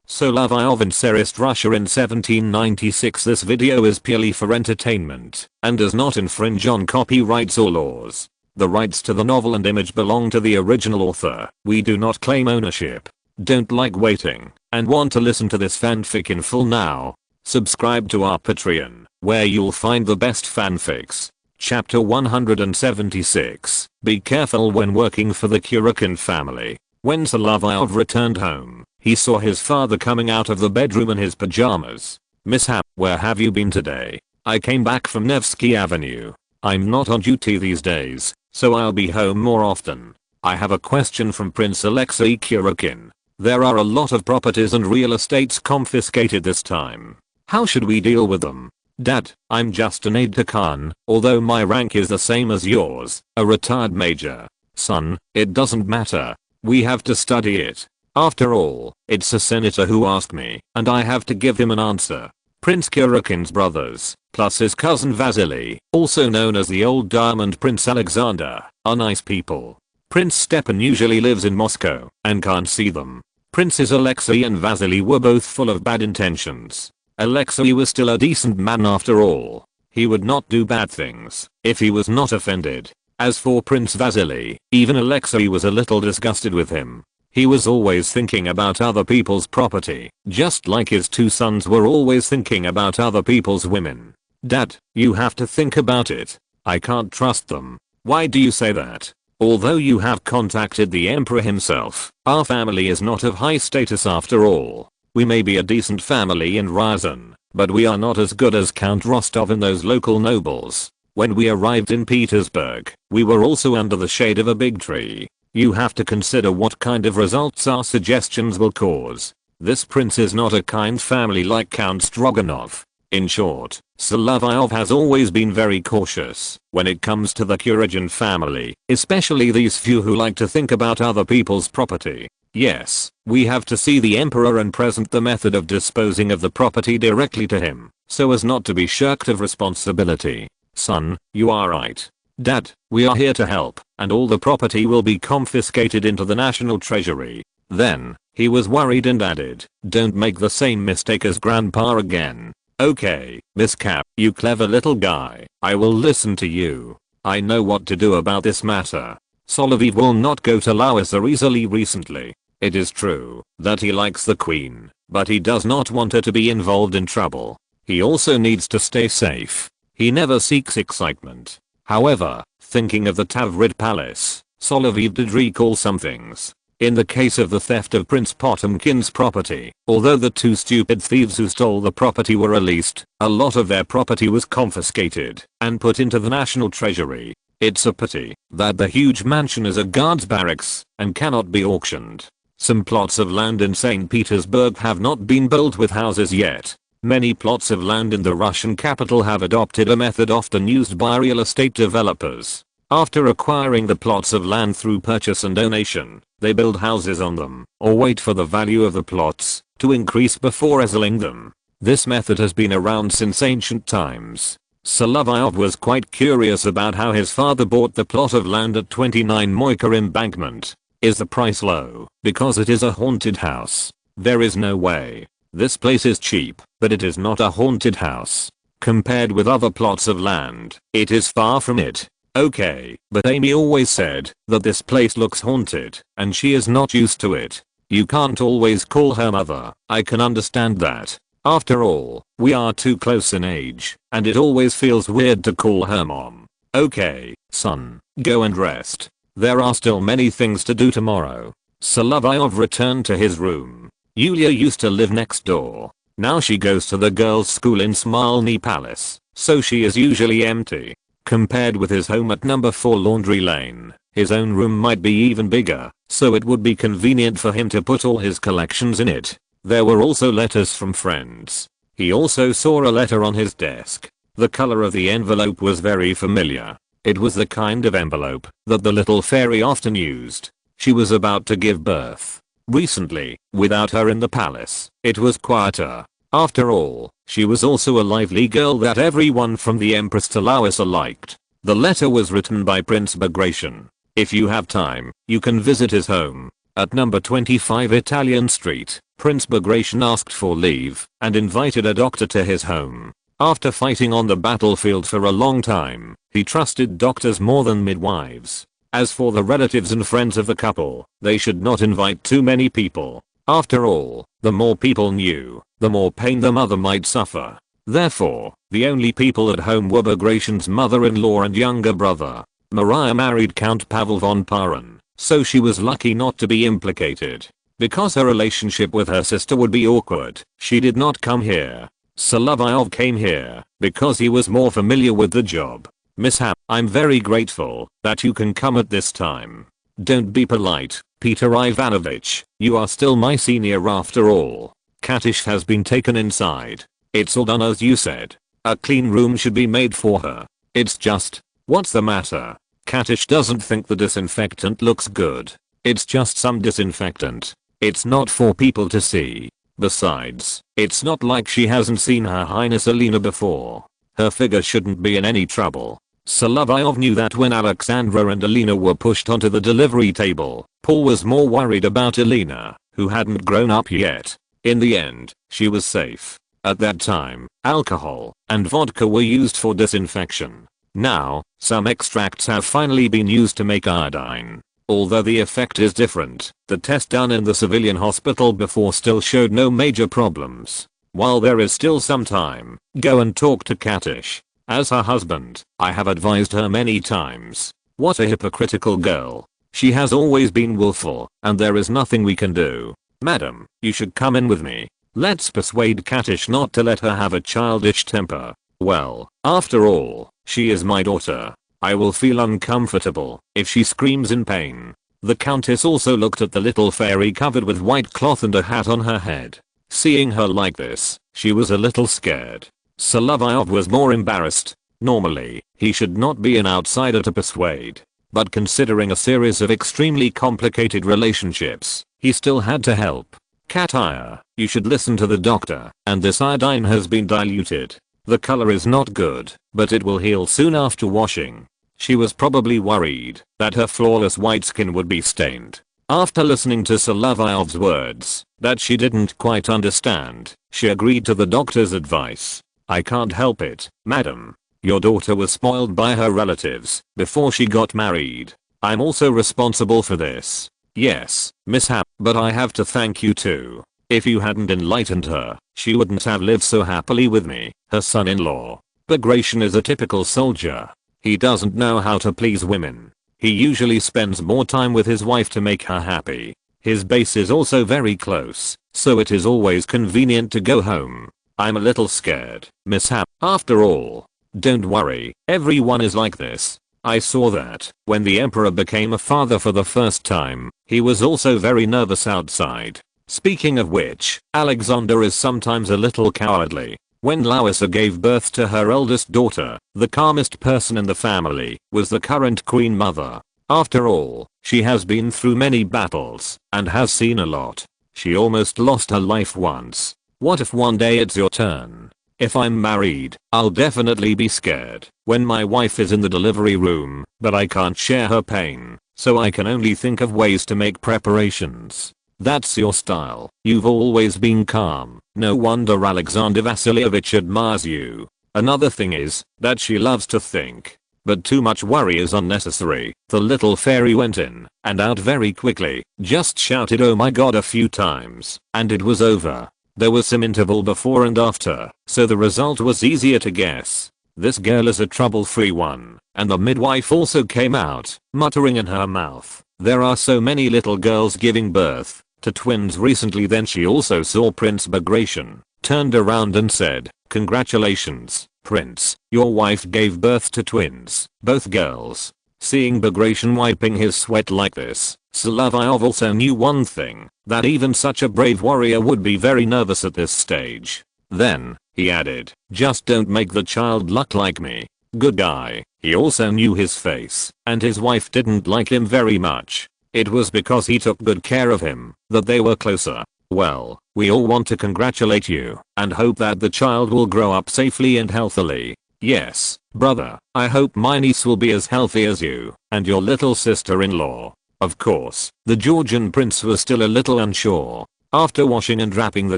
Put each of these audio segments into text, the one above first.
Solovyov in Tsarist Russia in 1796. This video is purely for entertainment and does not infringe on copyrights or laws. The rights to the novel and image belong to the original author. We do not claim ownership. Don't like waiting and want to listen to this fanfic in full now? Subscribe to our Patreon, where you'll find the best fanfics. Chapter 176. Be careful when working for the Kurokin family. When Solovyov returned home, he saw his father coming out of the bedroom in his pajamas. "Mishap, where have you been today?" "I came back from Nevsky Avenue. I'm not on duty these days, so I'll be home more often. I have a question from Prince Alexei Kurokin. There are a lot of properties and real estates confiscated this time. How should we deal with them?" "Dad, I'm just an aide-de-camp, although my rank is the same as yours, a retired major." "Son, it doesn't matter. We have to study it. After all, it's a senator who asked me, and I have to give him an answer." Prince Kurokin's brothers, plus his cousin Vasily, also known as the Old Diamond Prince Alexander, are nice people. Prince Stepan usually lives in Moscow and can't see them. Princes Alexei and Vasily were both full of bad intentions. Alexei was still a decent man after all. He would not do bad things if he was not offended. As for Prince Vasily, even Alexei was a little disgusted with him. He was always thinking about other people's property, just like his two sons were always thinking about other people's women. "Dad, you have to think about it. I can't trust them." "Why do you say that?" "Although you have contacted the emperor himself, our family is not of high status after all. We may be a decent family in Ryazan, but we are not as good as Count Rostov and those local nobles. When we arrived in Petersburg, we were also under the shade of a big tree. You have to consider what kind of results our suggestions will cause. This prince is not a kind family like Count Stroganov." In short, Solovyov has always been very cautious when it comes to the Kurokin family, especially these few who like to think about other people's property. Yes, we have to see the emperor and present the method of disposing of the property directly to him, so as not to be shirked of responsibility. "Son, you are right. Dad, we are here to help, and all the property will be confiscated into the national treasury." Then, he was worried and added, "Don't make the same mistake as grandpa again." "Okay, Miss Cap, you clever little guy, I will listen to you. I know what to do about this matter. Solovyov will not go to Lausa easily recently. It is true that he likes the queen, but he does not want her to be involved in trouble. He also needs to stay safe. He never seeks excitement." However, thinking of the Tavrid Palace, Solovyov did recall some things. In the case of the theft of Prince Potemkin's property, although the two stupid thieves who stole the property were released, a lot of their property was confiscated and put into the national treasury. It's a pity that the huge mansion is a guards barracks and cannot be auctioned. Some plots of land in St. Petersburg have not been built with houses yet. Many plots of land in the Russian capital have adopted a method often used by real estate developers. After acquiring the plots of land through purchase and donation, they build houses on them, or wait for the value of the plots to increase before selling them. This method has been around since ancient times. Solovyov was quite curious about how his father bought the plot of land at 29 Moika Embankment. Is the price low because it is a haunted house? There is no way. This place is cheap, but it is not a haunted house. Compared with other plots of land, it is far from it. Okay, but Amy always said that this place looks haunted, and she is not used to it. You can't always call her mother. I can understand that. After all, we are too close in age, and it always feels weird to call her mom. "Okay, son, go and rest. There are still many things to do tomorrow." Solovyov returned to his room. Yulia used to live next door. Now she goes to the girls' school in Smolny Palace, so she is usually empty. Compared with his home at number 4 Laundry Lane, his own room might be even bigger, so it would be convenient for him to put all his collections in it. There were also letters from friends. He also saw a letter on his desk. The color of the envelope was very familiar. It was the kind of envelope that the little fairy often used. She was about to give birth. Recently, without her in the palace, it was quieter. After all, she was also a lively girl that everyone from the Empress to Lausa liked. The letter was written by Prince Bagration. If you have time, you can visit his home. At number 25 Italian Street, Prince Bagration asked for leave and invited a doctor to his home. After fighting on the battlefield for a long time, he trusted doctors more than midwives. As for the relatives and friends of the couple, they should not invite too many people. After all, the more people knew, the more pain the mother might suffer. Therefore, the only people at home were Bagration's mother-in-law and younger brother. Maria married Count Pavel von Paran, so she was lucky not to be implicated. Because her relationship with her sister would be awkward, she did not come here. Solovyov came here because he was more familiar with the job. Mishap, I'm very grateful that you can come at this time. Don't be polite, Peter Ivanovich, you are still my senior after all. Katish has been taken inside. It's all done as you said. A clean room should be made for her. It's just, what's the matter? Katish doesn't think the disinfectant looks good. It's just some disinfectant. It's not for people to see. Besides, it's not like she hasn't seen Her Highness Alina before. Her figure shouldn't be in any trouble. Solovyov knew that when Alexandra and Alina were pushed onto the delivery table, Paul was more worried about Alina, who hadn't grown up yet. In the end, she was safe. At that time, alcohol and vodka were used for disinfection. Now, some extracts have finally been used to make iodine. Although the effect is different, the test done in the civilian hospital before still showed no major problems. While there is still some time, go and talk to Katish. As her husband, I have advised her many times. What a hypocritical girl. She has always been willful, and there is nothing we can do. Madam, you should come in with me. Let's persuade Katish not to let her have a childish temper. Well, after all, she is my daughter. I will feel uncomfortable if she screams in pain. The countess also looked at the little fairy covered with white cloth and a hat on her head. Seeing her like this, she was a little scared. Solovyov was more embarrassed. Normally, he should not be an outsider to persuade. But considering a series of extremely complicated relationships, he still had to help. Katya, you should listen to the doctor, and this iodine has been diluted. The color is not good, but it will heal soon after washing. She was probably worried that her flawless white skin would be stained. After listening to Solovyov's words that she didn't quite understand, she agreed to the doctor's advice. I can't help it, madam. Your daughter was spoiled by her relatives before she got married. I'm also responsible for this. Yes, mishap, but I have to thank you too. If you hadn't enlightened her, she wouldn't have lived so happily with me, her son-in-law. Bagration is a typical soldier. He doesn't know how to please women. He usually spends more time with his wife to make her happy. His base is also very close, so it is always convenient to go home. I'm a little scared, mishap. After all, don't worry, everyone is like this. I saw that when the emperor became a father for the first time, he was also very nervous outside. Speaking of which, Alexander is sometimes a little cowardly. When Larissa gave birth to her eldest daughter, the calmest person in the family was the current queen mother. After all, she has been through many battles and has seen a lot. She almost lost her life once. What if one day it's your turn? If I'm married, I'll definitely be scared when my wife is in the delivery room, but I can't share her pain, so I can only think of ways to make preparations. That's your style. You've always been calm. No wonder Alexander Vasilievich admires you. Another thing is that she loves to think. But too much worry is unnecessary. The little fairy went in and out very quickly, just shouted oh my god a few times, and it was over. There was some interval before and after, so the result was easier to guess. This girl is a trouble-free one, and the midwife also came out, muttering in her mouth. There are so many little girls giving birth to twins recently. Then she also saw Prince Bagration, turned around and said, congratulations, Prince, your wife gave birth to twins, both girls. Seeing Bagration wiping his sweat like this, Solovyov also knew one thing, that even such a brave warrior would be very nervous at this stage. Then, he added, just don't make the child look like me. Good guy. He also knew his face, and his wife didn't like him very much. It was because he took good care of him that they were closer. Well, we all want to congratulate you and hope that the child will grow up safely and healthily. Yes, brother, I hope my niece will be as healthy as you and your little sister-in-law. Of course, the Georgian prince was still a little unsure. After washing and wrapping the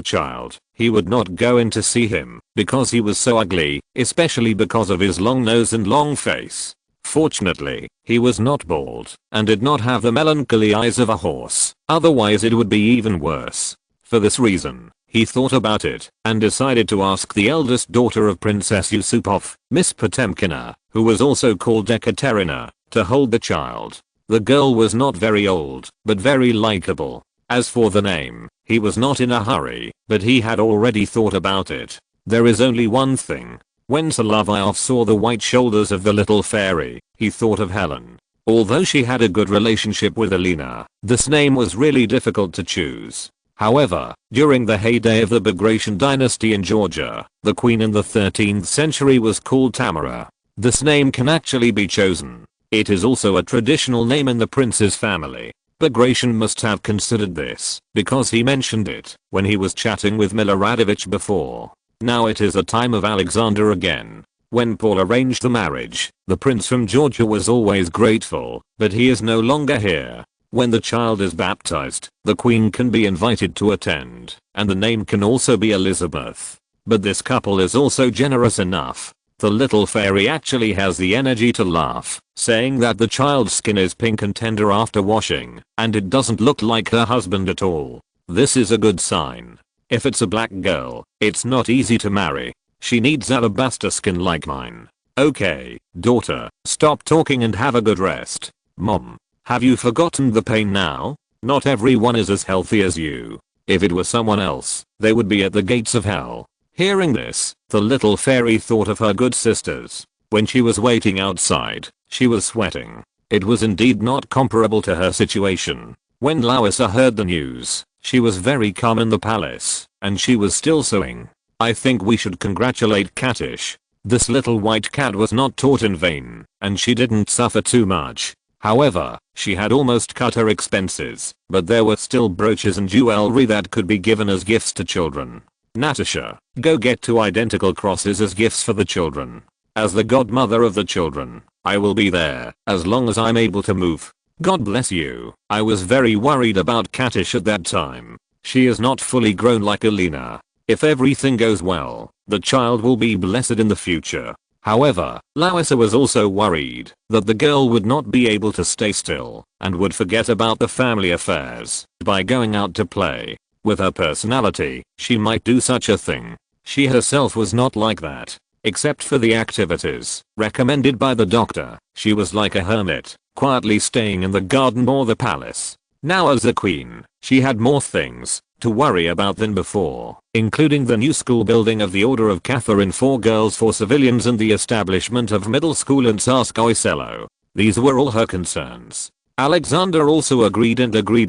child, he would not go in to see him because he was so ugly, especially because of his long nose and long face. Fortunately, he was not bald and did not have the melancholy eyes of a horse, otherwise it would be even worse. For this reason, he thought about it and decided to ask the eldest daughter of Princess Yusupov, Miss Potemkina, who was also called Ekaterina, to hold the child. The girl was not very old, but very likable. As for the name, he was not in a hurry, but he had already thought about it. There is only one thing. When Solovyov saw the white shoulders of the little fairy, he thought of Helen. Although she had a good relationship with Alina, this name was really difficult to choose. However, during the heyday of the Bagration dynasty in Georgia, the queen in the 13th century was called Tamara. This name can actually be chosen. It is also a traditional name in the prince's family. Bagration must have considered this, because he mentioned it when he was chatting with Miloradovich before. Now it is a time of Alexander again. When Paul arranged the marriage, the prince from Georgia was always grateful, but he is no longer here. When the child is baptized, the queen can be invited to attend, and the name can also be Elizabeth. But this couple is also generous enough. The little fairy actually has the energy to laugh, saying that the child's skin is pink and tender after washing, and it doesn't look like her husband at all. This is a good sign. If it's a black girl, it's not easy to marry. She needs alabaster skin like mine. Okay, daughter, stop talking and have a good rest. Mom, have you forgotten the pain now? Not everyone is as healthy as you. If it were someone else, they would be at the gates of hell. Hearing this, the little fairy thought of her good sisters. When she was waiting outside, she was sweating. It was indeed not comparable to her situation. When Larissa heard the news, she was very calm in the palace, and she was still sewing. I think we should congratulate Katish. This little white cat was not taught in vain, and she didn't suffer too much. However, she had almost cut her expenses, but there were still brooches and jewelry that could be given as gifts to children. Natasha, go get 2 identical crosses as gifts for the children. As the godmother of the children, I will be there as long as I'm able to move. God bless you. I was very worried about Katish at that time. She is not fully grown like Alina. If everything goes well, the child will be blessed in the future. However, Larissa was also worried that the girl would not be able to stay still and would forget about the family affairs by going out to play. With her personality, she might do such a thing. She herself was not like that. Except for the activities recommended by the doctor, she was like a hermit, quietly staying in the garden or the palace. Now as a queen, she had more things to worry about than before, including the new school building of the Order of Catherine for girls for civilians and the establishment of middle school in Tsarskoye Selo. These were all her concerns. Alexander also agreed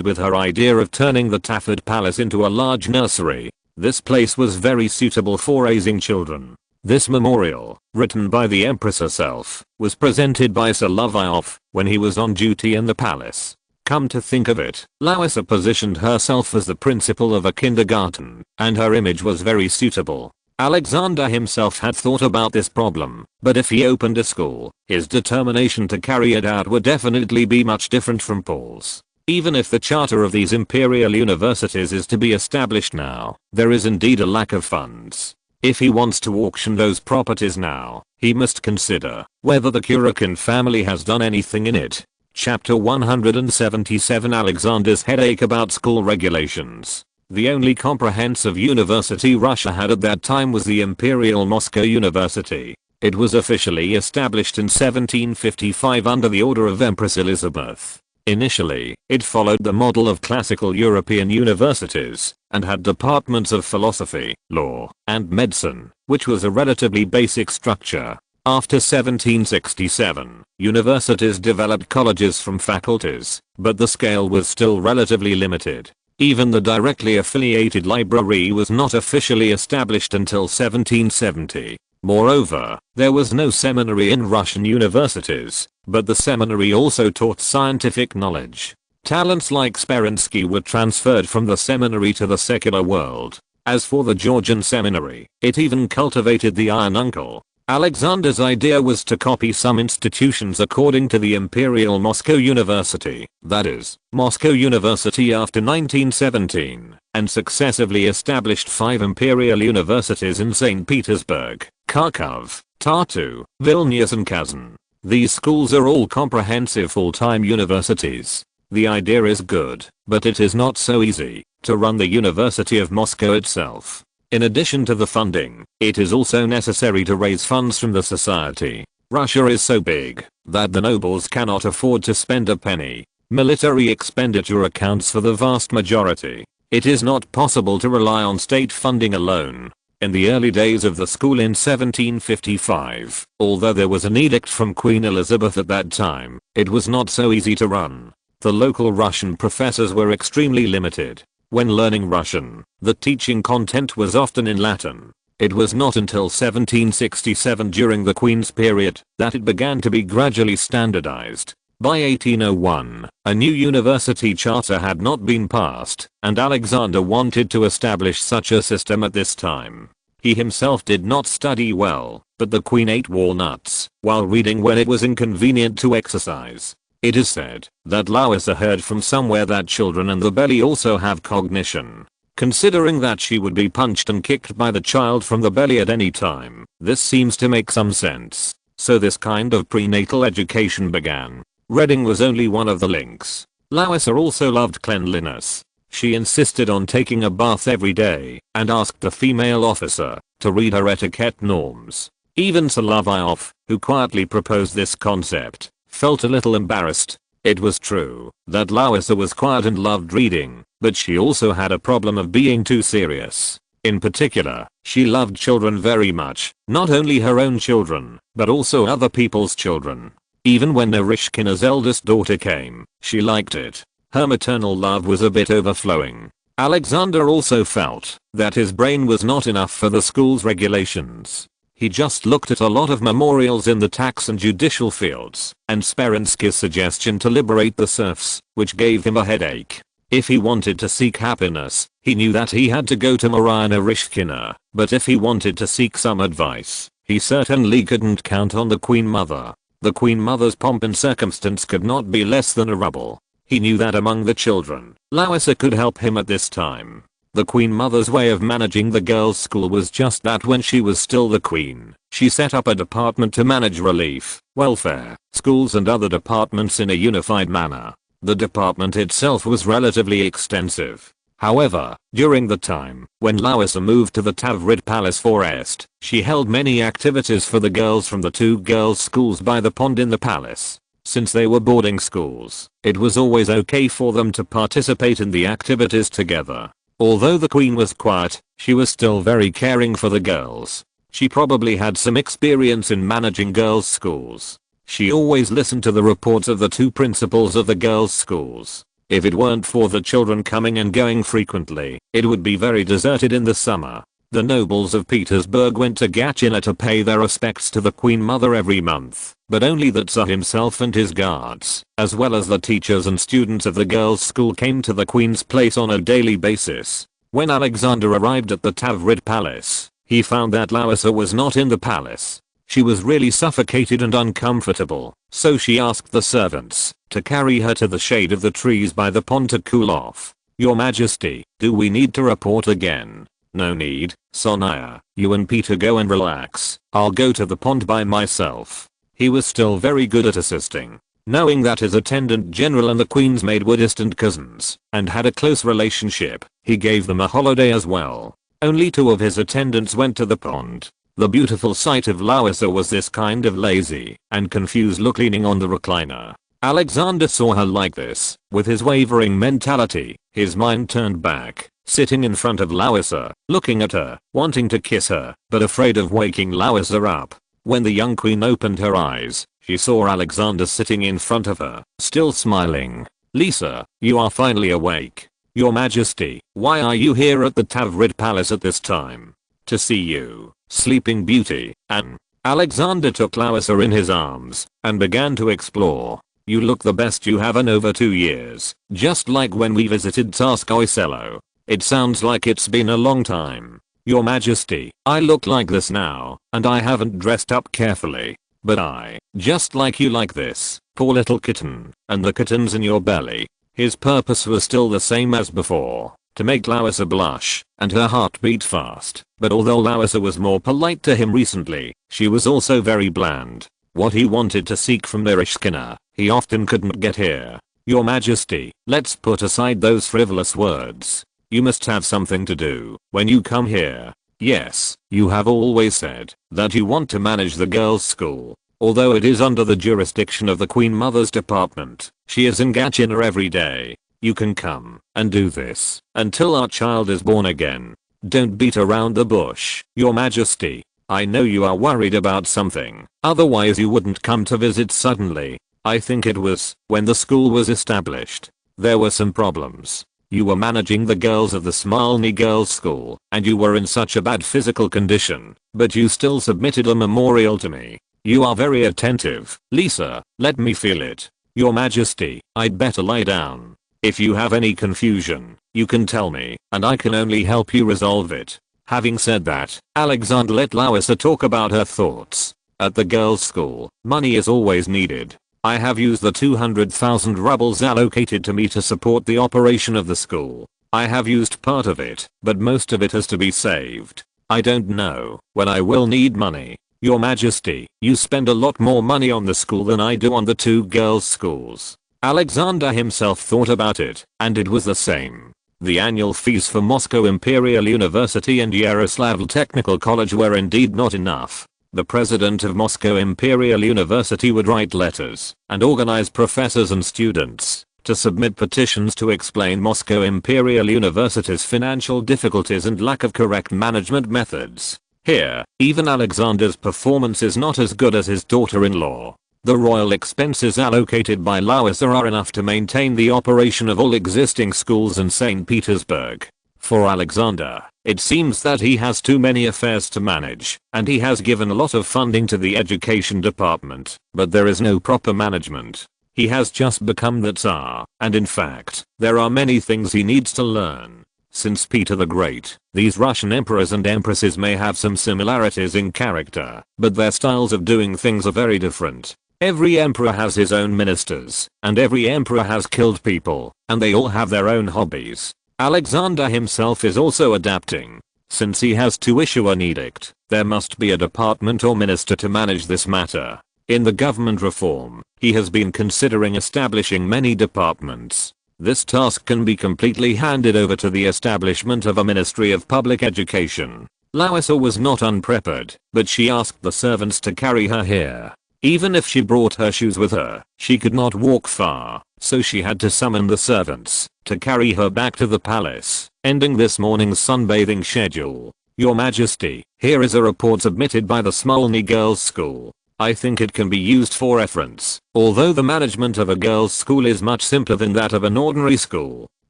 with her idea of turning the Tafford Palace into a large nursery. This place was very suitable for raising children. This memorial, written by the Empress herself, was presented by Solovyov when he was on duty in the palace. Come to think of it, Larissa positioned herself as the principal of a kindergarten, and her image was very suitable. Alexander himself had thought about this problem, but if he opened a school, his determination to carry it out would definitely be much different from Paul's. Even if the charter of these imperial universities is to be established now, there is indeed a lack of funds. If he wants to auction those properties now, he must consider whether the Kurakin family has done anything in it. Chapter 177 Alexander's headache about school regulations. The only comprehensive university Russia had at that time was the Imperial Moscow University. It was officially established in 1755 under the order of Empress Elizabeth. Initially, it followed the model of classical European universities and had departments of philosophy, law, and medicine, which was a relatively basic structure. After 1767, universities developed colleges from faculties, but the scale was still relatively limited. Even the directly affiliated library was not officially established until 1770. Moreover, there was no seminary in Russian universities, but the seminary also taught scientific knowledge. Talents like Speransky were transferred from the seminary to the secular world. As for the Georgian seminary, it even cultivated the iron uncle. Alexander's idea was to copy some institutions according to the Imperial Moscow University, that is, Moscow University after 1917. and successively established 5 imperial universities in St. Petersburg, Kharkov, Tartu, Vilnius and Kazan. These schools are all comprehensive full-time universities. The idea is good, but it is not so easy to run the University of Moscow itself. In addition to the funding, it is also necessary to raise funds from the society. Russia is so big that the nobles cannot afford to spend a penny. Military expenditure accounts for the vast majority. It is not possible to rely on state funding alone. In the early days of the school in 1755, although there was an edict from Queen Elizabeth at that time, it was not so easy to run. The local Russian professors were extremely limited. When learning Russian, the teaching content was often in Latin. It was not until 1767 during the Queen's period that it began to be gradually standardized. By 1801, a new university charter had not been passed, and Alexander wanted to establish such a system at this time. He himself did not study well, but the Queen ate walnuts while reading when it was inconvenient to exercise. It is said that Larissa heard from somewhere that children in the belly also have cognition. Considering that she would be punched and kicked by the child from the belly at any time, this seems to make some sense. So this kind of prenatal education began. Reading was only one of the links. Larissa also loved cleanliness. She insisted on taking a bath every day and asked the female officer to read her etiquette norms. Even Solovyov, who quietly proposed this concept, felt a little embarrassed. It was true that Larissa was quiet and loved reading, but she also had a problem of being too serious. In particular, she loved children very much, not only her own children, but also other people's children. Even when Narishkina's eldest daughter came, she liked it. Her maternal love was a bit overflowing. Alexander also felt that his brain was not enough for the school's regulations. He just looked at a lot of memorials in the tax and judicial fields, and Speransky's suggestion to liberate the serfs, which gave him a headache. If he wanted to seek happiness, he knew that he had to go to Maria Narishkina, but if he wanted to seek some advice, he certainly couldn't count on the Queen Mother. The Queen Mother's pomp and circumstance could not be less than a rubble. He knew that among the children, Larissa could help him at this time. The Queen Mother's way of managing the girls' school was just that. When she was still the Queen, she set up a department to manage relief, welfare, schools and other departments in a unified manner. The department itself was relatively extensive. However, during the time when Larissa moved to the Tsarist Palace Forest, she held many activities for the girls from the 2 girls' schools by the pond in the palace. Since they were boarding schools, it was always okay for them to participate in the activities together. Although the Queen was quiet, she was still very caring for the girls. She probably had some experience in managing girls' schools. She always listened to the reports of the 2 principals of the girls' schools. If it weren't for the children coming and going frequently, it would be very deserted in the summer. The nobles of Petersburg went to Gatchina to pay their respects to the Queen Mother every month, but only the Tsar himself and his guards, as well as the teachers and students of the girls' school, came to the Queen's place on a daily basis. When Alexander arrived at the Tsarist Palace, he found that Larissa was not in the palace. She was really suffocated and uncomfortable, so she asked the servants to carry her to the shade of the trees by the pond to cool off. "Your Majesty, do we need to report again?" "No need, Sonia. You and Peter go and relax. I'll go to the pond by myself." He was still very good at assisting. Knowing that his attendant general and the Queen's maid were distant cousins and had a close relationship, he gave them a holiday as well. Only 2 of his attendants went to the pond. The beautiful sight of Larissa was this kind of lazy and confused look leaning on the recliner. Alexander saw her like this, with his wavering mentality, his mind turned back, sitting in front of Larissa, looking at her, wanting to kiss her, but afraid of waking Larissa up. When the young queen opened her eyes, she saw Alexander sitting in front of her, still smiling. "Lisa, you are finally awake." "Your Majesty, why are you here at the Tsarist Palace at this time?" "To see you, Sleeping Beauty, and..." Alexander took Larissa in his arms and began to explore. "You look the best you have in over 2 years, just like when we visited Tsarskoye Selo. It sounds like it's been a long time." "Your Majesty, I look like this now, and I haven't dressed up carefully. But I just like you like this, poor little kitten, and the kittens in your belly." His purpose was still the same as before. to make Lauisa blush, and her heart beat fast. But although Lauisa was more polite to him recently, she was also very bland. What he wanted to seek from Narishkina, he often couldn't get here. Your Majesty, let's put aside those frivolous words. You must have something to do when you come here. Yes, you have always said that you want to manage the girls' school. Although it is under the jurisdiction of the Queen Mother's department, she is in Gachina every day. You can come and do this until our child is born again. Don't beat around the bush, Your Majesty. I know you are worried about something, otherwise you wouldn't come to visit suddenly. I think it was when the school was established. There were some problems. You were managing the girls of the Smolny Girls' School, and you were in such a bad physical condition, but you still submitted a memorial to me. You are very attentive. Lisa, let me feel it. Your Majesty, I'd better lie down. If you have any confusion, you can tell me, and I can only help you resolve it. Having said that, Alexander let Lauisa talk about her thoughts. At the girls' school, money is always needed. I have used the 200,000 rubles allocated to me to support the operation of the school. I have used part of it, but most of it has to be saved. I don't know when I will need money. Your Majesty, you spend a lot more money on the school than I do on the two girls' schools. Alexander himself thought about it, and it was the same. The annual fees for Moscow Imperial University and Yaroslavl Technical College were indeed not enough. The president of Moscow Imperial University would write letters and organize professors and students to submit petitions to explain Moscow Imperial University's financial difficulties and lack of correct management methods. Here, even Alexander's performance is not as good as his daughter-in-law. The royal expenses allocated by Lauisa are enough to maintain the operation of all existing schools in St. Petersburg. For Alexander, it seems that he has too many affairs to manage, and he has given a lot of funding to the education department, but there is no proper management. He has just become the Tsar, and in fact, there are many things he needs to learn. Since Peter the Great, these Russian emperors and empresses may have some similarities in character, but their styles of doing things are very different. Every emperor has his own ministers, and every emperor has killed people, and they all have their own hobbies. Alexander himself is also adapting. Since he has to issue an edict, there must be a department or minister to manage this matter. In the government reform, he has been considering establishing many departments. This task can be completely handed over to the establishment of a Ministry of Public Education. Lauisa was not unprepared, but she asked the servants to carry her here. Even if she brought her shoes with her, she could not walk far, so she had to summon the servants to carry her back to the palace, ending this morning's sunbathing schedule. Your Majesty, here is a report submitted by the Smolny Girls' School. I think it can be used for reference. Although the management of a girls' school is much simpler than that of an ordinary school,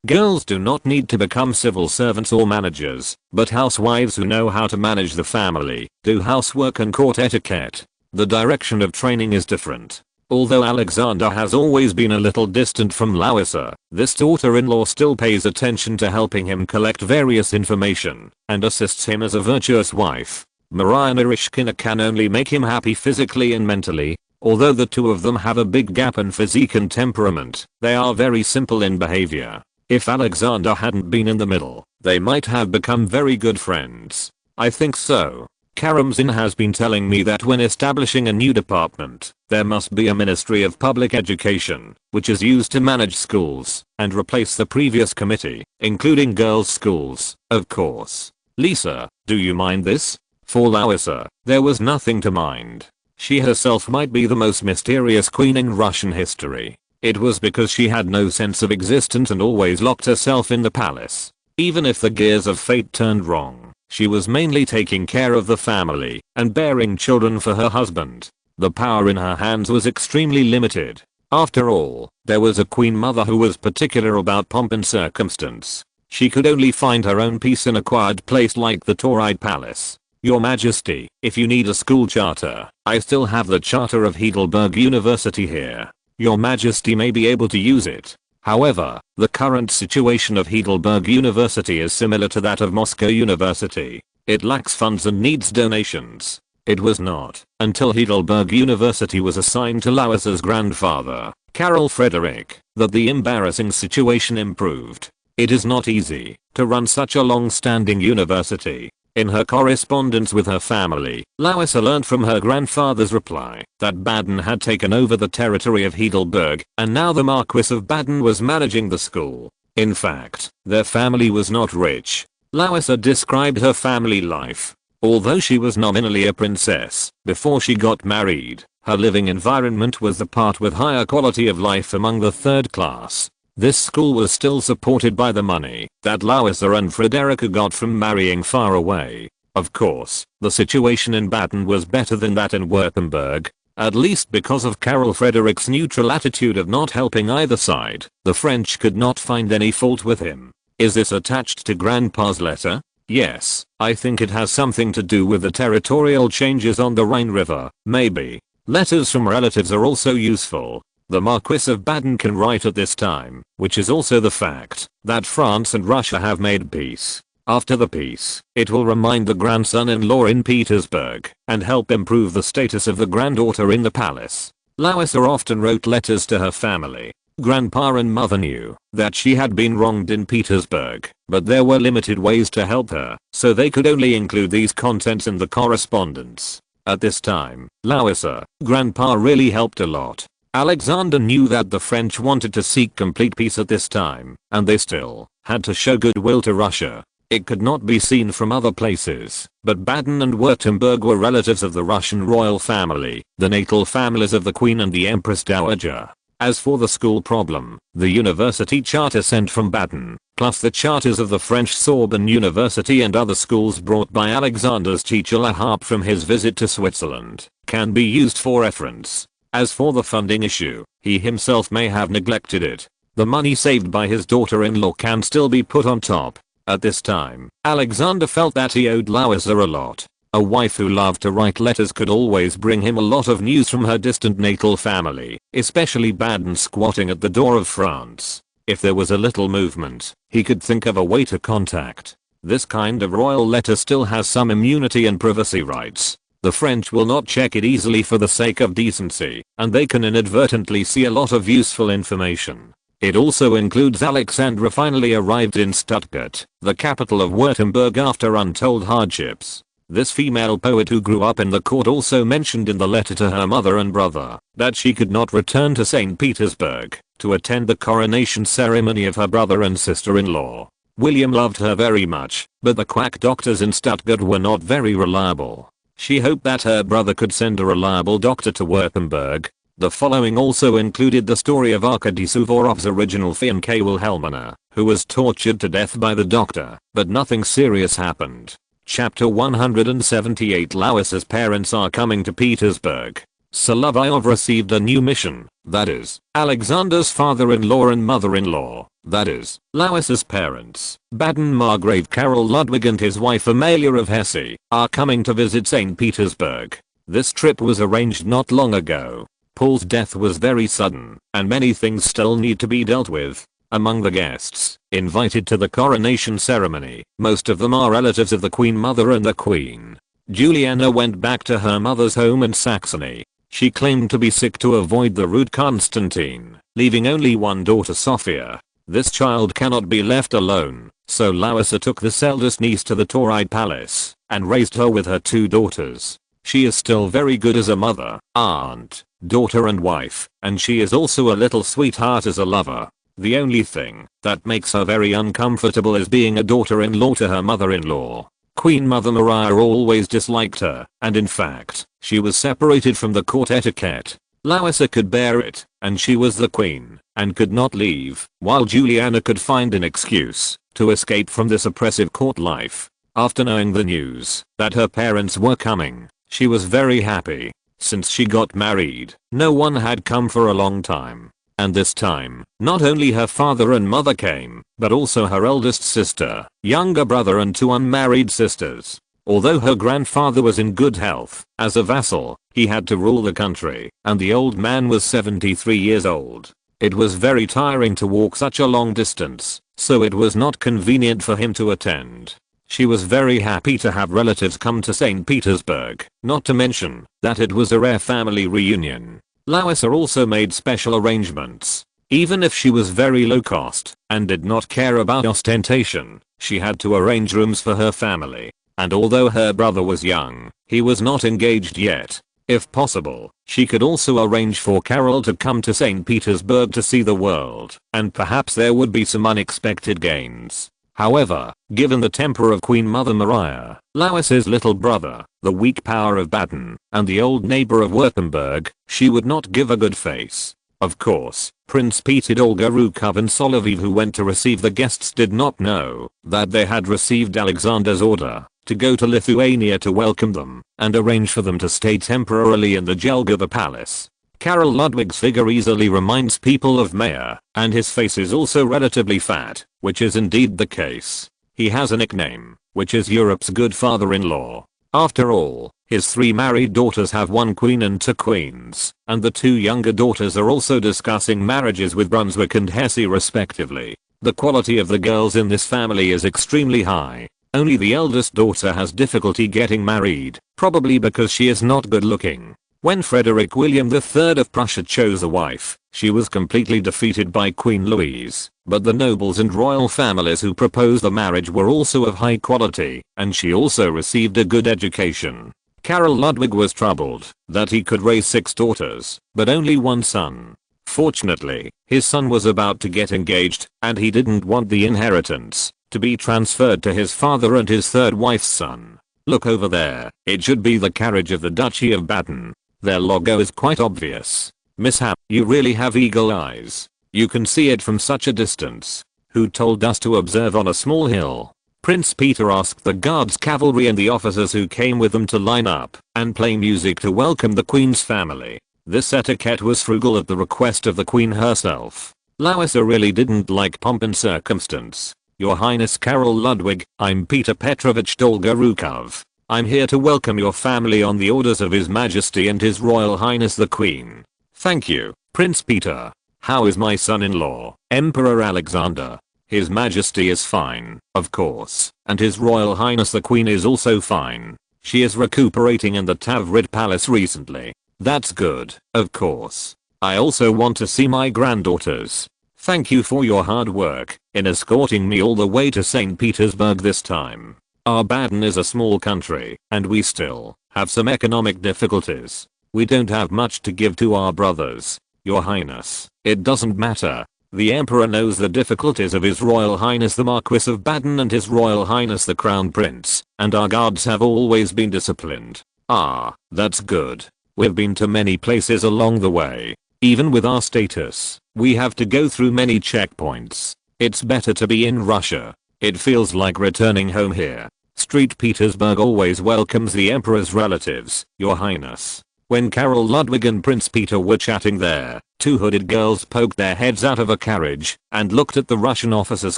girls do not need to become civil servants or managers, but housewives who know how to manage the family, do housework and court etiquette. The direction of training is different. Although Alexander has always been a little distant from Lauisa, this daughter-in-law still pays attention to helping him collect various information and assists him as a virtuous wife. Maria Narishkina can only make him happy physically and mentally. Although the two of them have a big gap in physique and temperament, they are very simple in behavior. If Alexander hadn't been in the middle, they might have become very good friends. I think so. Karamzin has been telling me that when establishing a new department, there must be a Ministry of Public Education, which is used to manage schools and replace the previous committee, including girls' schools, of course. Lisa, do you mind this? For Lauisa, there was nothing to mind. She herself might be the most mysterious queen in Russian history. It was because she had no sense of existence and always locked herself in the palace. Even if the gears of fate turned wrong, she was mainly taking care of the family and bearing children for her husband. The power in her hands was extremely limited. After all, there was a queen mother who was particular about pomp and circumstance. She could only find her own peace in a quiet place like the Tauride Palace. Your Majesty, if you need a school charter, I still have the charter of Heidelberg University here. Your Majesty may be able to use it. However, the current situation of Heidelberg University is similar to that of Moscow University. It lacks funds and needs donations. It was not until Heidelberg University was assigned to Lauisa's grandfather, Karol Frederick, that the embarrassing situation improved. It is not easy to run such a long-standing university. In her correspondence with her family, Larissa learned from her grandfather's reply that Baden had taken over the territory of Heidelberg, and now the Marquis of Baden was managing the school. In fact, their family was not rich. Larissa described her family life. Although she was nominally a princess before she got married, her living environment was the part with higher quality of life among the third class. This school was still supported by the money that Larissa and Frederica got from marrying far away. Of course, the situation in Baden was better than that in Württemberg, at least because of Karl Frederick's neutral attitude of not helping either side. The French could not find any fault with him. Is this attached to Grandpa's letter? Yes, I think it has something to do with the territorial changes on the Rhine River, maybe. Letters from relatives are also useful. The Marquis of Baden can write at this time, which is also the fact that France and Russia have made peace. After the peace, it will remind the grandson-in-law in Petersburg and help improve the status of the granddaughter in the palace. Larissa often wrote letters to her family. Grandpa and mother knew that she had been wronged in Petersburg, but there were limited ways to help her, so they could only include these contents in the correspondence. At this time, Larissa, Grandpa really helped a lot. Alexander knew that the French wanted to seek complete peace at this time, and they still had to show goodwill to Russia. It could not be seen from other places, but Baden and Württemberg were relatives of the Russian royal family, the natal families of the Queen and the Empress Dowager. As for the school problem, the university charter sent from Baden, plus the charters of the French Sorbonne University and other schools brought by Alexander's teacher La Harpe from his visit to Switzerland, can be used for reference. As for the funding issue, he himself may have neglected it. The money saved by his daughter-in-law can still be put on top. At this time, Alexander felt that he owed Larissa a lot. A wife who loved to write letters could always bring him a lot of news from her distant natal family, especially Baden squatting at the door of France. If there was a little movement, he could think of a way to contact. This kind of royal letter still has some immunity and privacy rights. The French will not check it easily for the sake of decency, and they can inadvertently see a lot of useful information. It also includes Alexandra finally arrived in Stuttgart, the capital of Württemberg after untold hardships. This female poet who grew up in the court also mentioned in the letter to her mother and brother that she could not return to St. Petersburg to attend the coronation ceremony of her brother and sister-in-law. William loved her very much, but the quack doctors in Stuttgart were not very reliable. She hoped that her brother could send a reliable doctor to Württemberg. The following also included the story of Arkady Suvorov's original fiancée Wilhelmina, who was tortured to death by the doctor, but nothing serious happened. Chapter 178 Larissa's parents are coming to Petersburg. Solovyov received a new mission, that is, Alexander's father-in-law and mother-in-law, that is, Larissa's parents, Baden Margrave Karol Ludwig and his wife Amalia of Hesse, are coming to visit St. Petersburg. This trip was arranged not long ago. Paul's death was very sudden, and many things still need to be dealt with. Among the guests invited to the coronation ceremony, most of them are relatives of the Queen Mother and the Queen. Juliana went back to her mother's home in Saxony. She claimed to be sick to avoid the rude Constantine, leaving only one daughter Sophia. This child cannot be left alone, so Larissa took this eldest niece to the Tauride Palace and raised her with her two daughters. She is still very good as a mother, aunt, daughter and wife, and she is also a little sweetheart as a lover. The only thing that makes her very uncomfortable is being a daughter-in-law to her mother-in-law. Queen Mother Maria always disliked her, and in fact, she was separated from the court etiquette. Larissa could bear it, and she was the queen, and could not leave, while Juliana could find an excuse to escape from this oppressive court life. After knowing the news that her parents were coming, she was very happy. Since she got married, no one had come for a long time. And this time, not only her father and mother came, but also her eldest sister, younger brother and two unmarried sisters. Although her grandfather was in good health, as a vassal, he had to rule the country, and the old man was 73 years old. It was very tiring to walk such a long distance, so it was not convenient for him to attend. She was very happy to have relatives come to St. Petersburg, not to mention that it was a rare family reunion. Larissa also made special arrangements. Even if she was very low cost and did not care about ostentation, she had to arrange rooms for her family. And although her brother was young, he was not engaged yet. If possible, she could also arrange for Carol to come to St. Petersburg to see the world, and perhaps there would be some unexpected gains. However, given the temper of Queen Mother Maria, Louis's little brother, the weak power of Baden, and the old neighbor of Württemberg, she would not give a good face. Of course, Prince Peter, Dolgorukov and Solovyov, who went to receive the guests, did not know that they had received Alexander's order to go to Lithuania to welcome them and arrange for them to stay temporarily in the Jelgava Palace. Karol Ludwig's figure easily reminds people of Mayer, and his face is also relatively fat, which is indeed the case. He has a nickname, which is Europe's good father-in-law. After all, his 3 married daughters have 1 queen and 2 queens, and the 2 younger daughters are also discussing marriages with Brunswick and Hesse respectively. The quality of the girls in this family is extremely high. Only the eldest daughter has difficulty getting married, probably because she is not good looking. When Frederick William III of Prussia chose a wife, she was completely defeated by Queen Louise, but the nobles and royal families who proposed the marriage were also of high quality, and she also received a good education. Karol Ludwig was troubled that he could raise 6 daughters, but only 1 son. Fortunately, his son was about to get engaged, and he didn't want the inheritance to be transferred to his father and his 3rd wife's son. Look over there, it should be the carriage of the Duchy of Baden. Their logo is quite obvious. Mishap, you really have eagle eyes. You can see it from such a distance. Who told us to observe on a small hill? Prince Peter asked the guards, cavalry and the officers who came with them to line up and play music to welcome the Queen's family. This etiquette was frugal at the request of the Queen herself. Louisa really didn't like pomp and circumstance. Your Highness Karol Ludwig, I'm Peter Petrovich Dolgorukov. I'm here to welcome your family on the orders of His Majesty and His Royal Highness the Queen. Thank you, Prince Peter. How is my son-in-law, Emperor Alexander? His Majesty is fine, of course, and His Royal Highness the Queen is also fine. She is recuperating in the Tavrid Palace recently. That's good, of course. I also want to see my granddaughters. Thank you for your hard work in escorting me all the way to St. Petersburg this time. Our Baden is a small country, and we still have some economic difficulties. We don't have much to give to our brothers. Your Highness, it doesn't matter. The Emperor knows the difficulties of His Royal Highness the Marquis of Baden and His Royal Highness the Crown Prince, and our guards have always been disciplined. Ah, that's good. We've been to many places along the way. Even with our status, we have to go through many checkpoints. It's better to be in Russia. It feels like returning home here. St. Petersburg always welcomes the Emperor's relatives, Your Highness. When Karol Ludwig and Prince Peter were chatting there, 2 hooded girls poked their heads out of a carriage and looked at the Russian officers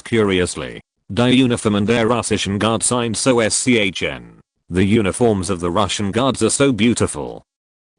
curiously. Die Uniform and der Russischen Guard signed so SCHN. The uniforms of the Russian guards are so beautiful.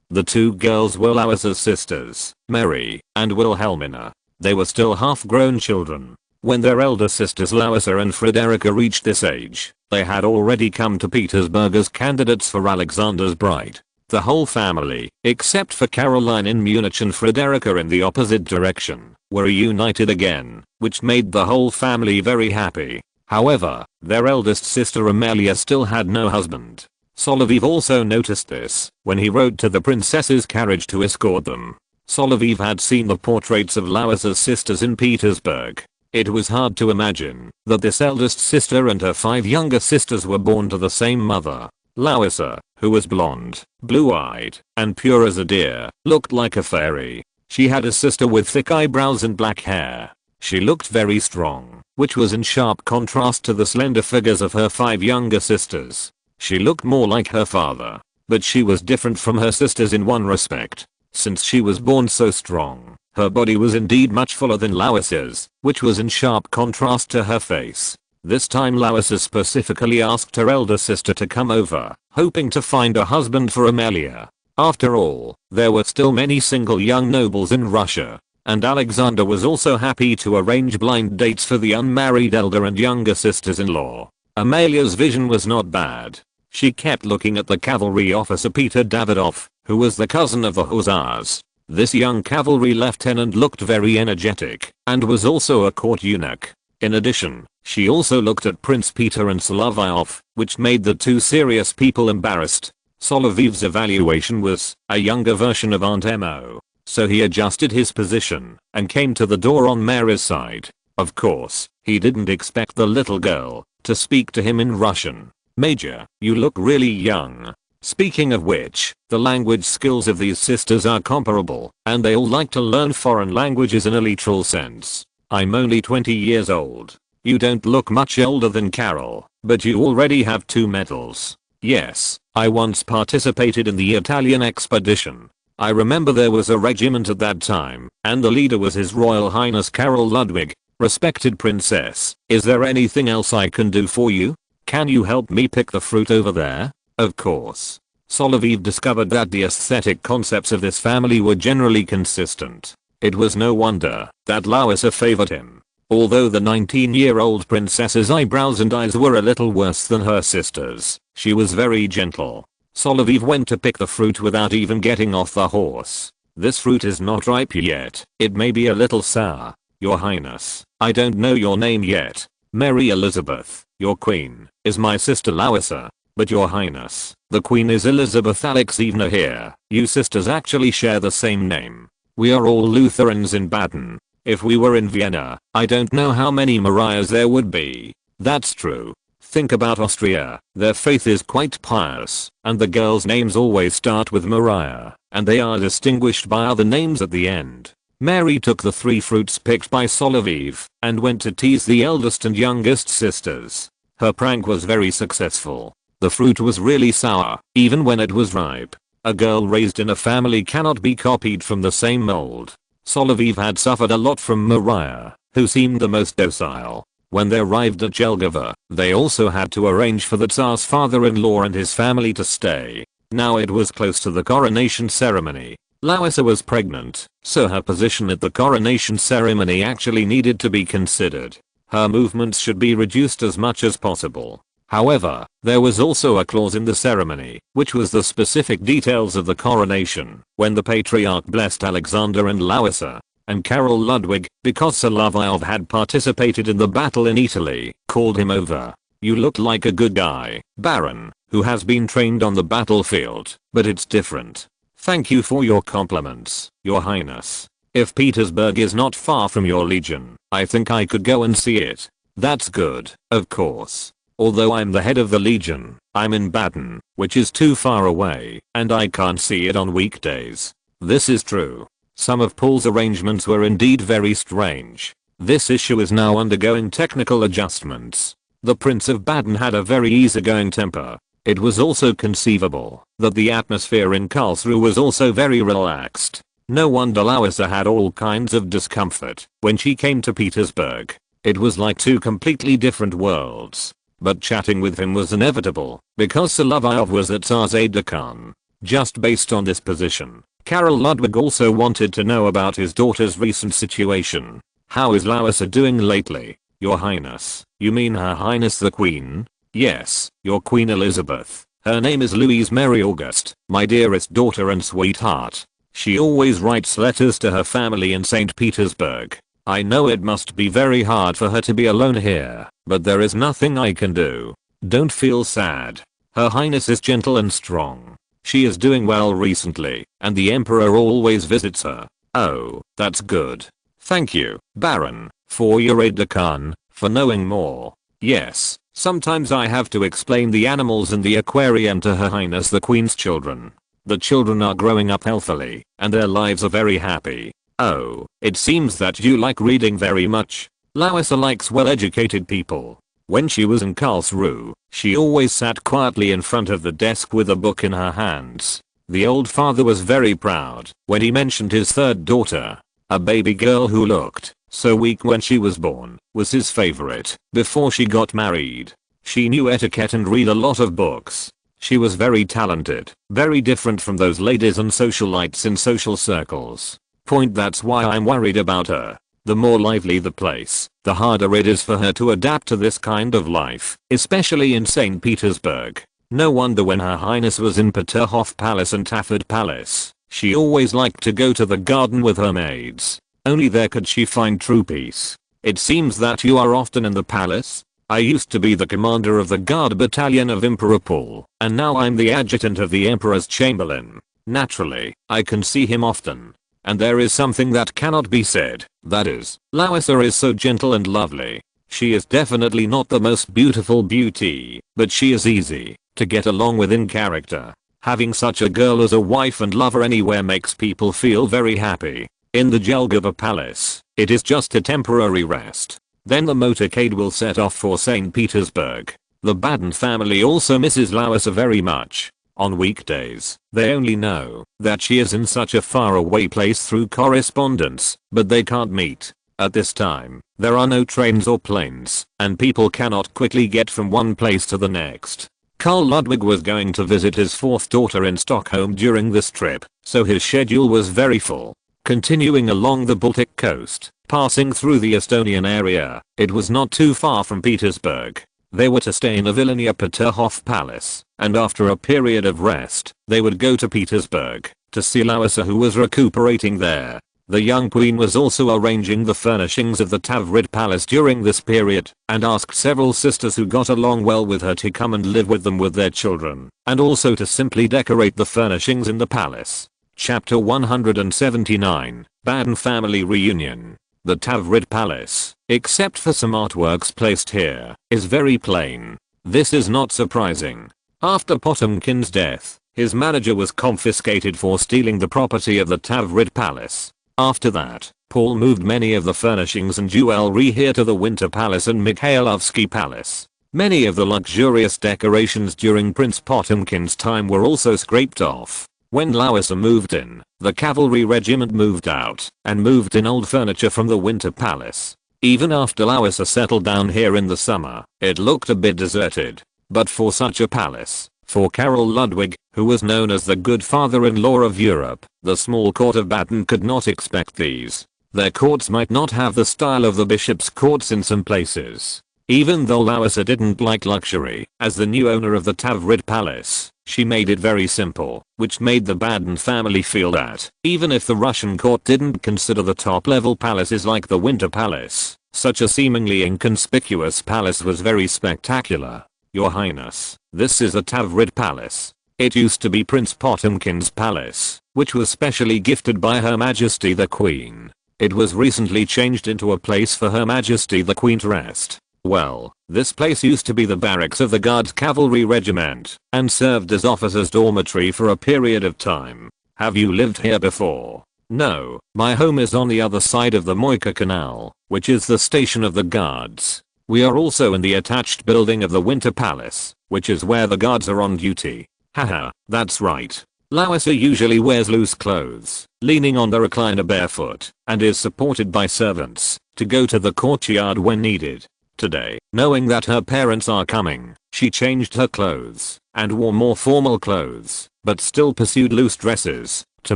The 2 girls were Louisa's sisters, Mary and Wilhelmina. They were still half-grown children. When their elder sisters Louisa and Frederica reached this age, they had already come to Petersburg as candidates for Alexander's bride. The whole family, except for Caroline in Munich and Frederica in the opposite direction, were reunited again, which made the whole family very happy. However, their eldest sister Amelia still had no husband. Solovyov also noticed this when he rode to the princess's carriage to escort them. Solovyov had seen the portraits of Louisa's sisters in Petersburg. It was hard to imagine that this eldest sister and her 5 younger sisters were born to the same mother. Louisa, who was blonde, blue-eyed, and pure as a deer, looked like a fairy. She had a sister with thick eyebrows and black hair. She looked very strong, which was in sharp contrast to the slender figures of her 5 younger sisters. She looked more like her father, but she was different from her sisters in one respect. Since she was born so strong, her body was indeed much fuller than Louisa's, which was in sharp contrast to her face. This time Louisa specifically asked her elder sister to come over, hoping to find a husband for Amelia. After all, there were still many single young nobles in Russia, and Alexander was also happy to arrange blind dates for the unmarried elder and younger sisters-in-law. Amelia's vision was not bad. She kept looking at the cavalry officer Peter Davidov, who was the cousin of the hussars. This young cavalry lieutenant looked very energetic and was also a court eunuch. In addition, she also looked at Prince Peter and Solovyov, which made the two serious people embarrassed. Solovyov's evaluation was a younger version of Aunt Mo, so he adjusted his position and came to the door on Mary's side. Of course, he didn't expect the little girl to speak to him in Russian. "Major, you look really young." Speaking of which, the language skills of these sisters are comparable, and they all like to learn foreign languages in a literal sense. "I'm only 20 years old. You don't look much older than Carol, but you already have 2 medals." "Yes, I once participated in the Italian expedition. I remember there was a regiment at that time, and the leader was His Royal Highness Carol Ludwig." "Respected princess, is there anything else I can do for you? Can you help me pick the fruit over there?" Of course. Solovyov discovered that the aesthetic concepts of this family were generally consistent. It was no wonder that Larissa favored him. Although the 19-year-old princess's eyebrows and eyes were a little worse than her sister's, she was very gentle. Solovyov went to pick the fruit without even getting off the horse. "This fruit is not ripe yet. It may be a little sour. Your Highness, I don't know your name yet. Mary Elizabeth, your queen, is my sister Larissa. But your Highness, the Queen is Elizabeth Alexeyevna here. You sisters actually share the same name. We are all Lutherans in Baden. If we were in Vienna, I don't know how many Marias there would be." "That's true. Think about Austria. Their faith is quite pious, and the girls' names always start with Maria, and they are distinguished by other names at the end." Mary took the 3 fruits picked by Solovyov and went to tease the eldest and youngest sisters. Her prank was very successful. The fruit was really sour, even when it was ripe. A girl raised in a family cannot be copied from the same mold. Solovyov had suffered a lot from Maria, who seemed the most docile. When they arrived at Jelgava, they also had to arrange for the Tsar's father-in-law and his family to stay. Now it was close to the coronation ceremony. Larissa was pregnant, so her position at the coronation ceremony actually needed to be considered. Her movements should be reduced as much as possible. However, there was also a clause in the ceremony, which was the specific details of the coronation, when the patriarch blessed Alexander and Larissa, and Carol Ludwig, because Solovyov had participated in the battle in Italy, called him over. "You look like a good guy, Baron, who has been trained on the battlefield, but it's different." "Thank you for your compliments, Your Highness. If Petersburg is not far from your legion, I think I could go and see it." "That's good, of course. Although I'm the head of the legion, I'm in Baden, which is too far away, and I can't see it on weekdays." This is true. Some of Paul's arrangements were indeed very strange. This issue is now undergoing technical adjustments. The Prince of Baden had a very easygoing temper. It was also conceivable that the atmosphere in Karlsruhe was also very relaxed. No wonder Larissa had all kinds of discomfort when she came to Petersburg. It was like 2 completely different worlds. But chatting with him was inevitable, because Solovyov was the Tsar's aide-de-camp. Just based on this position, Carol Ludwig also wanted to know about his daughter's recent situation. "How is Larissa doing lately, Your Highness?" "You mean Her Highness the Queen?" "Yes, your Queen Elizabeth. Her name is Louise Mary Auguste, my dearest daughter and sweetheart. She always writes letters to her family in St. Petersburg. I know it must be very hard for her to be alone here, but there is nothing I can do. Don't feel sad. Her Highness is gentle and strong. She is doing well recently, and the Emperor always visits her." "Oh, that's good. Thank you, Baron, for your aide-de-camp, for knowing more." "Yes, sometimes I have to explain the animals in the aquarium to Her Highness the Queen's children. The children are growing up healthily, and their lives are very happy." "Oh, it seems that you like reading very much." Larissa likes well-educated people. When she was in Karlsruhe, she always sat quietly in front of the desk with a book in her hands. The old father was very proud when he mentioned his 3rd daughter. A baby girl who looked so weak when she was born was his favorite before she got married. She knew etiquette and read a lot of books. She was very talented, very different from those ladies and socialites in social circles. That's why I'm worried about her. The more lively the place, the harder it is for her to adapt to this kind of life, especially in St. Petersburg. No wonder when Her Highness was in Peterhof Palace and Tafford Palace, She always liked to go to the garden with her maids. Only there could she find true peace. It seems that you are often in the palace? I used to be the commander of the guard battalion of Emperor Paul, and now I'm the adjutant of the Emperor's chamberlain. Naturally, I can see him often. And there is something that cannot be said, that is, Larissa is so gentle and lovely. She is definitely not the most beautiful beauty, but she is easy to get along with in character. Having such a girl as a wife and lover anywhere makes people feel very happy. In the Jelgava Palace, it is just a temporary rest. Then the motorcade will set off for St. Petersburg. The Baden family also misses Larissa very much. On weekdays, they only know that she is in such a faraway place through correspondence, but they can't meet. At this time, there are no trains or planes, and people cannot quickly get from one place to the next. Carl Ludwig was going to visit his fourth daughter in Stockholm during this trip, so his schedule was very full. Continuing along the Baltic coast, passing through the Estonian area, it was not too far from Petersburg. They were to stay in a villa near Peterhof Palace, and after a period of rest, they would go to Petersburg to see Larissa, who was recuperating there. The young queen was also arranging the furnishings of the Tavrid Palace during this period, and asked several sisters who got along well with her to come and live with them with their children, and also to simply decorate the furnishings in the palace. Chapter 179, Baden Family Reunion. The Tavrid Palace, except for some artworks placed here, is very plain. This is not surprising. After Potemkin's death, his manager was confiscated for stealing the property of the Tavrid Palace. After that, Paul moved many of the furnishings and jewelry here to the Winter Palace and Mikhailovsky Palace. Many of the luxurious decorations during Prince Potemkin's time were also scraped off. When Larissa moved in, the cavalry regiment moved out and moved in old furniture from the Winter Palace. Even after Larissa settled down here in the summer, it looked a bit deserted. But for such a palace, for Karol Ludwig, who was known as the good father-in-law of Europe, the small court of Baden could not expect these. Their courts might not have the style of the bishop's courts in some places. Even though Larissa didn't like luxury, as the new owner of the Tavrid Palace, she made it very simple, which made the Baden family feel that, even if the Russian court didn't consider the top-level palaces like the Winter Palace, such a seemingly inconspicuous palace was very spectacular. Your Highness, this is the Tavrid Palace. It used to be Prince Potemkin's palace, which was specially gifted by Her Majesty the Queen. It was recently changed into a place for Her Majesty the Queen to rest. Well, this place used to be the barracks of the Guards Cavalry Regiment, and served as officers' dormitory for a period of time. Have you lived here before? No, my home is on the other side of the Moika Canal, which is the station of the Guards. We are also in the attached building of the Winter Palace, which is where the guards are on duty. Haha, that's right. Larissa usually wears loose clothes, leaning on the recliner barefoot, and is supported by servants to go to the courtyard when needed. Today, knowing that her parents are coming, she changed her clothes and wore more formal clothes, but still pursued loose dresses to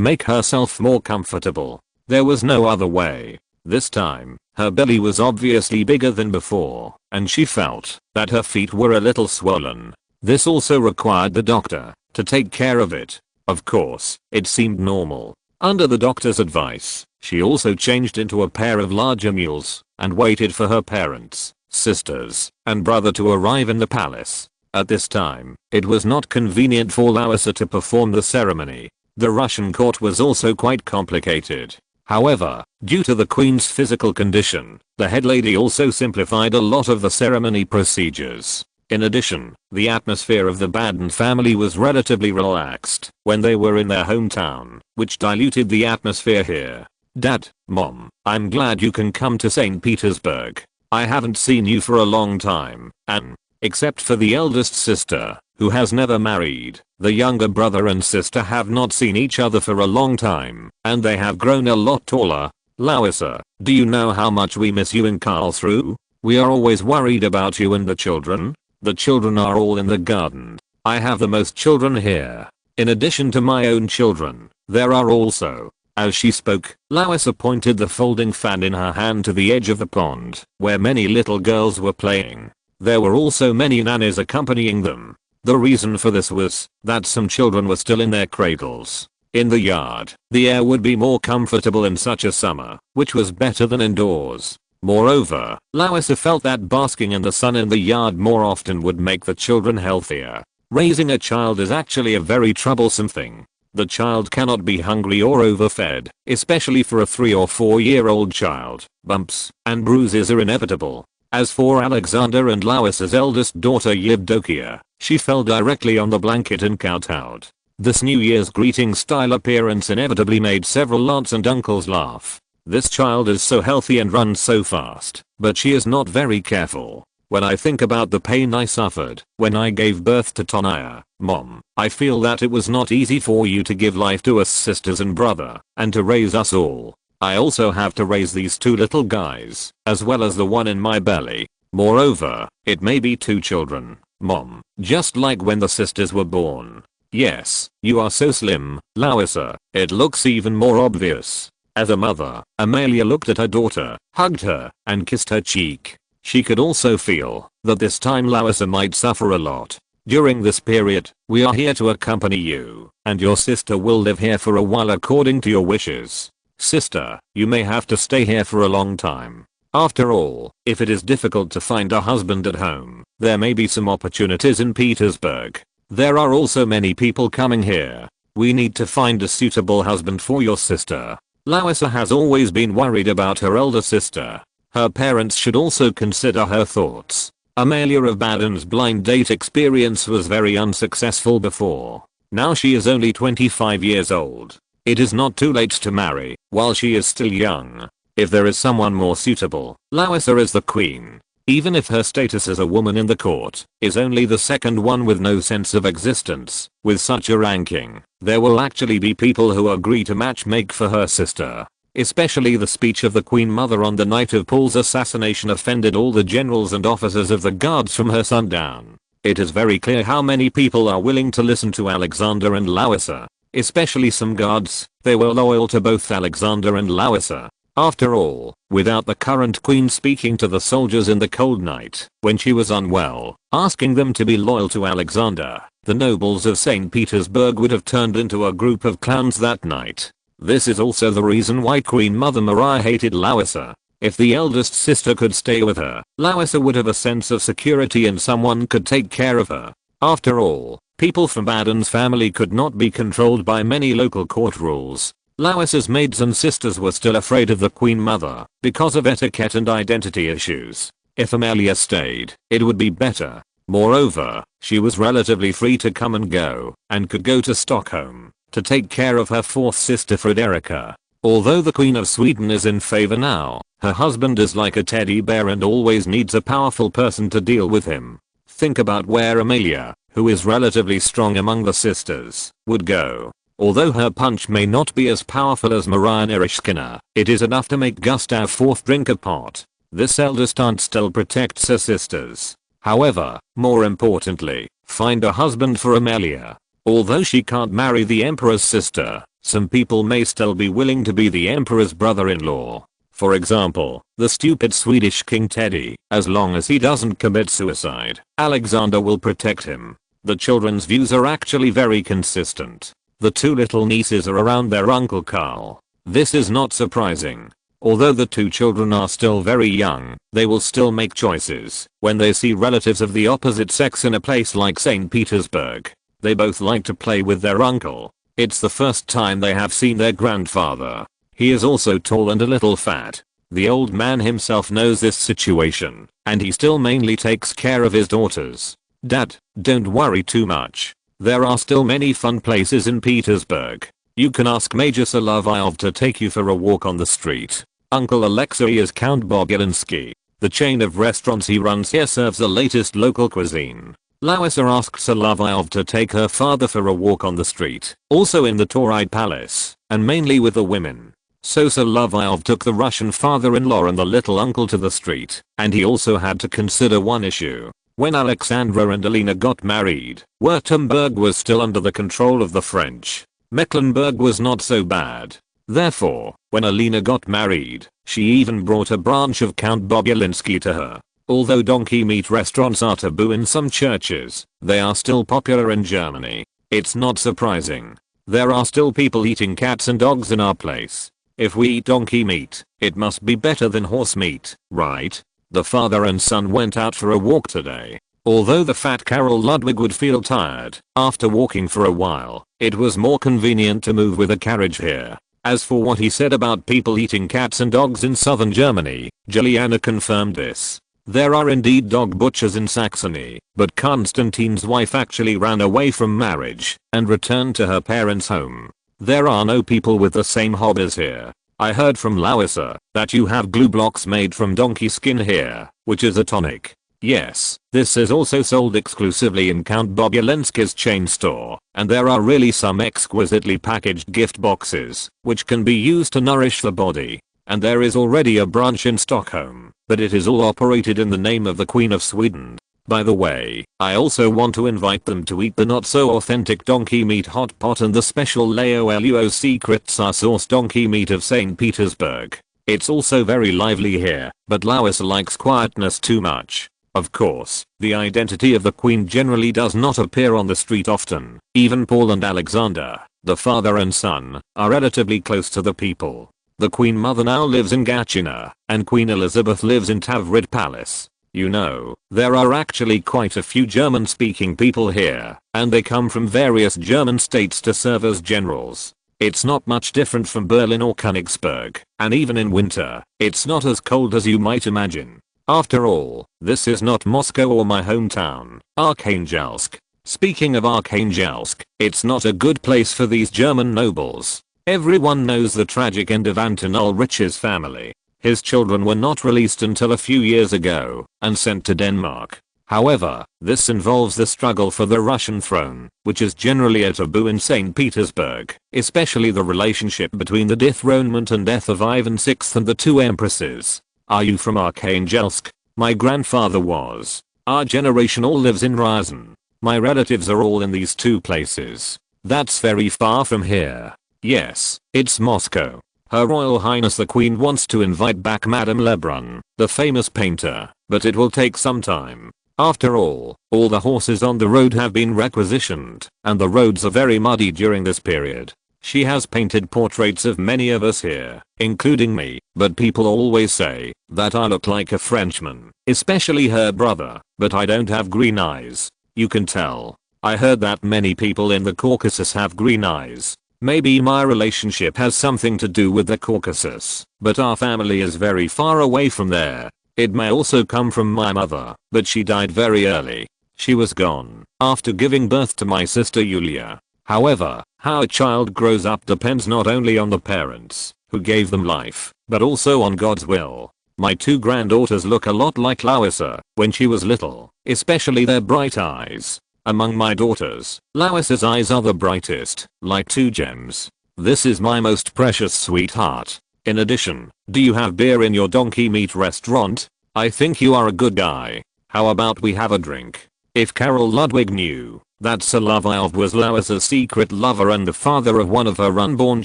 make herself more comfortable. There was no other way. This time, her belly was obviously bigger than before, and she felt that her feet were a little swollen. This also required the doctor to take care of it. Of course, it seemed normal. Under the doctor's advice, she also changed into a pair of larger mules and waited for her parents, sisters, and brother to arrive in the palace. At this time, it was not convenient for Larissa to perform the ceremony. The Russian court was also quite complicated. However, due to the Queen's physical condition, the head lady also simplified a lot of the ceremony procedures. In addition, the atmosphere of the Baden family was relatively relaxed when they were in their hometown, which diluted the atmosphere here. Dad, Mom, I'm glad you can come to St. Petersburg. I haven't seen you for a long time, and, except for the eldest sister, who has never married, the younger brother and sister have not seen each other for a long time, and they have grown a lot taller. Larissa, do you know how much we miss you in Karlsruhe? We are always worried about you and the children. The children are all in the garden. I have the most children here. In addition to my own children, there are also. As she spoke, Larissa pointed the folding fan in her hand to the edge of the pond, where many little girls were playing. There were also many nannies accompanying them. The reason for this was that some children were still in their cradles. In the yard, the air would be more comfortable in such a summer, which was better than indoors. Moreover, Larissa felt that basking in the sun in the yard more often would make the children healthier. Raising a child is actually a very troublesome thing. The child cannot be hungry or overfed, especially for a 3 or 4-year-old child. Bumps and bruises are inevitable. As for Alexander and Larissa's eldest daughter Yevdokia, she fell directly on the blanket and kowtowed. This New Year's greeting style appearance inevitably made several aunts and uncles laugh. This child is so healthy and runs so fast, but she is not very careful. When I think about the pain I suffered when I gave birth to Tonaya, Mom, I feel that it was not easy for you to give life to us sisters and brother, and to raise us all. I also have to raise these 2 little guys, as well as the one in my belly. Moreover, it may be 2 children, Mom, just like when the sisters were born. Yes, you are so slim, Larissa, it looks even more obvious. As a mother, Amelia looked at her daughter, hugged her, and kissed her cheek. She could also feel that this time Larissa might suffer a lot. During this period, we are here to accompany you, and your sister will live here for a while according to your wishes. Sister, you may have to stay here for a long time. After all, if it is difficult to find a husband at home, there may be some opportunities in Petersburg. There are also many people coming here. We need to find a suitable husband for your sister. Larissa has always been worried about her elder sister. Her parents should also consider her thoughts. Amelia of Baden's blind date experience was very unsuccessful before. Now she is only 25 years old. It is not too late to marry while she is still young. If there is someone more suitable, Larissa is the queen. Even if her status as a woman in the court is only the second one with no sense of existence, with such a ranking, there will actually be people who agree to matchmake for her sister. Especially the speech of the Queen Mother on the night of Paul's assassination offended all the generals and officers of the guards from her son down. It is very clear how many people are willing to listen to Alexander and Larissa. Especially some guards, they were loyal to both Alexander and Larissa. After all, without the current queen speaking to the soldiers in the cold night, when she was unwell, asking them to be loyal to Alexander, the nobles of St. Petersburg would have turned into a group of clowns that night. This is also the reason why Queen Mother Maria hated Larissa. If the eldest sister could stay with her, Larissa would have a sense of security and someone could take care of her. After all, people from Baden's family could not be controlled by many local court rules. Larissa's maids and sisters were still afraid of the Queen Mother because of etiquette and identity issues. If Amelia stayed, it would be better. Moreover, she was relatively free to come and go, and could go to Stockholm to take care of her 4th sister Frederica. Although the Queen of Sweden is in favor now, her husband is like a teddy bear and always needs a powerful person to deal with him. Think about where Amelia, who is relatively strong among the sisters, would go. Although her punch may not be as powerful as Maria Narishkina, it is enough to make Gustav IV drink a pot. This eldest aunt still protects her sisters. However, more importantly, find a husband for Amelia. Although she can't marry the emperor's sister, some people may still be willing to be the emperor's brother-in-law. For example, the stupid Swedish King Teddy. As long as he doesn't commit suicide, Alexander will protect him. The children's views are actually very consistent. The 2 little nieces are around their Uncle Carl. This is not surprising. Although the 2 children are still very young, they will still make choices when they see relatives of the opposite sex in a place like St. Petersburg. They both like to play with their uncle. It's the first time they have seen their grandfather. He is also tall and a little fat. The old man himself knows this situation, and he still mainly takes care of his daughters. Dad, don't worry too much. There are still many fun places in Petersburg. You can ask Major Solovyov to take you for a walk on the street. Uncle Alexei is Count Bogulinsky. The chain of restaurants he runs here serves the latest local cuisine. Larissa asked Solovyov to take her father for a walk on the street, also in the Tauride Palace, and mainly with the women. So Solovyov took the Russian father-in-law and the little uncle to the street, and he also had to consider one issue. When Alexandra and Alina got married, Württemberg was still under the control of the French. Mecklenburg was not so bad. Therefore, when Alina got married, she even brought a branch of Count Bogulinsky to her. Although donkey meat restaurants are taboo in some churches, they are still popular in Germany. It's not surprising. There are still people eating cats and dogs in our place. If we eat donkey meat, it must be better than horse meat, right? The father and son went out for a walk today. Although the fat Carol Ludwig would feel tired after walking for a while, it was more convenient to move with a carriage here. As for what he said about people eating cats and dogs in southern Germany, Juliana confirmed this. There are indeed dog butchers in Saxony, but Constantine's wife actually ran away from marriage and returned to her parents' home. There are no people with the same hobbies here. I heard from Larissa that you have glue blocks made from donkey skin here, which is a tonic. Yes, this is also sold exclusively in Count Bobulensky's chain store, and there are really some exquisitely packaged gift boxes, which can be used to nourish the body. And there is already a branch in Stockholm, but it is all operated in the name of the Queen of Sweden. By the way, I also want to invite them to eat the not so authentic donkey meat hot pot and the special Laoluo secret sauce donkey meat of St. Petersburg. It's also very lively here, but Larissa likes quietness too much. Of course, the identity of the queen generally does not appear on the street often. Even Paul and Alexander, the father and son, are relatively close to the people. The Queen Mother now lives in Gatchina, and Queen Elizabeth lives in Tavrid Palace. You know, there are actually quite a few German-speaking people here, and they come from various German states to serve as generals. It's not much different from Berlin or Königsberg, and even in winter, it's not as cold as you might imagine. After all, this is not Moscow or my hometown, Arkhangelsk. Speaking of Arkhangelsk, it's not a good place for these German nobles. Everyone knows the tragic end of Anton Ulrich's family. His children were not released until a few years ago and sent to Denmark. However, this involves the struggle for the Russian throne, which is generally a taboo in St. Petersburg, especially the relationship between the dethronement and death of Ivan VI and the two empresses. Are you from Arkhangelsk? My grandfather was. Our generation all lives in Rouen. My relatives are all in these two places. That's very far from here. Yes, it's Moscow. Her Royal Highness the Queen wants to invite back Madame Lebrun, the famous painter, but it will take some time. After all the horses on the road have been requisitioned, and the roads are very muddy during this period. She has painted portraits of many of us here, including me, but people always say that I look like a Frenchman, especially her brother, but I don't have green eyes. You can tell. I heard that many people in the Caucasus have green eyes. Maybe my relationship has something to do with the Caucasus, but our family is very far away from there. It may also come from my mother, but she died very early. She was gone after giving birth to my sister Yulia. However, how a child grows up depends not only on the parents who gave them life, but also on God's will. My two granddaughters look a lot like Larissa when she was little, especially their bright eyes. Among my daughters, Larissa's eyes are the brightest, like two gems. This is my most precious sweetheart. In addition, do you have beer in your donkey meat restaurant? I think you are a good guy. How about we have a drink? If Carol Ludwig knew that Solovyov was Larissa's secret lover and the father of one of her unborn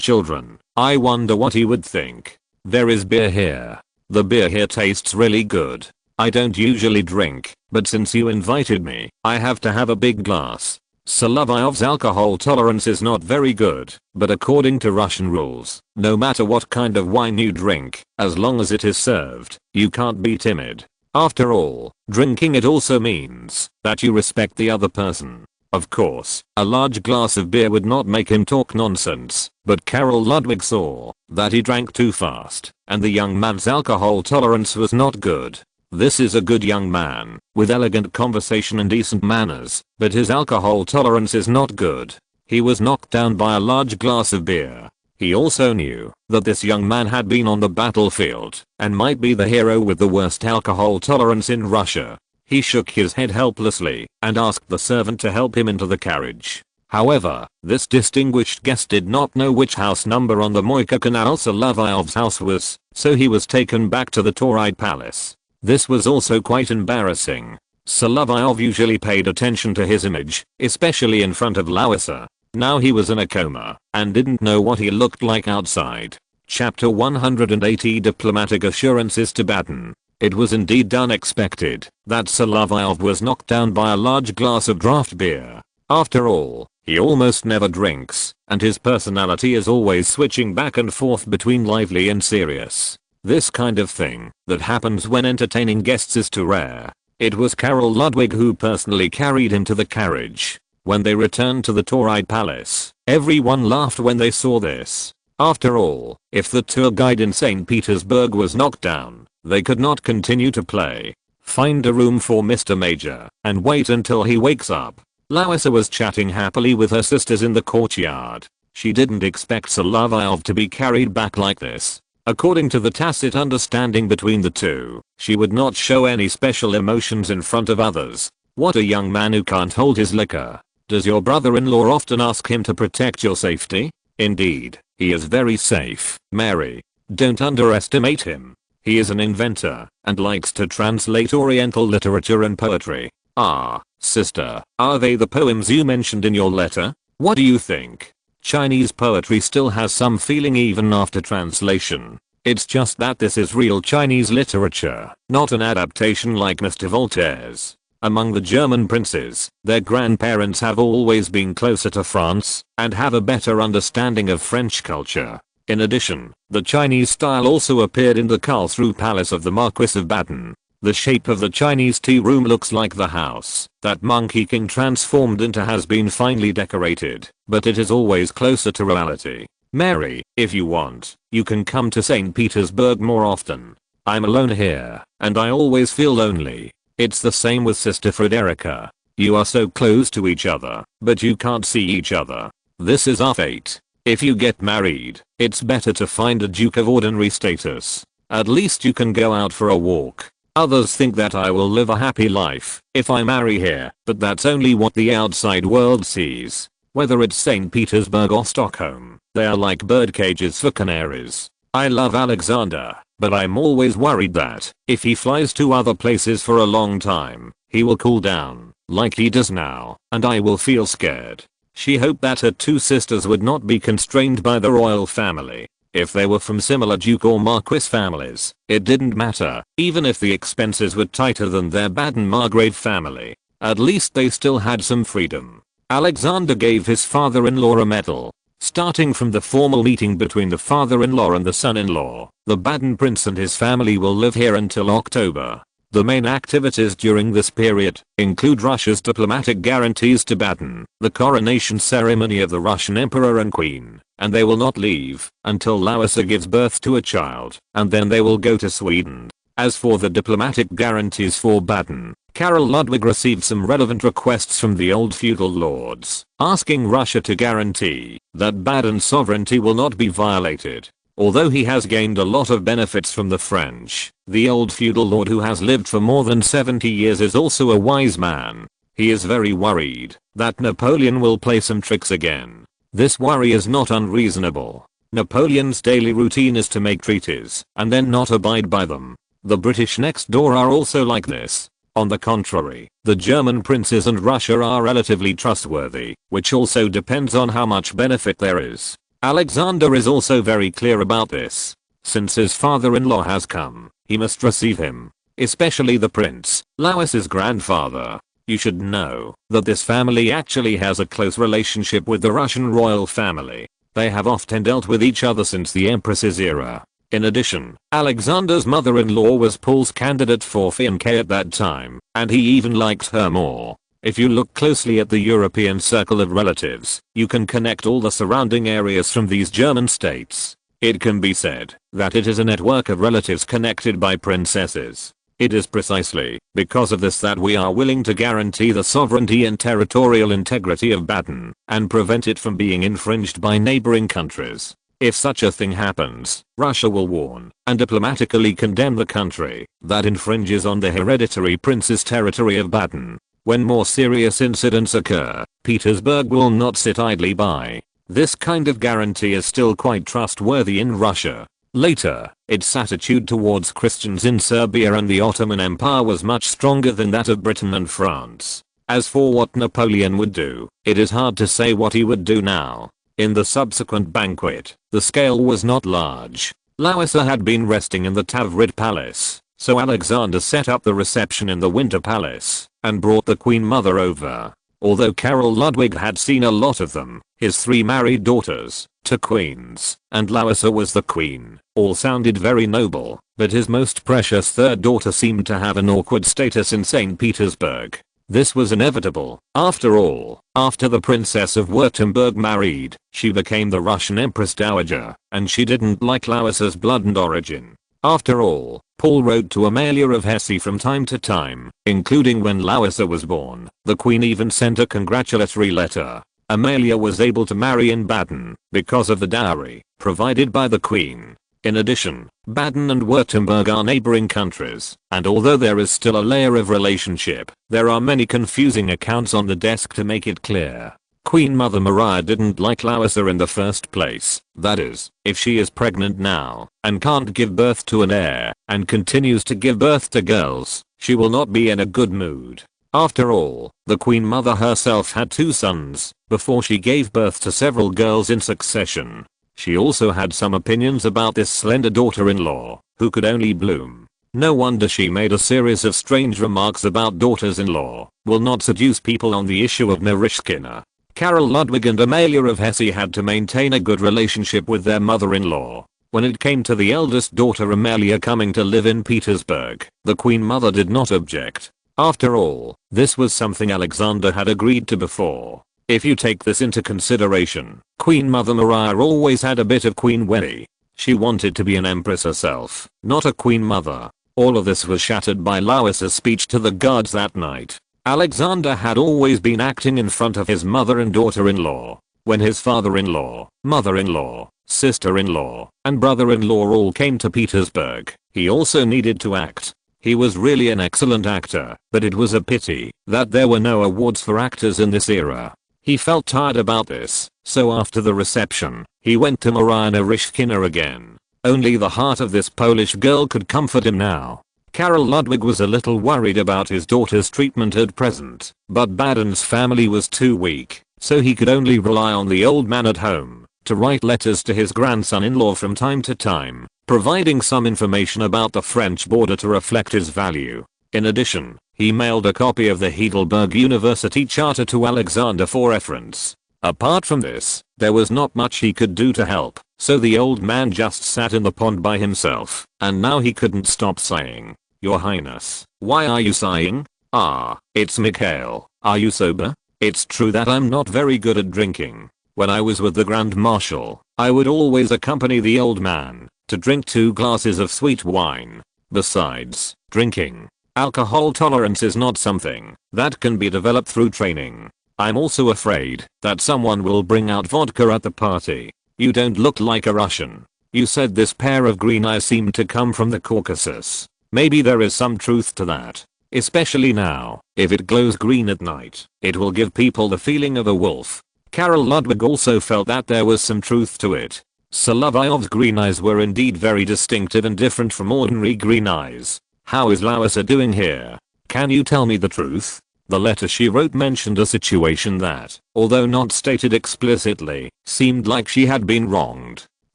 children, I wonder what he would think. There is beer here. The beer here tastes really good. I don't usually drink, but since you invited me, I have to have a big glass. Solovyov's alcohol tolerance is not very good, but according to Russian rules, no matter what kind of wine you drink, as long as it is served, you can't be timid. After all, drinking it also means that you respect the other person. Of course, a large glass of beer would not make him talk nonsense, but Carol Ludwig saw that he drank too fast, and the young man's alcohol tolerance was not good. This is a good young man, with elegant conversation and decent manners, but his alcohol tolerance is not good. He was knocked down by a large glass of beer. He also knew that this young man had been on the battlefield, and might be the hero with the worst alcohol tolerance in Russia. He shook his head helplessly, and asked the servant to help him into the carriage. However, this distinguished guest did not know which house number on the Moika Canal Solovyov's house was, so he was taken back to the Tauride Palace. This was also quite embarrassing. Solovyov usually paid attention to his image, especially in front of Larissa. Now he was in a coma, and didn't know what he looked like outside. Chapter 180 Diplomatic Assurances Tibetan. It was indeed unexpected that Solovyov was knocked down by a large glass of draft beer. After all, he almost never drinks, and his personality is always switching back and forth between lively and serious. This kind of thing that happens when entertaining guests is too rare. It was Karl Ludwig who personally carried him to the carriage. When they returned to the Tauride Palace, everyone laughed when they saw this. After all, if the tour guide in St. Petersburg was knocked down, they could not continue to play. Find a room for Mr. Major and wait until he wakes up. Larissa was chatting happily with her sisters in the courtyard. She didn't expect Solovyov to be carried back like this. According to the tacit understanding between the two, she would not show any special emotions in front of others. What a young man who can't hold his liquor. Does your brother-in-law often ask him to protect your safety? Indeed, he is very safe, Mary. Don't underestimate him. He is an inventor and likes to translate Oriental literature and poetry. Ah, sister, are they the poems you mentioned in your letter? What do you think? Chinese poetry still has some feeling even after translation. It's just that this is real Chinese literature, not an adaptation like Mr. Voltaire's. Among the German princes, their grandparents have always been closer to France and have a better understanding of French culture. In addition, the Chinese style also appeared in the Karlsruhe Palace of the Marquis of Baden. The shape of the Chinese tea room looks like the house that Monkey King transformed into has been finely decorated, but it is always closer to reality. Mary, if you want, you can come to St. Petersburg more often. I'm alone here, and I always feel lonely. It's the same with Sister Frederica. You are so close to each other, but you can't see each other. This is our fate. If you get married, it's better to find a duke of ordinary status. At least you can go out for a walk. Others think that I will live a happy life if I marry here, but that's only what the outside world sees. Whether it's St. Petersburg or Stockholm, they are like bird cages for canaries. I love Alexander, but I'm always worried that if he flies to other places for a long time, he will cool down, like he does now, and I will feel scared. She hoped that her two sisters would not be constrained by the royal family. If they were from similar duke or marquis families, it didn't matter, even if the expenses were tighter than their Baden-Margrave family. At least they still had some freedom. Alexander gave his father-in-law a medal. Starting from the formal meeting between the father-in-law and the son-in-law, the Baden prince and his family will live here until October. The main activities during this period include Russia's diplomatic guarantees to Baden, the coronation ceremony of the Russian emperor and queen, and they will not leave until Larissa gives birth to a child, and then they will go to Sweden. As for the diplomatic guarantees for Baden, Karl Ludwig received some relevant requests from the old feudal lords, asking Russia to guarantee that Baden's sovereignty will not be violated. Although he has gained a lot of benefits from the French, the old feudal lord who has lived for more than 70 years is also a wise man. He is very worried that Napoleon will play some tricks again. This worry is not unreasonable. Napoleon's daily routine is to make treaties and then not abide by them. The British next door are also like this. On the contrary, the German princes and Russia are relatively trustworthy, which also depends on how much benefit there is. Alexander is also very clear about this. Since his father-in-law has come, he must receive him. Especially the prince, Larissa's grandfather. You should know that this family actually has a close relationship with the Russian royal family. They have often dealt with each other since the Empress's era. In addition, Alexander's mother-in-law was Paul's candidate for fiancé at that time, and he even liked her more. If you look closely at the European circle of relatives, you can connect all the surrounding areas from these German states. It can be said that it is a network of relatives connected by princesses. It is precisely because of this that we are willing to guarantee the sovereignty and territorial integrity of Baden and prevent it from being infringed by neighboring countries. If such a thing happens, Russia will warn and diplomatically condemn the country that infringes on the hereditary prince's territory of Baden. When more serious incidents occur, Petersburg will not sit idly by. This kind of guarantee is still quite trustworthy in Russia. Later, its attitude towards Christians in Serbia and the Ottoman Empire was much stronger than that of Britain and France. As for what Napoleon would do, it is hard to say what he would do now. In the subsequent banquet, the scale was not large. Larissa had been resting in the Tavride Palace, so Alexander set up the reception in the Winter Palace and brought the Queen Mother over. Although Karol Ludwig had seen a lot of them, his 3 married daughters, 2 queens, and Larissa was the queen, all sounded very noble, but his most precious 3rd daughter seemed to have an awkward status in St. Petersburg. This was inevitable. After all, after the Princess of Württemberg married, she became the Russian Empress Dowager, and she didn't like Larissa's blood and origin. After all, Paul wrote to Amalia of Hesse from time to time, including when Larissa was born. The queen even sent a congratulatory letter. Amalia was able to marry in Baden because of the dowry provided by the queen. In addition, Baden and Württemberg are neighboring countries, and although there is still a layer of relationship, there are many confusing accounts on the desk to make it clear. Queen Mother Maria didn't like Larissa in the first place. That is, if she is pregnant now and can't give birth to an heir and continues to give birth to girls, she will not be in a good mood. After all, the Queen Mother herself had 2 sons before she gave birth to several girls in succession. She also had some opinions about this slender daughter-in-law, who could only bloom. No wonder she made a series of strange remarks about daughters-in-law will not seduce people on the issue of Narishkina. Karol Ludwig and Amalia of Hesse had to maintain a good relationship with their mother-in-law. When it came to the eldest daughter Amalia coming to live in Petersburg, the Queen Mother did not object. After all, this was something Alexander had agreed to before. If you take this into consideration, Queen Mother Maria always had a bit of Queen Winnie. She wanted to be an empress herself, not a queen mother. All of this was shattered by Larissa's speech to the guards that night. Alexander had always been acting in front of his mother and daughter-in-law. When his father-in-law, mother-in-law, sister-in-law, and brother-in-law all came to Petersburg, he also needed to act. He was really an excellent actor, but it was a pity that there were no awards for actors in this era. He felt tired about this, so after the reception, he went to Maria Narishkina again. Only the heart of this Polish girl could comfort him now. Karol Ludwig was a little worried about his daughter's treatment at present, but Baden's family was too weak, so he could only rely on the old man at home to write letters to his grandson-in-law from time to time, providing some information about the French border to reflect his value. In addition, he mailed a copy of the Heidelberg University Charter to Alexander for reference. Apart from this, there was not much he could do to help, so the old man just sat in the pond by himself, and now he couldn't stop saying, "Your Highness, why are you sighing? Ah, it's Mikhail. Are you sober? It's true that I'm not very good at drinking. When I was with the Grand Marshal, I would always accompany the old man to drink 2 glasses of sweet wine. Besides, drinking alcohol tolerance is not something that can be developed through training. I'm also afraid that someone will bring out vodka at the party. You don't look like a Russian. You said this pair of green eyes seemed to come from the Caucasus. Maybe there is some truth to that. Especially now, if it glows green at night, it will give people the feeling of a wolf." Karol Ludwig also felt that there was some truth to it. Solovyov's green eyes were indeed very distinctive and different from ordinary green eyes. "How is Larissa doing here? Can you tell me the truth?" The letter she wrote mentioned a situation that, although not stated explicitly, seemed like she had been wronged.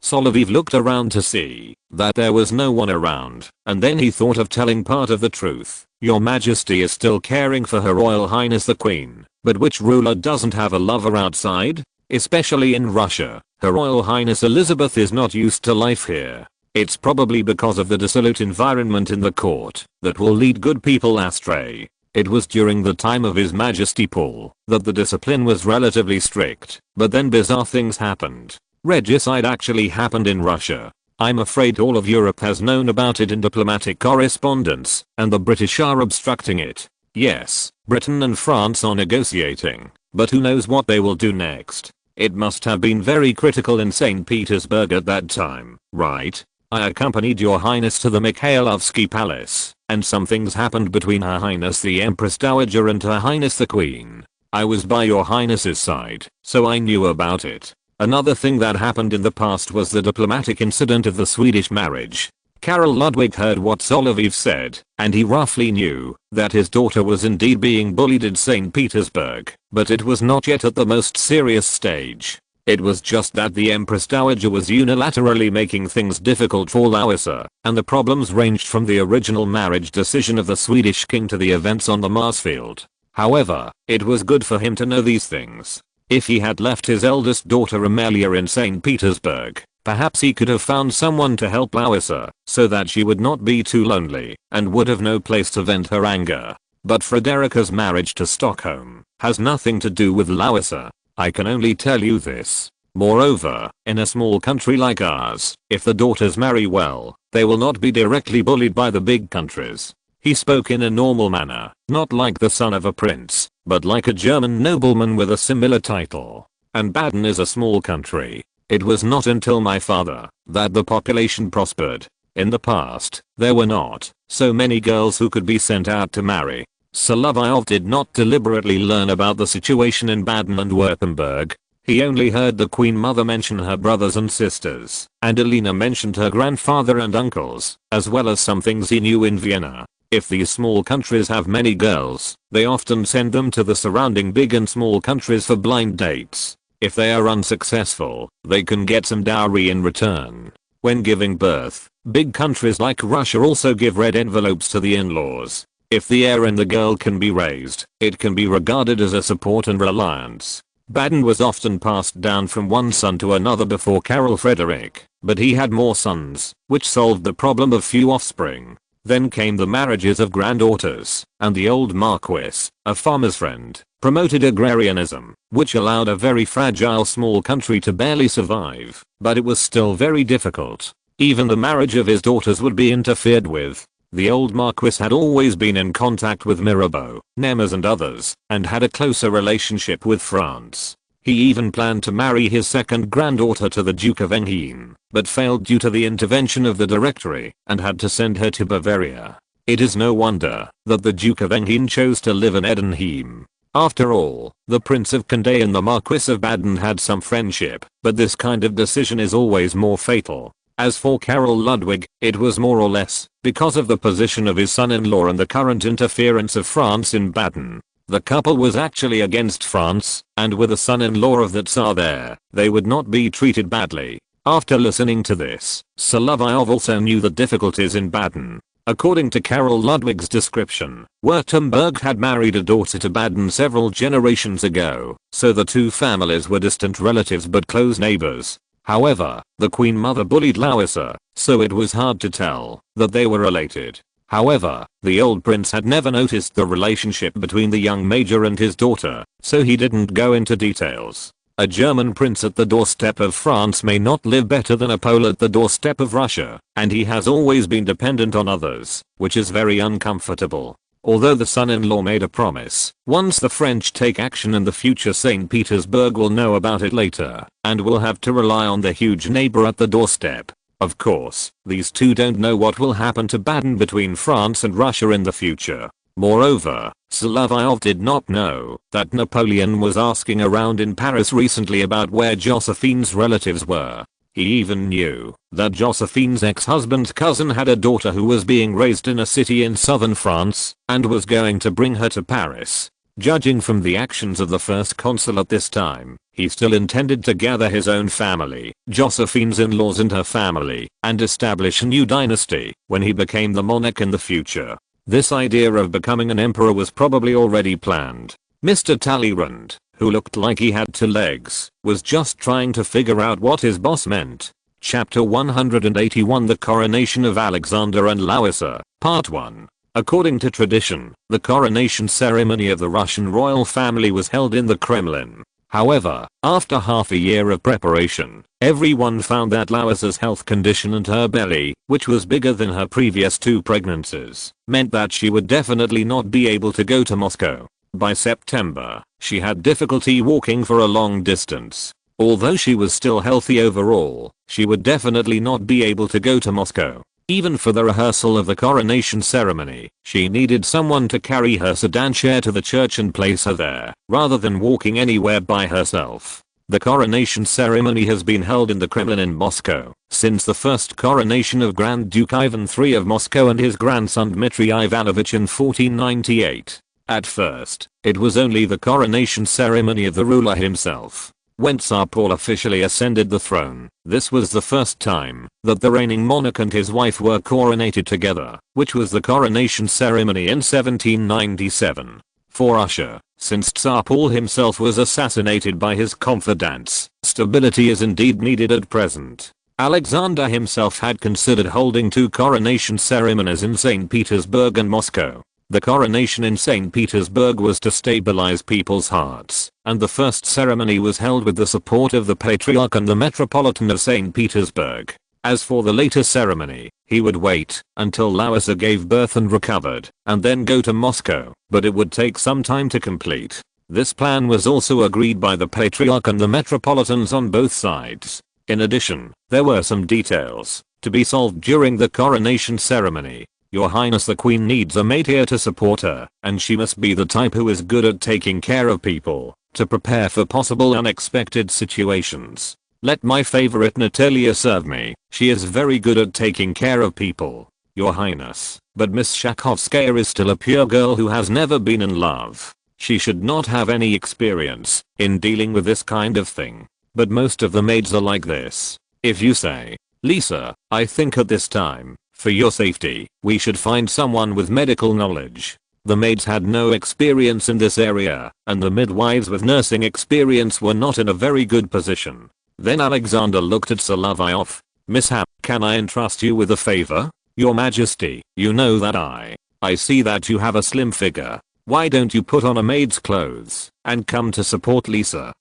Solovyov looked around to see that there was no one around, and then he thought of telling part of the truth. "Your Majesty is still caring for Her Royal Highness the Queen, but which ruler doesn't have a lover outside? Especially in Russia, Her Royal Highness Elizabeth is not used to life here. It's probably because of the dissolute environment in the court that will lead good people astray. It was during the time of His Majesty Paul that the discipline was relatively strict, but then bizarre things happened. Regicide actually happened in Russia. I'm afraid all of Europe has known about it in diplomatic correspondence, and the British are obstructing it. Yes, Britain and France are negotiating, but who knows what they will do next. It must have been very critical in St. Petersburg at that time, right? I accompanied Your Highness to the Mikhailovsky Palace, and some things happened between Her Highness the Empress Dowager and Her Highness the Queen. I was by Your Highness's side, so I knew about it. Another thing that happened in the past was the diplomatic incident of the Swedish marriage. Karol Ludwig heard what Solovyov said, and he roughly knew that his daughter was indeed being bullied in St. Petersburg, but it was not yet at the most serious stage. It was just that the Empress Dowager was unilaterally making things difficult for Larissa, and the problems ranged from the original marriage decision of the Swedish king to the events on the Marsfield. However, it was good for him to know these things. If he had left his eldest daughter Amelia in St. Petersburg, perhaps he could have found someone to help Larissa, so that she would not be too lonely, and would have no place to vent her anger. But Frederica's marriage to Stockholm has nothing to do with Larissa. I can only tell you this. Moreover, in a small country like ours, if the daughters marry well, they will not be directly bullied by the big countries. He spoke in a normal manner, not like the son of a prince, but like a German nobleman with a similar title. And Baden is a small country. It was not until my father that the population prospered. In the past, there were not so many girls who could be sent out to marry. Solovyov did not deliberately learn about the situation in Baden and Württemberg. He only heard the Queen Mother mention her brothers and sisters, and Alina mentioned her grandfather and uncles, as well as some things he knew in Vienna. If these small countries have many girls, they often send them to the surrounding big and small countries for blind dates. If they are unsuccessful, they can get some dowry in return. When giving birth, big countries like Russia also give red envelopes to the in-laws. If the heir in the girl can be raised, it can be regarded as a support and reliance. Baden was often passed down from one son to another before Karl Frederick, but he had more sons, which solved the problem of few offspring. Then came the marriages of granddaughters, and the old Marquis, a farmer's friend, promoted agrarianism, which allowed a very fragile small country to barely survive, but it was still very difficult. Even the marriage of his daughters would be interfered with. The old Marquis had always been in contact with Mirabeau, Nemours and others, and had a closer relationship with France. He even planned to marry his second granddaughter to the Duke of Enghien, but failed due to the intervention of the Directory, and had to send her to Bavaria. It is no wonder that the Duke of Enghien chose to live in Edenheim. After all, the Prince of Condé and the Marquis of Baden had some friendship, but this kind of decision is always more fatal. As for Karl Ludwig, it was more or less because of the position of his son-in-law and the current interference of France in Baden. The couple was actually against France, and with a son-in-law of the Tsar there, they would not be treated badly. After listening to this, Solovyov also knew the difficulties in Baden. According to Karl Ludwig's description, Württemberg had married a daughter to Baden several generations ago, so the two families were distant relatives but close neighbors. However, the Queen Mother bullied Larissa, so it was hard to tell that they were related. However, the old prince had never noticed the relationship between the young major and his daughter, so he didn't go into details. A German prince at the doorstep of France may not live better than a Pole at the doorstep of Russia, and he has always been dependent on others, which is very uncomfortable. Although the son-in-law made a promise, once the French take action in the future, St. Petersburg will know about it later, and will have to rely on the huge neighbor at the doorstep. Of course, these two don't know what will happen to Baden between France and Russia in the future. Moreover, Solovyov did not know that Napoleon was asking around in Paris recently about where Josephine's relatives were. He even knew that Josephine's ex-husband's cousin had a daughter who was being raised in a city in southern France, and was going to bring her to Paris. Judging from the actions of the first consul at this time, he still intended to gather his own family, Josephine's in-laws and her family, and establish a new dynasty when he became the monarch in the future. This idea of becoming an emperor was probably already planned. Mr. Talleyrand, who looked like he had two legs, was just trying to figure out what his boss meant. Chapter 181, The Coronation of Alexander and Larissa, Part 1. According to tradition, the coronation ceremony of the Russian royal family was held in the Kremlin. However, after half a year of preparation, everyone found that Larissa's health condition and her belly, which was bigger than her previous two pregnancies, meant that she would definitely not be able to go to Moscow. By September, she had difficulty walking for a long distance. Although she was still healthy overall, she would definitely not be able to go to Moscow. Even for the rehearsal of the coronation ceremony, she needed someone to carry her sedan chair to the church and place her there, rather than walking anywhere by herself. The coronation ceremony has been held in the Kremlin in Moscow since the first coronation of Grand Duke Ivan III of Moscow and his grandson Dmitry Ivanovich in 1498. At first, it was only the coronation ceremony of the ruler himself. When Tsar Paul officially ascended the throne, this was the first time that the reigning monarch and his wife were coronated together, which was the coronation ceremony in 1797. For Russia, since Tsar Paul himself was assassinated by his confidants, stability is indeed needed at present. Alexander himself had considered holding 2 coronation ceremonies in St. Petersburg and Moscow. The coronation in St. Petersburg was to stabilize people's hearts, and the first ceremony was held with the support of the Patriarch and the Metropolitan of St. Petersburg. As for the later ceremony, he would wait until Larissa gave birth and recovered, and then go to Moscow, but it would take some time to complete. This plan was also agreed by the Patriarch and the Metropolitans on both sides. In addition, there were some details to be solved during the coronation ceremony. Your Highness the Queen needs a maid here to support her, and she must be the type who is good at taking care of people, to prepare for possible unexpected situations. Let my favorite Natalia serve me, she is very good at taking care of people, Your Highness, but Miss Shakovskaya is still a pure girl who has never been in love. She should not have any experience in dealing with this kind of thing. But most of the maids are like this. If you say, Lisa, I think at this time, for your safety, we should find someone with medical knowledge. The maids had no experience in this area, and the midwives with nursing experience were not in a very good position. Then Alexander looked at Solovyov. Mishap, can I entrust you with a favor? Your Majesty, you know that I see that you have a slim figure. Why don't you put on a maid's clothes and come to support Lisa?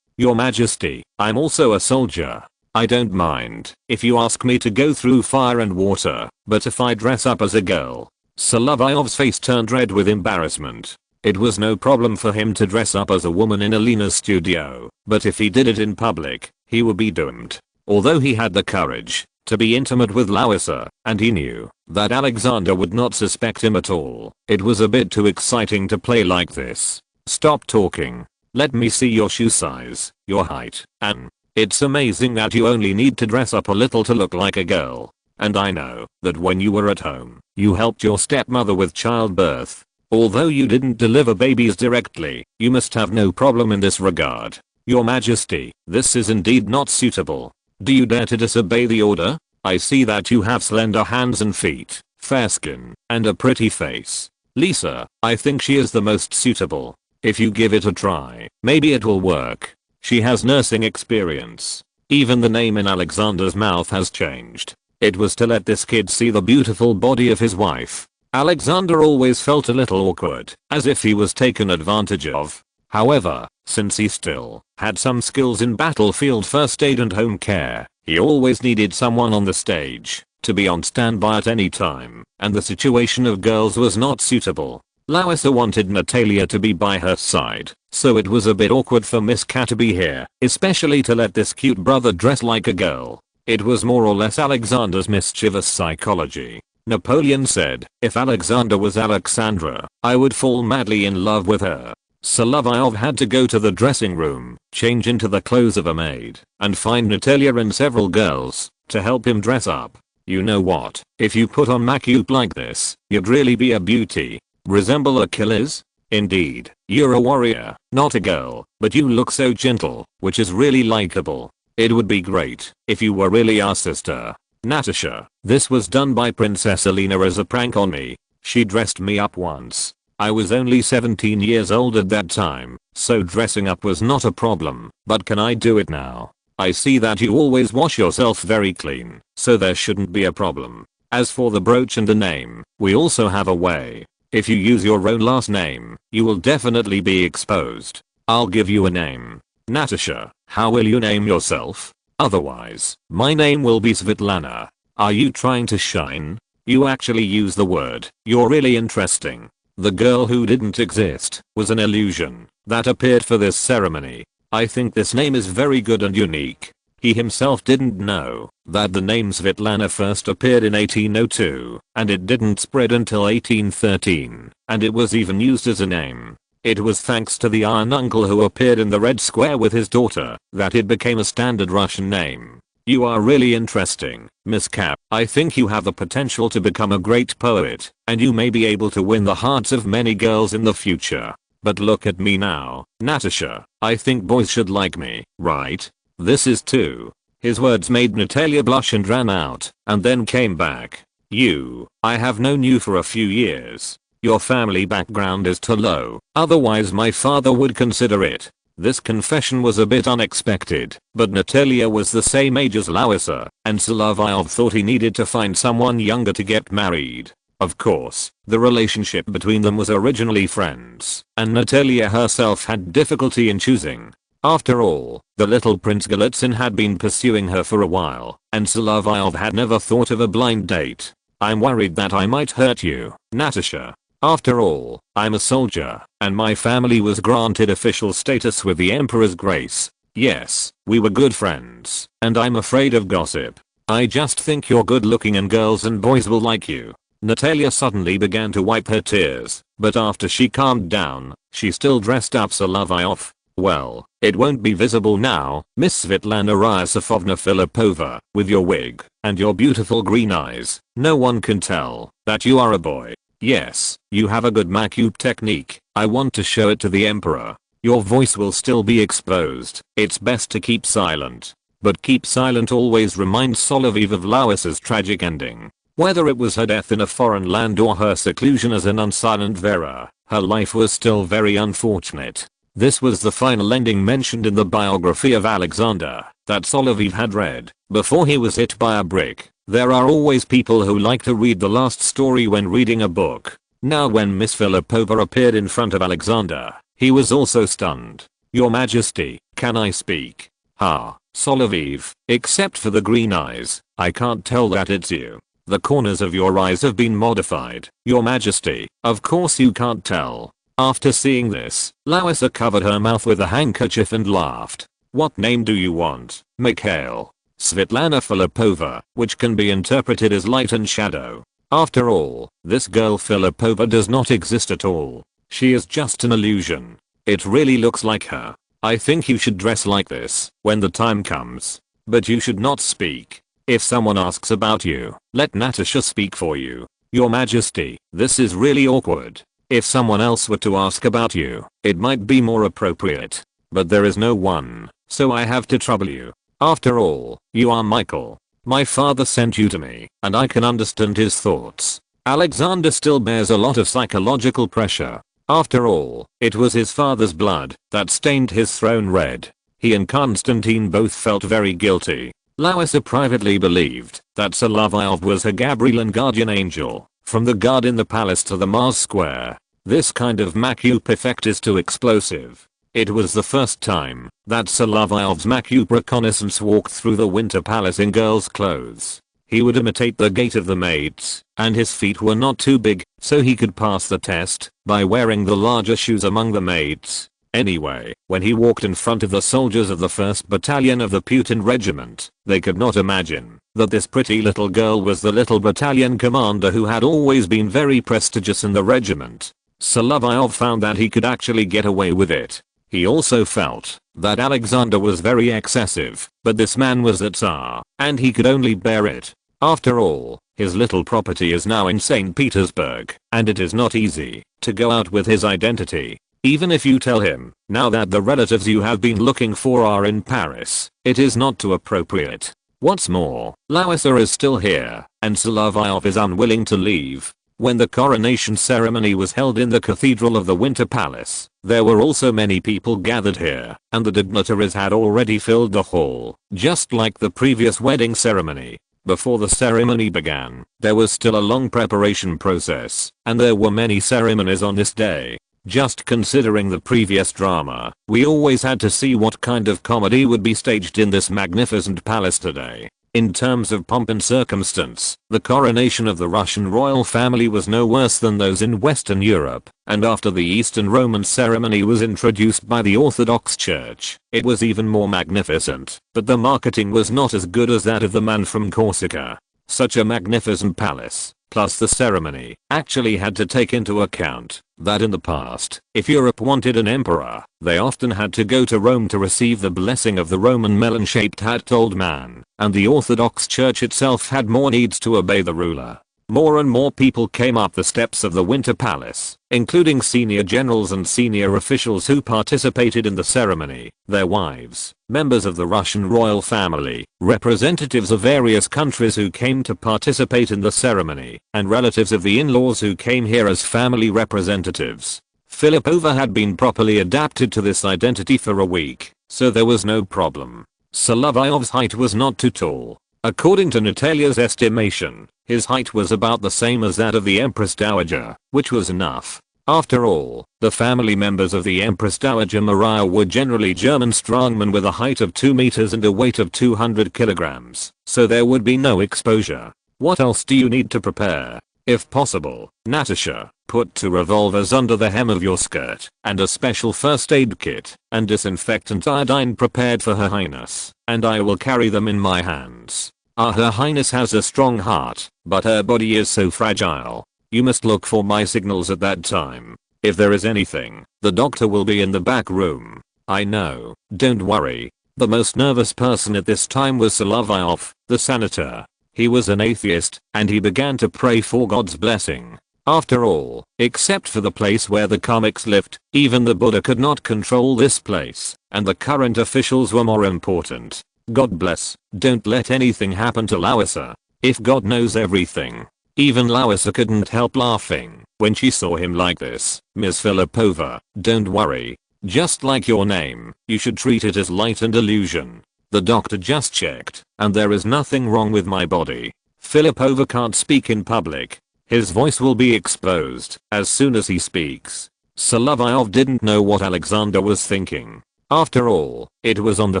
Your Majesty, I'm also a soldier. I don't mind if you ask me to go through fire and water, but if I dress up as a girl. Solovyov's face turned red with embarrassment. It was no problem for him to dress up as a woman in Alina's studio, but if he did it in public, he would be doomed. Although he had the courage to be intimate with Larissa, and he knew that Alexander would not suspect him at all, it was a bit too exciting to play like this. Stop talking. Let me see your shoe size, your height, and it's amazing that you only need to dress up a little to look like a girl. And I know that when you were at home, you helped your stepmother with childbirth. Although you didn't deliver babies directly, you must have no problem in this regard. Your Majesty, this is indeed not suitable. Do you dare to disobey the order? I see that you have slender hands and feet, fair skin, and a pretty face. Lisa, I think she is the most suitable. If you give it a try, maybe it will work. She has nursing experience. Even the name in Alexander's mouth has changed. It was to let this kid see the beautiful body of his wife. Alexander always felt a little awkward, as if he was taken advantage of. However, since he still had some skills in battlefield first aid and home care, he always needed someone on the stage to be on standby at any time, and the situation of girls was not suitable. Larissa wanted Natalia to be by her side, so it was a bit awkward for Miss Cat to be here, especially to let this cute brother dress like a girl. It was more or less Alexander's mischievous psychology. Napoleon said, if Alexander was Alexandra, I would fall madly in love with her. Solovyov had to go to the dressing room, change into the clothes of a maid, and find Natalia and several girls to help him dress up. You know what, if you put on makeup like this, you'd really be a beauty. Resemble Achilles? Indeed, you're a warrior, not a girl, but you look so gentle, which is really likable. It would be great if you were really our sister. Natasha, this was done by Princess Alina as a prank on me. She dressed me up once. I was only 17 years old at that time, so dressing up was not a problem, but can I do it now? I see that you always wash yourself very clean, so there shouldn't be a problem. As for the brooch and the name, we also have a way. If you use your own last name, you will definitely be exposed. I'll give you a name. Natasha, how will you name yourself? Otherwise, my name will be Svetlana. Are you trying to shine? You actually use the word. You're really interesting. The girl who didn't exist was an illusion that appeared for this ceremony. I think this name is very good and unique. He himself didn't know that the name Svetlana first appeared in 1802, and it didn't spread until 1813, and it was even used as a name. It was thanks to the Iron Uncle who appeared in the Red Square with his daughter that it became a standard Russian name. You are really interesting, Miss Cap. I think you have the potential to become a great poet, and you may be able to win the hearts of many girls in the future. But look at me now, Natasha. I think boys should like me, right? This is too. His words made Natalia blush and ran out, and then came back. I have known you for a few years. Your family background is too low, otherwise my father would consider it. This confession was a bit unexpected, but Natalia was the same age as Larissa, and Solovyov thought he needed to find someone younger to get married. Of course, the relationship between them was originally friends, and Natalia herself had difficulty in choosing. After all, the little Prince Golitsyn had been pursuing her for a while, and Solovyov had never thought of a blind date. I'm worried that I might hurt you, Natasha. After all, I'm a soldier, and my family was granted official status with the Emperor's grace. Yes, we were good friends, and I'm afraid of gossip. I just think you're good looking and girls and boys will like you. Natalia suddenly began to wipe her tears, but after she calmed down, she still dressed up Solovyov. Well, it won't be visible now, Miss Svetlana Ryasofovna Filipova, with your wig, and your beautiful green eyes. No one can tell that you are a boy. Yes, you have a good makeup technique. I want to show it to the Emperor. Your voice will still be exposed. It's best to keep silent. But keep silent always reminds Solovyov of Larissa's tragic ending. Whether it was her death in a foreign land or her seclusion as an unsilent Vera, her life was still very unfortunate. This was the final ending mentioned in the biography of Alexander that Solovyov had read before he was hit by a brick. There are always people who like to read the last story when reading a book. Now when Miss Filipova appeared in front of Alexander, he was also stunned. Your Majesty, can I speak? Ha, Solovyov, except for the green eyes, I can't tell that it's you. The corners of your eyes have been modified. Your Majesty, of course you can't tell. After seeing this, Larissa covered her mouth with a handkerchief and laughed. What name do you want, Mikhail? Svetlana Filipova, which can be interpreted as light and shadow. After all, this girl Filipova does not exist at all. She is just an illusion. It really looks like her. I think you should dress like this when the time comes. But you should not speak. If someone asks about you, let Natasha speak for you. Your Majesty, this is really awkward. If someone else were to ask about you, it might be more appropriate. But there is no one, so I have to trouble you. After all, you are Michael. My father sent you to me, and I can understand his thoughts. Alexander still bears a lot of psychological pressure. After all, it was his father's blood that stained his throne red. He and Constantine both felt very guilty. Larissa privately believed that Solovyov was her Gabriel guardian angel, from the guard in the palace to the Mars Square. This kind of makeup effect is too explosive. It was the first time that Solovyov's makeup reconnaissance walked through the Winter Palace in girls' clothes. He would imitate the gait of the maids, and his feet were not too big, so he could pass the test by wearing the larger shoes among the maids. Anyway, when he walked in front of the soldiers of the 1st Battalion of the Putin Regiment, they could not imagine that this pretty little girl was the little battalion commander who had always been very prestigious in the regiment. Solovyov found that he could actually get away with it. He also felt that Alexander was very excessive, but this man was a Tsar, and he could only bear it. After all, his little property is now in St. Petersburg, and it is not easy to go out with his identity. Even if you tell him now that the relatives you have been looking for are in Paris, it is not too appropriate. What's more, Larissa is still here, and Solovyov is unwilling to leave. When the coronation ceremony was held in the Cathedral of the Winter Palace, there were also many people gathered here, and the dignitaries had already filled the hall, just like the previous wedding ceremony. Before the ceremony began, there was still a long preparation process, and there were many ceremonies on this day. Just considering the previous drama, we always had to see what kind of comedy would be staged in this magnificent palace today. In terms of pomp and circumstance, the coronation of the Russian royal family was no worse than those in Western Europe, and after the Eastern Roman ceremony was introduced by the Orthodox Church, it was even more magnificent, but the marketing was not as good as that of the man from Corsica. Such a magnificent palace, plus the ceremony, actually had to take into account that in the past, if Europe wanted an emperor, they often had to go to Rome to receive the blessing of the Roman melon-shaped hat old man, and the Orthodox Church itself had more needs to obey the ruler. More and more people came up the steps of the Winter Palace, including senior generals and senior officials who participated in the ceremony, their wives, members of the Russian royal family, representatives of various countries who came to participate in the ceremony, and relatives of the in-laws who came here as family representatives. Filipova had been properly adapted to this identity for a week, so there was no problem. Solovyov's height was not too tall. According to Natalia's estimation, his height was about the same as that of the Empress Dowager, which was enough. After all, the family members of the Empress Dowager Maria were generally German strongmen with a height of 2 meters and a weight of 200 kilograms, so there would be no exposure. What else do you need to prepare? If possible, Natasha, put 2 revolvers under the hem of your skirt, and a special first aid kit, and disinfectant iodine prepared for Her Highness, and I will carry them in my hands. Her Highness has a strong heart, but her body is so fragile. You must look for my signals at that time. If there is anything, the doctor will be in the back room. I know, don't worry. The most nervous person at this time was Solovyov, the senator. He was an atheist, and he began to pray for God's blessing. After all, except for the place where the comics lived, even the Buddha could not control this place, and the current officials were more important. God bless, don't let anything happen to Larissa. If God knows everything. Even Larissa couldn't help laughing when she saw him like this. Miss Filipova, don't worry. Just like your name, you should treat it as light and illusion. The doctor just checked, and there is nothing wrong with my body. Filipova can't speak in public. His voice will be exposed as soon as he speaks. Solovyov didn't know what Alexander was thinking. After all, it was on the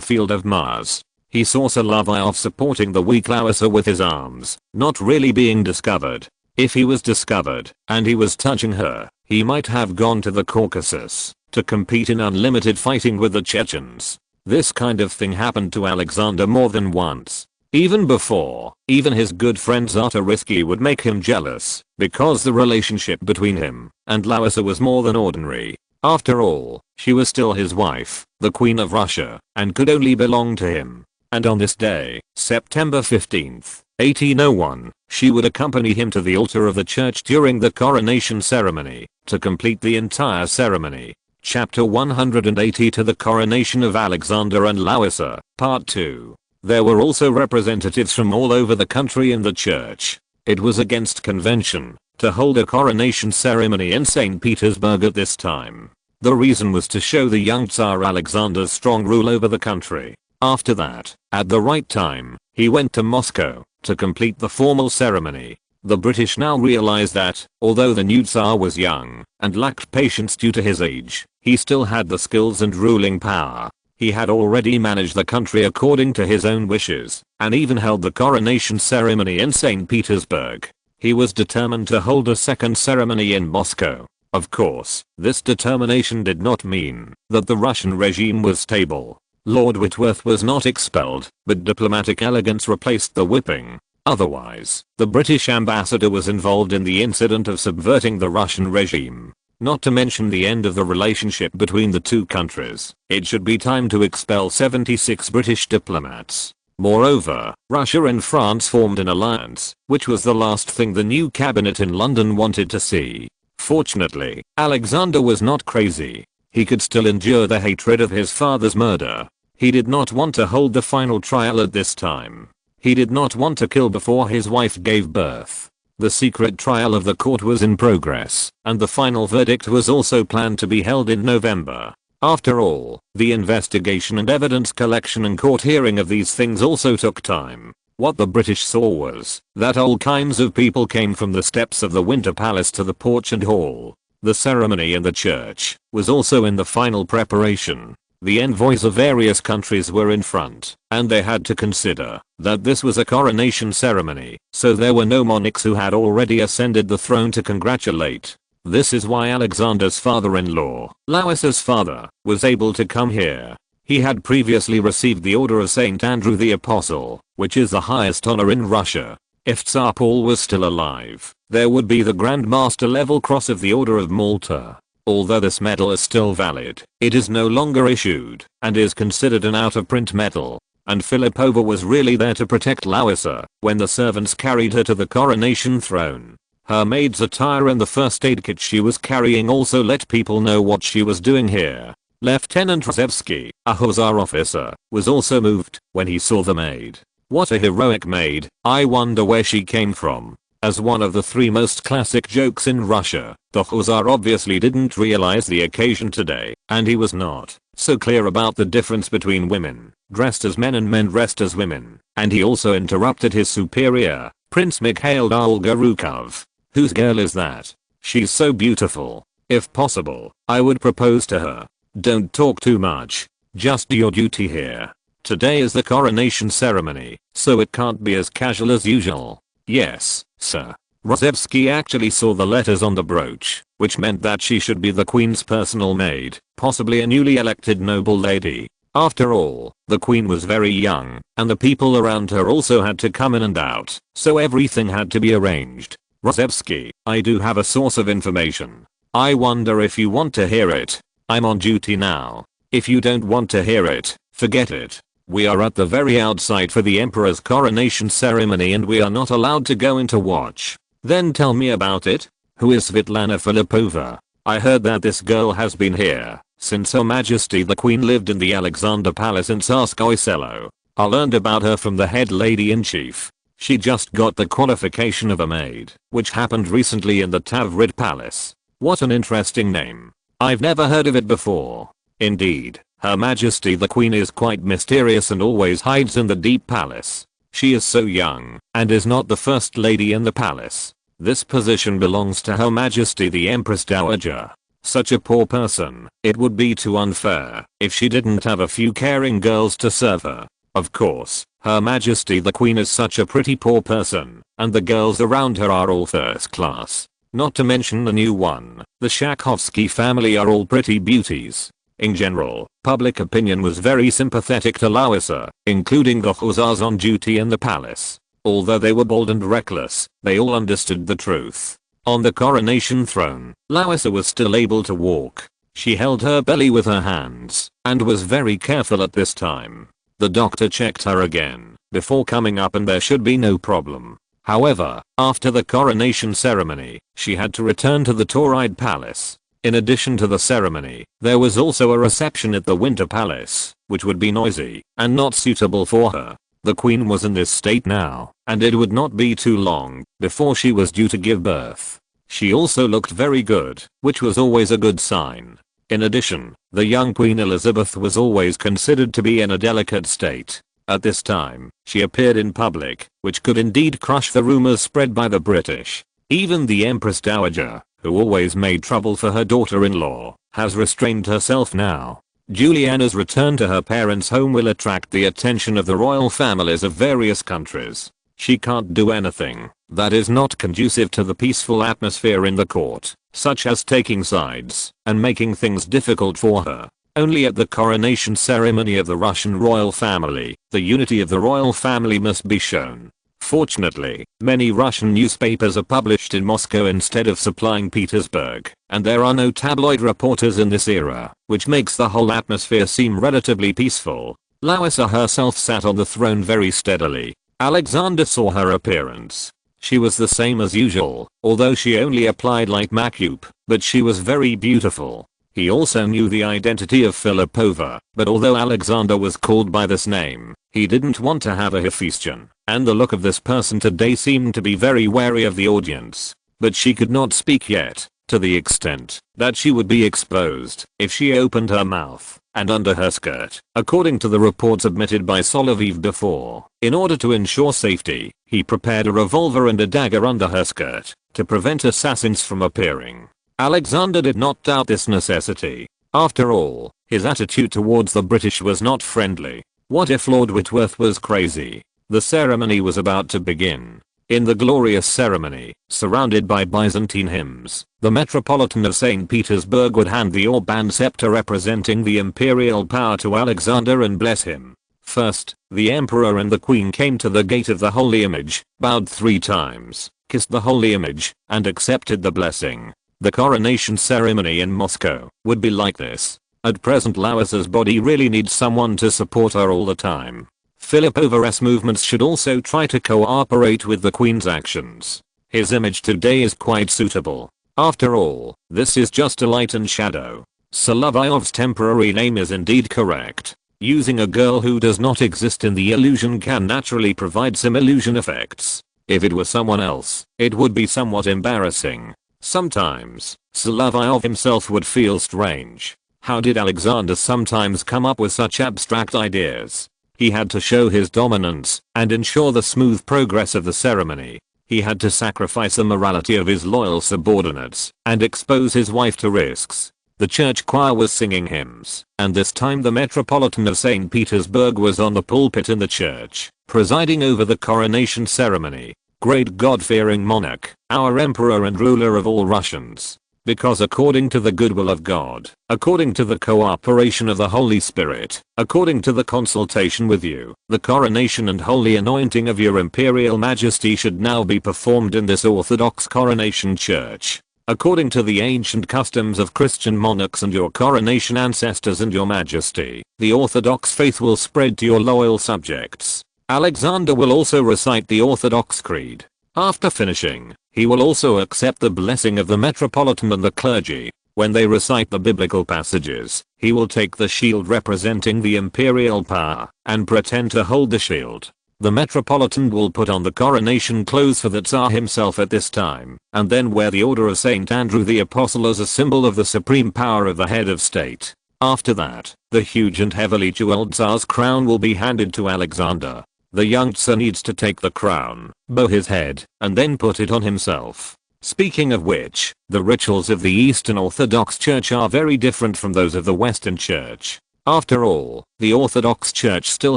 field of Mars. He saw Solovyov supporting the weak Larissa with his arms, not really being discovered. If he was discovered, and he was touching her, he might have gone to the Caucasus to compete in unlimited fighting with the Chechens. This kind of thing happened to Alexander more than once. Even before, even his good friend Tsarist would make him jealous, because the relationship between him and Larissa was more than ordinary. After all, she was still his wife, the Queen of Russia, and could only belong to him. And on this day, September 15th, 1801, she would accompany him to the altar of the church during the coronation ceremony, to complete the entire ceremony. Chapter 180 to the coronation of Alexander and Larissa, Part 2. There were also representatives from all over the country in the church. It was against convention to hold a coronation ceremony in St. Petersburg at this time. The reason was to show the young Tsar Alexander's strong rule over the country. After that, at the right time, he went to Moscow to complete the formal ceremony. The British now realized that, although the new Tsar was young and lacked patience due to his age, he still had the skills and ruling power. He had already managed the country according to his own wishes, and even held the coronation ceremony in St. Petersburg. He was determined to hold a second ceremony in Moscow. Of course, this determination did not mean that the Russian regime was stable. Lord Whitworth was not expelled, but diplomatic elegance replaced the whipping. Otherwise, the British ambassador was involved in the incident of subverting the Russian regime. Not to mention the end of the relationship between the two countries, it should be time to expel 76 British diplomats. Moreover, Russia and France formed an alliance, which was the last thing the new cabinet in London wanted to see. Fortunately, Alexander was not crazy. He could still endure the hatred of his father's murder. He did not want to hold the final trial at this time. He did not want to kill before his wife gave birth. The secret trial of the court was in progress, and the final verdict was also planned to be held in November. After all, the investigation and evidence collection and court hearing of these things also took time. What the British saw was that all kinds of people came from the steps of the Winter Palace to the porch and hall. The ceremony in the church was also in the final preparation. The envoys of various countries were in front, and they had to consider that this was a coronation ceremony, so there were no monarchs who had already ascended the throne to congratulate. This is why Alexander's father-in-law, Larissa's father, was able to come here. He had previously received the Order of St. Andrew the Apostle, which is the highest honor in Russia. If Tsar Paul was still alive, there would be the Grand Master level cross of the Order of Malta. Although this medal is still valid, it is no longer issued, and is considered an out-of-print medal. and Filipova was really there to protect Larissa when the servants carried her to the coronation throne. Her maid's attire and the first aid kit she was carrying also let people know what she was doing here. Lieutenant Rozevsky, a hussar officer, was also moved when he saw the maid. What a heroic maid, I wonder where she came from. As one of the 3 most classic jokes in Russia, the hussar obviously didn't realize the occasion today, and he was not so clear about the difference between women dressed as men and men dressed as women, and he also interrupted his superior, Prince Mikhail Dolgorukov. Whose girl is that? She's so beautiful. If possible, I would propose to her. Don't talk too much. Just do your duty here. Today is the coronation ceremony, so it can't be as casual as usual. Yes, sir. Rozevsky actually saw the letters on the brooch, which meant that she should be the queen's personal maid, possibly a newly elected noble lady. After all, the queen was very young, and the people around her also had to come in and out, so everything had to be arranged. Rozevsky, I do have a source of information. I wonder if you want to hear it. I'm on duty now. If you don't want to hear it, forget it. We are at the very outside for the emperor's coronation ceremony and we are not allowed to go in to watch. Then tell me about it. Who is Svetlana Filipova? I heard that this girl has been here since Her Majesty the Queen lived in the Alexander Palace in Tsarskoye Selo. I learned about her from the head lady-in-chief. She just got the qualification of a maid, which happened recently in the Tavrid Palace. What an interesting name. I've never heard of it before. Indeed, Her Majesty the Queen is quite mysterious and always hides in the deep palace. She is so young and is not the first lady in the palace. This position belongs to Her Majesty the Empress Dowager. Such a poor person, it would be too unfair if she didn't have a few caring girls to serve her. Of course, Her Majesty the Queen is such a pretty poor person, and the girls around her are all first class. Not to mention the new one, the Shakovsky family are all pretty beauties. In general, public opinion was very sympathetic to Larissa, including the hussars on duty in the palace. Although they were bold and reckless, they all understood the truth. On the coronation throne, Larissa was still able to walk. She held her belly with her hands, and was very careful at this time. The doctor checked her again before coming up and there should be no problem. However, after the coronation ceremony, she had to return to the Tauride Palace. In addition to the ceremony, there was also a reception at the Winter Palace, which would be noisy and not suitable for her. The queen was in this state now, and it would not be too long before she was due to give birth. She also looked very good, which was always a good sign. In addition, the young Queen Elizabeth was always considered to be in a delicate state. At this time, she appeared in public, which could indeed crush the rumors spread by the British. Even the Empress Dowager, who always made trouble for her daughter-in-law, has restrained herself now. Juliana's return to her parents' home will attract the attention of the royal families of various countries. She can't do anything that is not conducive to the peaceful atmosphere in the court, such as taking sides and making things difficult for her. Only at the coronation ceremony of the Russian royal family, the unity of the royal family must be shown. Fortunately, many Russian newspapers are published in Moscow instead of supplying Petersburg, and there are no tabloid reporters in this era, which makes the whole atmosphere seem relatively peaceful. Larissa herself sat on the throne very steadily. Alexander saw her appearance. She was the same as usual, although she only applied light makeup, but she was very beautiful. He also knew the identity of Filipova, but although Alexander was called by this name, he didn't want to have a Hephaestion, and the look of this person today seemed to be very wary of the audience. But she could not speak yet, to the extent that she would be exposed if she opened her mouth and under her skirt, according to the report submitted by Solovyov before. In order to ensure safety, he prepared a revolver and a dagger under her skirt to prevent assassins from appearing. Alexander did not doubt this necessity. After all, his attitude towards the British was not friendly. What if Lord Whitworth was crazy? The ceremony was about to begin. In the glorious ceremony, surrounded by Byzantine hymns, the Metropolitan of St. Petersburg would hand the orb scepter representing the imperial power to Alexander and bless him. First, the emperor and the queen came to the gate of the holy image, bowed 3 times, kissed the holy image, and accepted the blessing. The coronation ceremony in Moscow would be like this. At present Larissa's body really needs someone to support her all the time. Filipov's movements should also try to cooperate with the Queen's actions. His image today is quite suitable. After all, this is just a light and shadow. Solovyov's temporary name is indeed correct. Using a girl who does not exist in the illusion can naturally provide some illusion effects. If it were someone else, it would be somewhat embarrassing. Sometimes, Solovyov himself would feel strange. How did Alexander sometimes come up with such abstract ideas? He had to show his dominance and ensure the smooth progress of the ceremony. He had to sacrifice the morality of his loyal subordinates and expose his wife to risks. The church choir was singing hymns, and this time the Metropolitan of St. Petersburg was on the pulpit in the church, presiding over the coronation ceremony. Great God-fearing monarch, our emperor and ruler of all Russians. Because according to the goodwill of God, according to the cooperation of the Holy Spirit, according to the consultation with you, the coronation and holy anointing of your Imperial Majesty should now be performed in this Orthodox coronation church. According to the ancient customs of Christian monarchs and your coronation ancestors and your Majesty, the Orthodox faith will spread to your loyal subjects. Alexander will also recite the Orthodox Creed. After finishing, he will also accept the blessing of the Metropolitan and the clergy. When they recite the biblical passages, he will take the shield representing the imperial power and pretend to hold the shield. The Metropolitan will put on the coronation clothes for the Tsar himself at this time, and then wear the Order of St. Andrew the Apostle as a symbol of the supreme power of the head of state. After that, the huge and heavily jeweled Tsar's crown will be handed to Alexander. The young Tsar needs to take the crown, bow his head, and then put it on himself. Speaking of which, the rituals of the Eastern Orthodox Church are very different from those of the Western Church. After all, the Orthodox Church still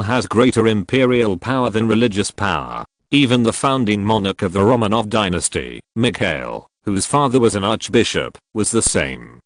has greater imperial power than religious power. Even the founding monarch of the Romanov dynasty, Mikhail, whose father was an archbishop, was the same.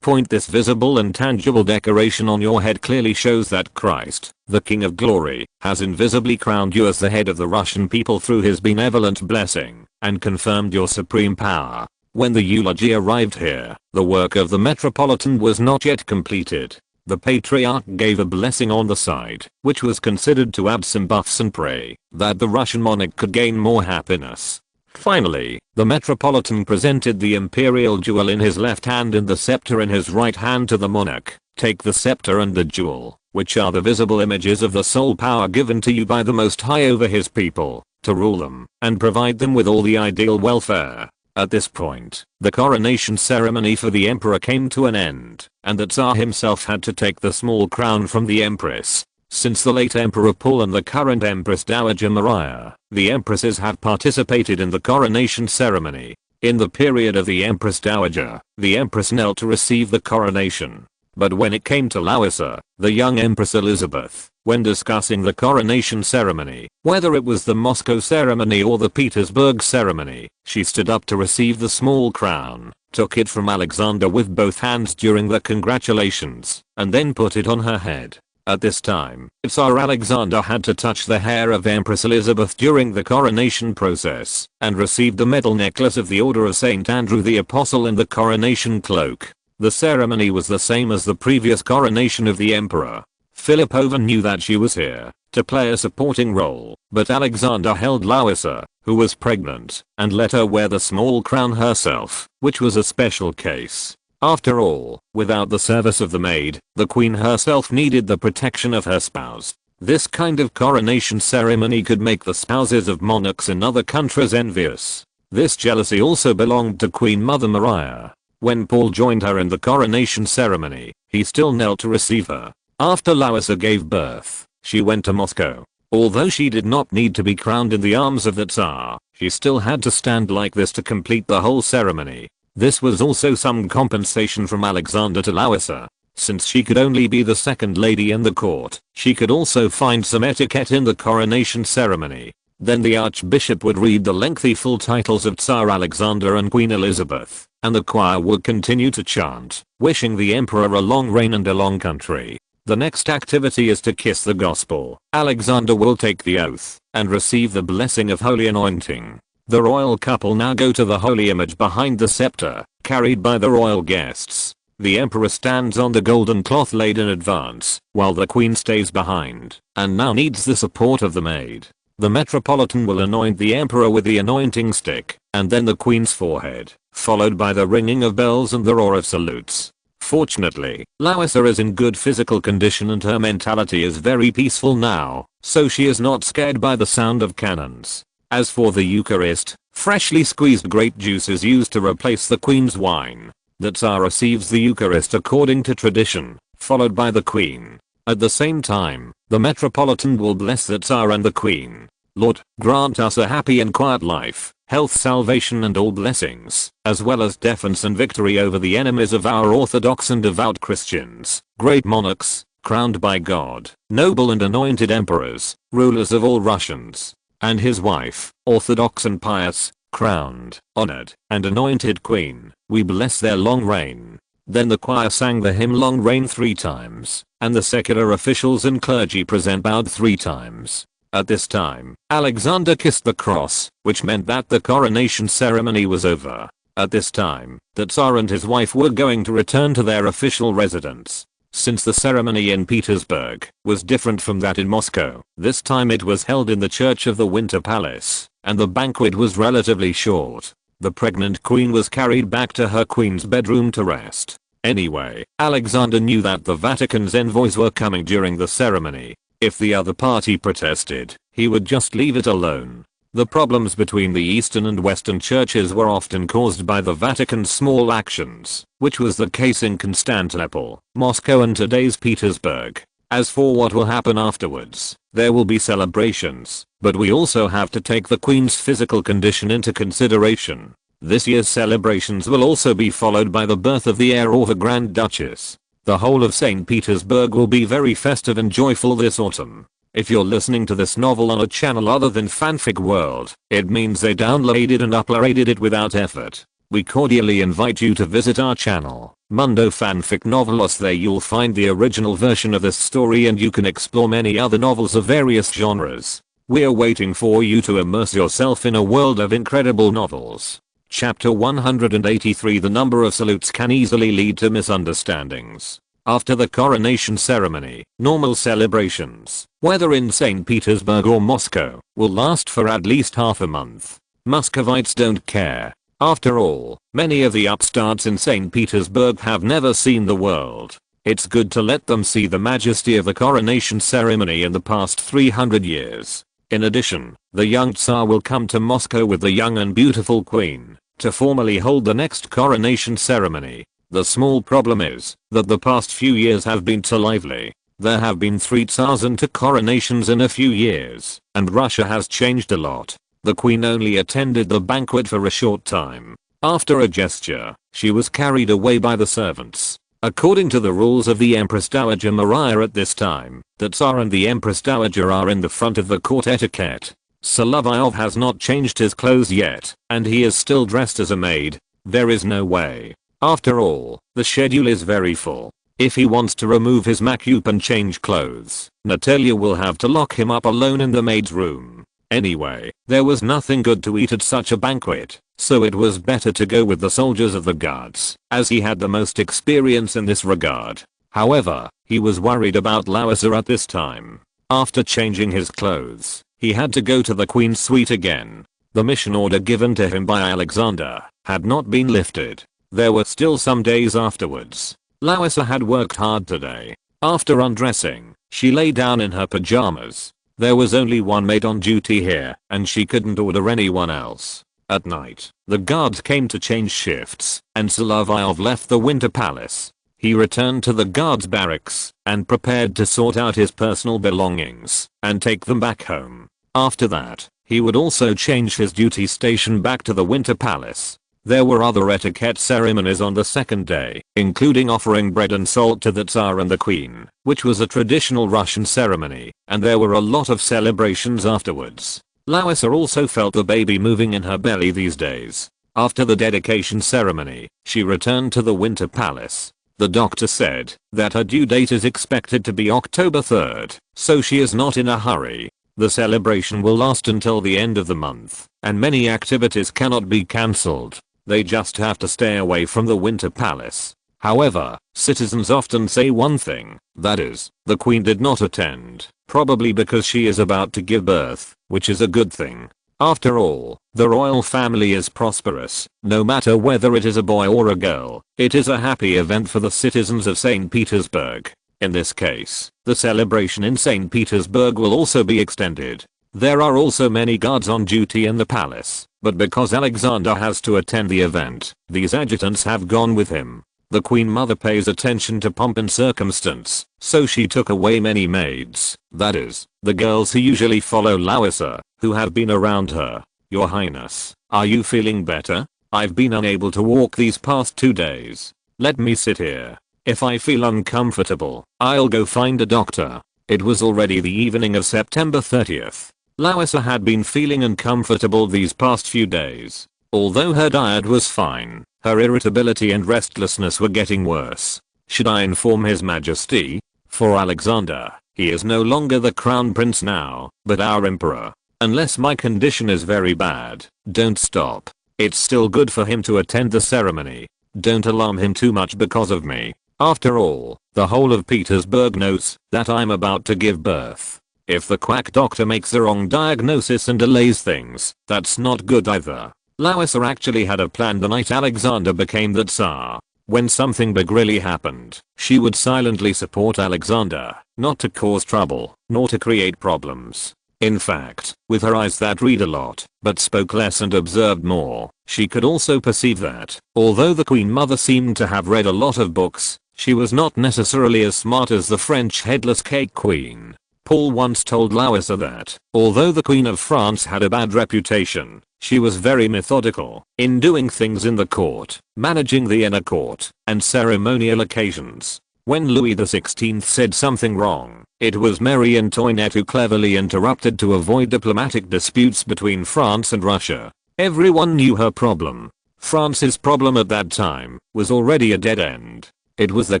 This visible and tangible decoration on your head clearly shows that Christ, the King of Glory, has invisibly crowned you as the head of the Russian people through his benevolent blessing, and confirmed your supreme power. When the eulogy arrived here, the work of the Metropolitan was not yet completed. The Patriarch gave a blessing on the side, which was considered to add some buffs and pray that the Russian monarch could gain more happiness. Finally, the Metropolitan presented the imperial jewel in his left hand and the scepter in his right hand to the monarch. Take the scepter and the jewel, which are the visible images of the sole power given to you by the Most High over his people, to rule them and provide them with all the ideal welfare. At this point, the coronation ceremony for the emperor came to an end, and the Tsar himself had to take the small crown from the empress. Since the late Emperor Paul and the current Empress Dowager Maria, the empresses have participated in the coronation ceremony. In the period of the Empress Dowager, the empress knelt to receive the coronation. But when it came to Larissa, the young Empress Elizabeth, when discussing the coronation ceremony, whether it was the Moscow ceremony or the Petersburg ceremony, she stood up to receive the small crown, took it from Alexander with both hands during the congratulations, and then put it on her head. At this time, Tsar Alexander had to touch the hair of Empress Elizabeth during the coronation process, and received a medal necklace of the Order of St. Andrew the Apostle and the coronation cloak. The ceremony was the same as the previous coronation of the emperor. Filipova knew that she was here to play a supporting role, but Alexander held Larissa, who was pregnant, and let her wear the small crown herself, which was a special case. After all, without the service of the maid, the queen herself needed the protection of her spouse. This kind of coronation ceremony could make the spouses of monarchs in other countries envious. This jealousy also belonged to Queen Mother Maria. When Paul joined her in the coronation ceremony, he still knelt to receive her. After Larissa gave birth, she went to Moscow. Although she did not need to be crowned in the arms of the Tsar, she still had to stand like this to complete the whole ceremony. This was also some compensation from Alexander to Larissa. Since she could only be the second lady in the court, she could also find some etiquette in the coronation ceremony. Then the archbishop would read the lengthy full titles of Tsar Alexander and Queen Elizabeth, and the choir would continue to chant, wishing the emperor a long reign and a long country. The next activity is to kiss the gospel. Alexander will take the oath and receive the blessing of holy anointing. The royal couple now go to the holy image behind the scepter, carried by the royal guests. The emperor stands on the golden cloth laid in advance, while the queen stays behind, and now needs the support of the maid. The metropolitan will anoint the emperor with the anointing stick, and then the queen's forehead, followed by the ringing of bells and the roar of salutes. Fortunately, Larissa is in good physical condition and her mentality is very peaceful now, so she is not scared by the sound of cannons. As for the Eucharist, freshly squeezed grape juice is used to replace the queen's wine. The Tsar receives the Eucharist according to tradition, followed by the queen. At the same time, the metropolitan will bless the Tsar and the queen. Lord, grant us a happy and quiet life, health, salvation and all blessings, as well as defense and victory over the enemies of our Orthodox and devout Christians, great monarchs, crowned by God, noble and anointed emperors, rulers of all Russians, and his wife, Orthodox and pious, crowned, honored, and anointed queen. We bless their long reign. Then the choir sang the hymn Long Reign 3 times, and the secular officials and clergy present bowed 3 times. At this time, Alexander kissed the cross, which meant that the coronation ceremony was over. At this time, the Tsar and his wife were going to return to their official residence. Since the ceremony in Petersburg was different from that in Moscow, this time it was held in the Church of the Winter Palace, and the banquet was relatively short. The pregnant queen was carried back to her queen's bedroom to rest. Anyway, Alexander knew that the Vatican's envoys were coming during the ceremony. If the other party protested, he would just leave it alone. The problems between the Eastern and Western churches were often caused by the Vatican's small actions, which was the case in Constantinople, Moscow and today's Petersburg. As for what will happen afterwards, there will be celebrations, but we also have to take the Queen's physical condition into consideration. This year's celebrations will also be followed by the birth of the heir or the Grand Duchess. The whole of St. Petersburg will be very festive and joyful this autumn. If you're listening to this novel on a channel other than Fanfic World, it means they downloaded and uploaded it without effort. We cordially invite you to visit our channel, Mundo Fanfic Novelos. There you'll find the original version of this story and you can explore many other novels of various genres. We're waiting for you to immerse yourself in a world of incredible novels. Chapter 183. The number of salutes can easily lead to misunderstandings. After the coronation ceremony, normal celebrations, whether in St. Petersburg or Moscow, will last for at least half a month. Muscovites don't care. After all, many of the upstarts in St. Petersburg have never seen the world. It's good to let them see the majesty of the coronation ceremony in the past 300 years. In addition, the young Tsar will come to Moscow with the young and beautiful queen to formally hold the next coronation ceremony. The small problem is that the past few years have been too lively. There have been 3 Tsars and 2 coronations in a few years, and Russia has changed a lot. The queen only attended the banquet for a short time. After a gesture, she was carried away by the servants. According to the rules of the Empress Dowager Maria at this time, the Tsar and the Empress Dowager are in the front of the court etiquette. Solovyov has not changed his clothes yet, and he is still dressed as a maid. There is no way. After all, the schedule is very full. If he wants to remove his makeup and change clothes, Natalia will have to lock him up alone in the maid's room. Anyway, there was nothing good to eat at such a banquet, so it was better to go with the soldiers of the guards, as he had the most experience in this regard. However, he was worried about Larissa at this time. After changing his clothes, he had to go to the queen's suite again. The mission order given to him by Alexander had not been lifted. There were still some days afterwards. Larissa had worked hard today. After undressing, she lay down in her pajamas. There was only one maid on duty here, and she couldn't order anyone else. At night, the guards came to change shifts, and Solovyov left the Winter Palace. He returned to the guards' barracks, and prepared to sort out his personal belongings, and take them back home. After that, he would also change his duty station back to the Winter Palace. There were other etiquette ceremonies on the second day, including offering bread and salt to the Tsar and the Queen, which was a traditional Russian ceremony, and there were a lot of celebrations afterwards. Larissa also felt the baby moving in her belly these days. After the dedication ceremony, she returned to the Winter Palace. The doctor said that her due date is expected to be October 3rd, so she is not in a hurry. The celebration will last until the end of the month, and many activities cannot be cancelled. They just have to stay away from the Winter Palace. However, citizens often say one thing, that is, the queen did not attend, probably because she is about to give birth, which is a good thing. After all, the royal family is prosperous, no matter whether it is a boy or a girl. It is a happy event for the citizens of St. Petersburg. In this case, the celebration in St. Petersburg will also be extended. There are also many guards on duty in the palace, but because Alexander has to attend the event, these adjutants have gone with him. The queen mother pays attention to pomp and circumstance, so she took away many maids, that is, the girls who usually follow Larissa, who have been around her. Your Highness, are you feeling better? I've been unable to walk these past 2 days. Let me sit here. If I feel uncomfortable, I'll go find a doctor. It was already the evening of September 30th. Larissa had been feeling uncomfortable these past few days. Although her diet was fine, her irritability and restlessness were getting worse. Should I inform His Majesty? For Alexander, he is no longer the crown prince now, but our emperor. Unless my condition is very bad, don't stop. It's still good for him to attend the ceremony. Don't alarm him too much because of me. After all, the whole of Petersburg knows that I'm about to give birth. If the quack doctor makes the wrong diagnosis and delays things, that's not good either. Larissa actually had a plan the night Alexander became the Tsar. When something big really happened, she would silently support Alexander, not to cause trouble, nor to create problems. In fact, with her eyes that read a lot, but spoke less and observed more, she could also perceive that, although the Queen Mother seemed to have read a lot of books, she was not necessarily as smart as the French headless cake queen. Paul once told Larissa that, although the Queen of France had a bad reputation, she was very methodical in doing things in the court, managing the inner court, and ceremonial occasions. When Louis XVI said something wrong, it was Marie Antoinette who cleverly interrupted to avoid diplomatic disputes between France and Russia. Everyone knew her problem. France's problem at that time was already a dead end. It was the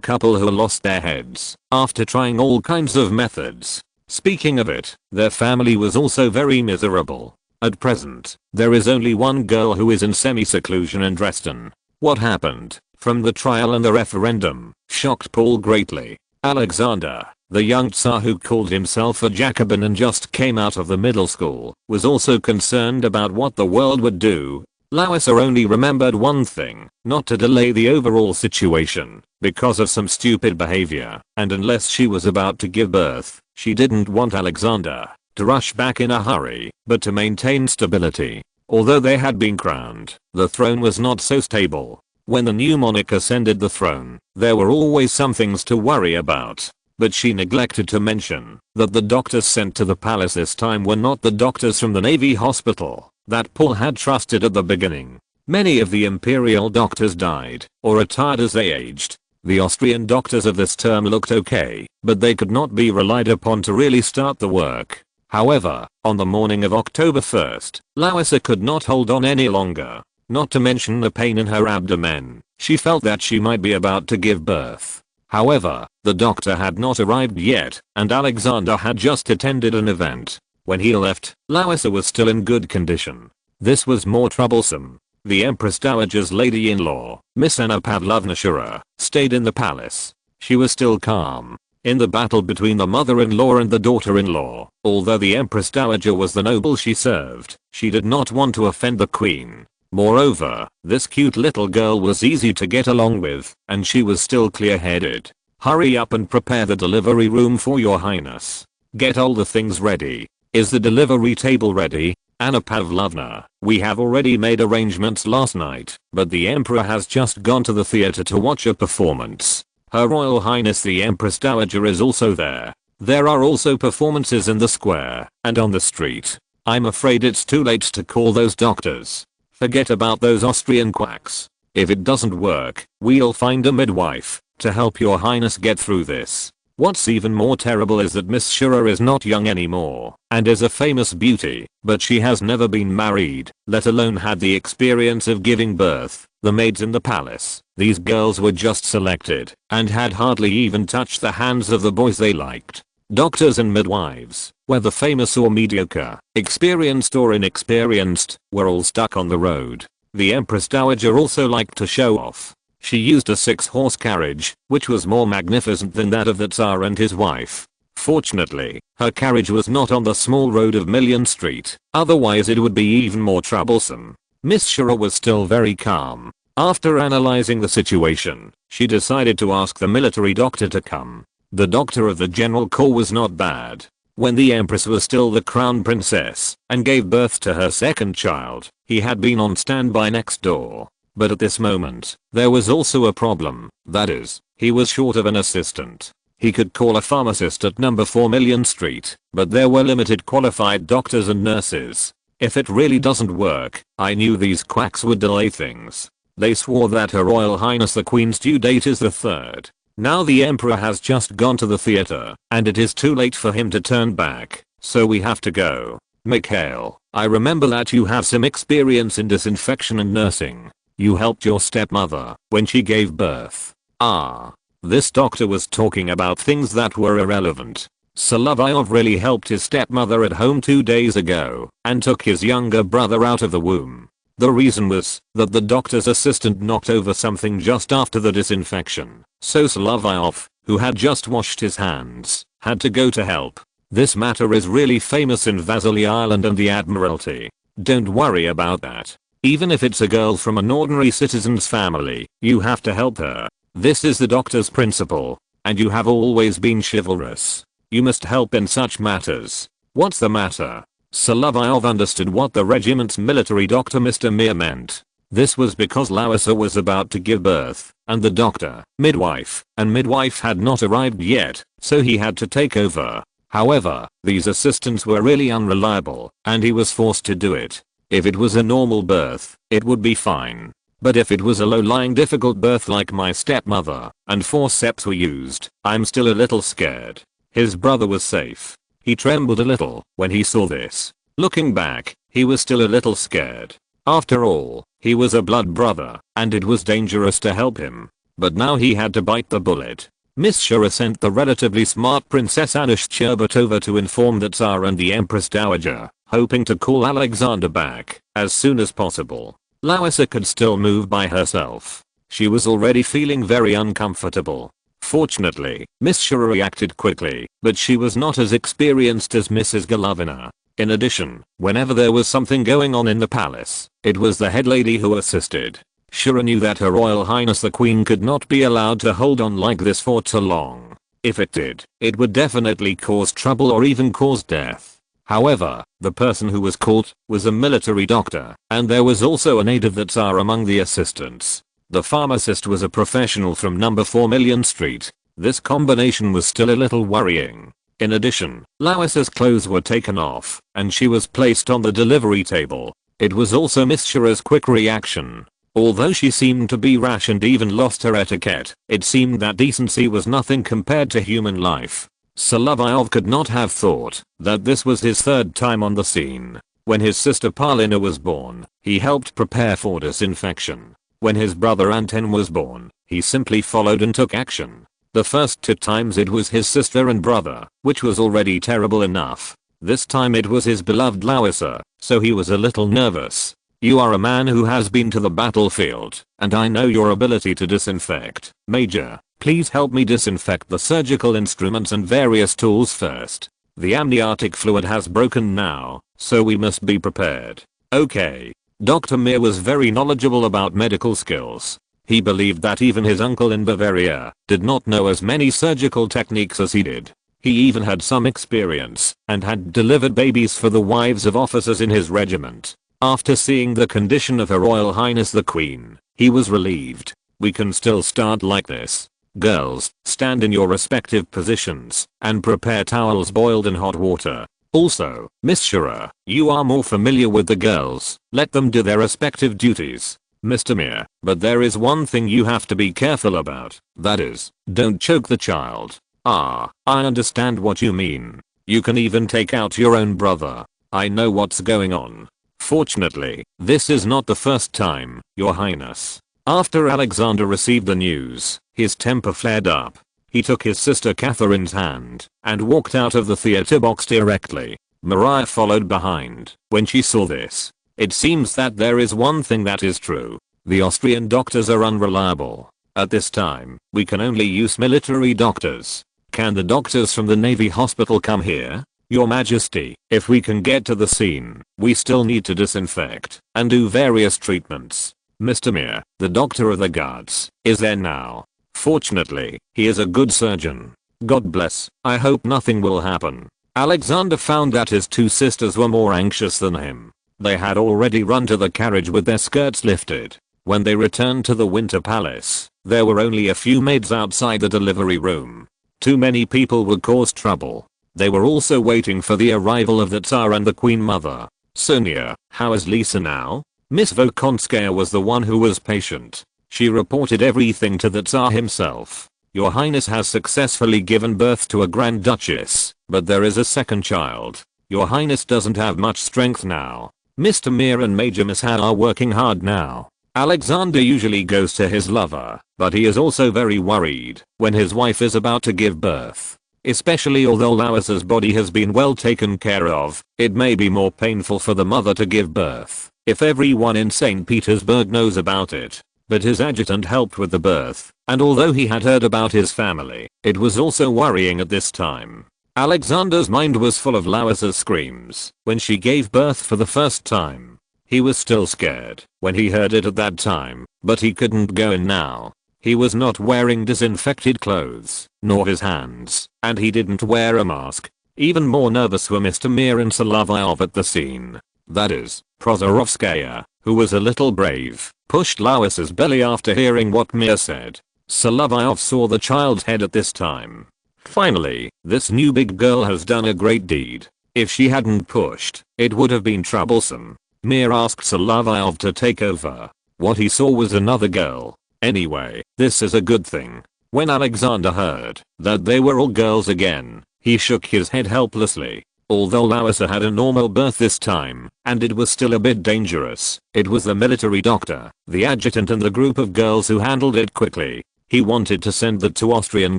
couple who lost their heads after trying all kinds of methods. Speaking of it, their family was also very miserable. At present, there is only one girl who is in semi-seclusion in Dresden. What happened from the trial and the referendum shocked Paul greatly. Alexander, the young Tsar who called himself a Jacobin and just came out of the middle school, was also concerned about what the world would do. Larissa only remembered one thing, not to delay the overall situation, because of some stupid behavior, and unless she was about to give birth, she didn't want Alexander to rush back in a hurry, but to maintain stability. Although they had been crowned, the throne was not so stable. When the new monarch ascended the throne, there were always some things to worry about. But she neglected to mention that the doctors sent to the palace this time were not the doctors from the Navy hospital that Paul had trusted at the beginning. Many of the imperial doctors died or retired as they aged. The Austrian doctors of this term looked okay, but they could not be relied upon to really start the work. However, on the morning of October 1st, Larissa could not hold on any longer. Not to mention the pain in her abdomen, she felt that she might be about to give birth. However, the doctor had not arrived yet, and Alexander had just attended an event. When he left, Larissa was still in good condition. This was more troublesome. The Empress Dowager's lady-in-law, Miss Anna Pavlovna Shura, stayed in the palace. She was still calm in the battle between the mother-in-law and the daughter-in-law. Although the Empress Dowager was the noble she served, she did not want to offend the queen. Moreover, this cute little girl was easy to get along with, and she was still clear-headed. Hurry up and prepare the delivery room for your highness. Get all the things ready. Is the delivery table ready? Anna Pavlovna, we have already made arrangements last night, but the emperor has just gone to the theater to watch a performance. Her Royal Highness the Empress Dowager is also there. There are also performances in the square and on the street. I'm afraid it's too late to call those doctors. Forget about those Austrian quacks. If it doesn't work, we'll find a midwife to help your highness get through this. What's even more terrible is that Miss Shura is not young anymore and is a famous beauty, but she has never been married, let alone had the experience of giving birth. The maids in the palace, these girls were just selected and had hardly even touched the hands of the boys they liked. Doctors and midwives, whether famous or mediocre, experienced or inexperienced, were all stuck on the road. The Empress Dowager also liked to show off. She used a 6-horse carriage, which was more magnificent than that of the Tsar and his wife. Fortunately, her carriage was not on the small road of Million Street, otherwise it would be even more troublesome. Miss Shura was still very calm. After analyzing the situation, she decided to ask the military doctor to come. The doctor of the General Corps was not bad. When the Empress was still the crown princess and gave birth to her second child, he had been on standby next door. But at this moment, there was also a problem, that is, he was short of an assistant. He could call a pharmacist at number 4 Million Street, but there were limited qualified doctors and nurses. If it really doesn't work, I knew these quacks would delay things. They swore that Her Royal Highness the Queen's due date is the 3rd. Now the Emperor has just gone to the theater, and it is too late for him to turn back, so we have to go. Mikhail, I remember that you have some experience in disinfection and nursing. You helped your stepmother when she gave birth. Ah. This doctor was talking about things that were irrelevant. Solovyov really helped his stepmother at home 2 days ago and took his younger brother out of the womb. The reason was that the doctor's assistant knocked over something just after the disinfection, so Solovyov, who had just washed his hands, had to go to help. This matter is really famous in Vasily Island and the Admiralty. Don't worry about that. Even if it's a girl from an ordinary citizen's family, you have to help her. This is the doctor's principle, and you have always been chivalrous. You must help in such matters. What's the matter? Solovyov understood what the regiment's military doctor Mr. Mir meant. This was because Larissa was about to give birth, and the doctor, midwife, and midwife had not arrived yet, so he had to take over. However, these assistants were really unreliable, and he was forced to do it. If it was a normal birth, it would be fine. But if it was a low-lying difficult birth like my stepmother, and forceps were used, I'm still a little scared. His brother was safe. He trembled a little when he saw this. Looking back, he was still a little scared. After all, he was a blood brother, and it was dangerous to help him. But now he had to bite the bullet. Miss Shura sent the relatively smart Princess Anna Shcherbetova to inform the Tsar and the Empress Dowager, hoping to call Alexander back as soon as possible. Larissa could still move by herself. She was already feeling very uncomfortable. Fortunately, Miss Shura reacted quickly, but she was not as experienced as Mrs. Golovina. In addition, whenever there was something going on in the palace, it was the head lady who assisted. Shura knew that Her Royal Highness the Queen could not be allowed to hold on like this for too long. If it did, it would definitely cause trouble or even cause death. However, the person who was caught was a military doctor, and there was also an aide of the Tsar among the assistants. The pharmacist was a professional from number 4 Million Street. This combination was still a little worrying. In addition, Larissa's clothes were taken off, and she was placed on the delivery table. It was also Miss Shura's quick reaction. Although she seemed to be rash and even lost her etiquette, it seemed that decency was nothing compared to human life. Solovyov could not have thought that this was his 3rd time on the scene. When his sister Paulina was born, he helped prepare for disinfection. When his brother Anton was born, he simply followed and took action. The first 2 times it was his sister and brother, which was already terrible enough. This time it was his beloved Larissa, so he was a little nervous. You are a man who has been to the battlefield, and I know your ability to disinfect. Major, please help me disinfect the surgical instruments and various tools first. The amniotic fluid has broken now, so we must be prepared. Okay. Dr. Mir was very knowledgeable about medical skills. He believed that even his uncle in Bavaria did not know as many surgical techniques as he did. He even had some experience and had delivered babies for the wives of officers in his regiment. After seeing the condition of Her Royal Highness the Queen, he was relieved. We can still start like this. Girls, stand in your respective positions and prepare towels boiled in hot water. Also, Miss Shura, you are more familiar with the girls. Let them do their respective duties. Mr. Mir, but there is one thing you have to be careful about. That is, don't choke the child. Ah, I understand what you mean. You can even take out your own brother. I know what's going on. Fortunately, this is not the first time, Your Highness. After Alexander received the news, his temper flared up. He took his sister Catherine's hand and walked out of the theater box directly. Maria followed behind. When she saw this, it seems that there is one thing that is true. The Austrian doctors are unreliable. At this time, we can only use military doctors. Can the doctors from the Navy hospital come here? Your Majesty, if we can get to the scene, we still need to disinfect and do various treatments. Mr. Mir, the doctor of the guards, is there now. Fortunately, he is a good surgeon. God bless, I hope nothing will happen. Alexander found that his two sisters were more anxious than him. They had already run to the carriage with their skirts lifted. When they returned to the Winter Palace, there were only a few maids outside the delivery room. Too many people would cause trouble. They were also waiting for the arrival of the Tsar and the Queen Mother. Sonia, how is Lisa now? Miss Volkonskaya was the one who was patient. She reported everything to the Tsar himself. Your Highness has successfully given birth to a Grand Duchess, but there is a second child. Your Highness doesn't have much strength now. Mr. Mir and Major Mishal are working hard now. Alexander usually goes to his lover, but he is also very worried when his wife is about to give birth. Especially although Louisa's body has been well taken care of, it may be more painful for the mother to give birth if everyone in St. Petersburg knows about it. But his adjutant helped with the birth, and although he had heard about his family, it was also worrying at this time. Alexander's mind was full of Louisa's screams when she gave birth for the first time. He was still scared when he heard it at that time, but he couldn't go in now. He was not wearing disinfected clothes, nor his hands, and he didn't wear a mask. Even more nervous were Mr. Mir and Solovyov at the scene. That is, Prozorovskaya, who was a little brave, pushed Louisa's belly after hearing what Mir said. Solovyov saw the child's head at this time. Finally, this new big girl has done a great deed. If she hadn't pushed, it would have been troublesome. Mir asked Solovyov to take over. What he saw was another girl. Anyway, this is a good thing. When Alexander heard that they were all girls again, he shook his head helplessly. Although Louisa had a normal birth this time, and it was still a bit dangerous, it was the military doctor, the adjutant and the group of girls who handled it quickly. He wanted to send the two Austrian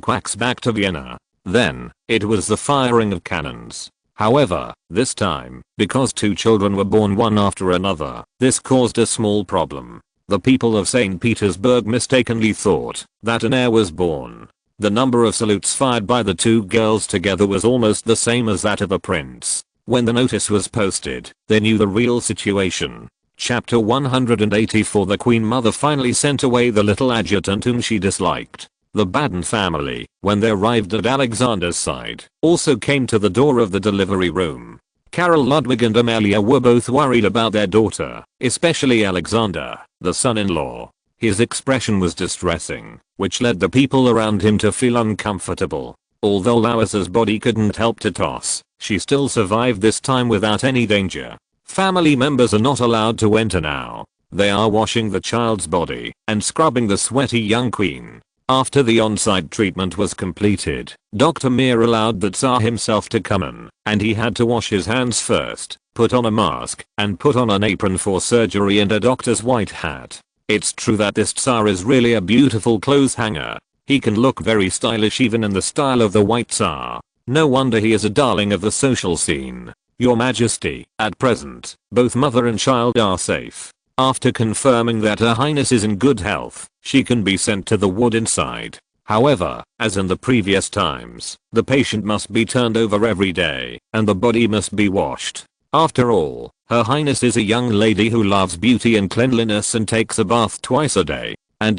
quacks back to Vienna. Then, it was the firing of cannons. However, this time, because two children were born one after another, this caused a small problem. The people of St. Petersburg mistakenly thought that an heir was born. The number of salutes fired by the two girls together was almost the same as that of a prince. When the notice was posted, they knew the real situation. Chapter 184. The Queen Mother finally sent away the little adjutant whom she disliked. The Baden family, when they arrived at Alexander's side, also came to the door of the delivery room. Karol, Ludwig and Amelia were both worried about their daughter, especially Alexander, the son-in-law. His expression was distressing, which led the people around him to feel uncomfortable. Although Louisa's body couldn't help to toss, she still survived this time without any danger. Family members are not allowed to enter now. They are washing the child's body and scrubbing the sweaty young queen. After the on-site treatment was completed, Dr. Mir allowed the Tsar himself to come in, and he had to wash his hands first, put on a mask, and put on an apron for surgery and a doctor's white hat. It's true that this Tsar is really a beautiful clothes hanger. He can look very stylish even in the style of the White Tsar. No wonder he is a darling of the social scene. Your Majesty, at present, both mother and child are safe. After confirming that Her Highness is in good health, she can be sent to the ward inside. However, as in the previous times, the patient must be turned over every day, and the body must be washed. After all, Her Highness is a young lady who loves beauty and cleanliness and takes a bath twice a day. And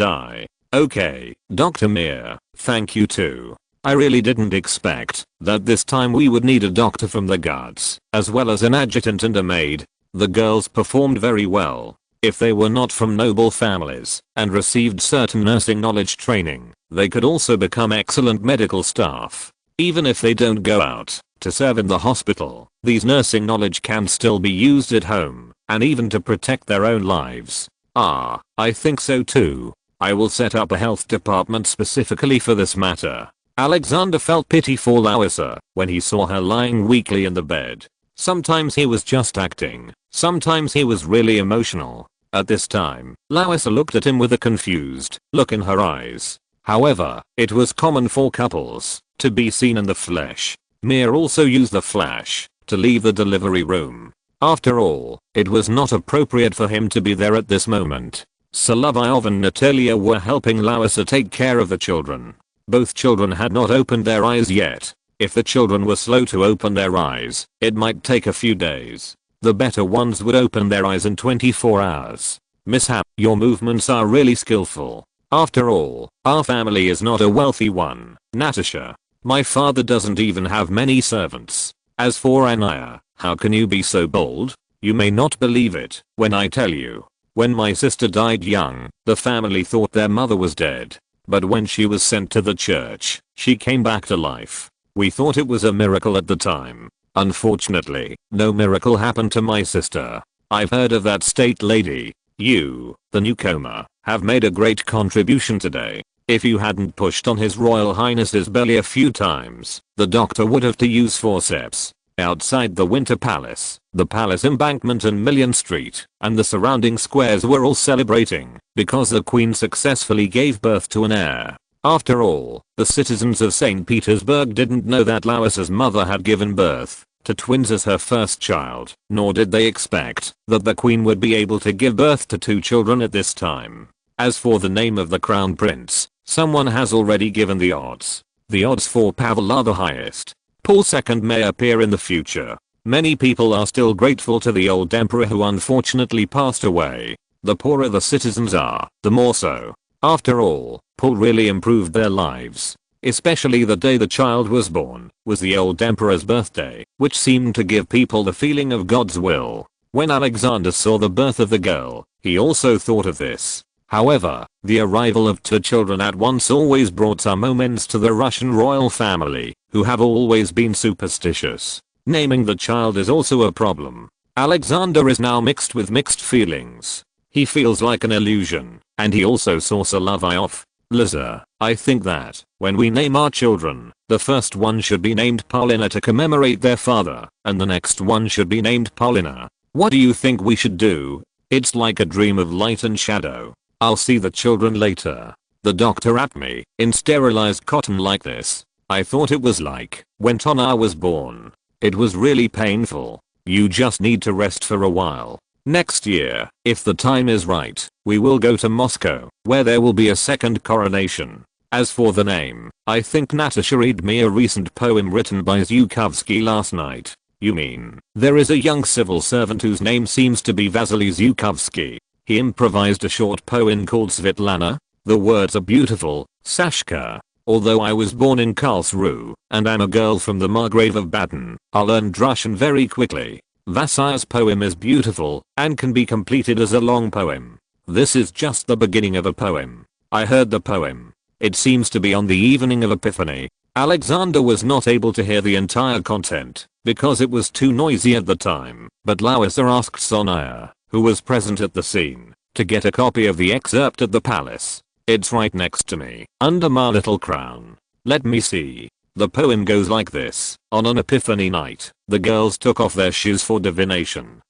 okay, Dr. Mir, thank you too. I really didn't expect that this time we would need a doctor from the guards, as well as an adjutant and a maid. The girls performed very well. If they were not from noble families and received certain nursing knowledge training, they could also become excellent medical staff. Even if they don't go out to serve in the hospital, these nursing knowledge can still be used at home, and even to protect their own lives. I think so too. I will set up a health department specifically for this matter. Alexander felt pity for Louisa when he saw her lying weakly in the bed. Sometimes he was just acting, sometimes he was really emotional. At this time, Louisa looked at him with a confused look in her eyes. However, it was common for couples to be seen in the flesh. Mir also used the flash to leave the delivery room. After all, it was not appropriate for him to be there at this moment. Solovyov and Natalia were helping Larissa take care of the children. Both children had not opened their eyes yet. If the children were slow to open their eyes, it might take a few days. The better ones would open their eyes in 24 hours. Mishap, your movements are really skillful. After all, our family is not a wealthy one, Natasha. My father doesn't even have many servants. As for Anaya, how can you be so bold? You may not believe it when I tell you. When my sister died young, the family thought their mother was dead. But when she was sent to the church, she came back to life. We thought it was a miracle at the time. Unfortunately, no miracle happened to my sister. I've heard of that state lady. You, the newcomer, have made a great contribution today. If you hadn't pushed on His Royal Highness's belly a few times, the doctor would have to use forceps. Outside the Winter Palace, the palace embankment and Million Street, and the surrounding squares were all celebrating, because the Queen successfully gave birth to an heir. After all, the citizens of St. Petersburg didn't know that Larissa's mother had given birth to twins as her first child, nor did they expect that the Queen would be able to give birth to 2 children at this time. As for the name of the Crown Prince, someone has already given the odds. The odds for Pavel are the highest. Paul II may appear in the future. Many people are still grateful to the old emperor who unfortunately passed away. The poorer the citizens are, the more so. After all, Paul really improved their lives. Especially the day the child was born, was the old emperor's birthday, which seemed to give people the feeling of God's will. When Alexander saw the birth of the girl, he also thought of this. However, the arrival of 2 children at once always brought some omens to the Russian royal family, who have always been superstitious. Naming the child is also a problem. Alexander is now mixed with mixed feelings. He feels like an illusion, and he also saw Solovyov. Liza, I think that, when we name our children, the first one should be named Paulina to commemorate their father, and the next one should be named Paulina. What do you think we should do? It's like a dream of light and shadow. I'll see the children later. The doctor wrapped me in sterilized cotton like this. I thought it was like when Tona was born. It was really painful. You just need to rest for a while. Next year, if the time is right, we will go to Moscow, where there will be a second coronation. As for the name, I think Natasha read me a recent poem written by Zhukovsky last night. You mean, there is a young civil servant whose name seems to be Vasily Zhukovsky. He improvised a short poem called Svetlana. The words are beautiful, Sashka. Although I was born in Karlsruhe, and I'm a girl from the Margrave of Baden, I learned Russian very quickly. Vasily's poem is beautiful, and can be completed as a long poem. This is just the beginning of a poem. I heard the poem. It seems to be on the evening of Epiphany. Alexander was not able to hear the entire content, because it was too noisy at the time, but Larissa asked Sonia, who was present at the scene, to get a copy of the excerpt at the palace. It's right next to me, under my little crown. Let me see. The poem goes like this. On an Epiphany night, the girls took off their shoes for divination.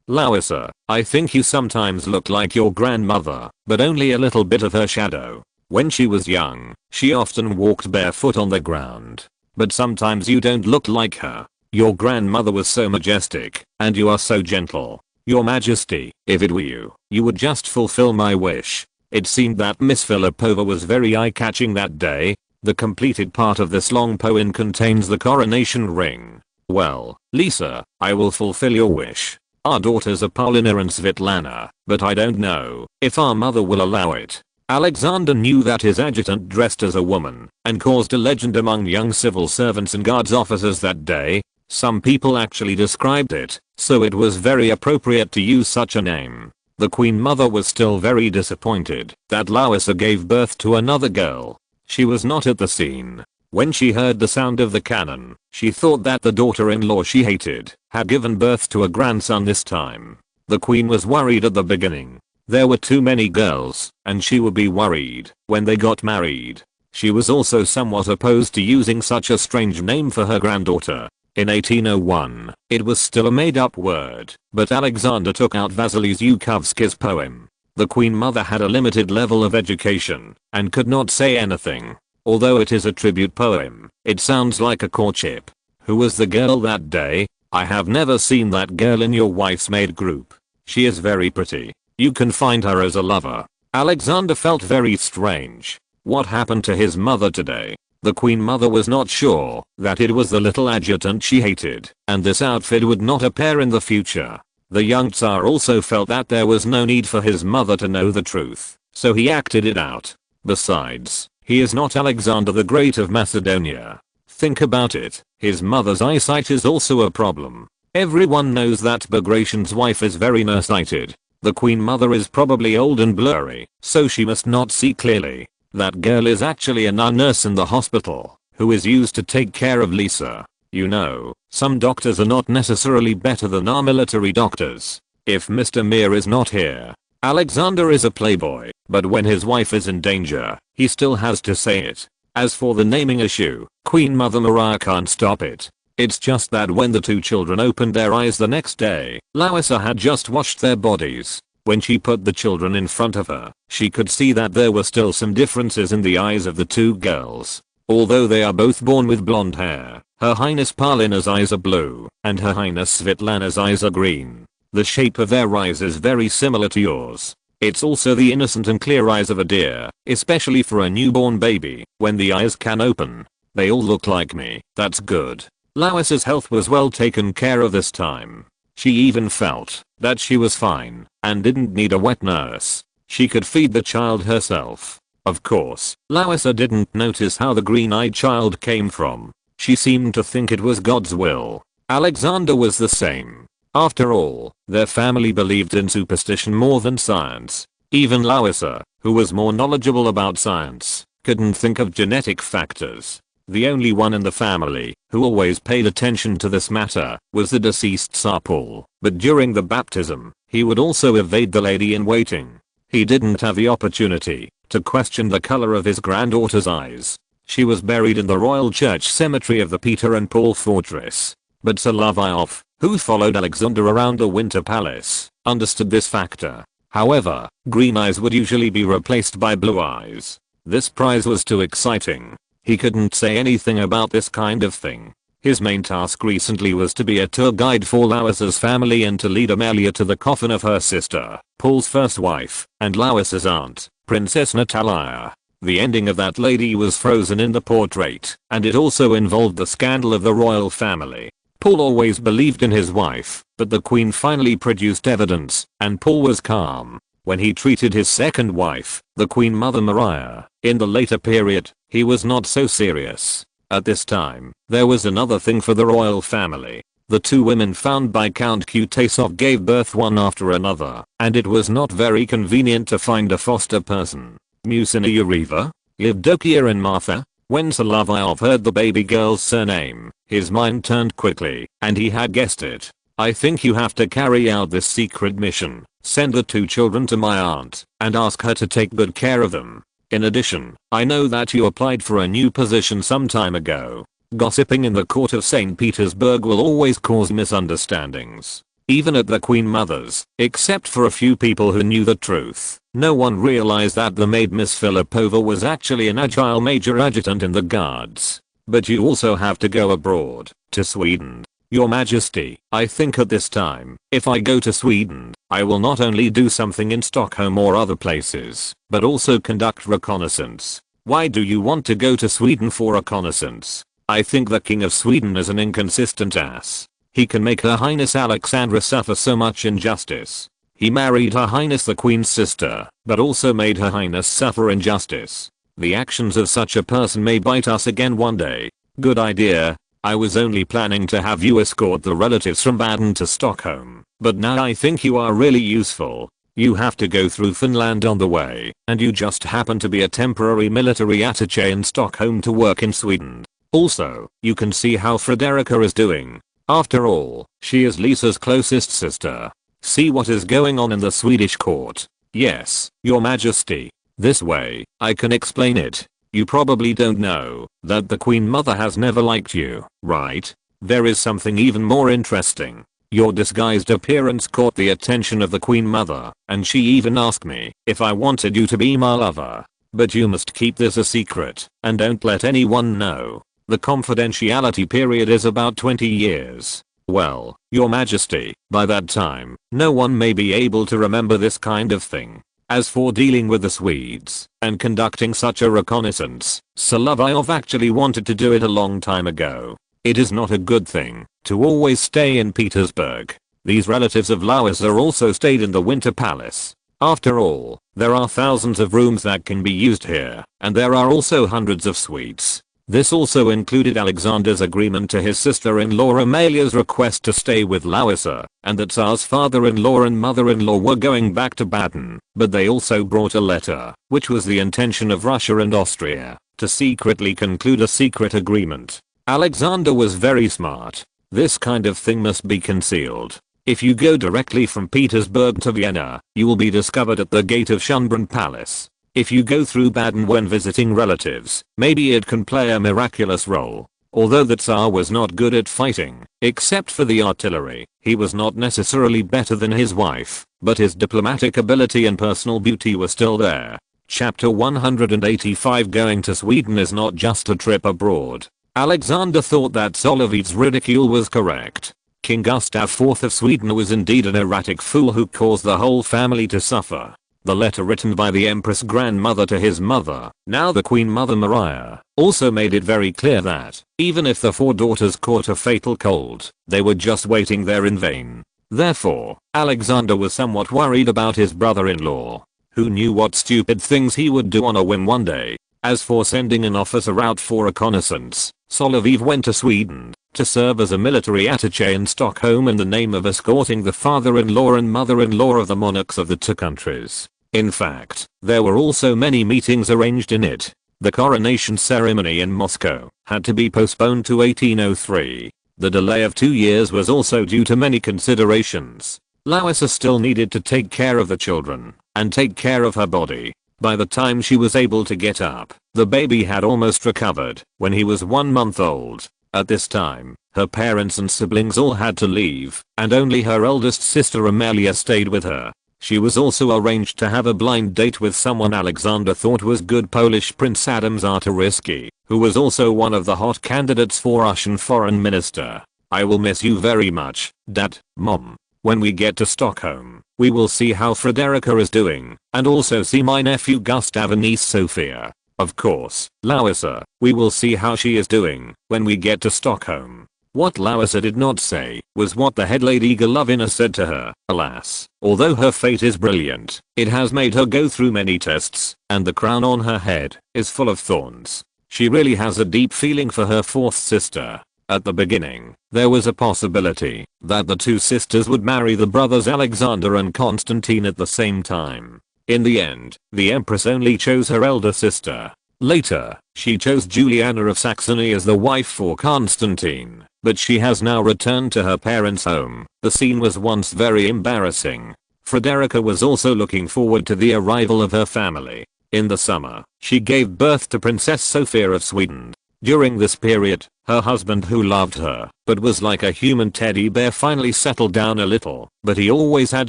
Larissa, I think you sometimes look like your grandmother, but only a little bit of her shadow. When she was young, she often walked barefoot on the ground. But sometimes you don't look like her. Your grandmother was so majestic, and you are so gentle. Your Majesty, if it were you, you would just fulfill my wish. It seemed that Miss Filipova was very eye-catching that day. The completed part of this long poem contains the coronation ring. Well, Lisa, I will fulfill your wish. Our daughters are Paulina and Svetlana, but I don't know if our mother will allow it. Alexander knew that his adjutant dressed as a woman and caused a legend among young civil servants and guards officers that day. Some people actually described it, so it was very appropriate to use such a name. The Queen Mother was still very disappointed that Larissa gave birth to another girl. She was not at the scene. When she heard the sound of the cannon, she thought that the daughter-in-law she hated had given birth to a grandson this time. The Queen was worried at the beginning. There were too many girls, and she would be worried when they got married. She was also somewhat opposed to using such a strange name for her granddaughter. In 1801, it was still a made-up word, but Alexander took out Vasily Zhukovsky's poem. The Queen Mother had a limited level of education and could not say anything. Although it is a tribute poem, it sounds like a courtship. Who was the girl that day? I have never seen that girl in your wife's maid group. She is very pretty. You can find her as a lover. Alexander felt very strange. What happened to his mother today? The Queen Mother was not sure that it was the little adjutant she hated, and this outfit would not appear in the future. The young Tsar also felt that there was no need for his mother to know the truth, so he acted it out. Besides, he is not Alexander the Great of Macedonia. Think about it, his mother's eyesight is also a problem. Everyone knows that Bagration's wife is very nearsighted. The Queen Mother is probably old and blurry, so she must not see clearly. That girl is actually a nurse in the hospital, who is used to take care of Lisa. You know, some doctors are not necessarily better than our military doctors. If Mr. Mir is not here, Alexander is a playboy, but when his wife is in danger, he still has to say it. As for the naming issue, Queen Mother Maria can't stop it. It's just that when the two children opened their eyes the next day, Larissa had just washed their bodies. When she put the children in front of her, she could see that there were still some differences in the eyes of the two girls. Although they are both born with blonde hair, Her Highness Paulina's eyes are blue, and Her Highness Svetlana's eyes are green. The shape of their eyes is very similar to yours. It's also the innocent and clear eyes of a deer, especially for a newborn baby, when the eyes can open. They all look like me. That's good. Larissa's health was well taken care of this time. She even felt that she was fine and didn't need a wet nurse. She could feed the child herself. Of course, Larissa didn't notice how the green-eyed child came from. She seemed to think it was God's will. Alexander was the same. After all, their family believed in superstition more than science. Even Larissa, who was more knowledgeable about science, couldn't think of genetic factors. The only one in the family who always paid attention to this matter was the deceased Tsar Paul, but during the baptism, he would also evade the lady in waiting. He didn't have the opportunity to question the color of his granddaughter's eyes. She was buried in the Royal Church Cemetery of the Peter and Paul Fortress. But Solovyov, who followed Alexander around the Winter Palace, understood this factor. However, green eyes would usually be replaced by blue eyes. This prize was too exciting. He couldn't say anything about this kind of thing. His main task recently was to be a tour guide for Larissa's family and to lead Amelia to the coffin of her sister, Paul's first wife, and Larissa's aunt, Princess Natalia. The ending of that lady was frozen in the portrait, and it also involved the scandal of the royal family. Paul always believed in his wife, but the queen finally produced evidence, and Paul was calm. When he treated his second wife, the Queen Mother Maria, in the later period, he was not so serious. At this time, there was another thing for the royal family. The two women found by Count Kutasov gave birth one after another, and it was not very convenient to find a foster person. Musina Yureva, Evdokia and Martha. When Solovyov heard the baby girl's surname, his mind turned quickly, and he had guessed it. I think you have to carry out this secret mission. Send the two children to my aunt, and ask her to take good care of them. In addition, I know that you applied for a new position some time ago. Gossiping in the court of St. Petersburg will always cause misunderstandings. Even at the Queen Mother's, except for a few people who knew the truth, no one realized that the maid Miss Filipova was actually an agile major adjutant in the guards. But you also have to go abroad, to Sweden. Your Majesty, I think at this time, if I go to Sweden, I will not only do something in Stockholm or other places, but also conduct reconnaissance. Why do you want to go to Sweden for reconnaissance? I think the King of Sweden is an inconsistent ass. He can make Her Highness Alexandra suffer so much injustice. He married Her Highness the Queen's sister, but also made Her Highness suffer injustice. The actions of such a person may bite us again one day. Good idea. I was only planning to have you escort the relatives from Baden to Stockholm, but now I think you are really useful. You have to go through Finland on the way, and you just happen to be a temporary military attaché in Stockholm to work in Sweden. Also, you can see how Frederica is doing. After all, she is Lisa's closest sister. See what is going on in the Swedish court. Yes, Your Majesty. This way, I can explain it. You probably don't know that the Queen Mother has never liked you, right? There is something even more interesting. Your disguised appearance caught the attention of the Queen Mother, and she even asked me if I wanted you to be my lover. But you must keep this a secret, and don't let anyone know. The confidentiality period is about 20 years. Well, your majesty, by that time, no one may be able to remember this kind of thing. As for dealing with the Swedes and conducting such a reconnaissance, Solovyov actually wanted to do it a long time ago. It is not a good thing to always stay in Petersburg. These relatives of Lauser also stayed in the Winter Palace. After all, there are thousands of rooms that can be used here, and there are also hundreds of suites. This also included Alexander's agreement to his sister-in-law Amalia's request to stay with Lauser, and the Tsar's father-in-law and mother-in-law were going back to Baden, but they also brought a letter, which was the intention of Russia and Austria, to secretly conclude a secret agreement. Alexander was very smart. This kind of thing must be concealed. If you go directly from Petersburg to Vienna, you will be discovered at the gate of Schönbrunn Palace. If you go through Baden when visiting relatives, maybe it can play a miraculous role. Although the Tsar was not good at fighting, except for the artillery, he was not necessarily better than his wife, but his diplomatic ability and personal beauty were still there. Chapter 185. Going to Sweden is not just a trip abroad. Alexander thought that Solovyov's ridicule was correct. King Gustav IV of Sweden was indeed an erratic fool who caused the whole family to suffer. The letter written by the Empress grandmother to his mother, now the Queen Mother Maria, also made it very clear that, even if the 4 daughters caught a fatal cold, they were just waiting there in vain. Therefore, Alexander was somewhat worried about his brother-in-law. Who knew what stupid things he would do on a whim one day. As for sending an officer out for reconnaissance, Solovyov went to Sweden to serve as a military attaché in Stockholm in the name of escorting the father-in-law and mother-in-law of the monarchs of the 2 countries. In fact, there were also many meetings arranged in it. The coronation ceremony in Moscow had to be postponed to 1803. The delay of 2 years was also due to many considerations. Lauser still needed to take care of the children and take care of her body. By the time she was able to get up, the baby had almost recovered when he was 1 month old. At this time, her parents and siblings all had to leave, and only her eldest sister Amalia stayed with her. She was also arranged to have a blind date with someone Alexander thought was good Polish Prince Adam Czartoryski, who was also one of the hot candidates for Russian foreign minister. I will miss you very much, Dad, Mom. When we get to Stockholm, we will see how Frederica is doing, and also see my nephew Gustav and niece Sophia. Of course, Lauser, we will see how she is doing when we get to Stockholm. What Lauser did not say was what the head lady Golovina said to her. Alas, although her fate is brilliant, it has made her go through many tests, and the crown on her head is full of thorns. She really has a deep feeling for her 4th sister. At the beginning, there was a possibility that the 2 sisters would marry the brothers Alexander and Constantine at the same time. In the end, the Empress only chose her elder sister. Later, she chose Juliana of Saxony as the wife for Constantine, but she has now returned to her parents' home. The scene was once very embarrassing. Frederica was also looking forward to the arrival of her family. In the summer, she gave birth to Princess Sophia of Sweden. During this period, her husband who loved her, but was like a human teddy bear finally settled down a little, but he always had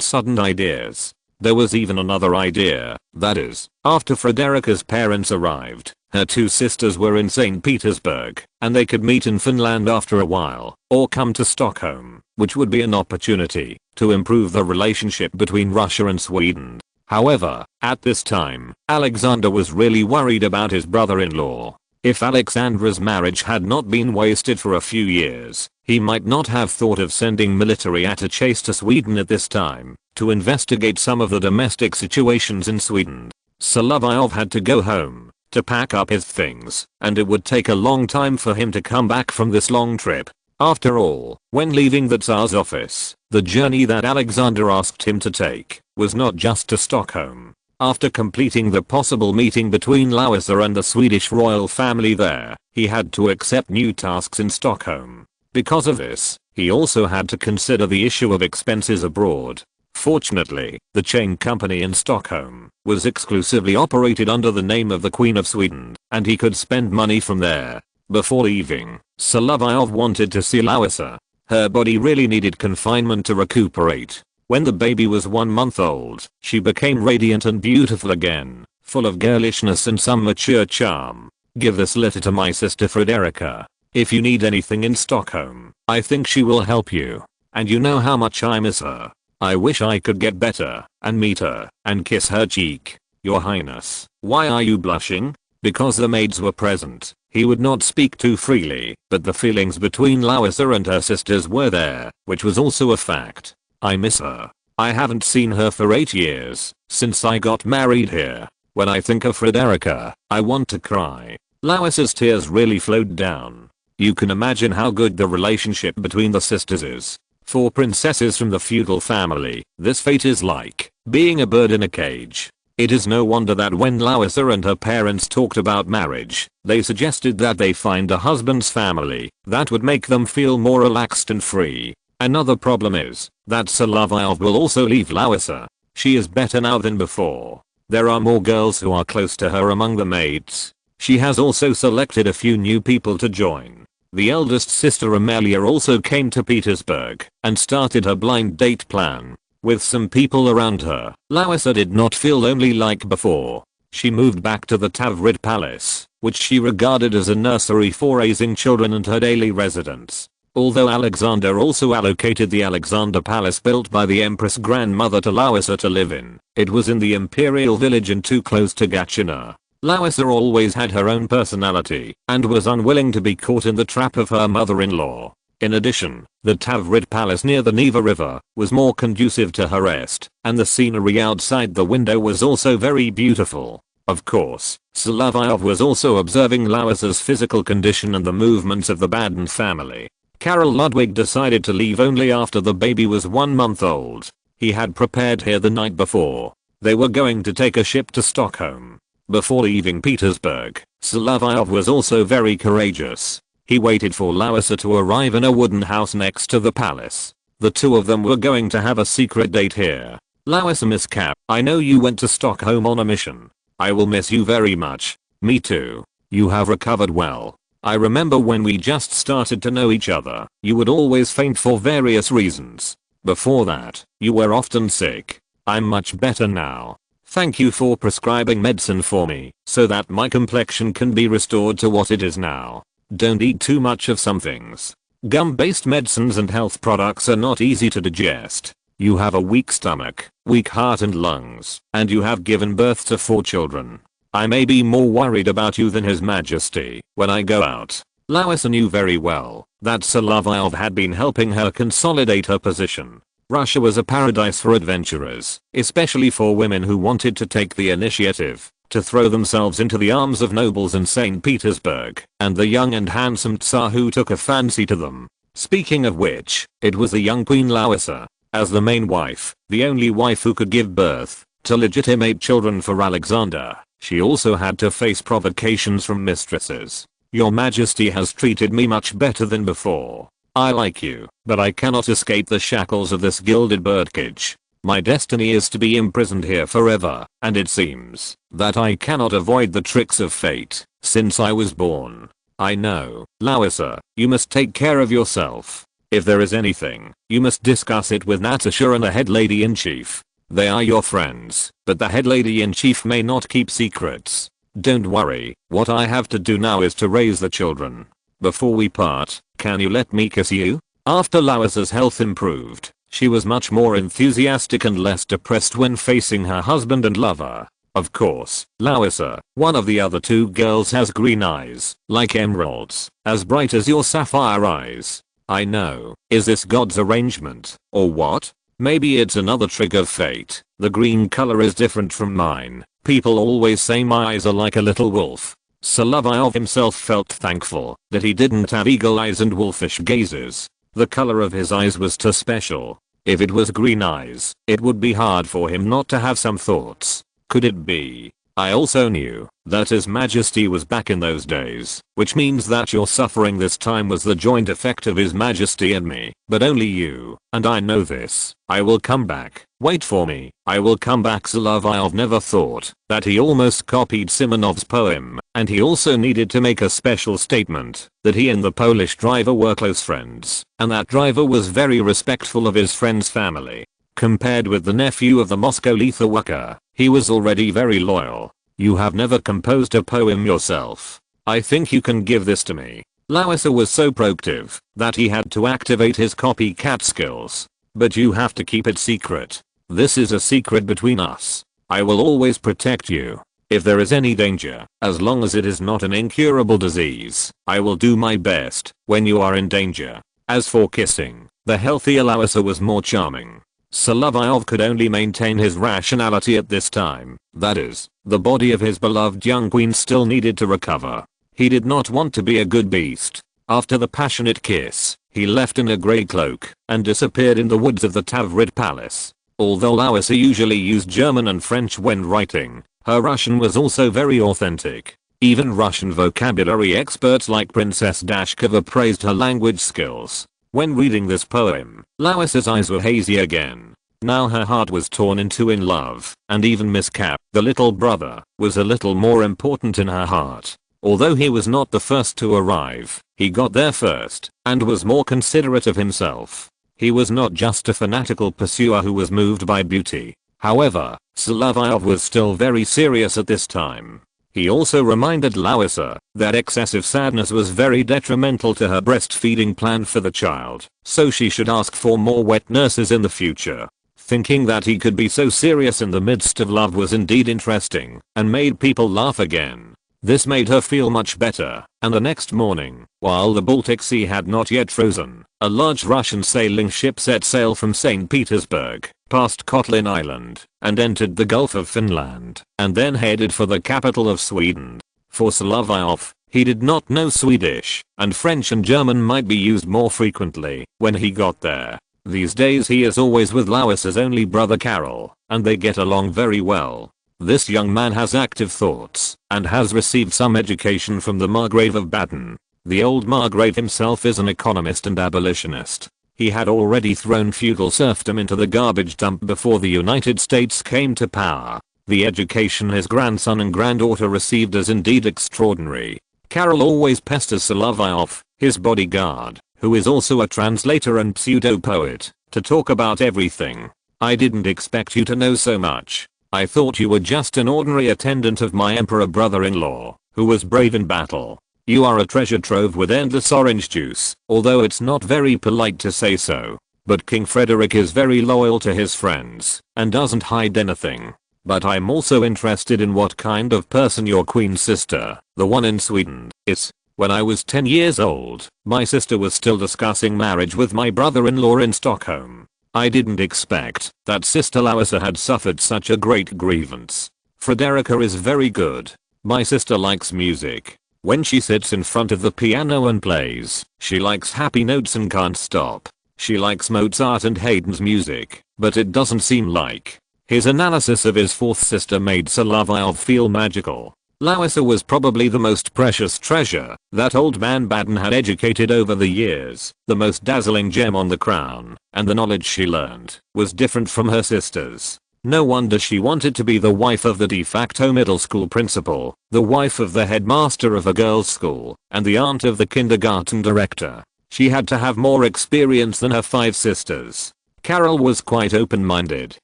sudden ideas. There was even another idea, that is, after Frederica's parents arrived, her 2 sisters were in St. Petersburg, and they could meet in Finland after a while, or come to Stockholm, which would be an opportunity to improve the relationship between Russia and Sweden. However, at this time, Alexander was really worried about his brother-in-law. If Alexandra's marriage had not been wasted for a few years, he might not have thought of sending military attachés to Sweden at this time to investigate some of the domestic situations in Sweden. Solovyov had to go home to pack up his things, and it would take a long time for him to come back from this long trip. After all, when leaving the Tsar's office, the journey that Alexander asked him to take was not just to Stockholm. After completing the possible meeting between Lauser and the Swedish royal family there, he had to accept new tasks in Stockholm. Because of this, he also had to consider the issue of expenses abroad. Fortunately, the chain company in Stockholm was exclusively operated under the name of the Queen of Sweden, and he could spend money from there. Before leaving, Solovyov wanted to see Lauser. Her body really needed confinement to recuperate. When the baby was 1 month old, she became radiant and beautiful again, full of girlishness and some mature charm. Give this letter to my sister Frederica. If you need anything in Stockholm, I think she will help you. And you know how much I miss her. I wish I could get better and meet her and kiss her cheek. Your Highness, why are you blushing? Because the maids were present, he would not speak too freely, but the feelings between Larissa and her sisters were there, which was also a fact. I miss her. I haven't seen her for 8 years, since I got married here. When I think of Frederica, I want to cry. Larissa's tears really flowed down. You can imagine how good the relationship between the sisters is. For princesses from the feudal family, this fate is like being a bird in a cage. It is no wonder that when Larissa and her parents talked about marriage, they suggested that they find a husband's family that would make them feel more relaxed and free. Another problem is that Solovyov will also leave Larissa. She is better now than before. There are more girls who are close to her among the maids. She has also selected a few new people to join. The eldest sister Amelia also came to Petersburg and started her blind date plan. With some people around her, Larissa did not feel lonely like before. She moved back to the Tsarist Palace, which she regarded as a nursery for raising children and her daily residence. Although Alexander also allocated the Alexander Palace built by the Empress grandmother to Larissa to live in, it was in the imperial village and too close to Gatchina. Larissa always had her own personality and was unwilling to be caught in the trap of her mother-in-law. In addition, the Tsarist Palace near the Neva River was more conducive to her rest, and the scenery outside the window was also very beautiful. Of course, Solovyov was also observing Larissa's physical condition and the movements of the Baden family. Karol Ludwig decided to leave only after the baby was 1 month old. He had prepared here the night before. They were going to take a ship to Stockholm. Before leaving Petersburg, Solovyov was also very courageous. He waited for Larissa to arrive in a wooden house next to the palace. The two of them were going to have a secret date here. Larissa, Miss Cap, I know you went to Stockholm on a mission. I will miss you very much. Me too. You have recovered well. I remember when we just started to know each other, you would always faint for various reasons. Before that, you were often sick. I'm much better now. Thank you for prescribing medicine for me, so that my complexion can be restored to what it is now. Don't eat too much of some things. Gum-based medicines and health products are not easy to digest. You have a weak stomach, weak heart and lungs, and you have given birth to 4 children. I may be more worried about you than His Majesty when I go out. Larissa knew very well that Solovyov had been helping her consolidate her position. Russia was a paradise for adventurers, especially for women who wanted to take the initiative to throw themselves into the arms of nobles in St. Petersburg, and the young and handsome Tsar who took a fancy to them. Speaking of which, it was the young Queen Larissa, as the main wife, the only wife who could give birth to legitimate children for Alexander. She also had to face provocations from mistresses. Your Majesty has treated me much better than before. I like you, but I cannot escape the shackles of this gilded birdcage. My destiny is to be imprisoned here forever, and it seems that I cannot avoid the tricks of fate since I was born. I know, Larissa, you must take care of yourself. If there is anything, you must discuss it with Natasha and the head lady-in-chief. They are your friends, but the head lady-in-chief may not keep secrets. Don't worry, what I have to do now is to raise the children. Before we part, can you let me kiss you? After Larissa's health improved, she was much more enthusiastic and less depressed when facing her husband and lover. Of course, Larissa, one of the other 2 girls, has green eyes, like emeralds, as bright as your sapphire eyes. I know, is this God's arrangement, or what? Maybe it's another trick of fate. The green color is different from mine. People always say my eyes are like a little wolf. Solovyov himself felt thankful that he didn't have eagle eyes and wolfish gazes. The color of his eyes was too special. If it was green eyes, it would be hard for him not to have some thoughts. Could it be? I also knew that His Majesty was back in those days, which means that your suffering this time was the joint effect of His Majesty and me, but only you, and I know this. I will come back. Wait for me. I will come back. Solovyov never thought that he almost copied Simonov's poem, and he also needed to make a special statement that he and the Polish driver were close friends, and that driver was very respectful of his friend's family. Compared with the nephew of the Moscow lethal worker, he was already very loyal. You have never composed a poem yourself. I think you can give this to me. Lowesser was so proactive that he had to activate his copycat skills. But you have to keep it secret. This is a secret between us. I will always protect you. If there is any danger, as long as it is not an incurable disease, I will do my best when you are in danger. As for kissing, the healthier Lowesser was more charming. Solovyov could only maintain his rationality at this time, that is, the body of his beloved young queen still needed to recover. He did not want to be a good beast. After the passionate kiss, he left in a grey cloak and disappeared in the woods of the Tavrid Palace. Although Lowesser usually used German and French when writing, her Russian was also very authentic. Even Russian vocabulary experts like Princess Dashkova praised her language skills. When reading this poem, Lowesser's eyes were hazy again. Now her heart was torn in two in love, and even Miss Cap, the little brother, was a little more important in her heart. Although he was not the first to arrive, he got there first, and was more considerate of himself. He was not just a fanatical pursuer who was moved by beauty. However, Solovyov was still very serious at this time. He also reminded Lowesser that excessive sadness was very detrimental to her breastfeeding plan for the child, so she should ask for more wet nurses in the future. Thinking that he could be so serious in the midst of love was indeed interesting, and made people laugh again. This made her feel much better, and the next morning, while the Baltic Sea had not yet frozen, a large Russian sailing ship set sail from St. Petersburg, passed Kotlin Island, and entered the Gulf of Finland, and then headed for the capital of Sweden. For Solovyov, he did not know Swedish, and French and German might be used more frequently when he got there. These days he is always with Lowesser's only brother Karol, and they get along very well. This young man has active thoughts, and has received some education from the Margrave of Baden. The old Margrave himself is an economist and abolitionist. He had already thrown feudal serfdom into the garbage dump before the United States came to power. The education his grandson and granddaughter received is indeed extraordinary. Karol always pesters Solovyov, his bodyguard, who is also a translator and pseudo-poet, to talk about everything. I didn't expect you to know so much. I thought you were just an ordinary attendant of my emperor brother-in-law, who was brave in battle. You are a treasure trove with endless orange juice, although it's not very polite to say so. But King Frederick is very loyal to his friends, and doesn't hide anything. But I'm also interested in what kind of person your queen sister, the one in Sweden, is. When I was 10 years old, my sister was still discussing marriage with my brother-in-law in Stockholm. I didn't expect that Sister Lowesser had suffered such a great grievance. Frederica is very good. My sister likes music. When she sits in front of the piano and plays, she likes happy notes and can't stop. She likes Mozart and Haydn's music, but it doesn't seem like. His analysis of his fourth sister made Solovyov feel magical. Lowesser was probably the most precious treasure that old man Baden had educated over the years, the most dazzling gem on the crown, and the knowledge she learned was different from her sisters. No wonder she wanted to be the wife of the de facto middle school principal, the wife of the headmaster of a girls' school, and the aunt of the kindergarten director. She had to have more experience than her 5 sisters. Karol was quite open-minded.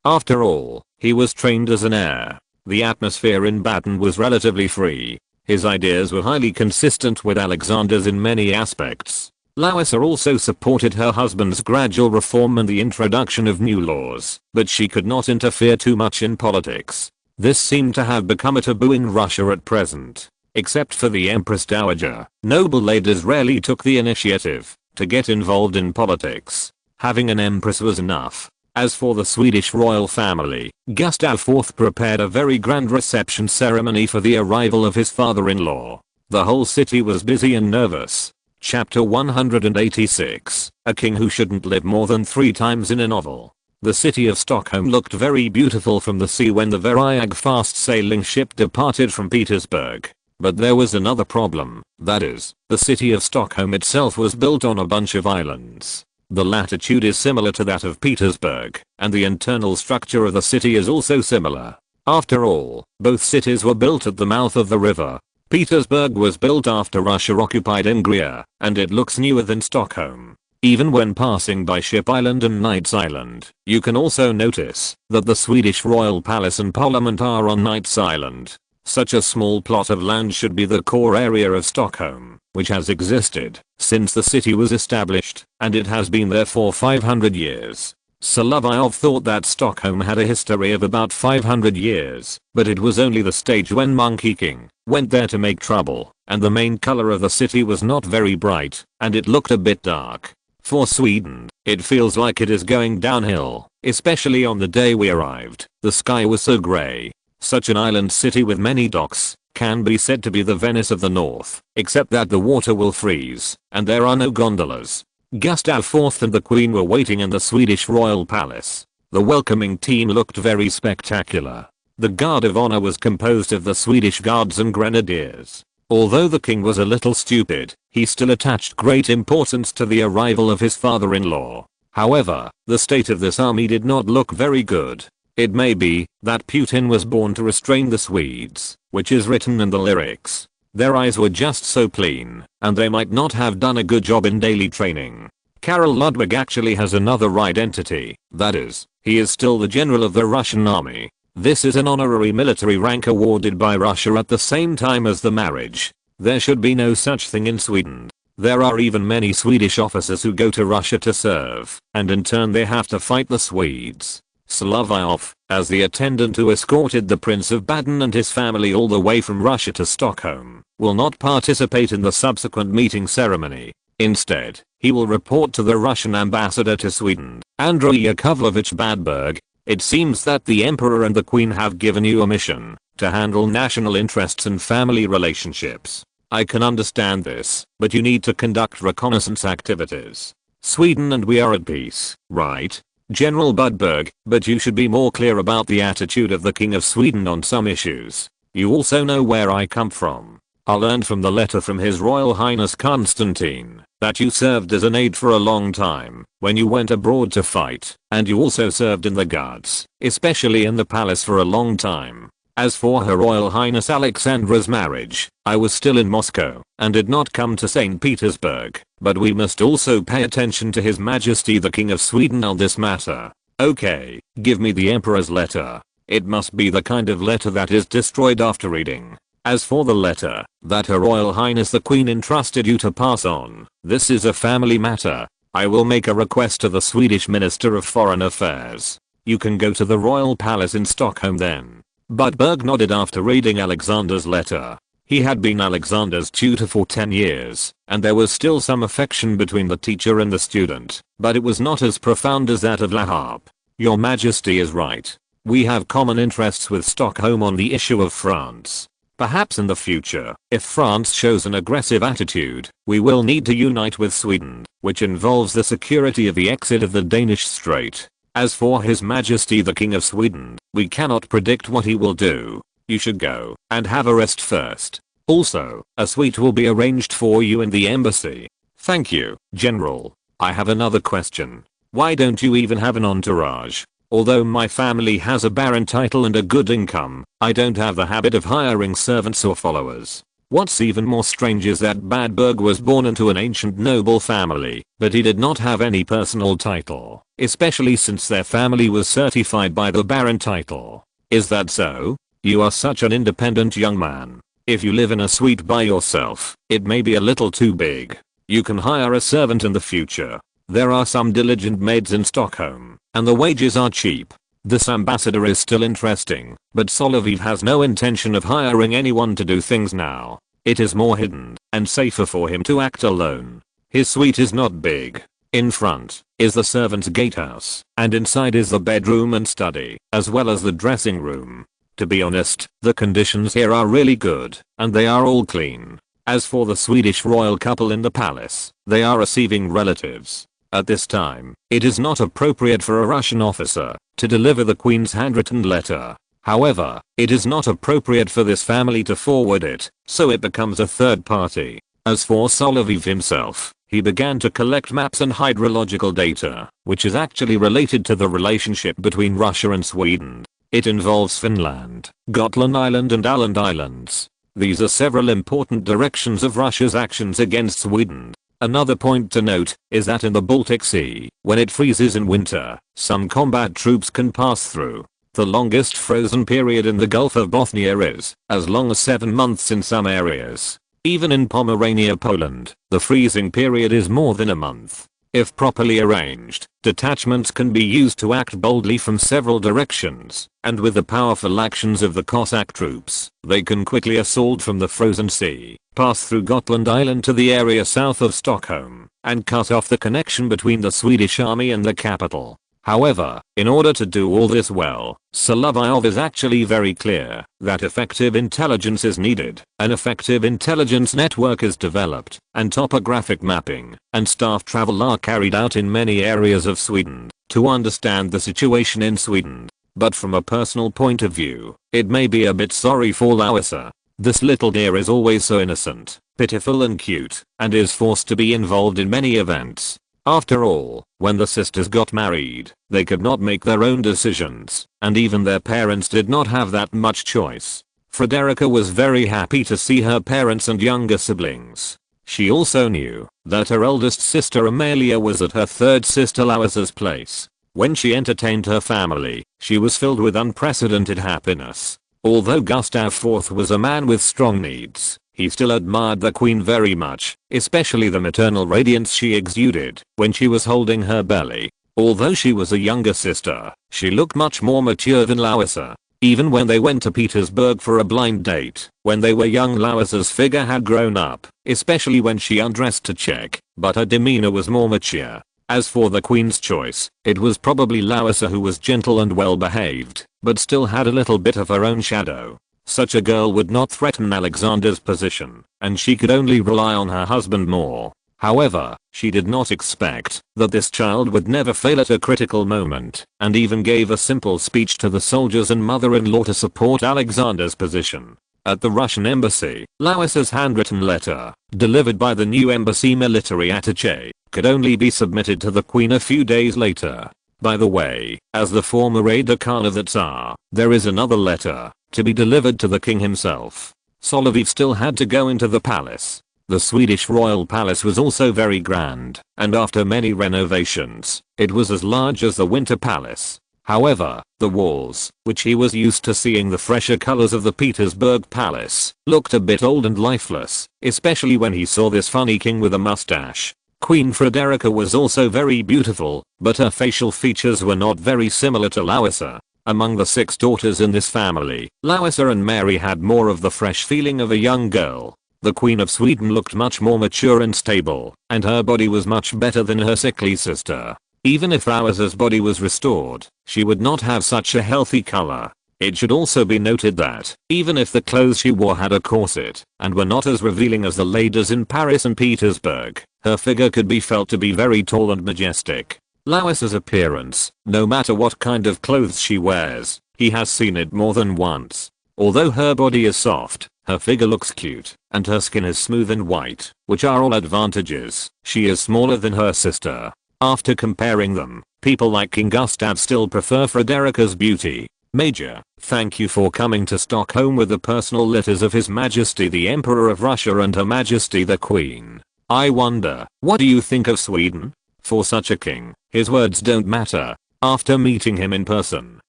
After all, he was trained as an heir. The atmosphere in Baden was relatively free. His ideas were highly consistent with Alexander's in many aspects. Lowesser also supported her husband's gradual reform and the introduction of new laws, but she could not interfere too much in politics. This seemed to have become a taboo in Russia at present. Except for the Empress Dowager, noble ladies rarely took the initiative to get involved in politics. Having an empress was enough. As for the Swedish royal family, Gustav IV prepared a very grand reception ceremony for the arrival of his father-in-law. The whole city was busy and nervous. Chapter 186, A King Who Shouldn't Live More Than 3 Times in a Novel. The city of Stockholm looked very beautiful from the sea when the Variag fast-sailing ship departed from Petersburg. But there was another problem, that is, the city of Stockholm itself was built on a bunch of islands. The latitude is similar to that of Petersburg, and the internal structure of the city is also similar. After all, both cities were built at the mouth of the river. Petersburg was built after Russia occupied Ingria, and it looks newer than Stockholm. Even when passing by Ship Island and Knights Island, you can also notice that the Swedish royal palace and parliament are on Knights Island. Such a small plot of land should be the core area of Stockholm, which has existed since the city was established, and it has been there for 500 years. Solovyov thought that Stockholm had a history of about 500 years, but it was only the stage when Monkey King went there to make trouble, and the main color of the city was not very bright, and it looked a bit dark. For Sweden, it feels like it is going downhill, especially on the day we arrived. The sky was so grey. Such an island city with many docks can be said to be the Venice of the North, except that the water will freeze, and there are no gondolas. Gustav IV and the Queen were waiting in the Swedish royal palace. The welcoming team looked very spectacular. The guard of honor was composed of the Swedish guards and grenadiers. Although the king was a little stupid, he still attached great importance to the arrival of his father-in-law. However, the state of this army did not look very good. It may be that Putin was born to restrain the Swedes, which is written in the lyrics. Their eyes were just so clean, and they might not have done a good job in daily training. Karel Ludwig actually has another identity, that is, he is still the general of the Russian army. This is an honorary military rank awarded by Russia at the same time as the marriage. There should be no such thing in Sweden. There are even many Swedish officers who go to Russia to serve, and in turn they have to fight the Swedes. Solovyov, as the attendant who escorted the Prince of Baden and his family all the way from Russia to Stockholm, will not participate in the subsequent meeting ceremony. Instead, he will report to the Russian ambassador to Sweden, Andrei Yakovlevich Badberg. It seems that the Emperor and the Queen have given you a mission to handle national interests and family relationships. I can understand this, but you need to conduct reconnaissance activities. Sweden and we are at peace, right? General Budberg, but you should be more clear about the attitude of the King of Sweden on some issues. You also know where I come from. I learned from the letter from His Royal Highness Constantine that you served as an aide for a long time when you went abroad to fight, and you also served in the guards, especially in the palace for a long time. As for Her Royal Highness Alexandra's marriage, I was still in Moscow and did not come to St. Petersburg, but we must also pay attention to His Majesty the King of Sweden on this matter. Okay, give me the Emperor's letter. It must be the kind of letter that is destroyed after reading. As for the letter that Her Royal Highness the Queen entrusted you to pass on, this is a family matter. I will make a request to the Swedish Minister of Foreign Affairs. You can go to the Royal Palace in Stockholm then. Budberg nodded after reading Alexander's letter. He had been Alexander's tutor for 10 years, and there was still some affection between the teacher and the student, but it was not as profound as that of Lahab. Your Majesty is right. We have common interests with Stockholm on the issue of France. Perhaps in the future, if France shows an aggressive attitude, we will need to unite with Sweden, which involves the security of the exit of the Danish Strait. As for His Majesty the King of Sweden, we cannot predict what he will do. You should go and have a rest first. Also, a suite will be arranged for you in the embassy. Thank you, General. I have another question. Why don't you even have an entourage? Although my family has a baron title and a good income, I don't have the habit of hiring servants or followers. What's even more strange is that Badberg was born into an ancient noble family, but he did not have any personal title, especially since their family was certified by the baron title. Is that so? You are such an independent young man. If you live in a suite by yourself, it may be a little too big. You can hire a servant in the future. There are some diligent maids in Stockholm, and the wages are cheap. This ambassador is still interesting, but Solovyov has no intention of hiring anyone to do things now. It is more hidden and safer for him to act alone. His suite is not big. In front is the servant's gatehouse, and inside is the bedroom and study, as well as the dressing room. To be honest, the conditions here are really good, and they are all clean. As for the Swedish royal couple in the palace, they are receiving relatives. At this time, it is not appropriate for a Russian officer to deliver the Queen's handwritten letter. However, it is not appropriate for this family to forward it, so it becomes a third party. As for Solovyov himself, he began to collect maps and hydrological data, which is actually related to the relationship between Russia and Sweden. It involves Finland, Gotland Island and Åland Islands. These are several important directions of Russia's actions against Sweden. Another point to note is that in the Baltic Sea, when it freezes in winter, some combat troops can pass through. The longest frozen period in the Gulf of Bothnia is as long as 7 months in some areas. Even in Pomerania, Poland, the freezing period is more than a month. If properly arranged, detachments can be used to act boldly from several directions, and with the powerful actions of the Cossack troops, they can quickly assault from the frozen sea, pass through Gotland Island to the area south of Stockholm, and cut off the connection between the Swedish army and the capital. However, in order to do all this well, Solovyov is actually very clear that effective intelligence is needed. An effective intelligence network is developed, and topographic mapping and staff travel are carried out in many areas of Sweden to understand the situation in Sweden. But from a personal point of view, it may be a bit sorry for Larissa. This little deer is always so innocent, pitiful and cute, and is forced to be involved in many events. After all, when the sisters got married, they could not make their own decisions, and even their parents did not have that much choice. Frederica was very happy to see her parents and younger siblings. She also knew that her eldest sister Amalia was at her third sister Larissa's place. When she entertained her family, she was filled with unprecedented happiness. Although Gustav IV was a man with strong needs, he still admired the queen very much, especially the maternal radiance she exuded when she was holding her belly. Although she was a younger sister, she looked much more mature than Larissa. Even when they went to Petersburg for a blind date, when they were young, Larissa's figure had grown up, especially when she undressed to check, but her demeanor was more mature. As for the queen's choice, it was probably Larissa, who was gentle and well behaved, but still had a little bit of her own shadow. Such a girl would not threaten Alexander's position, and she could only rely on her husband more. However, she did not expect that this child would never fail at a critical moment, and even gave a simple speech to the soldiers and mother-in-law to support Alexander's position. At the Russian embassy, Larissa's handwritten letter, delivered by the new embassy military attaché, could only be submitted to the queen a few days later. By the way, as the former aide-de-camp of the Tsar, there is another letter to be delivered to the king himself. Solovyov still had to go into the palace. The Swedish royal palace was also very grand, and after many renovations, it was as large as the Winter Palace. However, the walls, which he was used to seeing the fresher colors of the Petersburg Palace, looked a bit old and lifeless, especially when he saw this funny king with a mustache. Queen Frederica was also very beautiful, but her facial features were not very similar to Larissa. Among the 6 daughters in this family, Larissa and Mary had more of the fresh feeling of a young girl. The Queen of Sweden looked much more mature and stable, and her body was much better than her sickly sister. Even if Larissa's body was restored, she would not have such a healthy color. It should also be noted that, even if the clothes she wore had a corset, and were not as revealing as the ladies in Paris and Petersburg, her figure could be felt to be very tall and majestic. Larissa's appearance, no matter what kind of clothes she wears, he has seen it more than once. Although her body is soft, her figure looks cute, and her skin is smooth and white, which are all advantages. She is smaller than her sister. After comparing them, people like King Gustav still prefer Frederica's beauty. Major, thank you for coming to Stockholm with the personal letters of His Majesty the Emperor of Russia and Her Majesty the Queen. I wonder, what do you think of Sweden? For such a king, his words don't matter. After meeting him in person,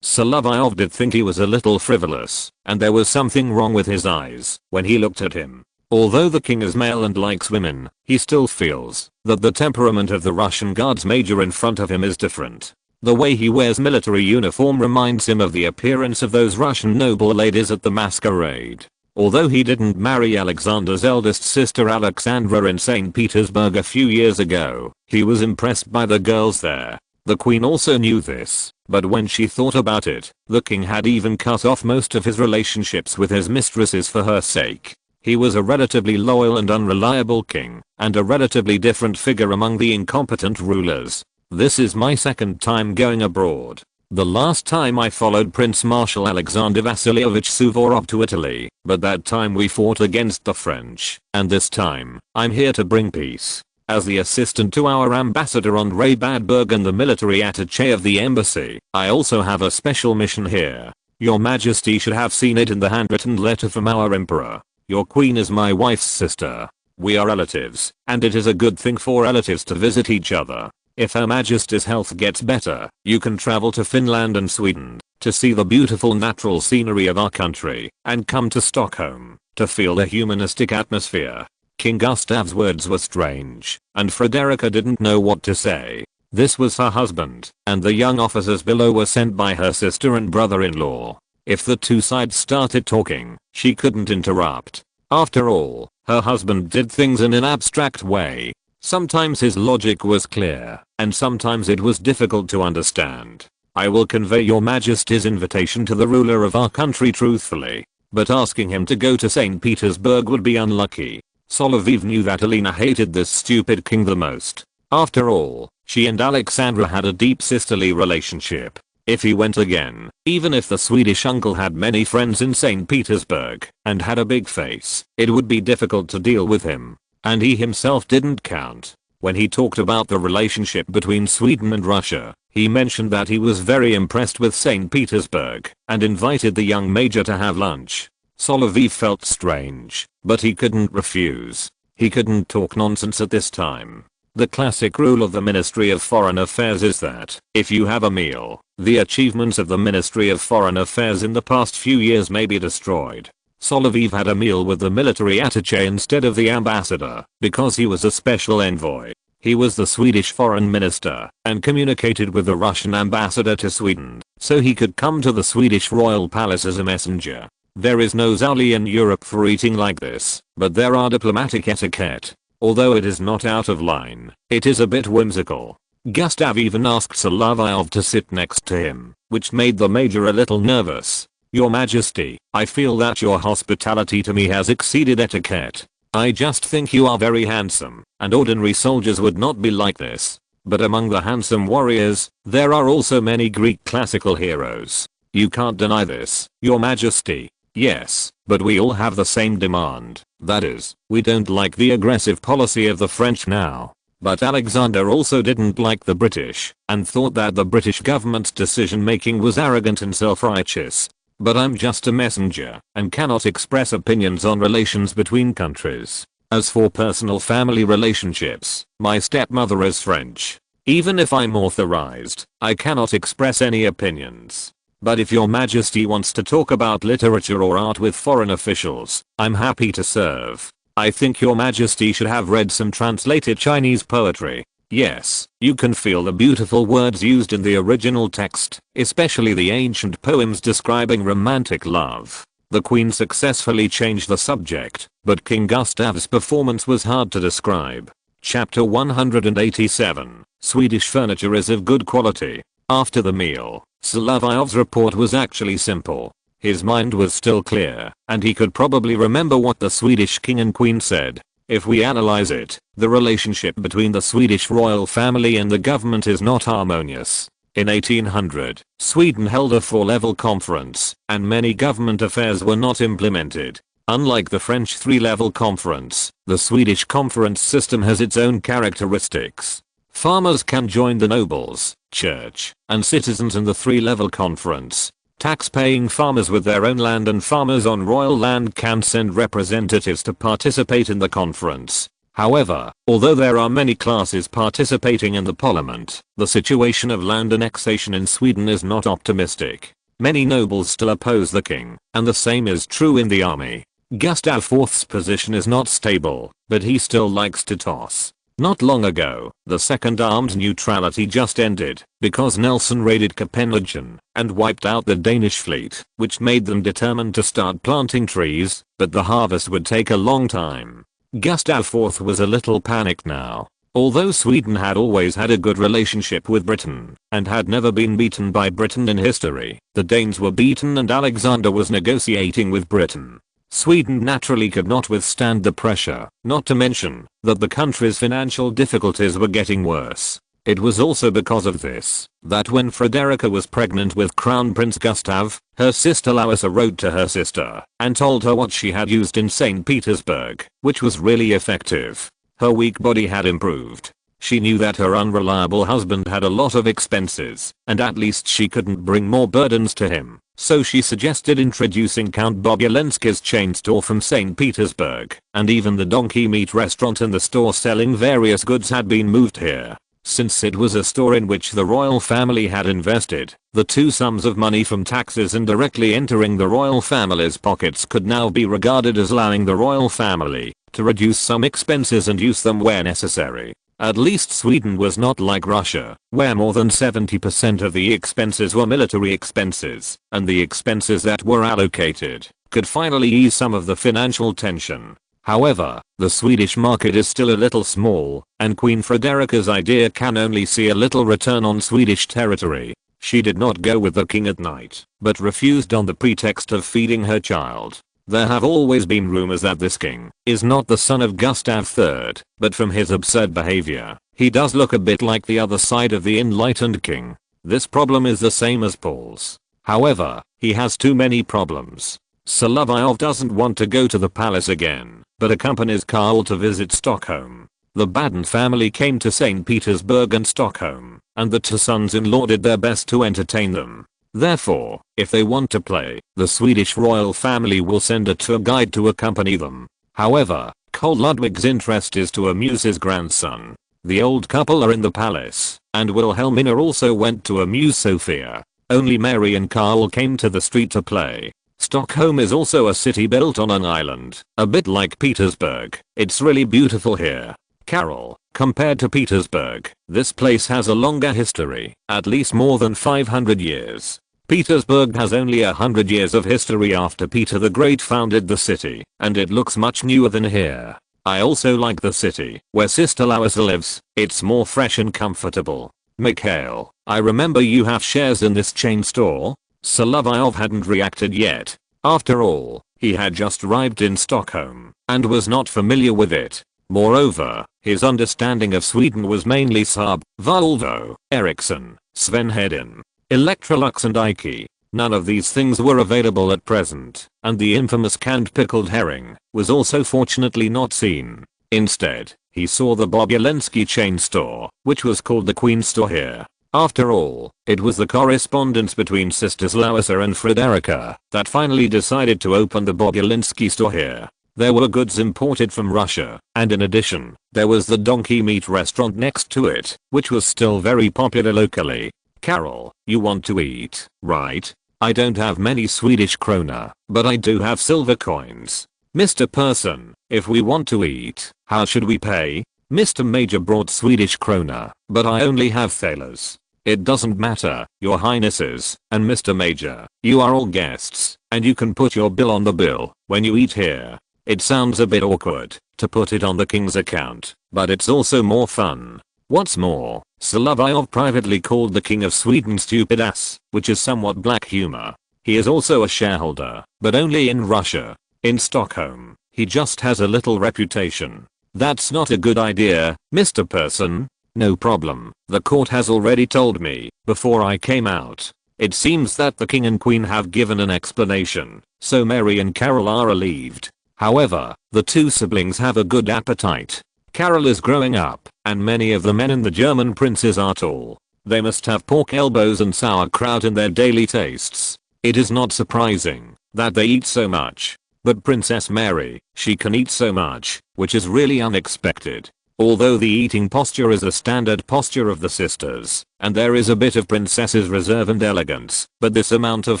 Solovyov did think he was a little frivolous, and there was something wrong with his eyes when he looked at him. Although the king is male and likes women, he still feels that the temperament of the Russian Guards major in front of him is different. The way he wears military uniform reminds him of the appearance of those Russian noble ladies at the masquerade. Although he didn't marry Alexander's eldest sister Alexandra in St. Petersburg a few years ago, he was impressed by the girls there. The queen also knew this, but when she thought about it, the king had even cut off most of his relationships with his mistresses for her sake. He was a relatively loyal and unreliable king, and a relatively different figure among the incompetent rulers. This is my 2nd time going abroad. The last time I followed Prince Marshal Alexander Vasilievich Suvorov to Italy, but that time we fought against the French, and this time, I'm here to bring peace. As the assistant to our ambassador Andrei Badberg and the military attaché of the embassy, I also have a special mission here. Your Majesty should have seen it in the handwritten letter from our emperor. Your queen is my wife's sister. We are relatives, and it is a good thing for relatives to visit each other. If Her Majesty's health gets better, you can travel to Finland and Sweden. to see the beautiful natural scenery of our country, and come to Stockholm, to feel the humanistic atmosphere. King Gustav's words were strange, and Frederica didn't know what to say. This was her husband, and the young officers below were sent by her sister and brother-in-law. If the two sides started talking, she couldn't interrupt. After all, her husband did things in an abstract way. Sometimes his logic was clear, and sometimes it was difficult to understand. I will convey your majesty's invitation to the ruler of our country truthfully, but asking him to go to St. Petersburg would be unlucky. Solovyov knew that Alina hated this stupid king the most. After all, she and Alexandra had a deep sisterly relationship. If he went again, even if the Swedish uncle had many friends in St. Petersburg and had a big face, it would be difficult to deal with him. And he himself didn't count. When he talked about the relationship between Sweden and Russia, he mentioned that he was very impressed with St. Petersburg and invited the young major to have lunch. Solovyov felt strange, but he couldn't refuse. He couldn't talk nonsense at this time. The classic rule of the Ministry of Foreign Affairs is that, if you have a meal, the achievements of the Ministry of Foreign Affairs in the past few years may be destroyed. Solovyov had a meal with the military attaché instead of the ambassador, because he was a special envoy. He was the Swedish foreign minister, and communicated with the Russian ambassador to Sweden, so he could come to the Swedish royal palace as a messenger. There is no zali in Europe for eating like this, but there are diplomatic etiquette. Although it is not out of line, it is a bit whimsical. Gustav even asked Solovyov to sit next to him, which made the major a little nervous. Your Majesty, I feel that your hospitality to me has exceeded etiquette. I just think you are very handsome, and ordinary soldiers would not be like this. But among the handsome warriors, there are also many Greek classical heroes. You can't deny this, Your Majesty. Yes, but we all have the same demand. That is, we don't like the aggressive policy of the French now. But Alexander also didn't like the British, and thought that the British government's decision making was arrogant and self-righteous. But I'm just a messenger, and cannot express opinions on relations between countries. As for personal family relationships, my stepmother is French. Even if I'm authorized, I cannot express any opinions. But if Your Majesty wants to talk about literature or art with foreign officials, I'm happy to serve. I think Your Majesty should have read some translated Chinese poetry. Yes, you can feel the beautiful words used in the original text, especially the ancient poems describing romantic love. The Queen successfully changed the subject, but King Gustav's performance was hard to describe. Chapter 187. Swedish furniture is of good quality. After the meal, Solovyov's report was actually simple. His mind was still clear, and he could probably remember what the Swedish king and queen said. If we analyze it, the relationship between the Swedish royal family and the government is not harmonious. In 1800, Sweden held a four-level conference, and many government affairs were not implemented. Unlike the French three-level conference, the Swedish conference system has its own characteristics. Farmers can join the nobles, church, and citizens in the three-level conference. Tax-paying farmers with their own land and farmers on royal land can send representatives to participate in the conference. However, although there are many classes participating in the parliament, the situation of land annexation in Sweden is not optimistic. Many nobles still oppose the king, and the same is true in the army. Gustav IV's position is not stable, but he still likes to toss. Not long ago, the Second Armed Neutrality just ended, because Nelson raided Copenhagen and wiped out the Danish fleet, which made them determined to start planting trees, but the harvest would take a long time. Gustav IV was a little panicked now. Although Sweden had always had a good relationship with Britain, and had never been beaten by Britain in history, the Danes were beaten and Alexander was negotiating with Britain. Sweden naturally could not withstand the pressure, not to mention that the country's financial difficulties were getting worse. It was also because of this that when Frederica was pregnant with Crown Prince Gustav, her sister Larissa wrote to her sister and told her what she had used in St. Petersburg, which was really effective. Her weak body had improved. She knew that her unreliable husband had a lot of expenses, and at least she couldn't bring more burdens to him. So she suggested introducing Count Bobulensky's chain store from St. Petersburg, and even the donkey meat restaurant and the store selling various goods had been moved here. Since it was a store in which the royal family had invested, the two sums of money from taxes and directly entering the royal family's pockets could now be regarded as allowing the royal family to reduce some expenses and use them where necessary. At least Sweden was not like Russia, where more than 70% of the expenses were military expenses, and the expenses that were allocated could finally ease some of the financial tension. However, the Swedish market is still a little small, and Queen Frederica's idea can only see a little return on Swedish territory. She did not go with the king at night, but refused on the pretext of feeding her child. There have always been rumors that this king is not the son of Gustav III, but from his absurd behavior, he does look a bit like the other side of the enlightened king. This problem is the same as Paul's. However, he has too many problems. Solovyov doesn't want to go to the palace again, but accompanies Karl to visit Stockholm. The Baden family came to St. Petersburg and Stockholm, and the two sons-in-law did their best to entertain them. Therefore, if they want to play, the Swedish royal family will send a tour guide to accompany them. However, Carl Ludwig's interest is to amuse his grandson. The old couple are in the palace, and Wilhelmina also went to amuse Sophia. Only Mary and Carl came to the street to play. Stockholm is also a city built on an island, a bit like Petersburg. It's really beautiful here. Carol, compared to Petersburg, this place has a longer history, at least more than 500 years. Petersburg has only 100 years of history after Peter the Great founded the city, and it looks much newer than here. I also like the city, where Sister Larissa lives. It's more fresh and comfortable. Mikhail, I remember you have shares in this chain store? Solovyov hadn't reacted yet. After all, he had just arrived in Stockholm, and was not familiar with it. Moreover, his understanding of Sweden was mainly Saab, Volvo, Ericsson, Sven Hedin, Electrolux and Ike. None of these things were available at present, and the infamous canned pickled herring was also fortunately not seen. Instead, he saw the Bobulensky chain store, which was called the Queen store here. After all, it was the correspondence between sisters Larissa and Frederica that finally decided to open the Bobulensky store here. There were goods imported from Russia, and in addition, there was the donkey meat restaurant next to it, which was still very popular locally. Carol, you want to eat, right? I don't have many Swedish krona, but I do have silver coins. Mr. Person, if we want to eat, how should we pay? Mr. Major brought Swedish krona, but I only have thalers. It doesn't matter, your highnesses, and Mr. Major, you are all guests, and you can put your bill on the bill when you eat here. It sounds a bit awkward to put it on the king's account, but it's also more fun. What's more, Solovyov privately called the king of Sweden stupid ass, which is somewhat black humor. He is also a shareholder, but only in Russia. In Stockholm, he just has a little reputation. That's not a good idea, Mr. Person. No problem, the court has already told me before I came out. It seems that the king and queen have given an explanation, so Mary and Carol are relieved. However, the two siblings have a good appetite. Carol is growing up, and many of the men in the German princes are tall. They must have pork elbows and sauerkraut in their daily tastes. It is not surprising that they eat so much. But Princess Mary, she can eat so much, which is really unexpected. Although the eating posture is a standard posture of the sisters, and there is a bit of princess's reserve and elegance, but this amount of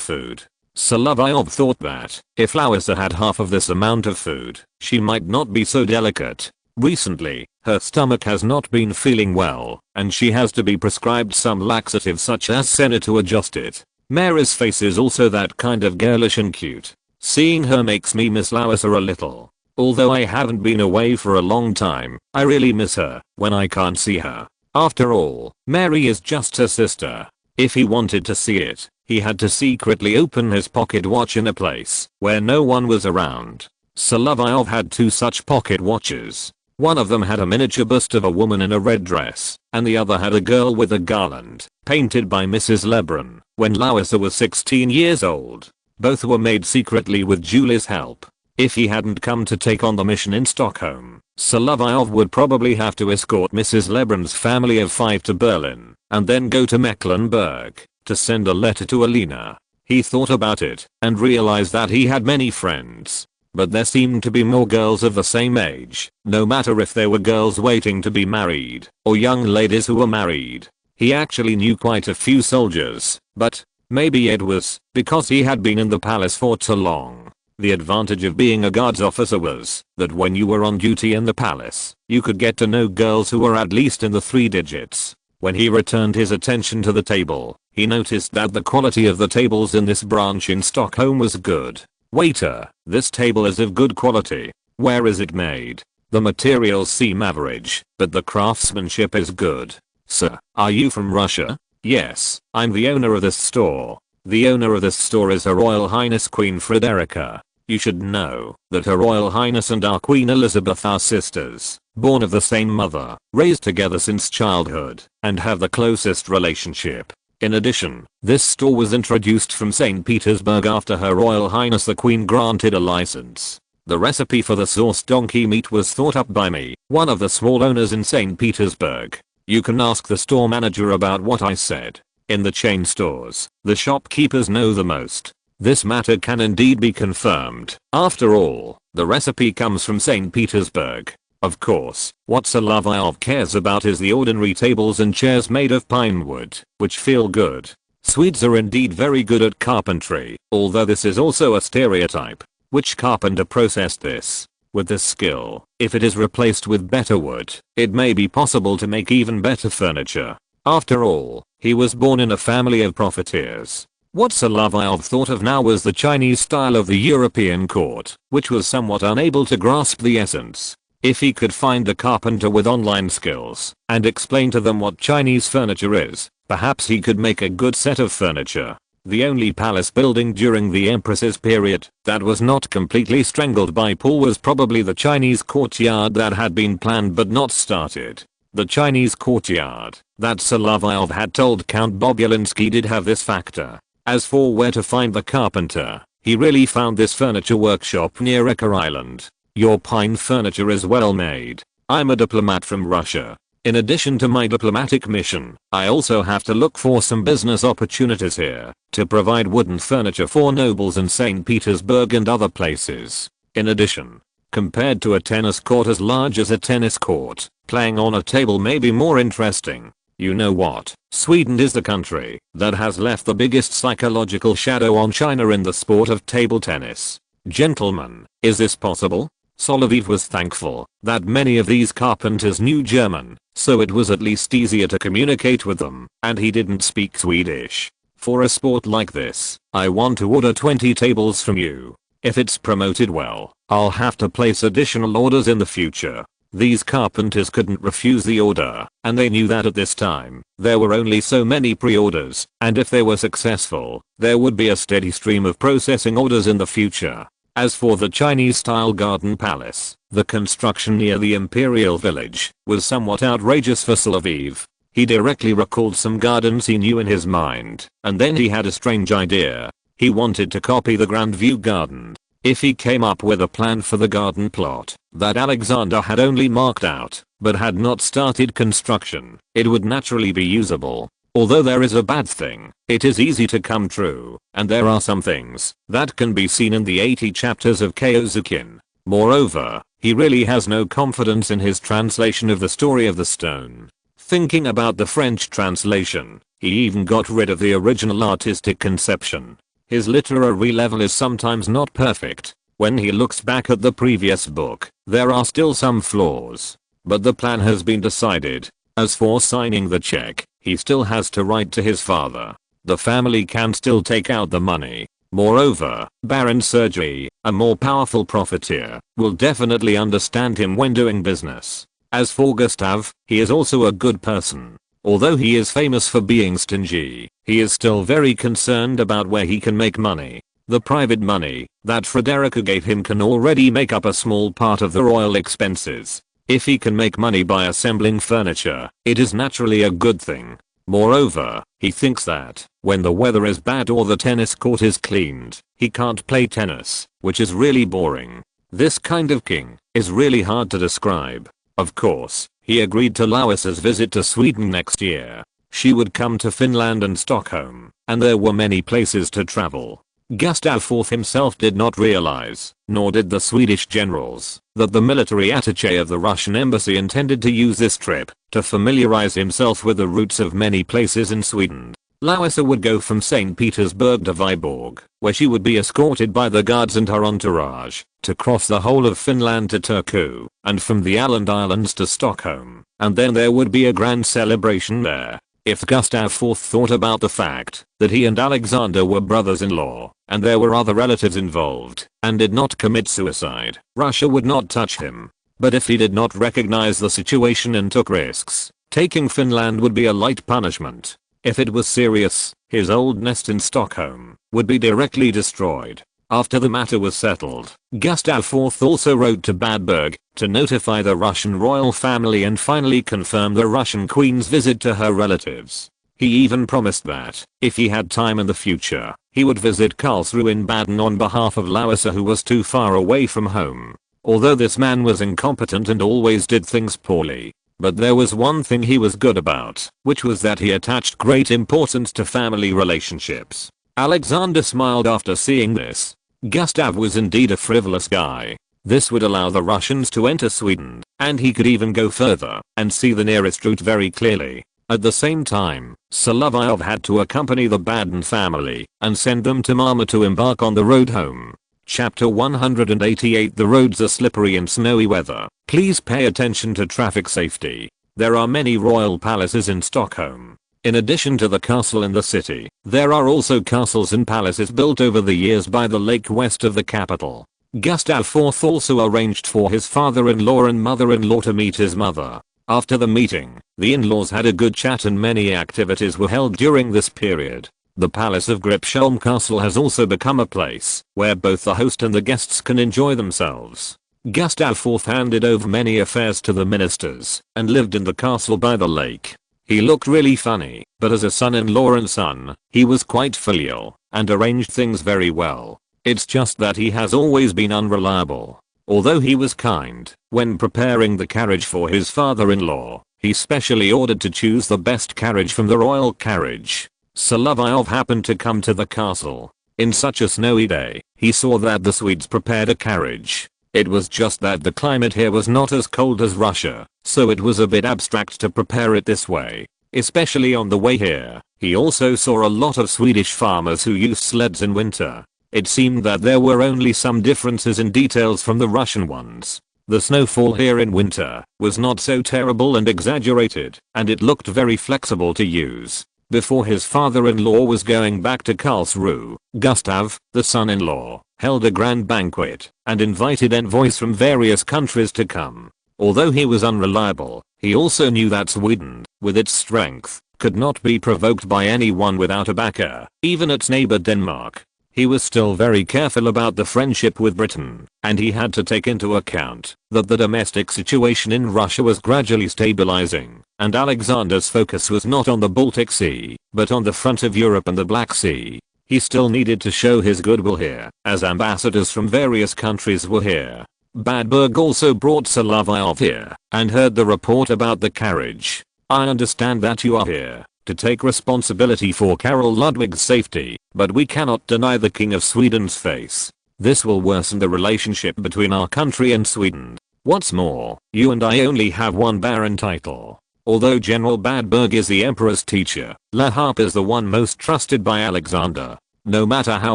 food. Solovyov thought that, if Larissa had half of this amount of food, she might not be so delicate. Recently, her stomach has not been feeling well, and she has to be prescribed some laxative such as senna to adjust it. Mary's face is also that kind of girlish and cute. Seeing her makes me miss Larissa a little. Although I haven't been away for a long time, I really miss her when I can't see her. After all, Mary is just her sister. If he wanted to see it, he had to secretly open his pocket watch in a place where no one was around. Solovyov had two such pocket watches. One of them had a miniature bust of a woman in a red dress, and the other had a girl with a garland, painted by Mrs. Lebrun, when Larissa was 16 years old. Both were made secretly with Julie's help. If he hadn't come to take on the mission in Stockholm, Solovyov would probably have to escort Mrs. Lebrun's family of 5 to Berlin, and then go to Mecklenburg to send a letter to Alina. He thought about it, and realized that he had many friends. but there seemed to be more girls of the same age, no matter if they were girls waiting to be married or young ladies who were married. He actually knew quite a few soldiers, but maybe it was because he had been in the palace for too long. The advantage of being a guards officer was that when you were on duty in the palace, you could get to know girls who were at least in the 3 digits. When he returned his attention to the table, he noticed that the quality of the tables in this branch in Stockholm was good. "Waiter, this table is of good quality. Where is it made?" "The materials seem average, but the craftsmanship is good." "Sir, are you from Russia?" "Yes, I'm the owner of this store." "The owner of this store is Her Royal Highness Queen Frederica. You should know that Her Royal Highness and our Queen Elizabeth are sisters, born of the same mother, raised together since childhood, and have the closest relationship. In addition, this store was introduced from St. Petersburg after Her Royal Highness the Queen granted a license. The recipe for the sourced donkey meat was thought up by me, one of the small owners in St. Petersburg. You can ask the store manager about what I said. In the chain stores, the shopkeepers know the most. This matter can indeed be confirmed. After all, the recipe comes from St. Petersburg. Of course, what Solovyov cares about is the ordinary tables and chairs made of pine wood, which feel good. Swedes are indeed very good at carpentry, although this is also a stereotype. Which carpenter processed this? With this skill, if it is replaced with better wood, it may be possible to make even better furniture. After all, he was born in a family of profiteers. What Solovyov thought of now was the Chinese style of the European court, which was somewhat unable to grasp the essence. If he could find a carpenter with online skills and explain to them what Chinese furniture is, perhaps he could make a good set of furniture. The only palace building during the Empress's period that was not completely strangled by pool was probably the Chinese courtyard that had been planned but not started. The Chinese courtyard that Solovyov had told Count Bobulinski did have this factor. As for where to find the carpenter, he really found this furniture workshop near Ecker Island. "Your pine furniture is well made. I'm a diplomat from Russia. In addition to my diplomatic mission, I also have to look for some business opportunities here to provide wooden furniture for nobles in St. Petersburg and other places. In addition, compared to a tennis court as large as a tennis court, playing on a table may be more interesting. You know what? Sweden is the country that has left the biggest psychological shadow on China in the sport of table tennis. Gentlemen, is this possible?" Solovyov was thankful that many of these carpenters knew German, so it was at least easier to communicate with them, and he didn't speak Swedish. "For a sport like this, I want to order 20 tables from you. If it's promoted well, I'll have to place additional orders in the future." These carpenters couldn't refuse the order, and they knew that at this time, there were only so many pre-orders, and if they were successful, there would be a steady stream of processing orders in the future. As for the Chinese-style garden palace, the construction near the imperial village was somewhat outrageous for Solovyov. He directly recalled some gardens he knew in his mind, and then he had a strange idea. He wanted to copy the Grand View garden. If he came up with a plan for the garden plot that Alexander had only marked out, but had not started construction, it would naturally be usable. Although there is a bad thing, it is easy to come true, and there are some things that can be seen in the 80 chapters of Kyozukin. Moreover, he really has no confidence in his translation of the story of the stone. Thinking about the French translation, he even got rid of the original artistic conception. His literary level is sometimes not perfect. When he looks back at the previous book, there are still some flaws. But the plan has been decided. As for signing the check, he still has to write to his father. The family can still take out the money. Moreover, Baron Sergei, a more powerful profiteer, will definitely understand him when doing business. As for Gustav, he is also a good person. Although he is famous for being stingy, he is still very concerned about where he can make money. The private money that Frederica gave him can already make up a small part of the royal expenses. If he can make money by assembling furniture, it is naturally a good thing. Moreover, he thinks that when the weather is bad or the tennis court is cleaned, he can't play tennis, which is really boring. This kind of king is really hard to describe. Of course, he agreed to Lois's visit to Sweden next year. She would come to Finland and Stockholm, and there were many places to travel. Gustav IV himself did not realize, nor did the Swedish generals, that the military attaché of the Russian embassy intended to use this trip to familiarize himself with the routes of many places in Sweden. Larissa would go from St. Petersburg to Viborg, where she would be escorted by the guards and her entourage, to cross the whole of Finland to Turku, and from the Åland Islands to Stockholm, and then there would be a grand celebration there. If Gustav IV thought about the fact that he and Alexander were brothers-in-law, and there were other relatives involved, and did not commit suicide, Russia would not touch him. But if he did not recognize the situation and took risks, taking Finland would be a light punishment. If it was serious, his old nest in Stockholm would be directly destroyed. After the matter was settled, Gustav IV also wrote to Badberg to notify the Russian royal family and finally confirm the Russian queen's visit to her relatives. He even promised that, if he had time in the future, he would visit Karlsruhe in Baden on behalf of Larissa, who was too far away from home. Although this man was incompetent and always did things poorly, but there was one thing he was good about, which was that he attached great importance to family relationships. Alexander smiled after seeing this. Gustav was indeed a frivolous guy. This would allow the Russians to enter Sweden, and he could even go further and see the nearest route very clearly. At the same time, Solovyov had to accompany the Baden family and send them to Malmö to embark on the road home. Chapter 188. The roads are slippery in snowy weather. Please pay attention to traffic safety. There are many royal palaces in Stockholm. In addition to the castle in the city, there are also castles and palaces built over the years by the lake west of the capital. Gustav IV also arranged for his father-in-law and mother-in-law to meet his mother. After the meeting, the in-laws had a good chat and many activities were held during this period. The Palace of Gripsholm Castle has also become a place where both the host and the guests can enjoy themselves. Gustav IV handed over many affairs to the ministers and lived in the castle by the lake. He looked really funny, but as a son-in-law and son, he was quite filial and arranged things very well. It's just that he has always been unreliable. Although he was kind, when preparing the carriage for his father-in-law, he specially ordered to choose the best carriage from the royal carriage. Solovyov happened to come to the castle. In such a snowy day, he saw that the Swedes prepared a carriage. It was just that the climate here was not as cold as Russia, so it was a bit abstract to prepare it this way. Especially on the way here, he also saw a lot of Swedish farmers who used sleds in winter. It seemed that there were only some differences in details from the Russian ones. The snowfall here in winter was not so terrible and exaggerated, and it looked very flexible to use. Before his father-in-law was going back to Karlsruhe, Gustav, the son-in-law, held a grand banquet and invited envoys from various countries to come. Although he was unreliable, he also knew that Sweden, with its strength, could not be provoked by anyone without a backer, even its neighbor Denmark. He was still very careful about the friendship with Britain, and he had to take into account that the domestic situation in Russia was gradually stabilizing, and Alexander's focus was not on the Baltic Sea, but on the front of Europe and the Black Sea. He still needed to show his goodwill here, as ambassadors from various countries were here. Badberg also brought Solovyov here, and heard the report about the carriage. I understand that you are here to take responsibility for Karl Ludwig's safety, but we cannot deny the King of Sweden's face. This will worsen the relationship between our country and Sweden. What's more, you and I only have one baron title. Although General Badberg is the emperor's teacher, La Harpe is the one most trusted by Alexander. No matter how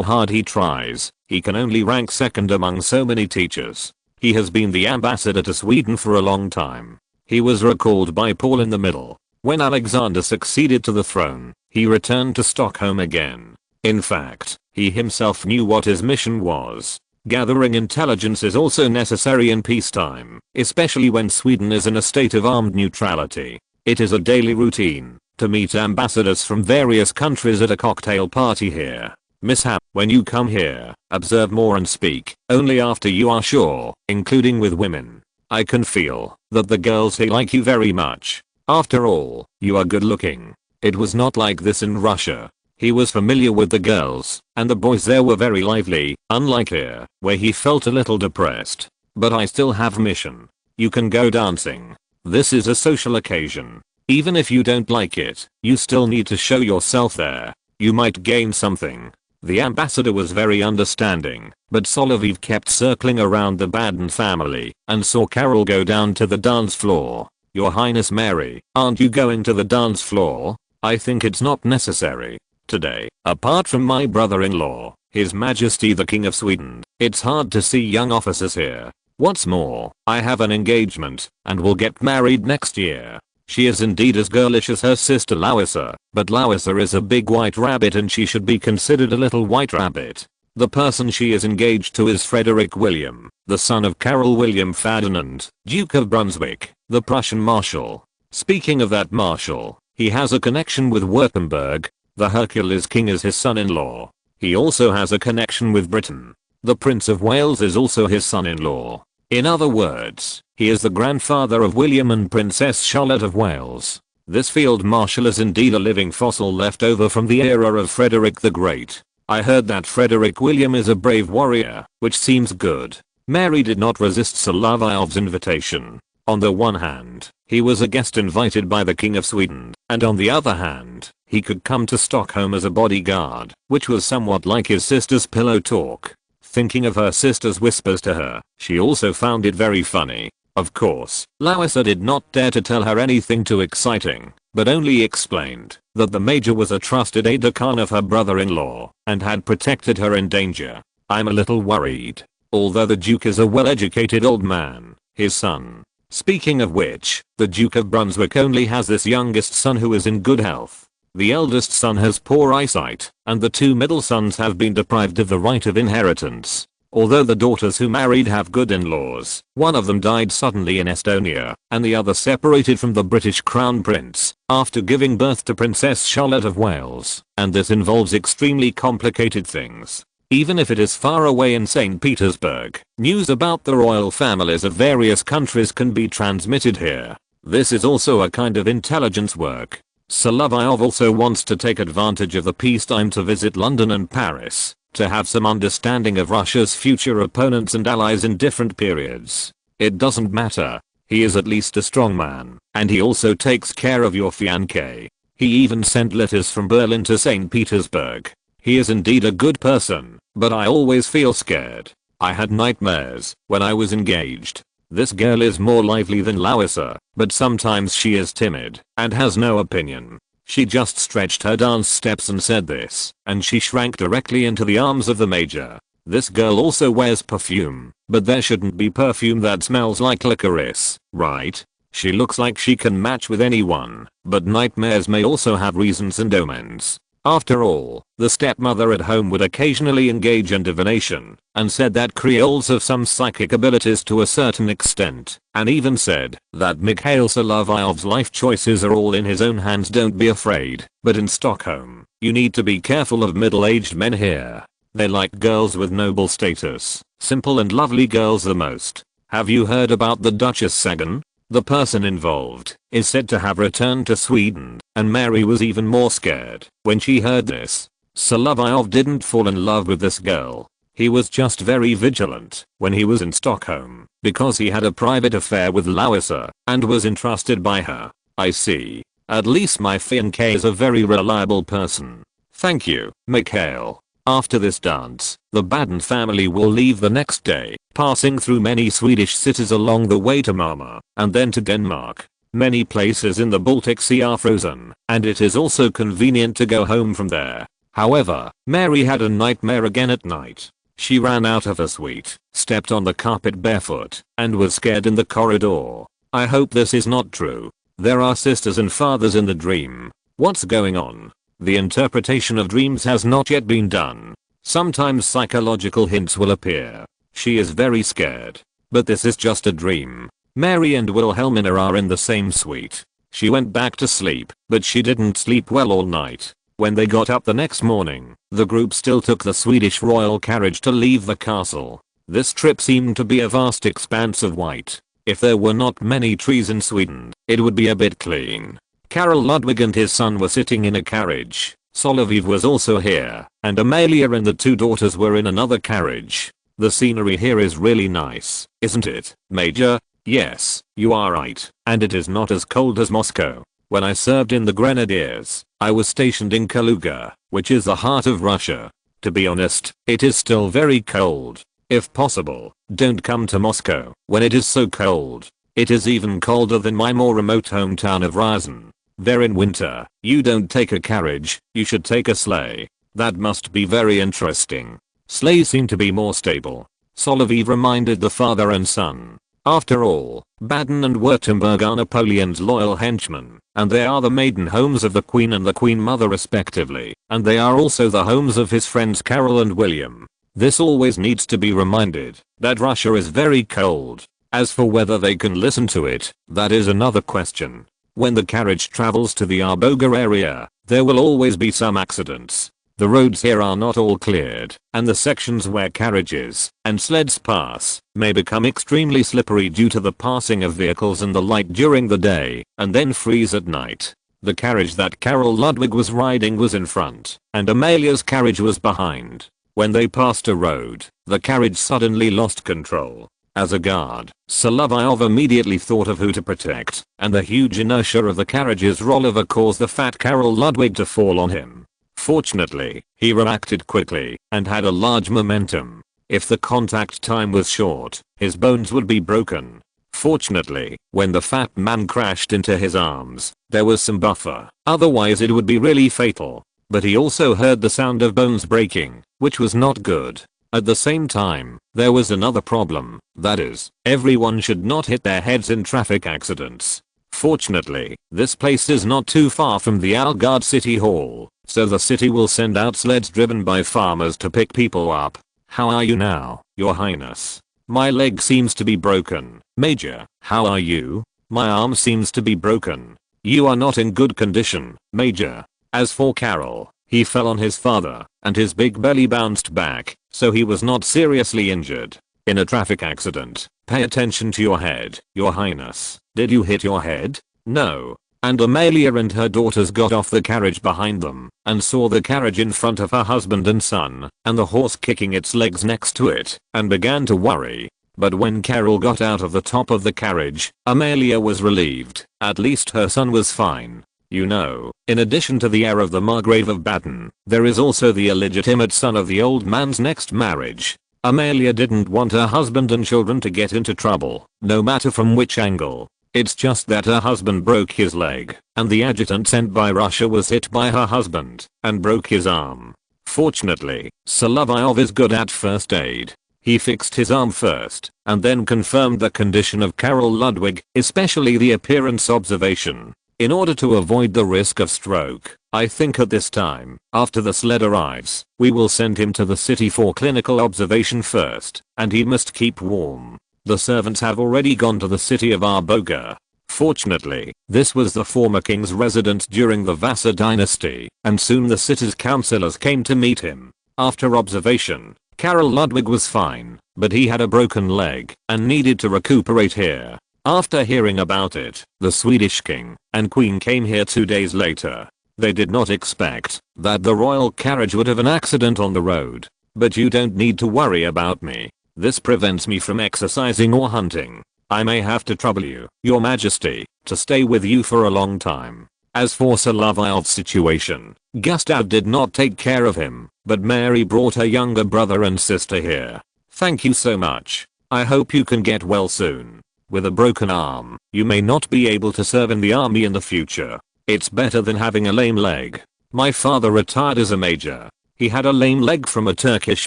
hard he tries, he can only rank second among so many teachers. He has been the ambassador to Sweden for a long time. He was recalled by Paul in the middle. When Alexander succeeded to the throne, he returned to Stockholm again. In fact, he himself knew what his mission was. Gathering intelligence is also necessary in peacetime, especially when Sweden is in a state of armed neutrality. It is a daily routine to meet ambassadors from various countries at a cocktail party here. Mishap: when you come here, observe more and speak only after you are sure, including with women. I can feel that the girls here like you very much. After all, you are good looking. It was not like this in Russia. He was familiar with the girls, and the boys there were very lively, unlike here, where he felt a little depressed. But I still have mission. You can go dancing. This is a social occasion. Even if you don't like it, you still need to show yourself there. You might gain something. The ambassador was very understanding, but Solovyov kept circling around the Baden family and saw Carol go down to the dance floor. Your Highness Mary, aren't you going to the dance floor? I think it's not necessary. Today, apart from my brother-in-law, His Majesty the King of Sweden, it's hard to see young officers here. What's more, I have an engagement and will get married next year. She is indeed as girlish as her sister Larissa, but Larissa is a big white rabbit and she should be considered a little white rabbit. The person she is engaged to is Frederick William, the son of Carol William Ferdinand, Duke of Brunswick, the Prussian Marshal. Speaking of that Marshal, he has a connection with Württemberg. The Hercules King is his son-in-law. He also has a connection with Britain. The Prince of Wales is also his son-in-law. In other words, he is the grandfather of William and Princess Charlotte of Wales. This Field Marshal is indeed a living fossil left over from the era of Frederick the Great. I heard that Frederick William is a brave warrior, which seems good. Mary did not resist Solovyov's invitation. On the one hand, he was a guest invited by the King of Sweden, and on the other hand, he could come to Stockholm as a bodyguard, which was somewhat like his sister's pillow talk. Thinking of her sister's whispers to her, she also found it very funny. Of course, Larissa did not dare to tell her anything too exciting, but only explained that the major was a trusted aide-de-camp of her brother-in-law and had protected her in danger. I'm a little worried. Although the Duke is a well-educated old man, his son. Speaking of which, the Duke of Brunswick only has this youngest son who is in good health. The eldest son has poor eyesight, and the two middle sons have been deprived of the right of inheritance. Although the daughters who married have good in-laws, one of them died suddenly in Estonia, and the other separated from the British Crown Prince after giving birth to Princess Charlotte of Wales, and this involves extremely complicated things. Even if it is far away in St. Petersburg, news about the royal families of various countries can be transmitted here. This is also a kind of intelligence work. Solovyov also wants to take advantage of the peacetime to visit London and Paris, to have some understanding of Russia's future opponents and allies in different periods. It doesn't matter. He is at least a strong man, and he also takes care of your fiancé. He even sent letters from Berlin to St. Petersburg. He is indeed a good person, but I always feel scared. I had nightmares when I was engaged. This girl is more lively than Larissa, but sometimes she is timid and has no opinion. She just stretched her dance steps and said this, and she shrank directly into the arms of the major. This girl also wears perfume, but there shouldn't be perfume that smells like licorice, right? She looks like she can match with anyone, but nightmares may also have reasons and omens. After all, the stepmother at home would occasionally engage in divination, and said that Creoles have some psychic abilities to a certain extent, and even said that Mikhail Solovyov's life choices are all in his own hands. Don't be afraid, but in Stockholm, you need to be careful of middle-aged men here. They like girls with noble status, simple and lovely girls the most. Have you heard about the Duchess Sagan? The person involved is said to have returned to Sweden, and Mary was even more scared when she heard this. Solovyov didn't fall in love with this girl. He was just very vigilant when he was in Stockholm, because he had a private affair with Larissa and was entrusted by her. I see. At least my fiancé is a very reliable person. Thank you, Mikhail. After this dance, the Baden family will leave the next day, passing through many Swedish cities along the way to Malmö, and then to Denmark. Many places in the Baltic Sea are frozen, and it is also convenient to go home from there. However, Mary had a nightmare again at night. She ran out of her suite, stepped on the carpet barefoot, and was scared in the corridor. I hope this is not true. There are sisters and fathers in the dream. What's going on? The interpretation of dreams has not yet been done. Sometimes psychological hints will appear. She is very scared. But this is just a dream. Mary and Wilhelmina are in the same suite. She went back to sleep, but she didn't sleep well all night. When they got up the next morning, the group still took the Swedish royal carriage to leave the castle. This trip seemed to be a vast expanse of white. If there were not many trees in Sweden, it would be a bit clean. Karol Ludwig and his son were sitting in a carriage. Solovyov was also here, and Amalia and the two daughters were in another carriage. The scenery here is really nice, isn't it, Major? Yes, you are right, and it is not as cold as Moscow. When I served in the Grenadiers, I was stationed in Kaluga, which is the heart of Russia. To be honest, it is still very cold. If possible, don't come to Moscow when it is so cold. It is even colder than my more remote hometown of Rouen. There in winter, you don't take a carriage, you should take a sleigh. That must be very interesting. Sleighs seem to be more stable. Solovyov reminded the father and son. After all, Baden and Württemberg are Napoleon's loyal henchmen, and they are the maiden homes of the Queen and the Queen Mother respectively, and they are also the homes of his friends Carol and William. This always needs to be reminded, that Russia is very cold. As for whether they can listen to it, that is another question. When the carriage travels to the Arboga area, there will always be some accidents. The roads here are not all cleared, and the sections where carriages and sleds pass may become extremely slippery due to the passing of vehicles and the light during the day, and then freeze at night. The carriage that Carol Ludwig was riding was in front, and Amalia's carriage was behind. When they passed a road, the carriage suddenly lost control. As a guard, Solovyov immediately thought of who to protect, and the huge inertia of the carriage's rollover caused the fat Carol Ludwig to fall on him. Fortunately, he reacted quickly and had a large momentum. If the contact time was short, his bones would be broken. Fortunately, when the fat man crashed into his arms, there was some buffer, otherwise it would be really fatal. But he also heard the sound of bones breaking, which was not good. At the same time, there was another problem, that is, everyone should not hit their heads in traffic accidents. Fortunately, this place is not too far from the Algard City Hall, so the city will send out sleds driven by farmers to pick people up. How are you now, Your Highness? My leg seems to be broken. Major, how are you? My arm seems to be broken. You are not in good condition, Major. As for Carol, he fell on his father, and his big belly bounced back, so he was not seriously injured. In a traffic accident, pay attention to your head, Your Highness. Did you hit your head? No. And Amalia and her daughters got off the carriage behind them, and saw the carriage in front of her husband and son, and the horse kicking its legs next to it, and began to worry. But when Carol got out of the top of the carriage, Amalia was relieved, at least her son was fine. You know, in addition to the heir of the Margrave of Baden, there is also the illegitimate son of the old man's next marriage. Amalia didn't want her husband and children to get into trouble, no matter from which angle. It's just that her husband broke his leg, and the adjutant sent by Russia was hit by her husband, and broke his arm. Fortunately, Solovyov is good at first aid. He fixed his arm first, and then confirmed the condition of Carol Ludwig, especially the appearance observation. In order to avoid the risk of stroke, I think at this time, after the sled arrives, we will send him to the city for clinical observation first, and he must keep warm. The servants have already gone to the city of Arboga. Fortunately, this was the former king's residence during the Vasa dynasty, and soon the city's councillors came to meet him. After observation, Carol Ludwig was fine, but he had a broken leg and needed to recuperate here. After hearing about it, the Swedish king and queen came here 2 days later. They did not expect that the royal carriage would have an accident on the road. But you don't need to worry about me. This prevents me from exercising or hunting. I may have to trouble you, Your Majesty, to stay with you for a long time. As for Solovyov's situation, Gustav did not take care of him, but Mary brought her younger brother and sister here. Thank you so much. I hope you can get well soon. With a broken arm, you may not be able to serve in the army in the future. It's better than having a lame leg. My father retired as a major. He had a lame leg from a Turkish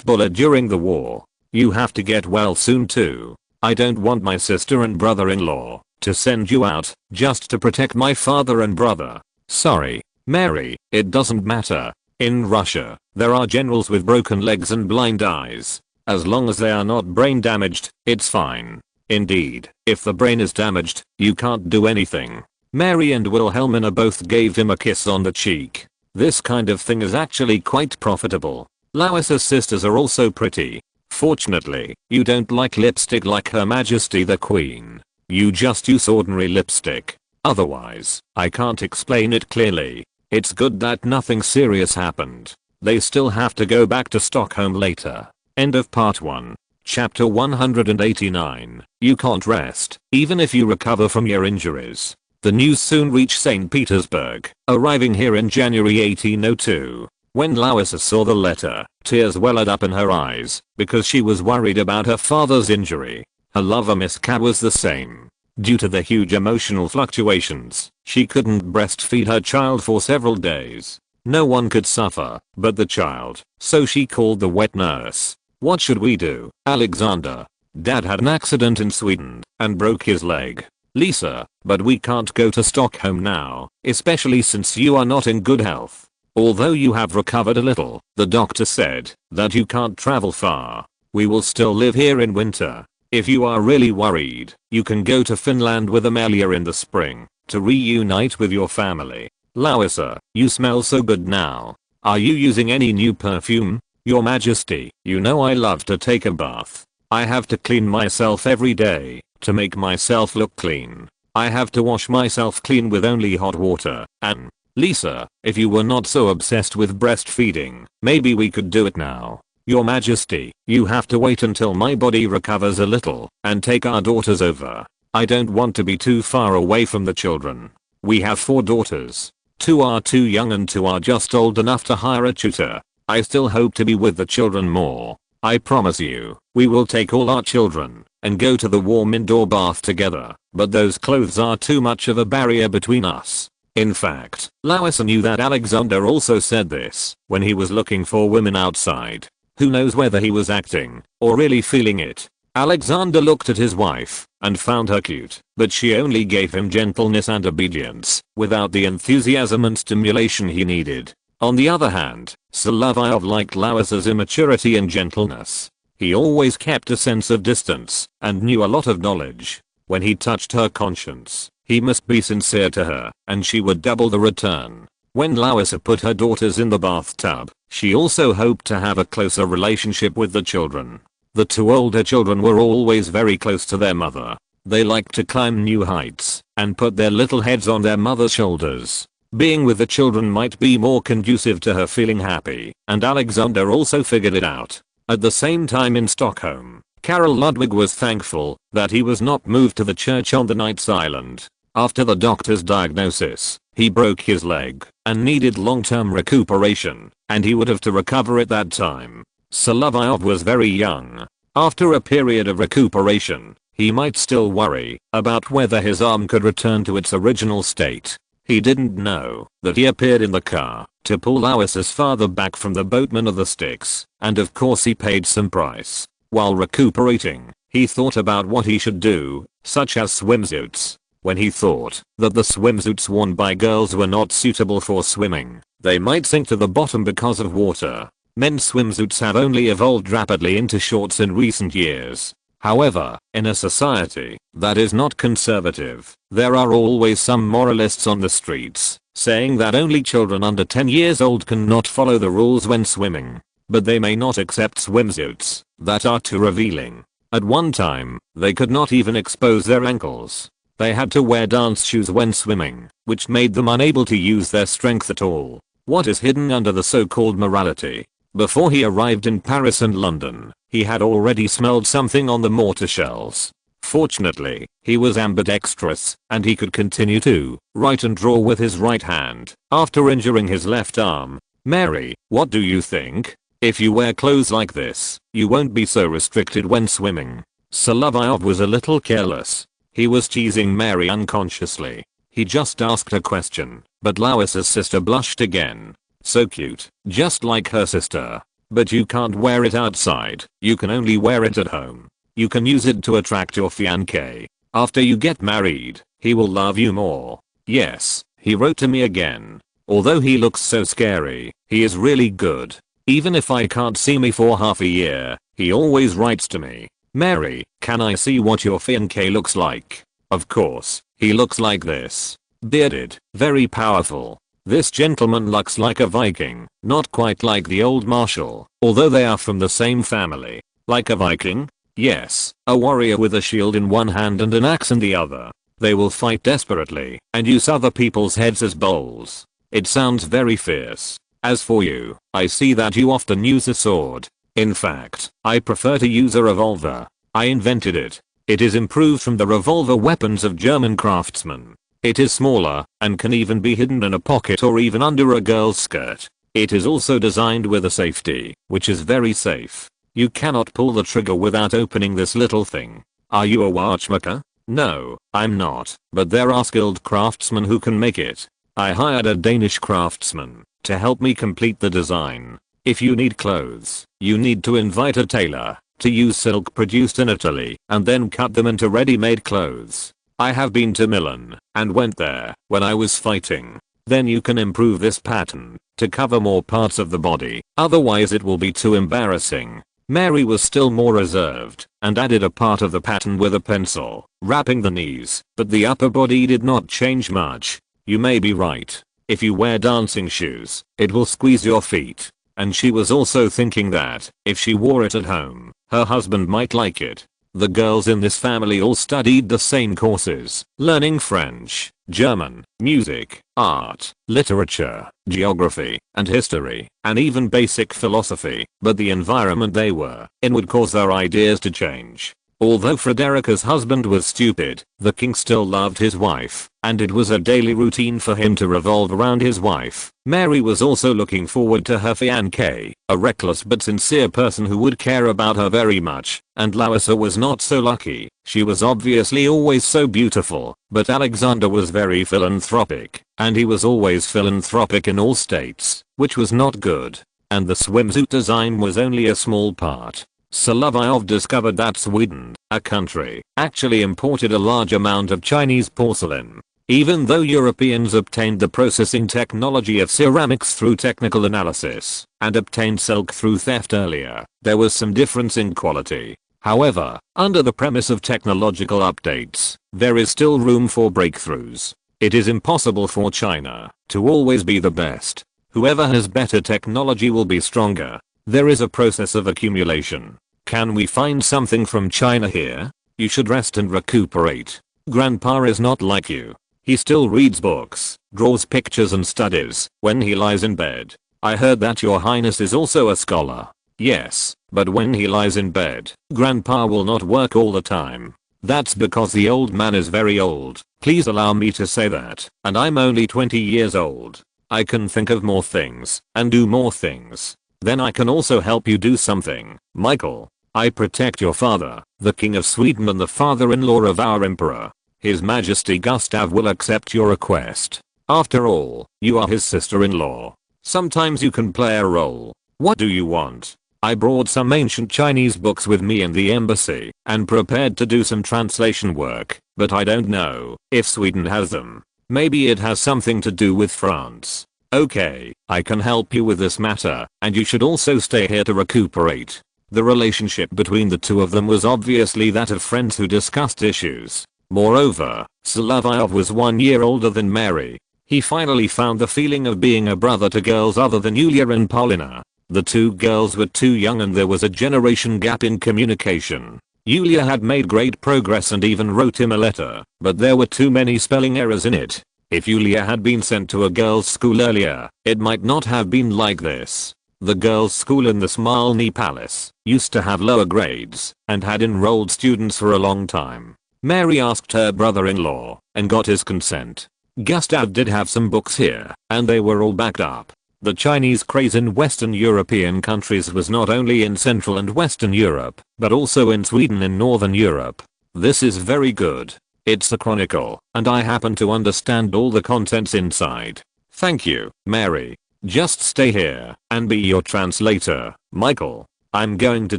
bullet during the war. You have to get well soon too. I don't want my sister and brother-in-law to send you out just to protect my father and brother. Sorry, Mary, it doesn't matter. In Russia, there are generals with broken legs and blind eyes. As long as they are not brain damaged, it's fine. Indeed, if the brain is damaged, you can't do anything. Mary and Wilhelmina both gave him a kiss on the cheek. This kind of thing is actually quite profitable. Lois's sisters are also pretty. Fortunately, you don't like lipstick like Her Majesty the Queen. You just use ordinary lipstick. Otherwise, I can't explain it clearly. It's good that nothing serious happened. They still have to go back to Stockholm later. End of part 1. Chapter 189. You can't rest, even if you recover from your injuries. The news soon reached St. Petersburg, arriving here in January 1802. When Louisa saw the letter, tears welled up in her eyes because she was worried about her father's injury. Her lover Miss K was the same. Due to the huge emotional fluctuations, she couldn't breastfeed her child for several days. No one could suffer but the child, so she called the wet nurse. What should we do, Alexander? Dad had an accident in Sweden and broke his leg. Lisa, but we can't go to Stockholm now, especially since you are not in good health. Although you have recovered a little, the doctor said that you can't travel far. We will still live here in winter. If you are really worried, you can go to Finland with Amelia in the spring to reunite with your family. Louisa, you smell so good now. Are you using any new perfume? Your Majesty, you know I love to take a bath. I have to clean myself every day to make myself look clean. I have to wash myself clean with only hot water. And Lisa, if you were not so obsessed with breastfeeding, maybe we could do it now. Your Majesty, you have to wait until my body recovers a little and take our daughters over. I don't want to be too far away from the children. We have 4 daughters. 2 are too young and 2 are just old enough to hire a tutor. I still hope to be with the children more. I promise you, we will take all our children and go to the warm indoor bath together, but those clothes are too much of a barrier between us. In fact, Louisa knew that Alexander also said this when he was looking for women outside. Who knows whether he was acting or really feeling it. Alexander looked at his wife and found her cute, but she only gave him gentleness and obedience without the enthusiasm and stimulation he needed. On the other hand, Solovyov liked Louisa's immaturity and gentleness. He always kept a sense of distance and knew a lot of knowledge. When he touched her conscience, he must be sincere to her and she would double the return. When Louisa put her daughters in the bathtub, she also hoped to have a closer relationship with the children. The 2 older children were always very close to their mother. They liked to climb new heights and put their little heads on their mother's shoulders. Being with the children might be more conducive to her feeling happy, and Alexander also figured it out. At the same time in Stockholm, Karl Ludwig was thankful that he was not moved to the church on the Knights Island. After the doctor's diagnosis, he broke his leg and needed long-term recuperation, and he would have to recover at that time. Solovyov was very young. After a period of recuperation, he might still worry about whether his arm could return to its original state. He didn't know that he appeared in the car to pull Louisa's father back from the boatman of the Styx, and of course he paid some price. While recuperating, he thought about what he should do, such as swimsuits. When he thought that the swimsuits worn by girls were not suitable for swimming, they might sink to the bottom because of water. Men's swimsuits have only evolved rapidly into shorts in recent years. However, in a society that is not conservative, there are always some moralists on the streets saying that only children under 10 years old cannot follow the rules when swimming. But they may not accept swimsuits that are too revealing. At one time, they could not even expose their ankles. They had to wear dance shoes when swimming, which made them unable to use their strength at all. What is hidden under the so-called morality? Before he arrived in Paris and London, he had already smelled something on the mortar shells. Fortunately, he was ambidextrous, and he could continue to write and draw with his right hand after injuring his left arm. Mary, what do you think? If you wear clothes like this, you won't be so restricted when swimming. Solovyov was a little careless. He was teasing Mary unconsciously. He just asked a question, but Louisa's sister blushed again. So cute, just like her sister. But you can't wear it outside, you can only wear it at home. You can use it to attract your fiancé. After you get married, he will love you more. Yes, he wrote to me again. Although he looks so scary, he is really good. Even if I can't see me for half a year, he always writes to me. Mary, can I see what your fiancé looks like? Of course, he looks like this. Bearded, very powerful. This gentleman looks like a Viking, not quite like the old marshal, although they are from the same family. Like a Viking? Yes, a warrior with a shield in one hand and an axe in the other. They will fight desperately and use other people's heads as bowls. It sounds very fierce. As for you, I see that you often use a sword. In fact, I prefer to use a revolver. I invented it. It is improved from the revolver weapons of German craftsmen. It is smaller and can even be hidden in a pocket or even under a girl's skirt. It is also designed with a safety, which is very safe. You cannot pull the trigger without opening this little thing. Are you a watchmaker? No, I'm not, but there are skilled craftsmen who can make it. I hired a Danish craftsman to help me complete the design. If you need clothes, you need to invite a tailor to use silk produced in Italy and then cut them into ready-made clothes. I have been to Milan and went there when I was fighting. Then you can improve this pattern to cover more parts of the body, otherwise it will be too embarrassing. Mary was still more reserved and added a part of the pattern with a pencil, wrapping the knees, but the upper body did not change much. You may be right. If you wear dancing shoes, it will squeeze your feet. And she was also thinking that, if she wore it at home, her husband might like it. The girls in this family all studied the same courses, learning French, German, music, art, literature, geography, and history, and even basic philosophy, but the environment they were in would cause their ideas to change. Although Frederica's husband was stupid, the king still loved his wife, and it was a daily routine for him to revolve around his wife. Mary was also looking forward to her fiancé, a reckless but sincere person who would care about her very much, and Larissa was not so lucky. She was obviously always so beautiful, but Alexander was very philanthropic, and he was always philanthropic in all states, which was not good. And the swimsuit design was only a small part. Solovyov discovered that Sweden, a country, actually imported a large amount of Chinese porcelain. Even though Europeans obtained the processing technology of ceramics through technical analysis and obtained silk through theft earlier, there was some difference in quality. However, under the premise of technological updates, there is still room for breakthroughs. It is impossible for China to always be the best. Whoever has better technology will be stronger. There is a process of accumulation. Can we find something from China here? You should rest and recuperate. Grandpa is not like you. He still reads books, draws pictures and studies when he lies in bed. I heard that your highness is also a scholar. Yes, but when he lies in bed, Grandpa will not work all the time. That's because the old man is very old. Please allow me to say that. And I'm only 20 years old. I can think of more things and do more things. Then I can also help you do something, Michael. I protect your father, the King of Sweden and the father-in-law of our emperor. His Majesty Gustav will accept your request. After all, you are his sister-in-law. Sometimes you can play a role. What do you want? I brought some ancient Chinese books with me in the embassy and prepared to do some translation work, but I don't know if Sweden has them. Maybe it has something to do with France. Okay, I can help you with this matter, and you should also stay here to recuperate. The relationship between the two of them was obviously that of friends who discussed issues. Moreover, Solovyov was 1 year older than Mary. He finally found the feeling of being a brother to girls other than Yulia and Polina. The two girls were too young and there was a generation gap in communication. Yulia had made great progress and even wrote him a letter, but there were too many spelling errors in it. If Yulia had been sent to a girls' school earlier, it might not have been like this. The girls' school in the Smolny Palace used to have lower grades and had enrolled students for a long time. Mary asked her brother-in-law and got his consent. Gustav did have some books here, and they were all backed up. The Chinese craze in Western European countries was not only in Central and Western Europe, but also in Sweden and Northern Europe. This is very good. It's a chronicle, and I happen to understand all the contents inside. Thank you, Mary. Just stay here and be your translator, Michael. I'm going to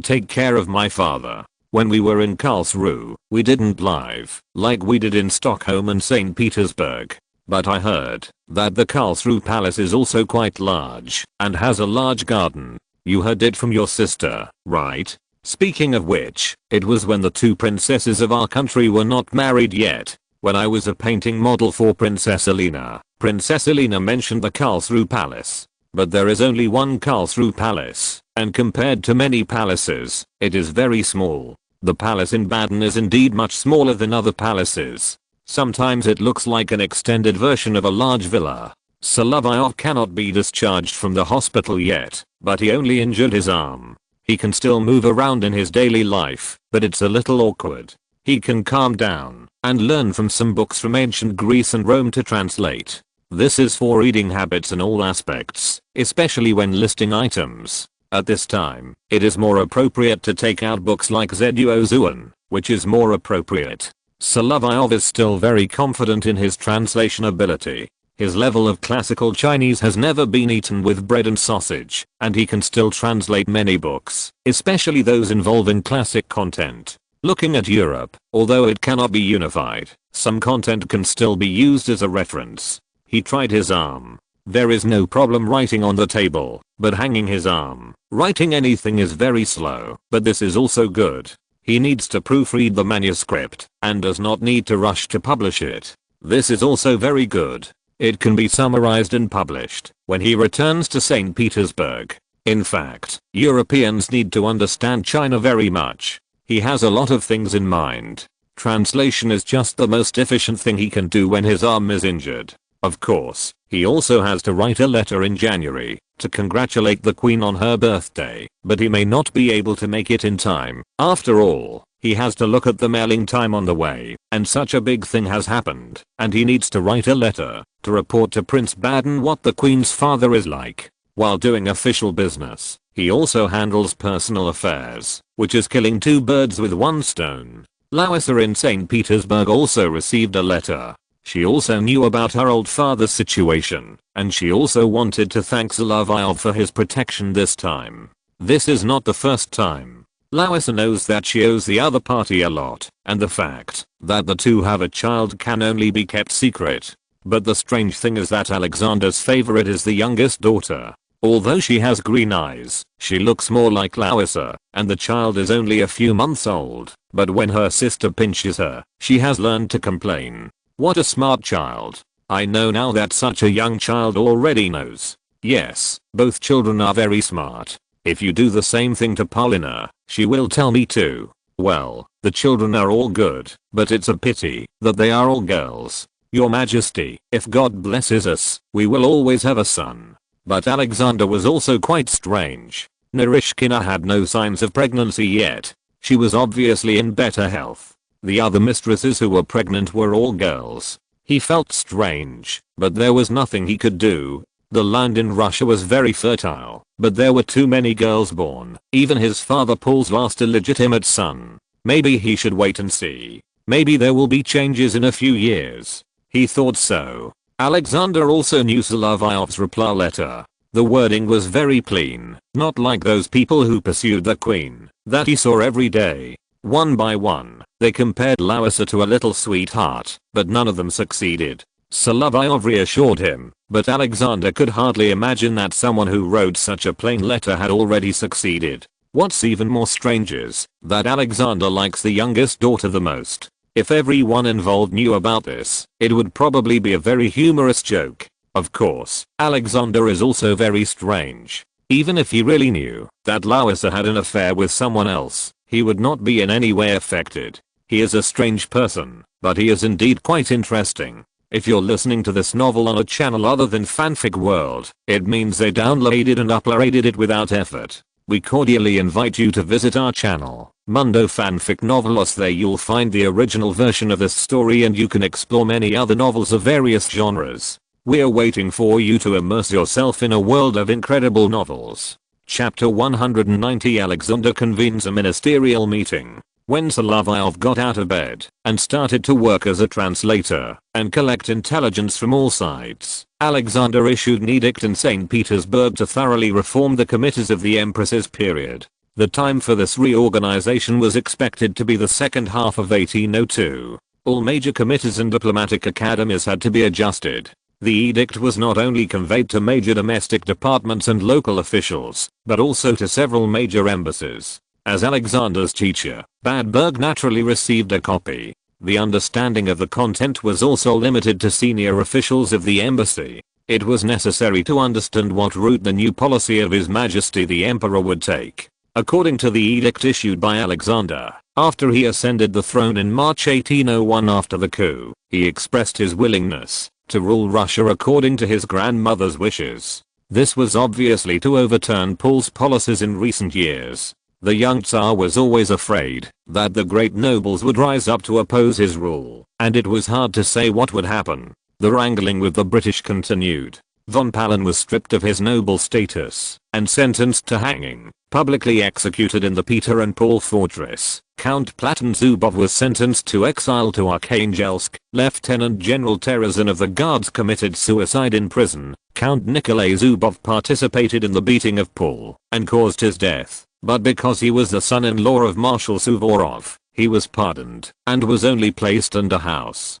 take care of my father. When we were in Karlsruhe, we didn't live like we did in Stockholm and St. Petersburg. But I heard that the Karlsruhe Palace is also quite large and has a large garden. You heard it from your sister, right? Speaking of which, it was when the two princesses of our country were not married yet. When I was a painting model for Princess Elena, Princess Elena mentioned the Karlsruhe Palace. But there is only one Karlsruhe Palace, and compared to many palaces, it is very small. The palace in Baden is indeed much smaller than other palaces. Sometimes it looks like an extended version of a large villa. Solovyov cannot be discharged from the hospital yet, but he only injured his arm. He can still move around in his daily life, but it's a little awkward. He can calm down and learn from some books from ancient Greece and Rome to translate. This is for reading habits in all aspects, especially when listing items. At this time, it is more appropriate to take out books like Zuozuan, which is more appropriate. Solovyov is still very confident in his translation ability. His level of classical Chinese has never been eaten with bread and sausage, and he can still translate many books, especially those involving classic content. Looking at Europe, although it cannot be unified, some content can still be used as a reference. He tried his arm. There is no problem writing on the table, but hanging his arm, writing anything is very slow, but this is also good. He needs to proofread the manuscript, and does not need to rush to publish it. This is also very good. It can be summarized and published when he returns to St. Petersburg. In fact, Europeans need to understand China very much. He has a lot of things in mind. Translation is just the most efficient thing he can do when his arm is injured. Of course, he also has to write a letter in January to congratulate the Queen on her birthday, but he may not be able to make it in time. After all, he has to look at the mailing time on the way, and such a big thing has happened, and he needs to write a letter to report to Prince Baden what the Queen's father is like. While doing official business, he also handles personal affairs, which is killing two birds with one stone. Larissa in St. Petersburg also received a letter. She also knew about her old father's situation, and she also wanted to thank Solovyov for his protection this time. This is not the first time. Larissa knows that she owes the other party a lot, and the fact that the two have a child can only be kept secret. But the strange thing is that Alexander's favorite is the youngest daughter. Although she has green eyes, she looks more like Larissa, and the child is only a few months old. But when her sister pinches her, she has learned to complain. What a smart child. I know now that such a young child already knows. Yes, both children are very smart. If you do the same thing to Paulina, she will tell me too. Well, the children are all good, but it's a pity that they are all girls. Your Majesty, if God blesses us, we will always have a son. But Alexander was also quite strange. Narishkina had no signs of pregnancy yet. She was obviously in better health. The other mistresses who were pregnant were all girls. He felt strange, but there was nothing he could do. The land in Russia was very fertile, but there were too many girls born, even his father Paul's last illegitimate son. Maybe he should wait and see. Maybe there will be changes in a few years. He thought so. Alexander also knew Solovyov's reply letter. The wording was very plain, not like those people who pursued the queen, that he saw every day. One by one, they compared Larissa to a little sweetheart, but none of them succeeded. Solovyov reassured him, but Alexander could hardly imagine that someone who wrote such a plain letter had already succeeded. What's even more strange is that Alexander likes the youngest daughter the most. If everyone involved knew about this, it would probably be a very humorous joke. Of course, Alexander is also very strange. Even if he really knew that Larissa had an affair with someone else, he would not be in any way affected. He is a strange person, but he is indeed quite interesting. If you're listening to this novel on a channel other than Fanfic World, it means they downloaded and uploaded it without effort. We cordially invite you to visit our channel, Mundo Fanfic Novelos. There you'll find the original version of this story and you can explore many other novels of various genres. We're waiting for you to immerse yourself in a world of incredible novels. Chapter 190. Alexander convenes a ministerial meeting. When Solovyov got out of bed and started to work as a translator and collect intelligence from all sides, Alexander issued an edict in St. Petersburg to thoroughly reform the committees of the Empress's period. The time for this reorganization was expected to be the second half of 1802. All major committees and diplomatic academies had to be adjusted. The edict was not only conveyed to major domestic departments and local officials, but also to several major embassies. As Alexander's teacher, Badberg naturally received a copy. The understanding of the content was also limited to senior officials of the embassy. It was necessary to understand what route the new policy of His Majesty the Emperor would take. According to the edict issued by Alexander, after he ascended the throne in March 1801 after the coup, he expressed his willingness to rule Russia according to his grandmother's wishes. This was obviously to overturn Paul's policies in recent years. The young Tsar was always afraid that the great nobles would rise up to oppose his rule, and it was hard to say what would happen. The wrangling with the British continued. Von Palen was stripped of his noble status and sentenced to hanging, publicly executed in the Peter and Paul fortress. Count Platon Zubov was sentenced to exile to Arkhangelsk. Lieutenant General Terezin of the Guards committed suicide in prison. Count Nikolai Zubov participated in the beating of Paul and caused his death, but because he was the son-in-law of Marshal Suvorov, he was pardoned and was only placed under house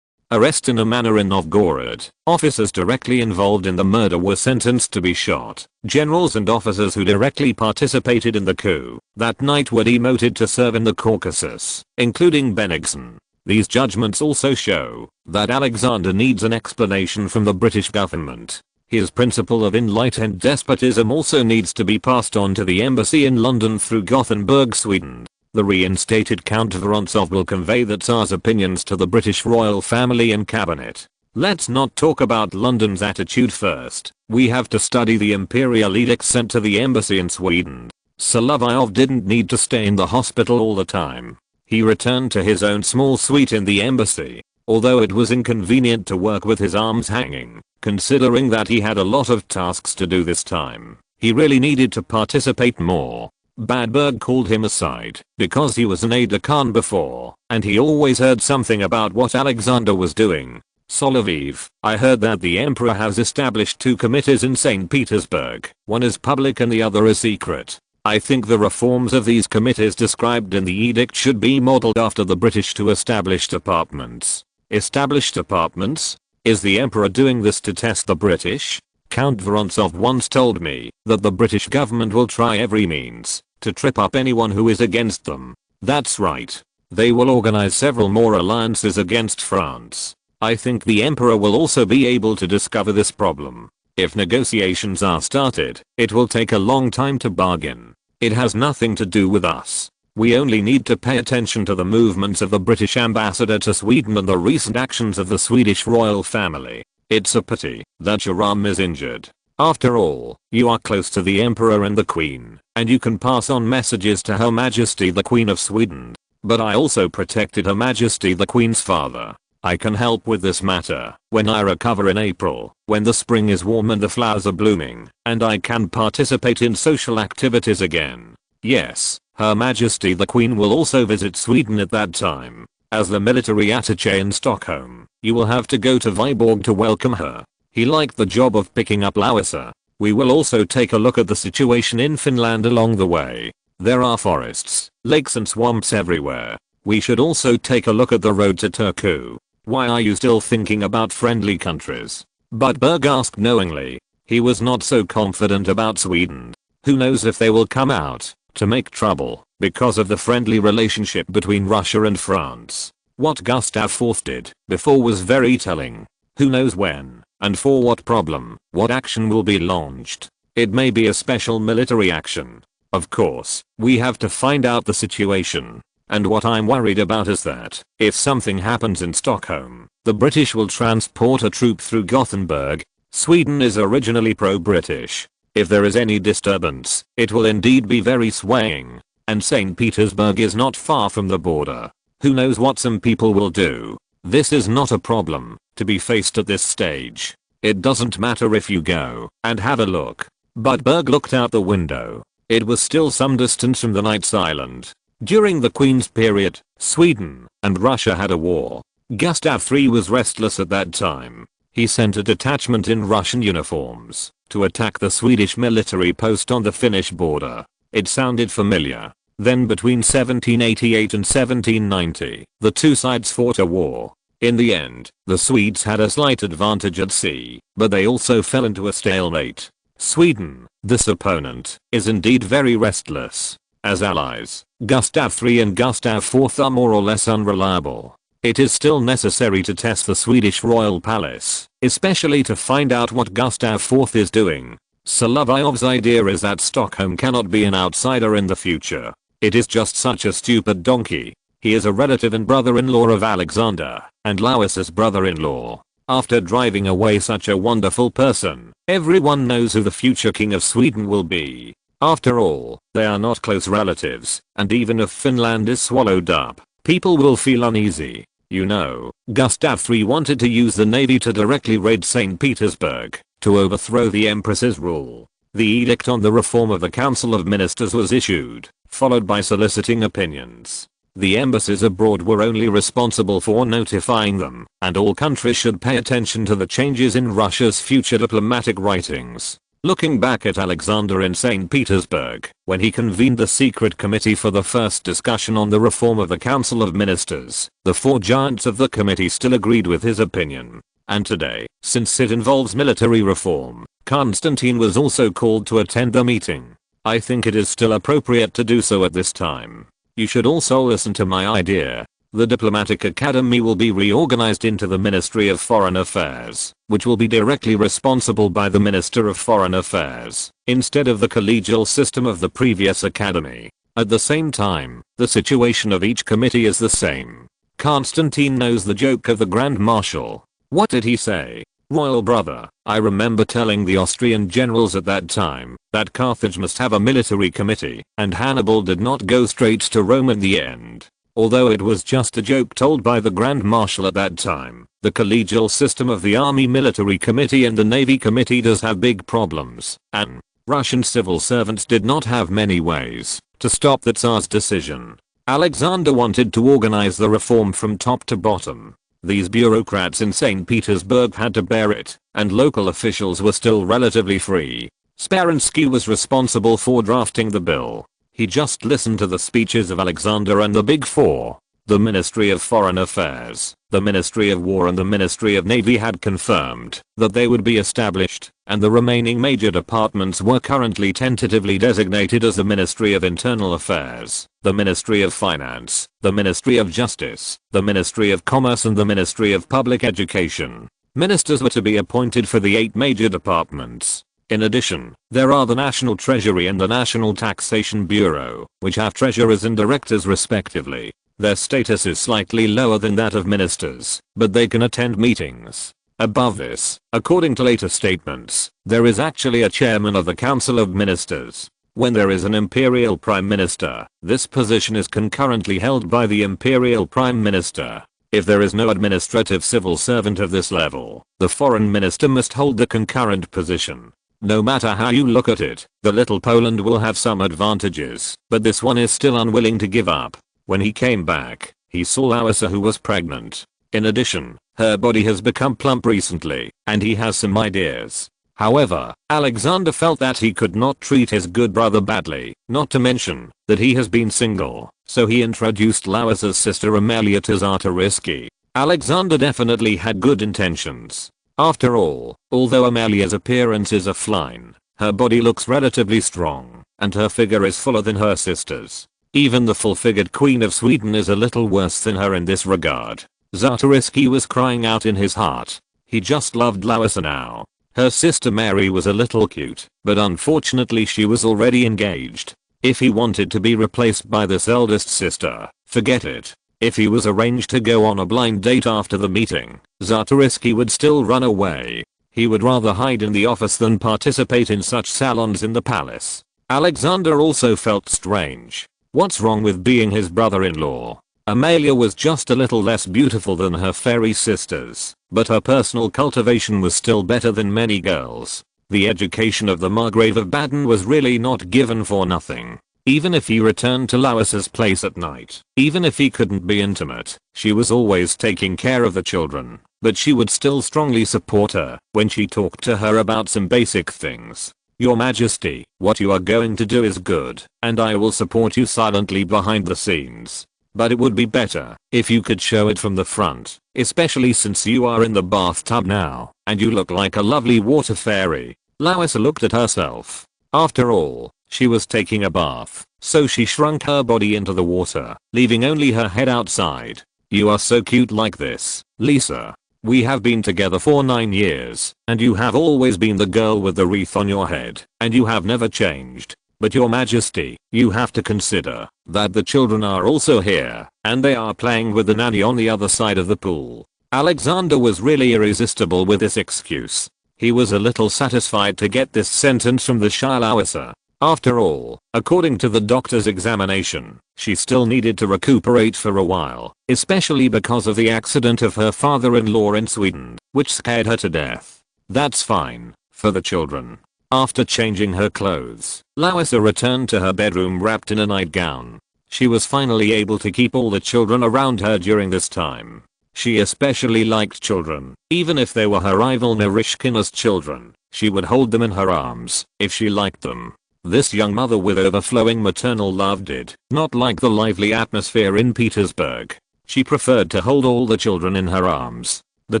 arrest in a manor in Novgorod. Officers directly involved in the murder were sentenced to be shot. Generals and officers who directly participated in the coup that night were demoted to serve in the Caucasus, including Bennigsen. These judgments also show that Alexander needs an explanation from the British government. His principle of enlightened despotism also needs to be passed on to the embassy in London through Gothenburg, Sweden. The reinstated Count Vorontsov will convey the Tsar's opinions to the British royal family and cabinet. Let's not talk about London's attitude first. We have to study the imperial edict sent to the embassy in Sweden. Solovyov didn't need to stay in the hospital all the time. He returned to his own small suite in the embassy, although it was inconvenient to work with his arms hanging, considering that he had a lot of tasks to do this time. He really needed to participate more. Badberg called him aside because he was an aide-de-camp before, and he always heard something about what Alexander was doing. Solovyov, I heard that the emperor has established 2 committees in St. Petersburg. One is public and the other is secret. I think the reforms of these committees described in the edict should be modeled after the British 2 established departments. Established departments? Is the emperor doing this to test the British? Count Vorontsov once told me that the British government will try every means to trip up anyone who is against them. That's right. They will organize several more alliances against France. I think the emperor will also be able to discover this problem. If negotiations are started, it will take a long time to bargain. It has nothing to do with us. We only need to pay attention to the movements of the British ambassador to Sweden and the recent actions of the Swedish royal family. It's a pity that your arm is injured. After all, you are close to the Emperor and the Queen, and you can pass on messages to Her Majesty the Queen of Sweden. But I also protected Her Majesty the Queen's father. I can help with this matter when I recover in April, when the spring is warm and the flowers are blooming, and I can participate in social activities again. Yes, Her Majesty the Queen will also visit Sweden at that time. As the military attaché in Stockholm, you will have to go to Viborg to welcome her. He liked the job of picking up Lowissa. We will also take a look at the situation in Finland along the way. There are forests, lakes and swamps everywhere. We should also take a look at the road to Turku. Why are you still thinking about friendly countries? Budberg asked knowingly. He was not so confident about Sweden. Who knows if they will come out to make trouble because of the friendly relationship between Russia and France. What Gustav IV did before was very telling. Who knows when and for what problem, what action will be launched. It may be a special military action. Of course, we have to find out the situation. And what I'm worried about is that, if something happens in Stockholm, the British will transport a troop through Gothenburg. Sweden is originally pro-British. If there is any disturbance, it will indeed be very swaying. And St. Petersburg is not far from the border. Who knows what some people will do. This is not a problem to be faced at this stage. It doesn't matter if you go and have a look. Budberg looked out the window. It was still some distance from the Knight's Island. During the Queen's period, Sweden and Russia had a war. Gustav III was restless at that time. He sent a detachment in Russian uniforms to attack the Swedish military post on the Finnish border. It sounded familiar. Then between 1788 and 1790, the two sides fought a war. In the end, the Swedes had a slight advantage at sea, but they also fell into a stalemate. Sweden, this opponent, is indeed very restless. As allies, Gustav III and Gustav IV are more or less unreliable. It is still necessary to test the Swedish royal palace, especially to find out what Gustav IV is doing. Solovyov's idea is that Stockholm cannot be an outsider in the future. It is just such a stupid donkey. He is a relative and brother-in-law of Alexander, and Lois's brother-in-law. After driving away such a wonderful person, everyone knows who the future king of Sweden will be. After all, they are not close relatives, and even if Finland is swallowed up, people will feel uneasy. You know, Gustav III wanted to use the navy to directly raid St. Petersburg, to overthrow the Empress's rule. The edict on the reform of the Council of Ministers was issued, followed by soliciting opinions. The embassies abroad were only responsible for notifying them, and all countries should pay attention to the changes in Russia's future diplomatic writings. Looking back at Alexander in St. Petersburg, when he convened the secret committee for the first discussion on the reform of the Council of Ministers, the four giants of the committee still agreed with his opinion. And today, since it involves military reform, Constantine was also called to attend the meeting. I think it is still appropriate to do so at this time. You should also listen to my idea. The Diplomatic Academy will be reorganized into the Ministry of Foreign Affairs, which will be directly responsible by the Minister of Foreign Affairs, instead of the collegial system of the previous academy. At the same time, the situation of each committee is the same. Constantine knows the joke of the Grand Marshal. What did he say? Royal brother, I remember telling the Austrian generals at that time that Carthage must have a military committee, and Hannibal did not go straight to Rome in the end. Although it was just a joke told by the Grand Marshal at that time, the collegial system of the Army Military Committee and the Navy Committee does have big problems, and Russian civil servants did not have many ways to stop the Tsar's decision. Alexander wanted to organize the reform from top to bottom. These bureaucrats in St. Petersburg had to bear it, and local officials were still relatively free. Speransky was responsible for drafting the bill. He just listened to the speeches of Alexander and the Big Four. The Ministry of Foreign Affairs, the Ministry of War and the Ministry of Navy had confirmed that they would be established, and the remaining major departments were currently tentatively designated as the Ministry of Internal Affairs, the Ministry of Finance, the Ministry of Justice, the Ministry of Commerce and the Ministry of Public Education. Ministers were to be appointed for the 8 major departments. In addition, there are the National Treasury and the National Taxation Bureau, which have treasurers and directors respectively. Their status is slightly lower than that of ministers, but they can attend meetings. Above this, according to later statements, there is actually a chairman of the Council of Ministers. When there is an imperial prime minister, this position is concurrently held by the imperial prime minister. If there is no administrative civil servant of this level, the foreign minister must hold the concurrent position. No matter how you look at it, the little Poland will have some advantages, but this one is still unwilling to give up. When he came back, he saw Larissa, who was pregnant. In addition, her body has become plump recently, and he has some ideas. However, Alexander felt that he could not treat his good brother badly, not to mention that he has been single, so he introduced Larissa's sister Amelia to Czarist. Alexander definitely had good intentions. After all, although Amelia's appearance is a fline, her body looks relatively strong, and her figure is fuller than her sister's. Even the full-figured Queen of Sweden is a little worse than her in this regard. Czarist was crying out in his heart. He just loved Larissa now. Her sister Mary was a little cute, but unfortunately she was already engaged. If he wanted to be replaced by this eldest sister, forget it. If he was arranged to go on a blind date after the meeting, Czarist would still run away. He would rather hide in the office than participate in such salons in the palace. Alexander also felt strange. What's wrong with being his brother-in-law? Amelia was just a little less beautiful than her fairy sisters, but her personal cultivation was still better than many girls. The education of the Margrave of Baden was really not given for nothing. Even if he returned to Larissa's place at night, even if he couldn't be intimate, she was always taking care of the children, but she would still strongly support her when she talked to her about some basic things. Your Majesty, what you are going to do is good, and I will support you silently behind the scenes. But it would be better if you could show it from the front, especially since you are in the bathtub now, and you look like a lovely water fairy. Larissa looked at herself. After all, she was taking a bath, so she shrunk her body into the water, leaving only her head outside. You are so cute like this, Lisa. We have been together for 9 years, and you have always been the girl with the wreath on your head, and you have never changed. But your Majesty, you have to consider that the children are also here, and they are playing with the nanny on the other side of the pool. Alexander was really irresistible with this excuse. He was a little satisfied to get this sentence from the shy Larissa. After all, according to the doctor's examination, she still needed to recuperate for a while, especially because of the accident of her father-in-law in Sweden, which scared her to death. That's fine, for the children. After changing her clothes, Larissa returned to her bedroom wrapped in a nightgown. She was finally able to keep all the children around her during this time. She especially liked children, even if they were her rival Narishkina's children. She would hold them in her arms, if she liked them. This young mother with overflowing maternal love did not like the lively atmosphere in Petersburg. She preferred to hold all the children in her arms. The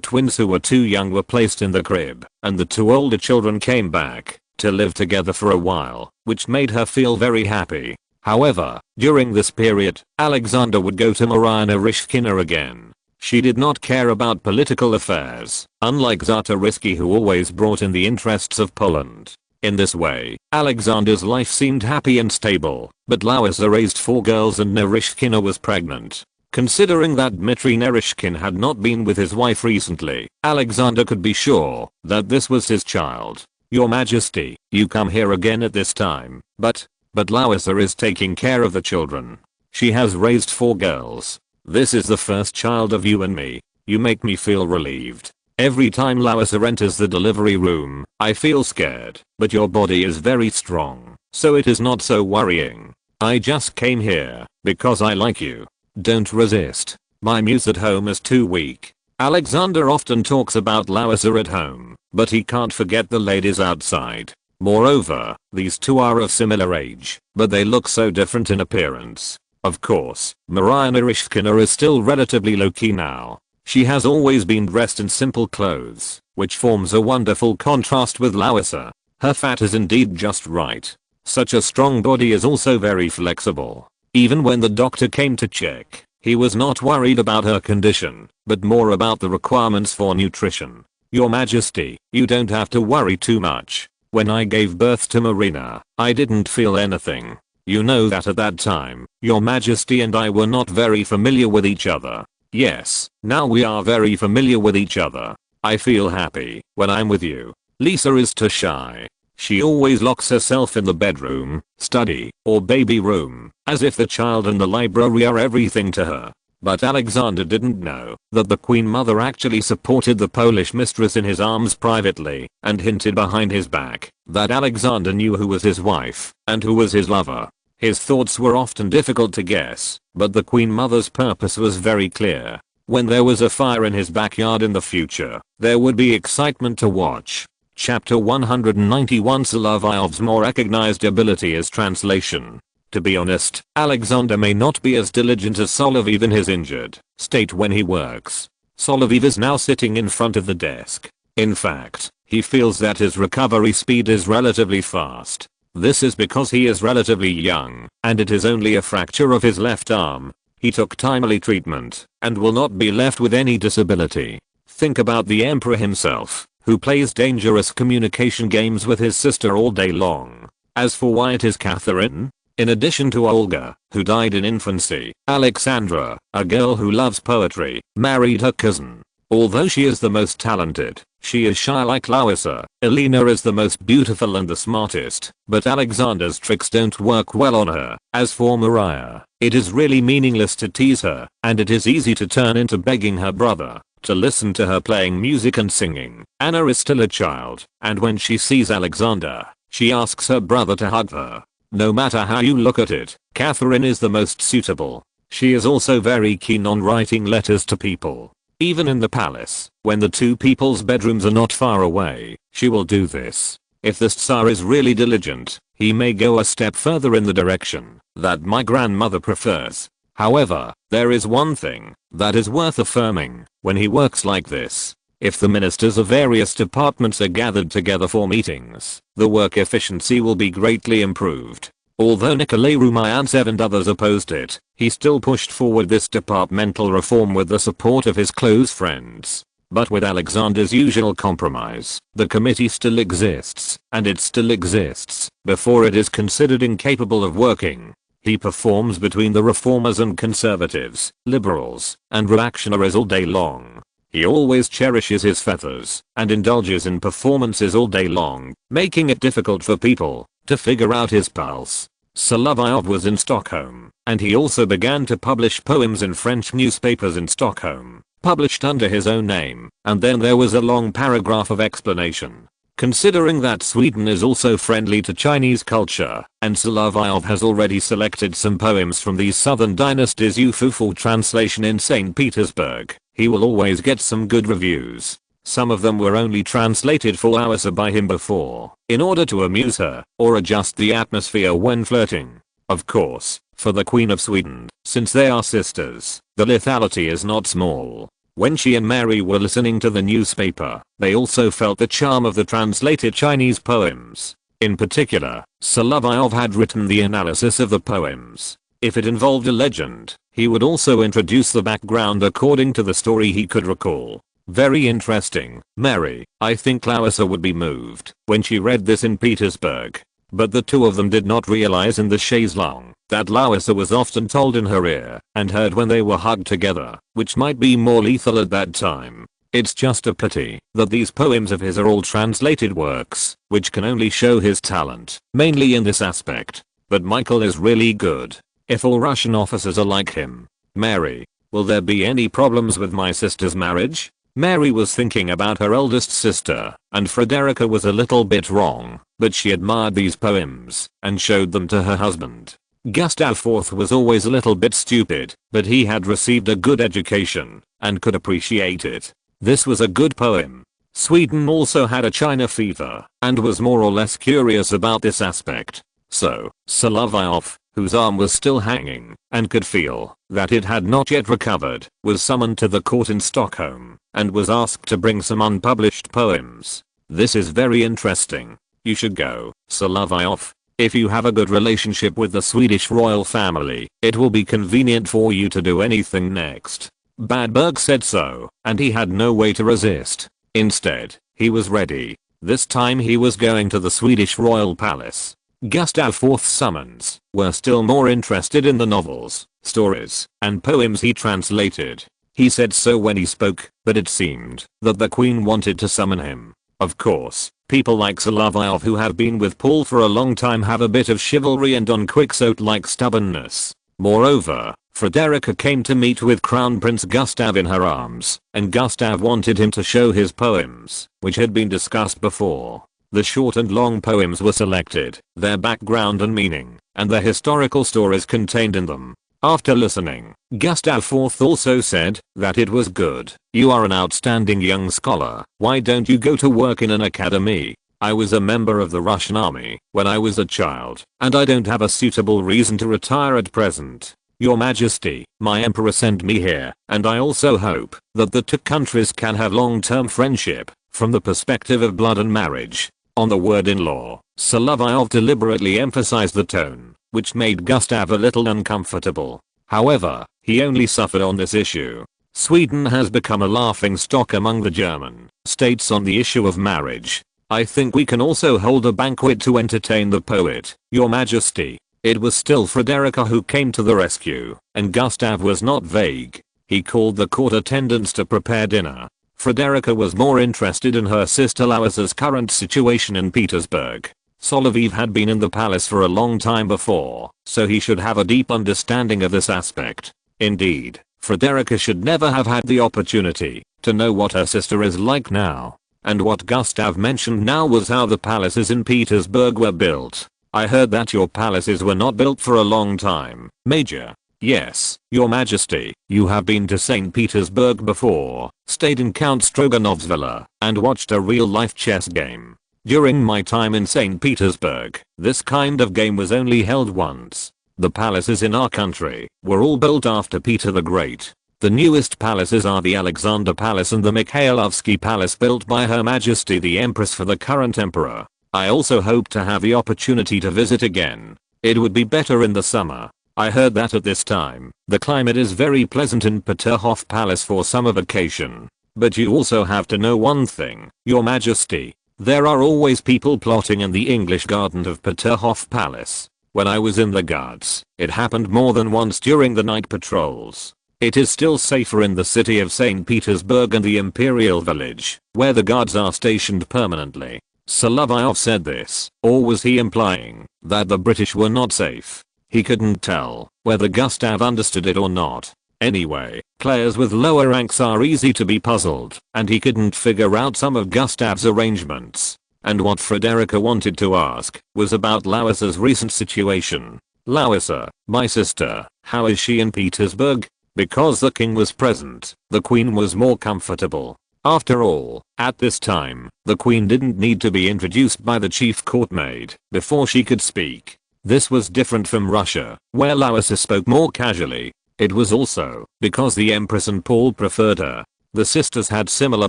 twins who were too young were placed in the crib, and the two older children came back to live together for a while, which made her feel very happy. However, during this period, Alexander would go to Maria Narishkina again. She did not care about political affairs, unlike Czarist who always brought in the interests of Poland. In this way, Alexander's life seemed happy and stable, but Larissa raised 4 girls and Narishkina was pregnant. Considering that Dmitry Narishkin had not been with his wife recently, Alexander could be sure that this was his child. Your Majesty, you come here again at this time, but Larissa is taking care of the children. She has raised 4 girls. This is the first child of you and me. You make me feel relieved. Every time Larissa enters the delivery room, I feel scared, but your body is very strong, so it is not so worrying. I just came here because I like you. Don't resist. My muse at home is too weak. Alexander often talks about Larissa at home, but he can't forget the ladies outside. Moreover, these two are of similar age, but they look so different in appearance. Of course, Maria Narishkina is still relatively low-key now. She has always been dressed in simple clothes, which forms a wonderful contrast with Larissa. Her fat is indeed just right. Such a strong body is also very flexible. Even when the doctor came to check, he was not worried about her condition, but more about the requirements for nutrition. Your Majesty, you don't have to worry too much. When I gave birth to Marina, I didn't feel anything. You know that at that time, Your Majesty and I were not very familiar with each other. Yes, now we are very familiar with each other. I feel happy when I'm with you. Lisa is too shy. She always locks herself in the bedroom, study, or baby room, as if the child and the library are everything to her. But Alexander didn't know that the Queen Mother actually supported the Polish mistress in his arms privately and hinted behind his back that Alexander knew who was his wife and who was his lover. His thoughts were often difficult to guess, but the Queen Mother's purpose was very clear. When there was a fire in his backyard in the future, there would be excitement to watch. Chapter 191 Solovyov's more recognized ability is translation. To be honest, Alexander may not be as diligent as Solovyov in his injured state when he works. Solovyov is now sitting in front of the desk. In fact, he feels that his recovery speed is relatively fast. This is because he is relatively young, and it is only a fracture of his left arm. He took timely treatment, and will not be left with any disability. Think about the Emperor himself, who plays dangerous communication games with his sister all day long. As for why it is Catherine, in addition to Olga, who died in infancy, Alexandra, a girl who loves poetry, married her cousin. Although she is the most talented, she is shy like Larissa. Elena is the most beautiful and the smartest, but Alexander's tricks don't work well on her. As for Maria, it is really meaningless to tease her, and it is easy to turn into begging her brother to listen to her playing music and singing. Anna is still a child, and when she sees Alexander, she asks her brother to hug her. No matter how you look at it, Catherine is the most suitable. She is also very keen on writing letters to people. Even in the palace, when the two people's bedrooms are not far away, she will do this. If the Tsar is really diligent, he may go a step further in the direction that my grandmother prefers. However, there is one thing that is worth affirming when he works like this. If the ministers of various departments are gathered together for meetings, the work efficiency will be greatly improved. Although Nikolai Rumyantsev and others opposed it, he still pushed forward this departmental reform with the support of his close friends. But with Alexander's usual compromise, the committee still exists, and it still exists before it is considered incapable of working. He performs between the reformers and conservatives, liberals, and reactionaries all day long. He always cherishes his feathers and indulges in performances all day long, making it difficult for people To figure out his pulse, Solovyov was in Stockholm, and he also began to publish poems in French newspapers in Stockholm, published under his own name, and then there was a long paragraph of explanation. Considering that Sweden is also friendly to Chinese culture, and Solovyov has already selected some poems from these southern dynasties for translation in St. Petersburg, he will always get some good reviews. Some of them were only translated for Lauisa by him before, in order to amuse her, or adjust the atmosphere when flirting. Of course, for the Queen of Sweden, since they are sisters, the lethality is not small. When she and Mary were listening to the newspaper, they also felt the charm of the translated Chinese poems. In particular, Solovyov had written the analysis of the poems. If it involved a legend, he would also introduce the background according to the story he could recall. Very interesting. Mary, I think Lauisa would be moved when she read this in Petersburg. But the two of them did not realize in the chaise longue that Lauisa was often told in her ear and heard when they were hugged together, which might be more lethal at that time. It's just a pity that these poems of his are all translated works, which can only show his talent, mainly in this aspect. But Michael is really good. If all Russian officers are like him. Mary, will there be any problems with my sister's marriage? Mary was thinking about her eldest sister, and Frederica was a little bit wrong, but she admired these poems and showed them to her husband. Gustav IV was always a little bit stupid, but he had received a good education and could appreciate it. This was a good poem. Sweden also had a China fever and was more or less curious about this aspect. So, Solovyov, whose arm was still hanging and could feel that it had not yet recovered, was summoned to the court in Stockholm and was asked to bring some unpublished poems. This is very interesting. You should go, Solovyov. If you have a good relationship with the Swedish royal family, it will be convenient for you to do anything next. Badberg said so, and he had no way to resist. Instead, he was ready. This time he was going to the Swedish royal palace. Gustav IV's summons were still more interested in the novels, stories, and poems he translated. He said so when he spoke, but it seemed that the queen wanted to summon him. Of course, people like Solovyov who have been with Paul for a long time have a bit of chivalry and unquixote-like stubbornness. Moreover, Frederica came to meet with Crown Prince Gustav in her arms, and Gustav wanted him to show his poems, which had been discussed before. The short and long poems were selected, their background and meaning, and the historical stories contained in them. After listening, Gustav IV also said that it was good. You are an outstanding young scholar. Why don't you go to work in an academy? I was a member of the Russian army when I was a child, and I don't have a suitable reason to retire at present. Your Majesty, my emperor sent me here, and I also hope that the two countries can have long-term friendship from the perspective of blood and marriage. On the word in-law, Solovyov deliberately emphasized the tone, which made Gustav a little uncomfortable. However, he only suffered on this issue. Sweden has become a laughing stock among the German states on the issue of marriage. I think we can also hold a banquet to entertain the poet, Your Majesty. It was still Frederica who came to the rescue, and Gustav was not vague. He called the court attendants to prepare dinner. Frederica was more interested in her sister Lauisa's current situation in Petersburg. Solovyov had been in the palace for a long time before, so he should have a deep understanding of this aspect. Indeed, Frederica should never have had the opportunity to know what her sister is like now. And what Gustav mentioned now was how the palaces in Petersburg were built. I heard that your palaces were not built for a long time, Major. Yes, Your Majesty, you have been to St. Petersburg before, stayed in Count Stroganov's villa, and watched a real-life chess game. During my time in St. Petersburg, this kind of game was only held once. The palaces in our country were all built after Peter the Great. The newest palaces are the Alexander Palace and the Mikhailovsky Palace built by Her Majesty the Empress for the current emperor. I also hope to have the opportunity to visit again. It would be better in the summer. I heard that at this time, the climate is very pleasant in Peterhof Palace for summer vacation. But you also have to know one thing, Your Majesty. There are always people plotting in the English garden of Peterhof Palace. When I was in the guards, it happened more than once during the night patrols. It is still safer in the city of St. Petersburg and the Imperial Village, where the guards are stationed permanently. Solovyov said this, or was he implying that the British were not safe? He couldn't tell whether Gustav understood it or not. Anyway, players with lower ranks are easy to be puzzled, and he couldn't figure out some of Gustav's arrangements. And what Frederica wanted to ask was about Larissa's recent situation. Larissa, my sister, how is she in Petersburg? Because the king was present, the queen was more comfortable. After all, at this time, the queen didn't need to be introduced by the chief courtmaid before she could speak. This was different from Russia, where Larissa spoke more casually. It was also because the Empress and Paul preferred her. The sisters had similar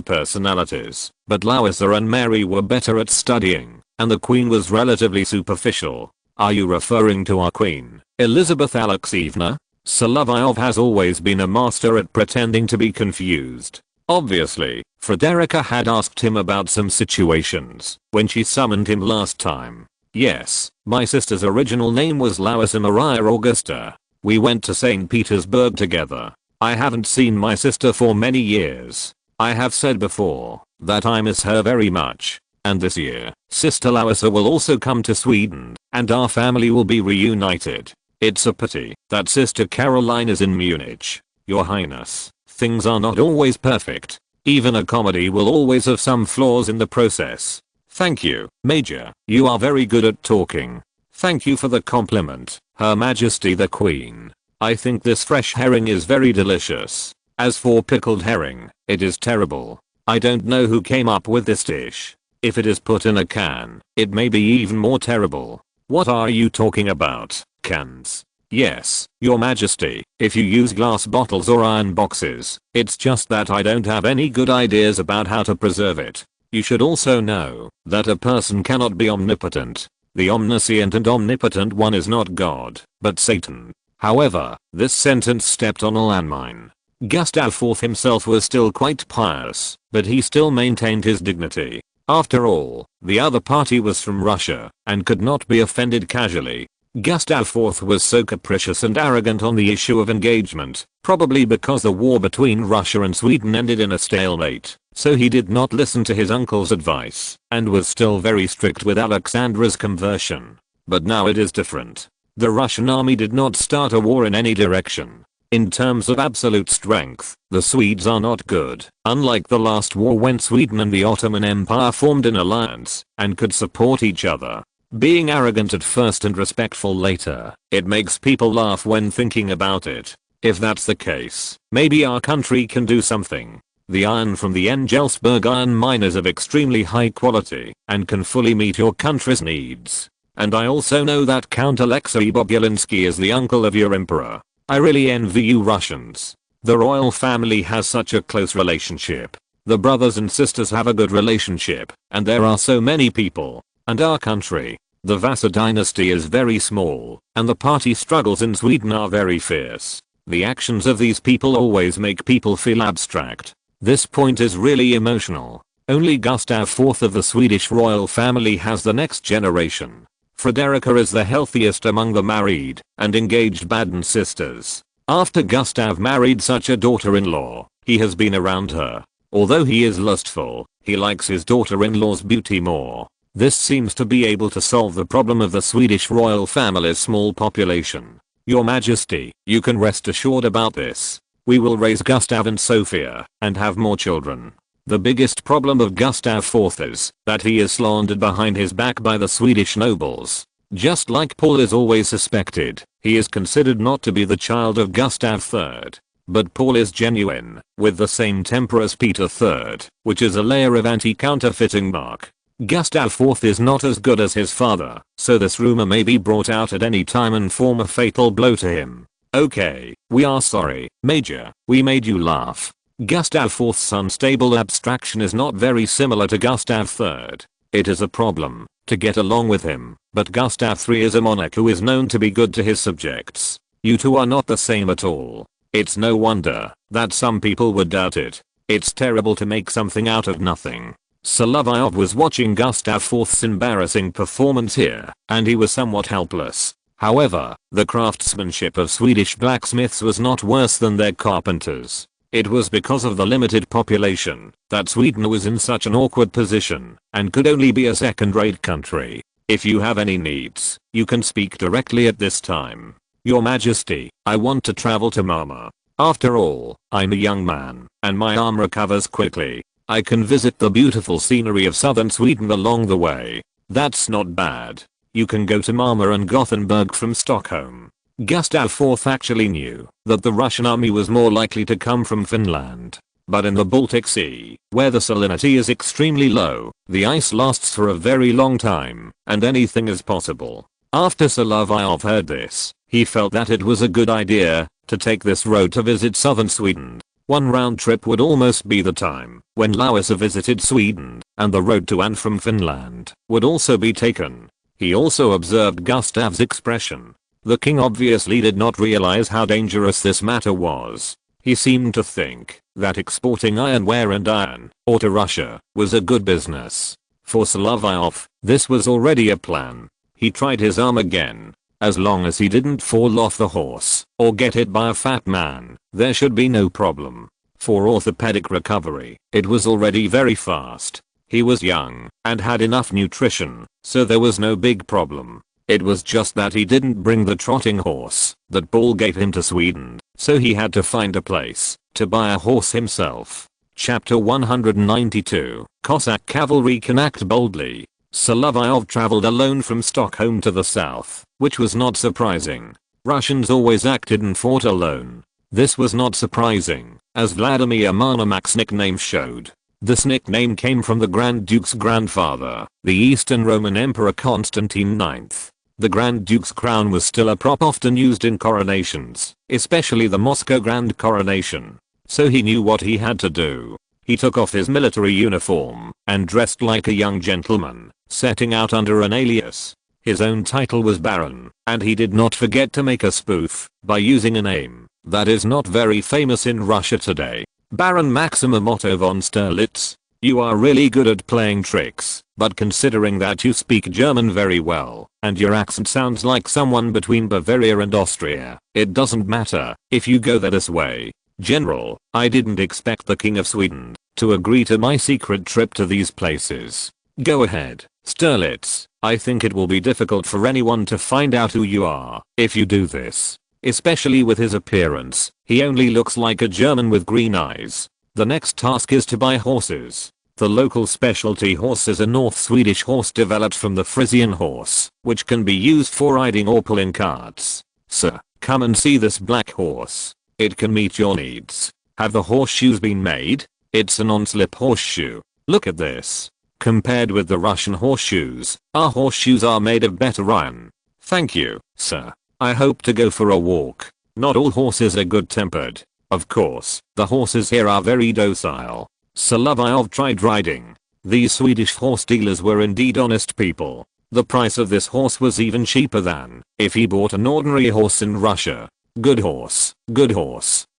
personalities, but Larissa and Mary were better at studying, and the queen was relatively superficial. Are you referring to our queen, Elizabeth Alexeyevna? Solovyov has always been a master at pretending to be confused. Obviously, Frederica had asked him about some situations when she summoned him last time. Yes, my sister's original name was Larissa Maria Augusta. We went to St. Petersburg together. I haven't seen my sister for many years. I have said before that I miss her very much. And this year, Sister Larissa will also come to Sweden, and our family will be reunited. It's a pity that Sister Caroline is in Munich. Your Highness, things are not always perfect. Even a comedy will always have some flaws in the process. Thank you, Major. You are very good at talking. Thank you for the compliment, Her Majesty the Queen. I think this fresh herring is very delicious. As for pickled herring, it is terrible. I don't know who came up with this dish. If it is put in a can, it may be even more terrible. What are you talking about, cans? Yes, Your Majesty, if you use glass bottles or iron boxes, it's just that I don't have any good ideas about how to preserve it. You should also know that a person cannot be omnipotent. The omniscient and omnipotent one is not God, but Satan. However, this sentence stepped on a landmine. Gustav IV himself was still quite pious, but he still maintained his dignity. After all, the other party was from Russia, and could not be offended casually. Gustav IV was so capricious and arrogant on the issue of engagement, probably because the war between Russia and Sweden ended in a stalemate, so he did not listen to his uncle's advice, and was still very strict with Alexandra's conversion. But now it is different. The Russian army did not start a war in any direction. In terms of absolute strength, the Swedes are not good, unlike the last war when Sweden and the Ottoman Empire formed an alliance, and could support each other. Being arrogant at first and respectful later, it makes people laugh when thinking about it. If that's the case, maybe our country can do something. The iron from the Engelsberg iron mine is of extremely high quality, and can fully meet your country's needs. And I also know that Count Alexei Bobulinsky is the uncle of your emperor. I really envy you Russians. The royal family has such a close relationship. The brothers and sisters have a good relationship, and there are so many people. And our country, the Vasa dynasty is very small, and the party struggles in Sweden are very fierce. The actions of these people always make people feel abstract. This point is really emotional. Only Gustav IV of the Swedish royal family has the next generation. Frederica is the healthiest among the married and engaged Baden sisters. After Gustav married such a daughter-in-law, he has been around her. Although he is lustful, he likes his daughter-in-law's beauty more. This seems to be able to solve the problem of the Swedish royal family's small population. Your Majesty, you can rest assured about this. We will raise Gustav and Sophia and have more children. The biggest problem of Gustav IV is that he is slandered behind his back by the Swedish nobles. Just like Paul is always suspected, he is considered not to be the child of Gustav III. But Paul is genuine, with the same temper as Peter III, which is a layer of anti-counterfeiting mark. Gustav IV is not as good as his father, so this rumor may be brought out at any time and form a fatal blow to him. Okay, we are sorry, Major, we made you laugh. Gustav IV's unstable abstraction is not very similar to Gustav III. It is a problem to get along with him, but Gustav III is a monarch who is known to be good to his subjects. You two are not the same at all. It's no wonder that some people would doubt it. It's terrible to make something out of nothing. Solovyov was watching Gustav IV's embarrassing performance here, and he was somewhat helpless. However, the craftsmanship of Swedish blacksmiths was not worse than their carpenters. It was because of the limited population that Sweden was in such an awkward position and could only be a second-rate country. If you have any needs, you can speak directly at this time. Your Majesty, I want to travel to Mama. After all, I'm a young man, and my arm recovers quickly. I can visit the beautiful scenery of southern Sweden along the way. That's not bad. You can go to Malmö and Gothenburg from Stockholm. Gustav IV actually knew that the Russian army was more likely to come from Finland. But in the Baltic Sea, where the salinity is extremely low, the ice lasts for a very long time, and anything is possible. After Solovyov heard this, he felt that it was a good idea to take this road to visit southern Sweden. One round trip would almost be the time when Lowissa visited Sweden, and the road to and from Finland would also be taken. He also observed Gustav's expression. The king obviously did not realize how dangerous this matter was. He seemed to think that exporting ironware and iron ore to Russia was a good business. For Solovyov, this was already a plan. He tried his arm again. As long as he didn't fall off the horse or get hit by a fat man, there should be no problem. For orthopedic recovery, it was already very fast. He was young and had enough nutrition, so there was no big problem. It was just that he didn't bring the trotting horse that Paul gave him to Sweden, so he had to find a place to buy a horse himself. Chapter 192, Cossack cavalry can act boldly. Solovyov traveled alone from Stockholm to the south, which was not surprising. Russians always acted and fought alone. This was not surprising, as Vladimir Monomak's nickname showed. This nickname came from the Grand Duke's grandfather, the Eastern Roman Emperor Constantine IX. The Grand Duke's crown was still a prop often used in coronations, especially the Moscow Grand Coronation. So he knew what he had to do. He took off his military uniform and dressed like a young gentleman, setting out under an alias. His own title was Baron, and he did not forget to make a spoof by using a name that is not very famous in Russia today. Baron Maximum Otto von Sterlitz. You are really good at playing tricks, but considering that you speak German very well, and your accent sounds like someone between Bavaria and Austria, it doesn't matter if you go there this way. General, I didn't expect the King of Sweden to agree to my secret trip to these places. Go ahead, Sterlitz. I think it will be difficult for anyone to find out who you are if you do this. Especially with his appearance, he only looks like a German with green eyes. The next task is to buy horses. The local specialty horse is a North Swedish horse developed from the Frisian horse, which can be used for riding or pulling carts. Sir, come and see this black horse. It can meet your needs. Have the horseshoes been made? It's a non-slip horseshoe. Look at this. Compared with the Russian horseshoes, our horseshoes are made of better iron. Thank you, sir. I hope to go for a walk. Not all horses are good-tempered. Of course, the horses here are very docile. Solovyov tried riding. These Swedish horse dealers were indeed honest people. The price of this horse was even cheaper than if he bought an ordinary horse in Russia. Good horse,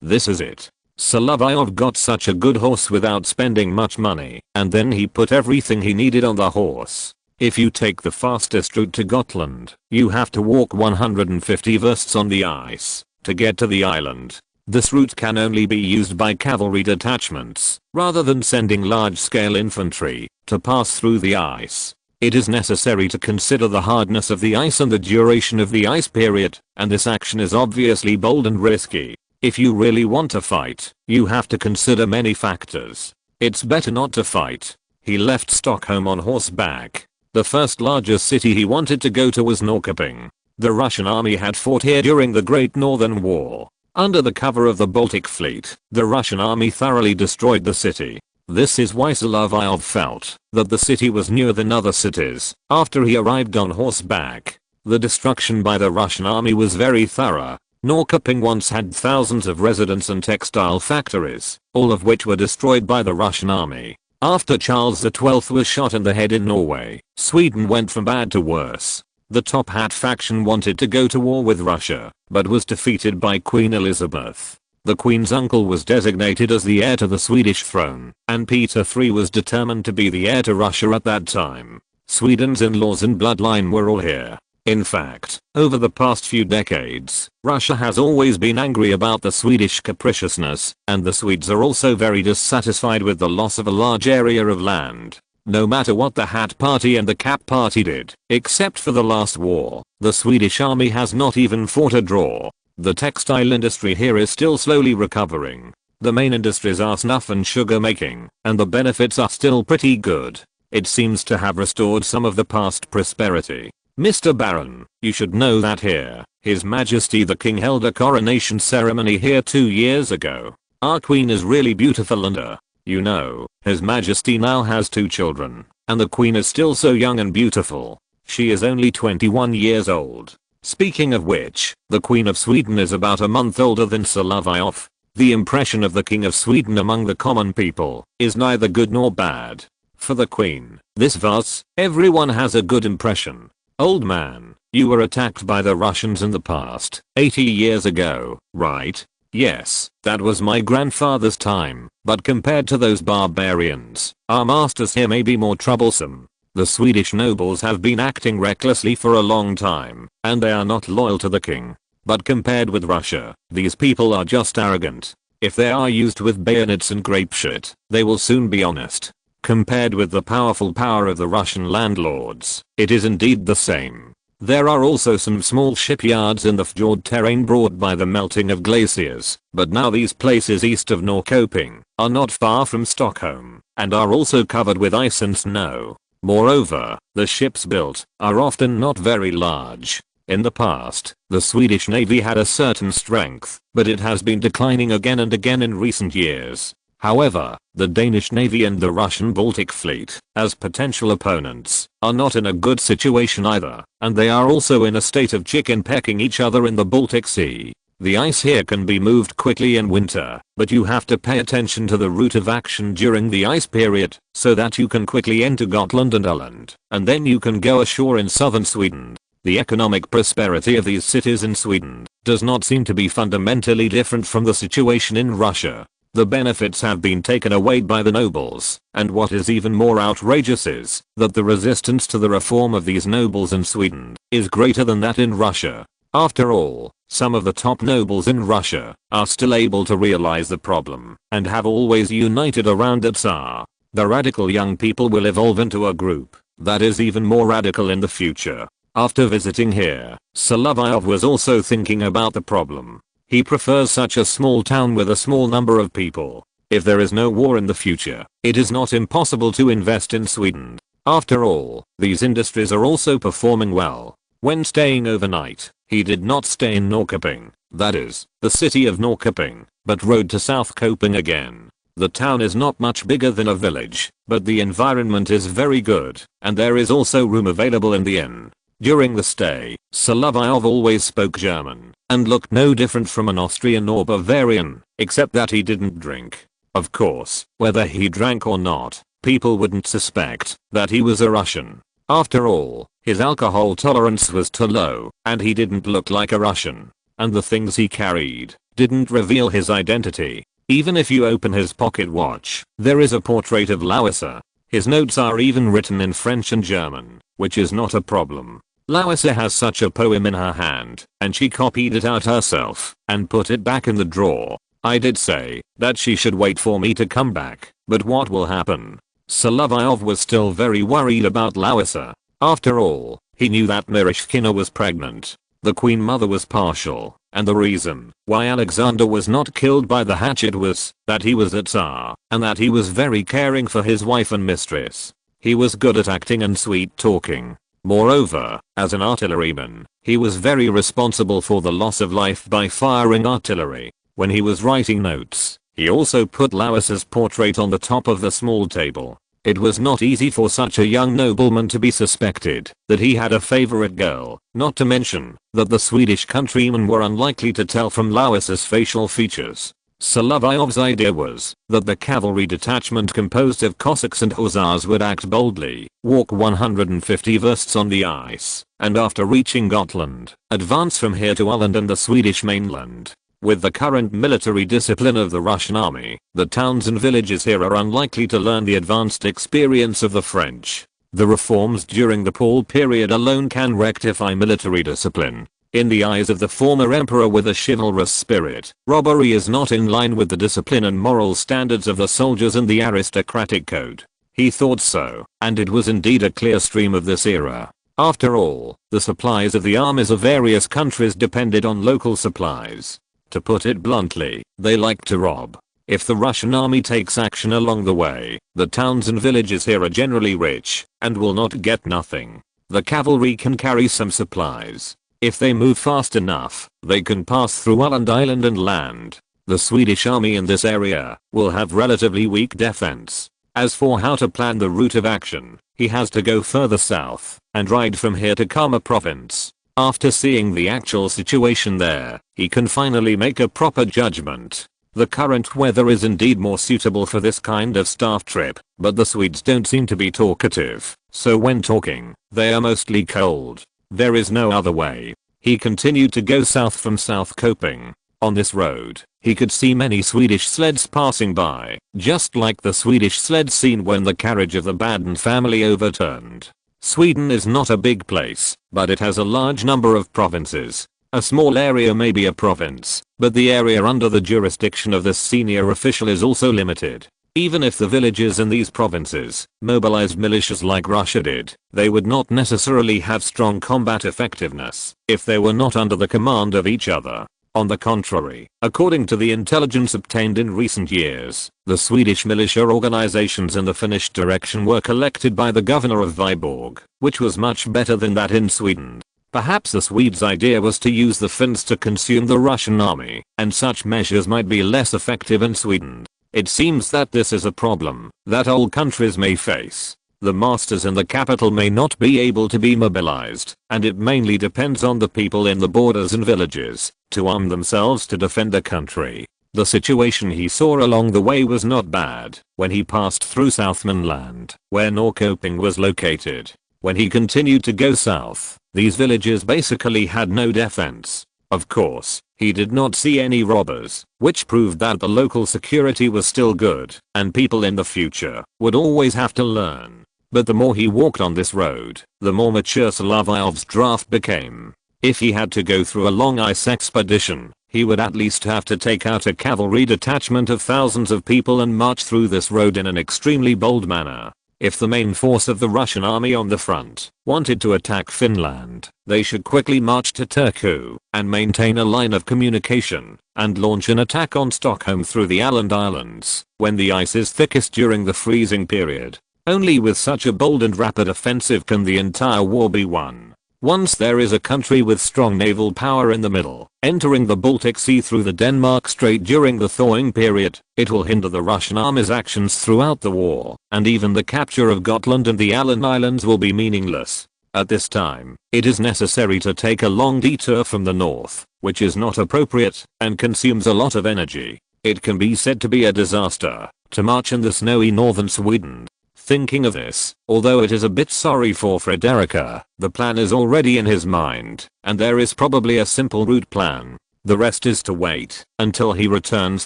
this is it. Solovyov got such a good horse without spending much money, and then he put everything he needed on the horse. If you take the fastest route to Gotland, you have to walk 150 versts on the ice to get to the island. This route can only be used by cavalry detachments, rather than sending large-scale infantry to pass through the ice. It is necessary to consider the hardness of the ice and the duration of the ice period, and this action is obviously bold and risky. If you really want to fight, you have to consider many factors. It's better not to fight. He left Stockholm on horseback. The first largest city he wanted to go to was Norrköping. The Russian army had fought here during the Great Northern War. Under the cover of the Baltic Fleet, the Russian army thoroughly destroyed the city. This is why Solovyov felt that the city was newer than other cities after he arrived on horseback. The destruction by the Russian army was very thorough. Norrköping once had thousands of residents and textile factories, all of which were destroyed by the Russian army. After Charles XII was shot in the head in Norway, Sweden went from bad to worse. The Top Hat faction wanted to go to war with Russia, but was defeated by Queen Elizabeth. The Queen's uncle was designated as the heir to the Swedish throne, and Peter III was determined to be the heir to Russia at that time. Sweden's in-laws and bloodline were all here. In fact, over the past few decades, Russia has always been angry about the Swedish capriciousness, and the Swedes are also very dissatisfied with the loss of a large area of land. No matter what the Hat Party and the Cap Party did, except for the last war, the Swedish army has not even fought a draw. The textile industry here is still slowly recovering. The main industries are snuff and sugar making, and the benefits are still pretty good. It seems to have restored some of the past prosperity. Mr. Baron, you should know that here, His Majesty the King held a coronation ceremony here 2 years ago. Our Queen is really beautiful and you know, His Majesty now has 2 children, and the Queen is still so young and beautiful. She is only 21 years old. Speaking of which, the Queen of Sweden is about a month older than Solovyov. The impression of the King of Sweden among the common people is neither good nor bad. For the Queen, this was, everyone has a good impression. Old man, you were attacked by the Russians in the past, 80 years ago, right? Yes, that was my grandfather's time, but compared to those barbarians, our masters here may be more troublesome. The Swedish nobles have been acting recklessly for a long time, and they are not loyal to the king. But compared with Russia, these people are just arrogant. If they are used with bayonets and grape shit, they will soon be honest. Compared with the powerful power of the Russian landlords, it is indeed the same. There are also some small shipyards in the fjord terrain brought by the melting of glaciers, but now these places east of Norrköping are not far from Stockholm, and are also covered with ice and snow. Moreover, the ships built are often not very large. In the past, the Swedish Navy had a certain strength, but it has been declining again and again in recent years. However, the Danish Navy and the Russian Baltic Fleet, as potential opponents, are not in a good situation either, and they are also in a state of chicken pecking each other in the Baltic Sea. The ice here can be moved quickly in winter, but you have to pay attention to the route of action during the ice period, so that you can quickly enter Gotland and Öland, and then you can go ashore in southern Sweden. The economic prosperity of these cities in Sweden does not seem to be fundamentally different from the situation in Russia. The benefits have been taken away by the nobles, and what is even more outrageous is that the resistance to the reform of these nobles in Sweden is greater than that in Russia. After all, some of the top nobles in Russia are still able to realize the problem and have always united around the Tsar. The radical young people will evolve into a group that is even more radical in the future. After visiting here, Solovyov was also thinking about the problem. He prefers such a small town with a small number of people. If there is no war in the future, it is not impossible to invest in Sweden. After all, these industries are also performing well. When staying overnight, he did not stay in Norrköping, that is, the city of Norrköping, but rode to South Köping again. The town is not much bigger than a village, but the environment is very good, and there is also room available in the inn. During the stay, Solovyov always spoke German, and looked no different from an Austrian or Bavarian, except that he didn't drink. Of course, whether he drank or not, people wouldn't suspect that he was a Russian. After all, his alcohol tolerance was too low, and he didn't look like a Russian. And the things he carried didn't reveal his identity. Even if you open his pocket watch, there is a portrait of Larissa. His notes are even written in French and German, which is not a problem. Larissa has such a poem in her hand, and she copied it out herself and put it back in the drawer. I did say that she should wait for me to come back, but what will happen? Solovyov was still very worried about Larissa. After all, he knew that Myrishkina was pregnant. The queen mother was partial, and the reason why Alexander was not killed by the hatchet was that he was a Tsar, and that he was very caring for his wife and mistress. He was good at acting and sweet talking. Moreover, as an artilleryman, he was very responsible for the loss of life by firing artillery. When he was writing notes, he also put Larissa's portrait on the top of the small table. It was not easy for such a young nobleman to be suspected that he had a favorite girl, not to mention that the Swedish countrymen were unlikely to tell from Larissa's facial features. Solovyov's idea was that the cavalry detachment composed of Cossacks and Hussars would act boldly, walk 150 versts on the ice, and after reaching Gotland, advance from here to Öland and the Swedish mainland. With the current military discipline of the Russian army, the towns and villages here are unlikely to learn the advanced experience of the French. The reforms during the Paul period alone can rectify military discipline. In the eyes of the former emperor with a chivalrous spirit, robbery is not in line with the discipline and moral standards of the soldiers and the aristocratic code. He thought so, and it was indeed a clear stream of this era. After all, the supplies of the armies of various countries depended on local supplies. To put it bluntly, they like to rob. If the Russian army takes action along the way, the towns and villages here are generally rich, and will not get nothing. The cavalry can carry some supplies. If they move fast enough, they can pass through Island and land. The Swedish army in this area will have relatively weak defense. As for how to plan the route of action, he has to go further south and ride from here to Kama province. After seeing the actual situation there, he can finally make a proper judgment. The current weather is indeed more suitable for this kind of staff trip, but the Swedes don't seem to be talkative, so when talking, they are mostly cold. There is no other way. He continued to go south from South Coping. On this road, he could see many Swedish sleds passing by, just like the Swedish sled seen when the carriage of the Baden family overturned. Sweden is not a big place, but it has a large number of provinces. A small area may be a province, but the area under the jurisdiction of this senior official is also limited. Even if the villages in these provinces mobilized militias like Russia did, they would not necessarily have strong combat effectiveness if they were not under the command of each other. On the contrary, according to the intelligence obtained in recent years, the Swedish militia organizations in the Finnish direction were collected by the governor of Viborg, which was much better than that in Sweden. Perhaps the Swedes' idea was to use the Finns to consume the Russian army, and such measures might be less effective in Sweden. It seems that this is a problem that all countries may face. The masters in the capital may not be able to be mobilized, and it mainly depends on the people in the borders and villages to arm themselves to defend the country. The situation he saw along the way was not bad when he passed through Southmanland, where Norrköping was located. When he continued to go south, these villages basically had no defense. Of course, he did not see any robbers, which proved that the local security was still good, and people in the future would always have to learn. But the more he walked on this road, the more mature Solovyov's draft became. If he had to go through a long ice expedition, he would at least have to take out a cavalry detachment of thousands of people and march through this road in an extremely bold manner. If the main force of the Russian army on the front wanted to attack Finland, they should quickly march to Turku and maintain a line of communication and launch an attack on Stockholm through the Åland Islands when the ice is thickest during the freezing period. Only with such a bold and rapid offensive can the entire war be won. Once there is a country with strong naval power in the middle, entering the Baltic Sea through the Denmark Strait during the thawing period, it will hinder the Russian army's actions throughout the war, and even the capture of Gotland and the Åland Islands will be meaningless. At this time, it is necessary to take a long detour from the north, which is not appropriate and consumes a lot of energy. It can be said to be a disaster to march in the snowy northern Sweden. Thinking of this, although it is a bit sorry for Frederica, the plan is already in his mind, and there is probably a simple route plan. The rest is to wait until he returns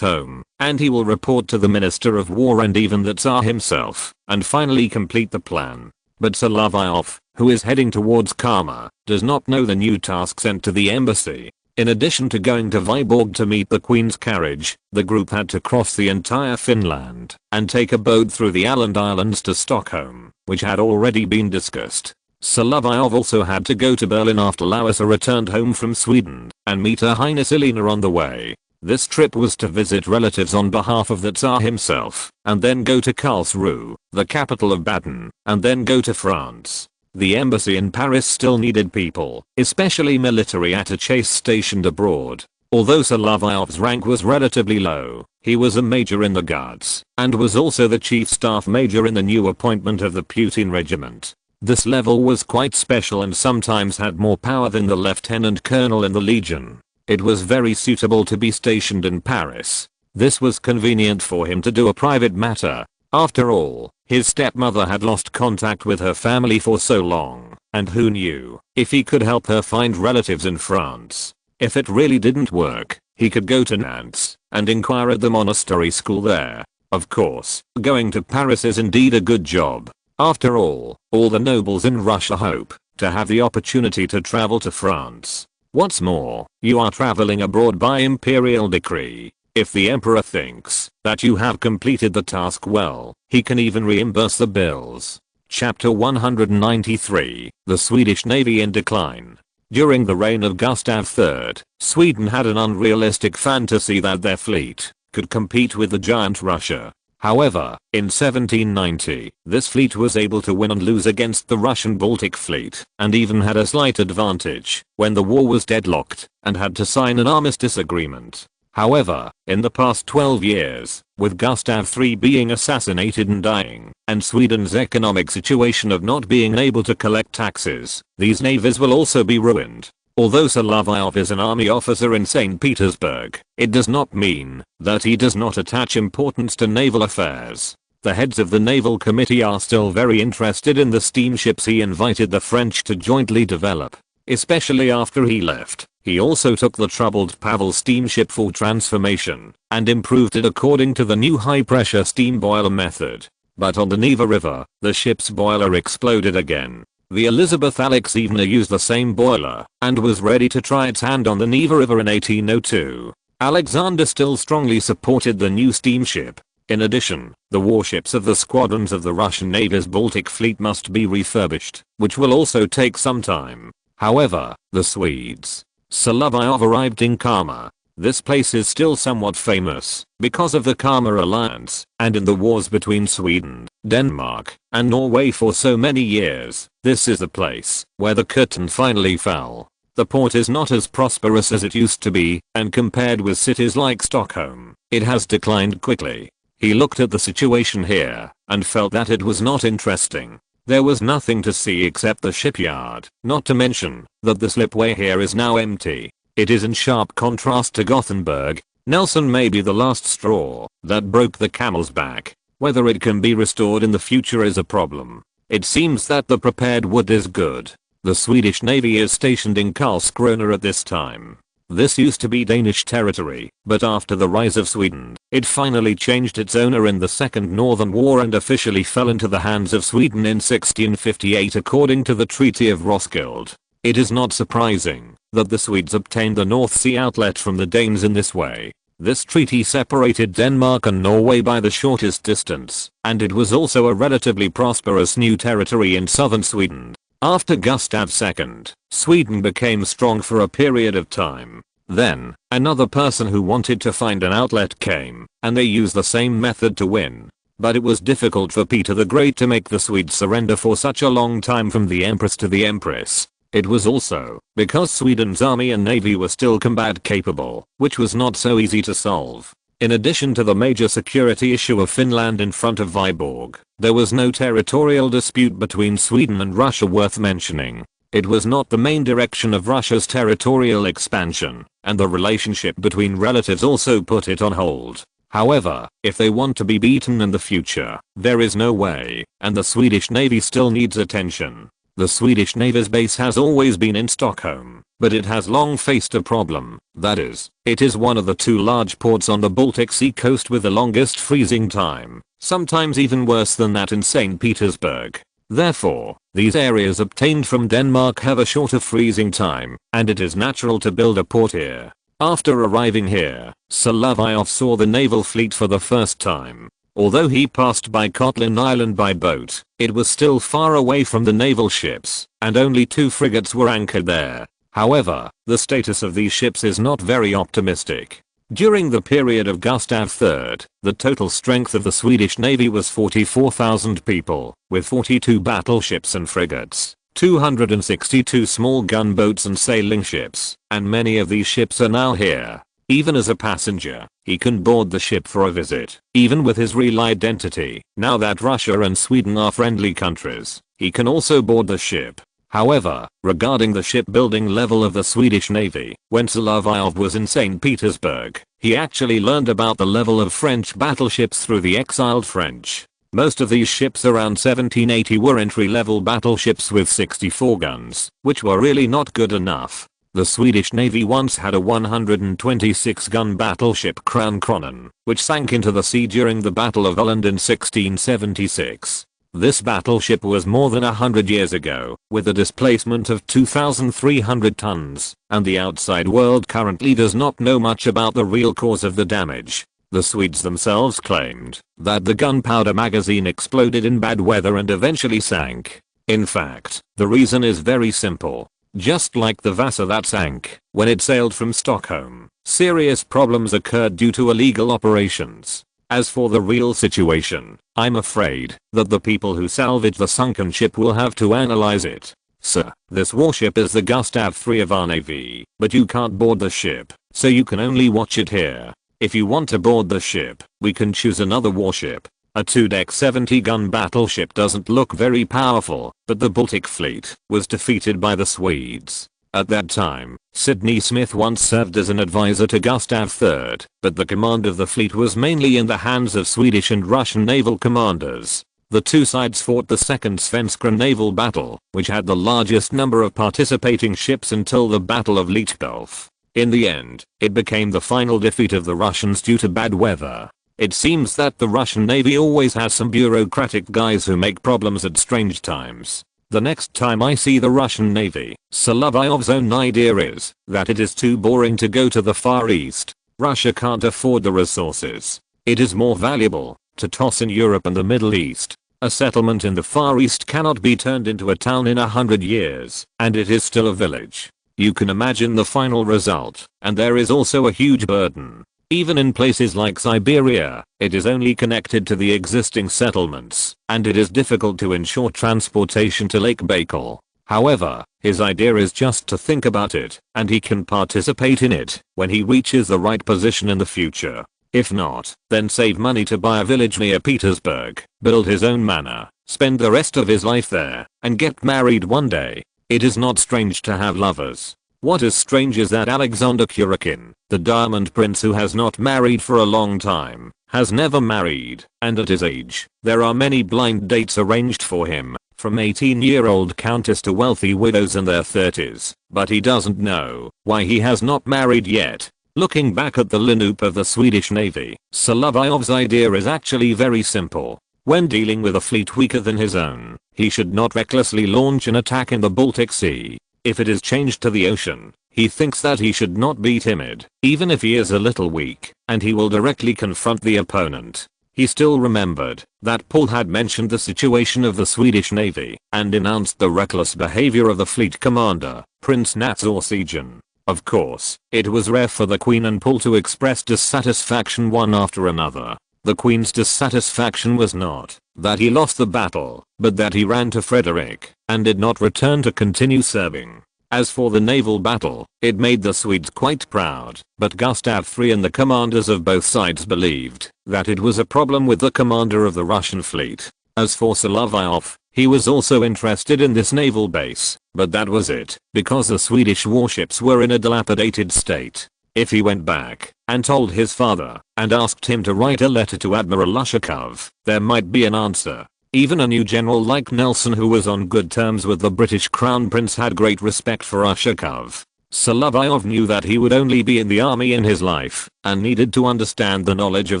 home, and he will report to the Minister of War and even the Tsar himself, and finally complete the plan. But Solovyov, who is heading towards Kama, does not know the new task sent to the embassy. In addition to going to Viborg to meet the Queen's carriage, the group had to cross the entire Finland and take a boat through the Åland Islands to Stockholm, which had already been discussed. Solovyov also had to go to Berlin after Larissa returned home from Sweden and meet Her Highness Elena on the way. This trip was to visit relatives on behalf of the Tsar himself, and then go to Karlsruhe, the capital of Baden, and then go to France. The embassy in Paris still needed people, especially military attachés stationed abroad. Although Solovyov's rank was relatively low, he was a major in the Guards, and was also the chief staff major in the new appointment of the Putin regiment. This level was quite special and sometimes had more power than the lieutenant colonel in the legion. It was very suitable to be stationed in Paris. This was convenient for him to do a private matter. After all, his stepmother had lost contact with her family for so long, and who knew if he could help her find relatives in France. If it really didn't work, he could go to Nantes and inquire at the monastery school there. Of course, going to Paris is indeed a good job. After all the nobles in Russia hope to have the opportunity to travel to France. What's more, you are traveling abroad by imperial decree. If the emperor thinks that you have completed the task well, he can even reimburse the bills. Chapter 193, The Swedish Navy in Decline. During the reign of Gustav III, Sweden had an unrealistic fantasy that their fleet could compete with the giant Russia. However, in 1790, this fleet was able to win and lose against the Russian Baltic fleet, and even had a slight advantage when the war was deadlocked and had to sign an armistice agreement. However, in the past 12 years, with Gustav III being assassinated and dying, and Sweden's economic situation of not being able to collect taxes, these navies will also be ruined. Although Solovyov is an army officer in St. Petersburg, it does not mean that he does not attach importance to naval affairs. The heads of the Naval Committee are still very interested in the steamships he invited the French to jointly develop. Especially after he left, he also took the troubled Pavel steamship for transformation and improved it according to the new high-pressure steam boiler method. But on the Neva River, the ship's boiler exploded again. The Elizabeth Alexeyevna used the same boiler and was ready to try its hand on the Neva River in 1802. Alexander still strongly supported the new steamship. In addition, the warships of the squadrons of the Russian Navy's Baltic fleet must be refurbished, which will also take some time. However, the Swedes, Solovyov arrived in Kama. This place is still somewhat famous because of the Kama alliance and in the wars between Sweden, Denmark, and Norway for so many years. This is the place where the curtain finally fell. The port is not as prosperous as it used to be, and compared with cities like Stockholm, it has declined quickly. He looked at the situation here and felt that it was not interesting. There was nothing to see except the shipyard, not to mention that the slipway here is now empty. It is in sharp contrast to Gothenburg. Nelson may be the last straw that broke the camel's back. Whether it can be restored in the future is a problem. It seems that the prepared wood is good. The Swedish Navy is stationed in Karlskrona at this time. This used to be Danish territory, but after the rise of Sweden, it finally changed its owner in the Second Northern War and officially fell into the hands of Sweden in 1658 according to the Treaty of Roskilde. It is not surprising that the Swedes obtained the North Sea outlet from the Danes in this way. This treaty separated Denmark and Norway by the shortest distance, and it was also a relatively prosperous new territory in southern Sweden. After Gustav II, Sweden became strong for a period of time. Then, another person who wanted to find an outlet came, and they used the same method to win. But it was difficult for Peter the Great to make the Swedes surrender for such a long time from the Empress to the Empress. It was also because Sweden's army and navy were still combat capable, which was not so easy to solve. In addition to the major security issue of Finland in front of Viborg, there was no territorial dispute between Sweden and Russia worth mentioning. It was not the main direction of Russia's territorial expansion, and the relationship between relatives also put it on hold. However, if they want to be beaten in the future, there is no way, and the Swedish Navy still needs attention. The Swedish Navy's base has always been in Stockholm, but it has long faced a problem. That is, it is one of the two large ports on the Baltic Sea coast with the longest freezing time, sometimes even worse than that in St. Petersburg. Therefore, these areas obtained from Denmark have a shorter freezing time, and it is natural to build a port here. After arriving here, Solovyov saw the naval fleet for the first time. Although he passed by Kotlin Island by boat, it was still far away from the naval ships, and only 2 frigates were anchored there. However, the status of these ships is not very optimistic. During the period of Gustav III, the total strength of the Swedish Navy was 44,000 people, with 42 battleships and frigates, 262 small gunboats and sailing ships, and many of these ships are now here. Even as a passenger, he can board the ship for a visit, even with his real identity. Now that Russia and Sweden are friendly countries, he can also board the ship. However, regarding the shipbuilding level of the Swedish Navy, when Solovyov was in St. Petersburg, he actually learned about the level of French battleships through the exiled French. Most of these ships around 1780 were entry-level battleships with 64 guns, which were really not good enough. The Swedish Navy once had a 126-gun battleship Crown Kronen, which sank into the sea during the Battle of Öland in 1676. This battleship was more than 100 years ago, with a displacement of 2,300 tons, and the outside world currently does not know much about the real cause of the damage. The Swedes themselves claimed that the gunpowder magazine exploded in bad weather and eventually sank. In fact, the reason is very simple. Just like the Vasa that sank when it sailed from Stockholm, serious problems occurred due to illegal operations. As for the real situation, I'm afraid that the people who salvage the sunken ship will have to analyze it. Sir, this warship is the Gustav III of our navy, but you can't board the ship, so you can only watch it here. If you want to board the ship, we can choose another warship. A 2-deck 70-gun battleship doesn't look very powerful, but the Baltic fleet was defeated by the Swedes. At that time, Sidney Smith once served as an advisor to Gustav III, but the command of the fleet was mainly in the hands of Swedish and Russian naval commanders. The two sides fought the Second Svenska naval battle, which had the largest number of participating ships until the Battle of Lech Gulf. In the end, it became the final defeat of the Russians due to bad weather. It seems that the Russian Navy always has some bureaucratic guys who make problems at strange times. The next time I see the Russian Navy, Solovyov's own idea is that it is too boring to go to the Far East. Russia can't afford the resources. It is more valuable to toss in Europe and the Middle East. A settlement in the Far East cannot be turned into a town in 100 years, and it is still a village. You can imagine the final result, and there is also a huge burden. Even in places like Siberia, it is only connected to the existing settlements, and it is difficult to ensure transportation to Lake Baikal. However, his idea is just to think about it, and he can participate in it when he reaches the right position in the future. If not, then save money to buy a village near Petersburg, build his own manor, spend the rest of his life there, and get married one day. It is not strange to have lovers. What is strange is that Alexander Kurakin, the Diamond Prince who has not married for a long time, has never married, and at his age, there are many blind dates arranged for him, from 18-year-old countess to wealthy widows in their 30s, but he doesn't know why he has not married yet. Looking back at the lineup of the Swedish Navy, Solovyov's idea is actually very simple. When dealing with a fleet weaker than his own, he should not recklessly launch an attack in the Baltic Sea. If it is changed to the ocean, he thinks that he should not be timid, even if he is a little weak, and he will directly confront the opponent. He still remembered that Paul had mentioned the situation of the Swedish Navy and denounced the reckless behavior of the fleet commander, Prince Nassau-Siegen. Of course, it was rare for the Queen and Paul to express dissatisfaction one after another. The Queen's dissatisfaction was not that he lost the battle, but that he ran to Frederick and did not return to continue serving. As for the naval battle, it made the Swedes quite proud, but Gustav III and the commanders of both sides believed that it was a problem with the commander of the Russian fleet. As for Solovyov, he was also interested in this naval base, but that was it, because the Swedish warships were in a dilapidated state. If he went back and told his father and asked him to write a letter to Admiral Ushakov, there might be an answer. Even a new general like Nelson, who was on good terms with the British Crown Prince, had great respect for Ushakov. Solovyov knew that he would only be in the army in his life and needed to understand the knowledge of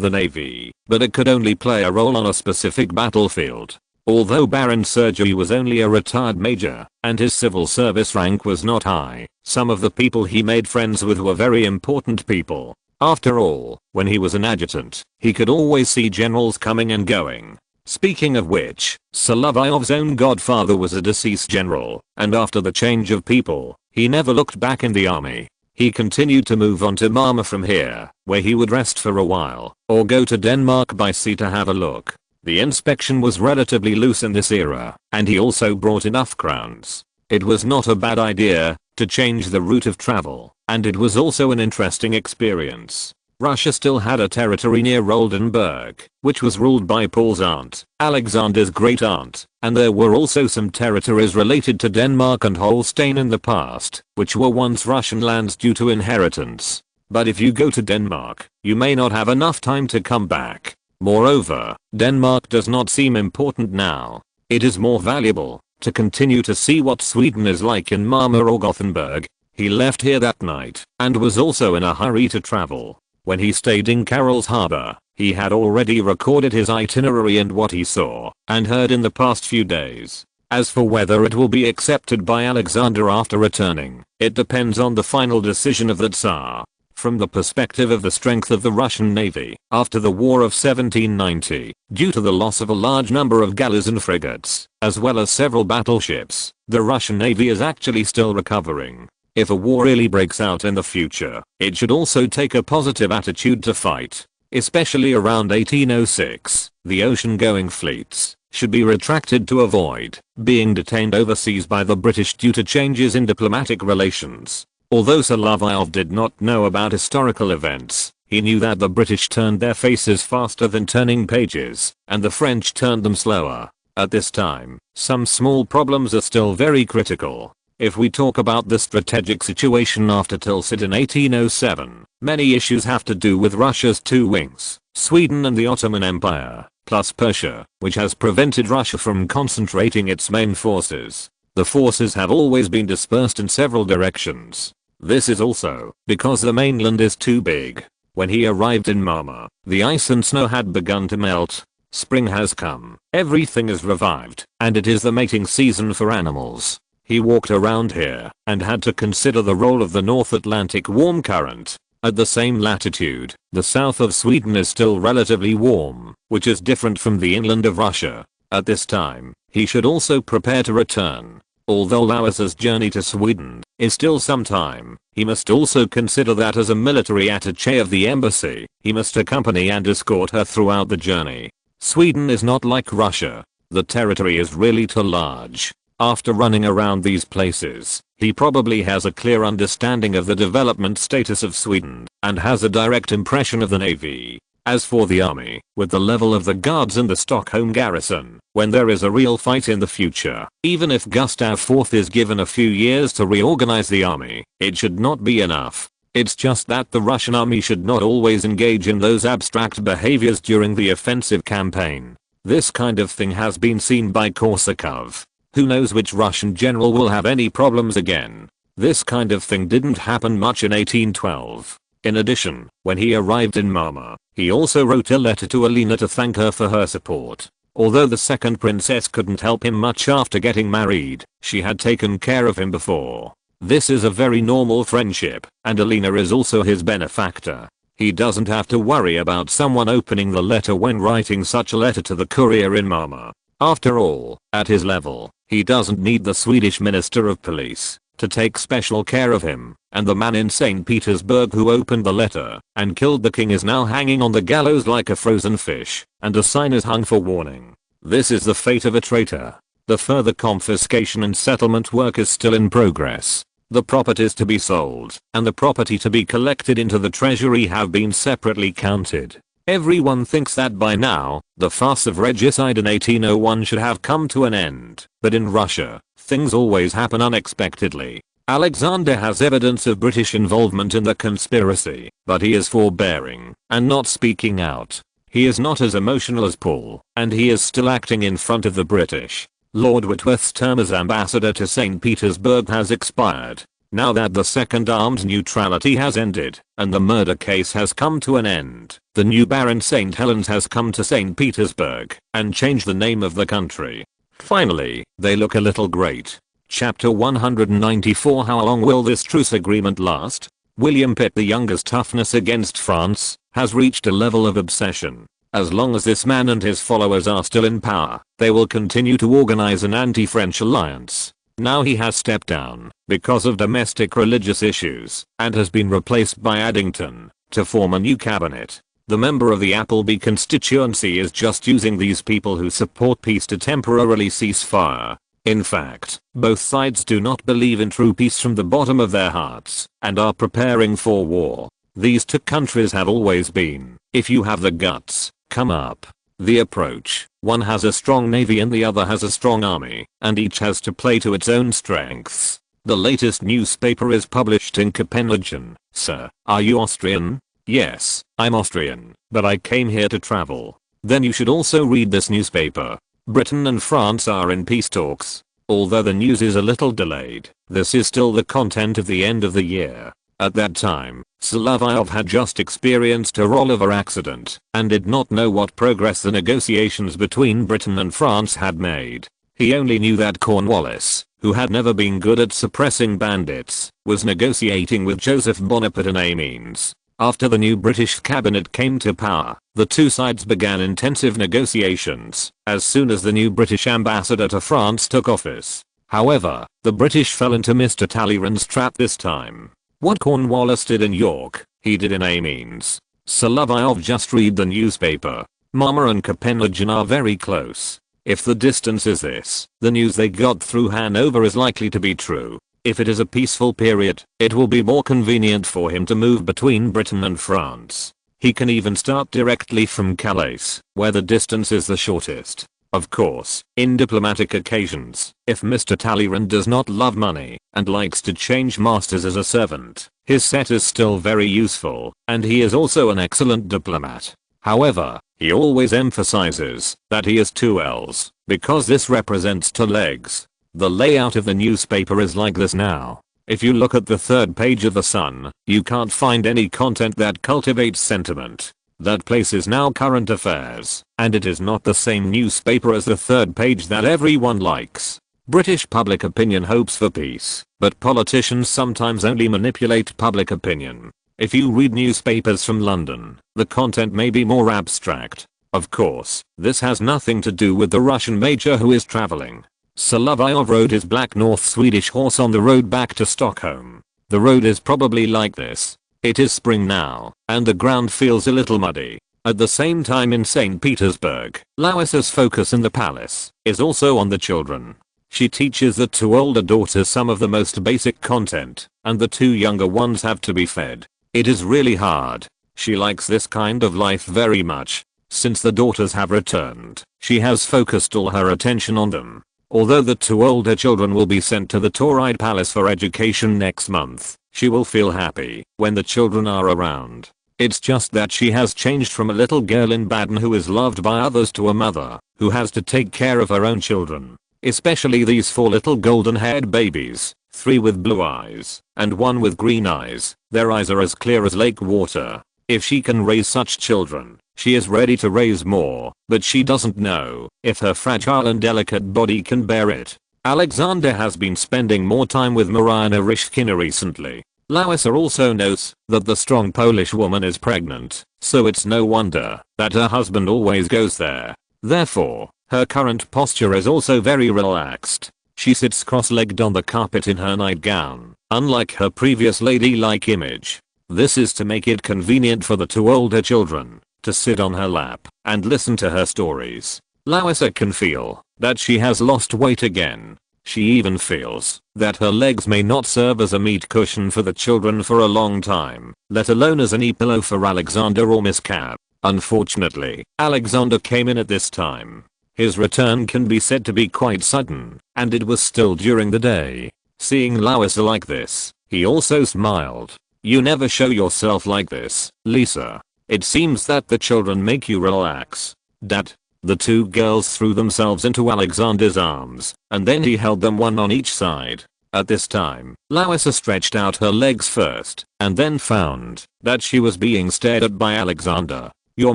the navy, but it could only play a role on a specific battlefield. Although Baron Sergei was only a retired major, and his civil service rank was not high, some of the people he made friends with were very important people. After all, when he was an adjutant, he could always see generals coming and going. Speaking of which, Solovyov's own godfather was a deceased general, and after the change of people, he never looked back in the army. He continued to move on to Marmar from here, where he would rest for a while, or go to Denmark by sea to have a look. The inspection was relatively loose in this era, and he also brought enough crowns. It was not a bad idea to change the route of travel, and it was also an interesting experience. Russia still had a territory near Oldenburg, which was ruled by Paul's aunt, Alexander's great aunt, and there were also some territories related to Denmark and Holstein in the past, which were once Russian lands due to inheritance. But if you go to Denmark, you may not have enough time to come back. Moreover, Denmark does not seem important now. It is more valuable to continue to see what Sweden is like in Marmar or Gothenburg. He left here that night and was also in a hurry to travel. When he stayed in Karels Harbor, He had already recorded his itinerary and what he saw and heard in the past few days. As for whether it will be accepted by Alexander after returning, it depends on the final decision of the Tsar. From the perspective of the strength of the Russian navy after the War of 1790, due to the loss of a large number of galleys and frigates, as well as several battleships, the Russian navy is actually still recovering. If a war really breaks out in the future, it should also take a positive attitude to fight. Especially around 1806, the ocean-going fleets should be retracted to avoid being detained overseas by the British due to changes in diplomatic relations. Although Solovyov did not know about historical events, he knew that the British turned their faces faster than turning pages, and the French turned them slower. At this time, some small problems are still very critical. If we talk about the strategic situation after Tilsit in 1807, many issues have to do with Russia's two wings, Sweden and the Ottoman Empire, plus Persia, which has prevented Russia from concentrating its main forces. The forces have always been dispersed in several directions. This is also because the mainland is too big. When he arrived in Mama, the ice and snow had begun to melt. Spring has come, everything is revived, and it is the mating season for animals. He walked around here and had to consider the role of the North Atlantic warm current. At the same latitude, the south of Sweden is still relatively warm, which is different from the inland of Russia. At this time, he should also prepare to return. Although Louisa's journey to Sweden is still some time, he must also consider that as a military attaché of the embassy, he must accompany and escort her throughout the journey. Sweden is not like Russia. The territory is really too large. After running around these places, he probably has a clear understanding of the development status of Sweden and has a direct impression of the navy. As for the army, with the level of the guards and the Stockholm garrison, when there is a real fight in the future, even if Gustav IV is given a few years to reorganize the army, it should not be enough. It's just that the Russian army should not always engage in those abstract behaviors during the offensive campaign. This kind of thing has been seen by Korsakov. Who knows which Russian general will have any problems again. This kind of thing didn't happen much in 1812. In addition, when he arrived in Mama, he also wrote a letter to Alina to thank her for her support. Although the second princess couldn't help him much after getting married, she had taken care of him before. This is a very normal friendship, and Alina is also his benefactor. He doesn't have to worry about someone opening the letter when writing such a letter to the courier in Mama. After all, at his level, he doesn't need the Swedish Minister of Police to take special care of him, and the man in St. Petersburg who opened the letter and killed the king is now hanging on the gallows like a frozen fish, and a sign is hung for warning. This is the fate of a traitor. The further confiscation and settlement work is still in progress. The properties to be sold and the property to be collected into the treasury have been separately counted. Everyone thinks that by now, the farce of regicide in 1801 should have come to an end, but in Russia, things always happen unexpectedly. Alexander has evidence of British involvement in the conspiracy, but he is forbearing and not speaking out. He is not as emotional as Paul, and he is still acting in front of the British. Lord Whitworth's term as ambassador to St. Petersburg has expired. Now that the second armed neutrality has ended, and the murder case has come to an end, the new Baron St. Helens has come to St. Petersburg and changed the name of the country. Finally, they look a little great. Chapter 194. How long will this truce agreement last? William Pitt the Younger's toughness against France has reached a level of obsession. As long as this man and his followers are still in power, they will continue to organize an anti-French alliance. Now he has stepped down because of domestic religious issues and has been replaced by Addington to form a new cabinet. The member of the Appleby constituency is just using these people who support peace to temporarily cease fire. In fact, both sides do not believe in true peace from the bottom of their hearts and are preparing for war. These two countries have always been, if you have the guts, come up. The approach, one has a strong navy and the other has a strong army, and each has to play to its own strengths. The latest newspaper is published in Copenhagen. Sir, are you Austrian? Yes, I'm Austrian, but I came here to travel. Then you should also read this newspaper. Britain and France are in peace talks. Although the news is a little delayed, this is still the content of the end of the year. At that time, Solovyov had just experienced a rollover accident and did not know what progress the negotiations between Britain and France had made. He only knew that Cornwallis, who had never been good at suppressing bandits, was negotiating with Joseph Bonaparte in Amiens. After the new British cabinet came to power, the two sides began intensive negotiations as soon as the new British ambassador to France took office. However, the British fell into Mr. Talleyrand's trap this time. What Cornwallis did in York, he did in Amiens. Solovyov just read the newspaper. Mama and Copenhagen are very close. If the distance is this, the news they got through Hanover is likely to be true. If it is a peaceful period, it will be more convenient for him to move between Britain and France. He can even start directly from Calais, where the distance is the shortest. Of course, in diplomatic occasions, if Mr. Talleyrand does not love money and likes to change masters as a servant, his set is still very useful, and he is also an excellent diplomat. However, he always emphasizes that he is two L's, because this represents two legs. The layout of the newspaper is like this now. If you look at the third page of the Sun, you can't find any content that cultivates sentiment. That place is now current affairs, and it is not the same newspaper as the third page that everyone likes. British public opinion hopes for peace, but politicians sometimes only manipulate public opinion. If you read newspapers from London, the content may be more abstract. Of course, this has nothing to do with the Russian major who is traveling. Solovyov rode his black North Swedish horse on the road back to Stockholm. The road is probably like this. It is spring now, and the ground feels a little muddy. At the same time in St. Petersburg, Louisa's focus in the palace is also on the children. She teaches the two older daughters some of the most basic content, and the two younger ones have to be fed. It is really hard. She likes this kind of life very much. Since the daughters have returned, she has focused all her attention on them. Although the two older children will be sent to the Tauride Palace for education next month, she will feel happy when the children are around. It's just that she has changed from a little girl in Baden who is loved by others to a mother who has to take care of her own children. Especially these 4 little golden-haired babies, 3 with blue eyes, and 1 with green eyes. Their eyes are as clear as lake water. If she can raise such children, she is ready to raise more, but she doesn't know if her fragile and delicate body can bear it. Alexander has been spending more time with Marianna Rishkina recently. Louisa also knows that the strong Polish woman is pregnant, so it's no wonder that her husband always goes there. Therefore, her current posture is also very relaxed. She sits cross-legged on the carpet in her nightgown, unlike her previous ladylike image. This is to make it convenient for the 2 older children to sit on her lap and listen to her stories. Louisa can feel that she has lost weight again. She even feels that her legs may not serve as a meat cushion for the children for a long time, let alone as any pillow for Alexander or Miss Cab. Unfortunately, Alexander came in at this time. His return can be said to be quite sudden, and it was still during the day. Seeing Louisa like this, he also smiled. "You never show yourself like this, Lisa. It seems that the children make you relax." "Dad." The 2 girls threw themselves into Alexander's arms, and then he held them one on each side. At this time, Louisa stretched out her legs first, and then found that she was being stared at by Alexander. "Your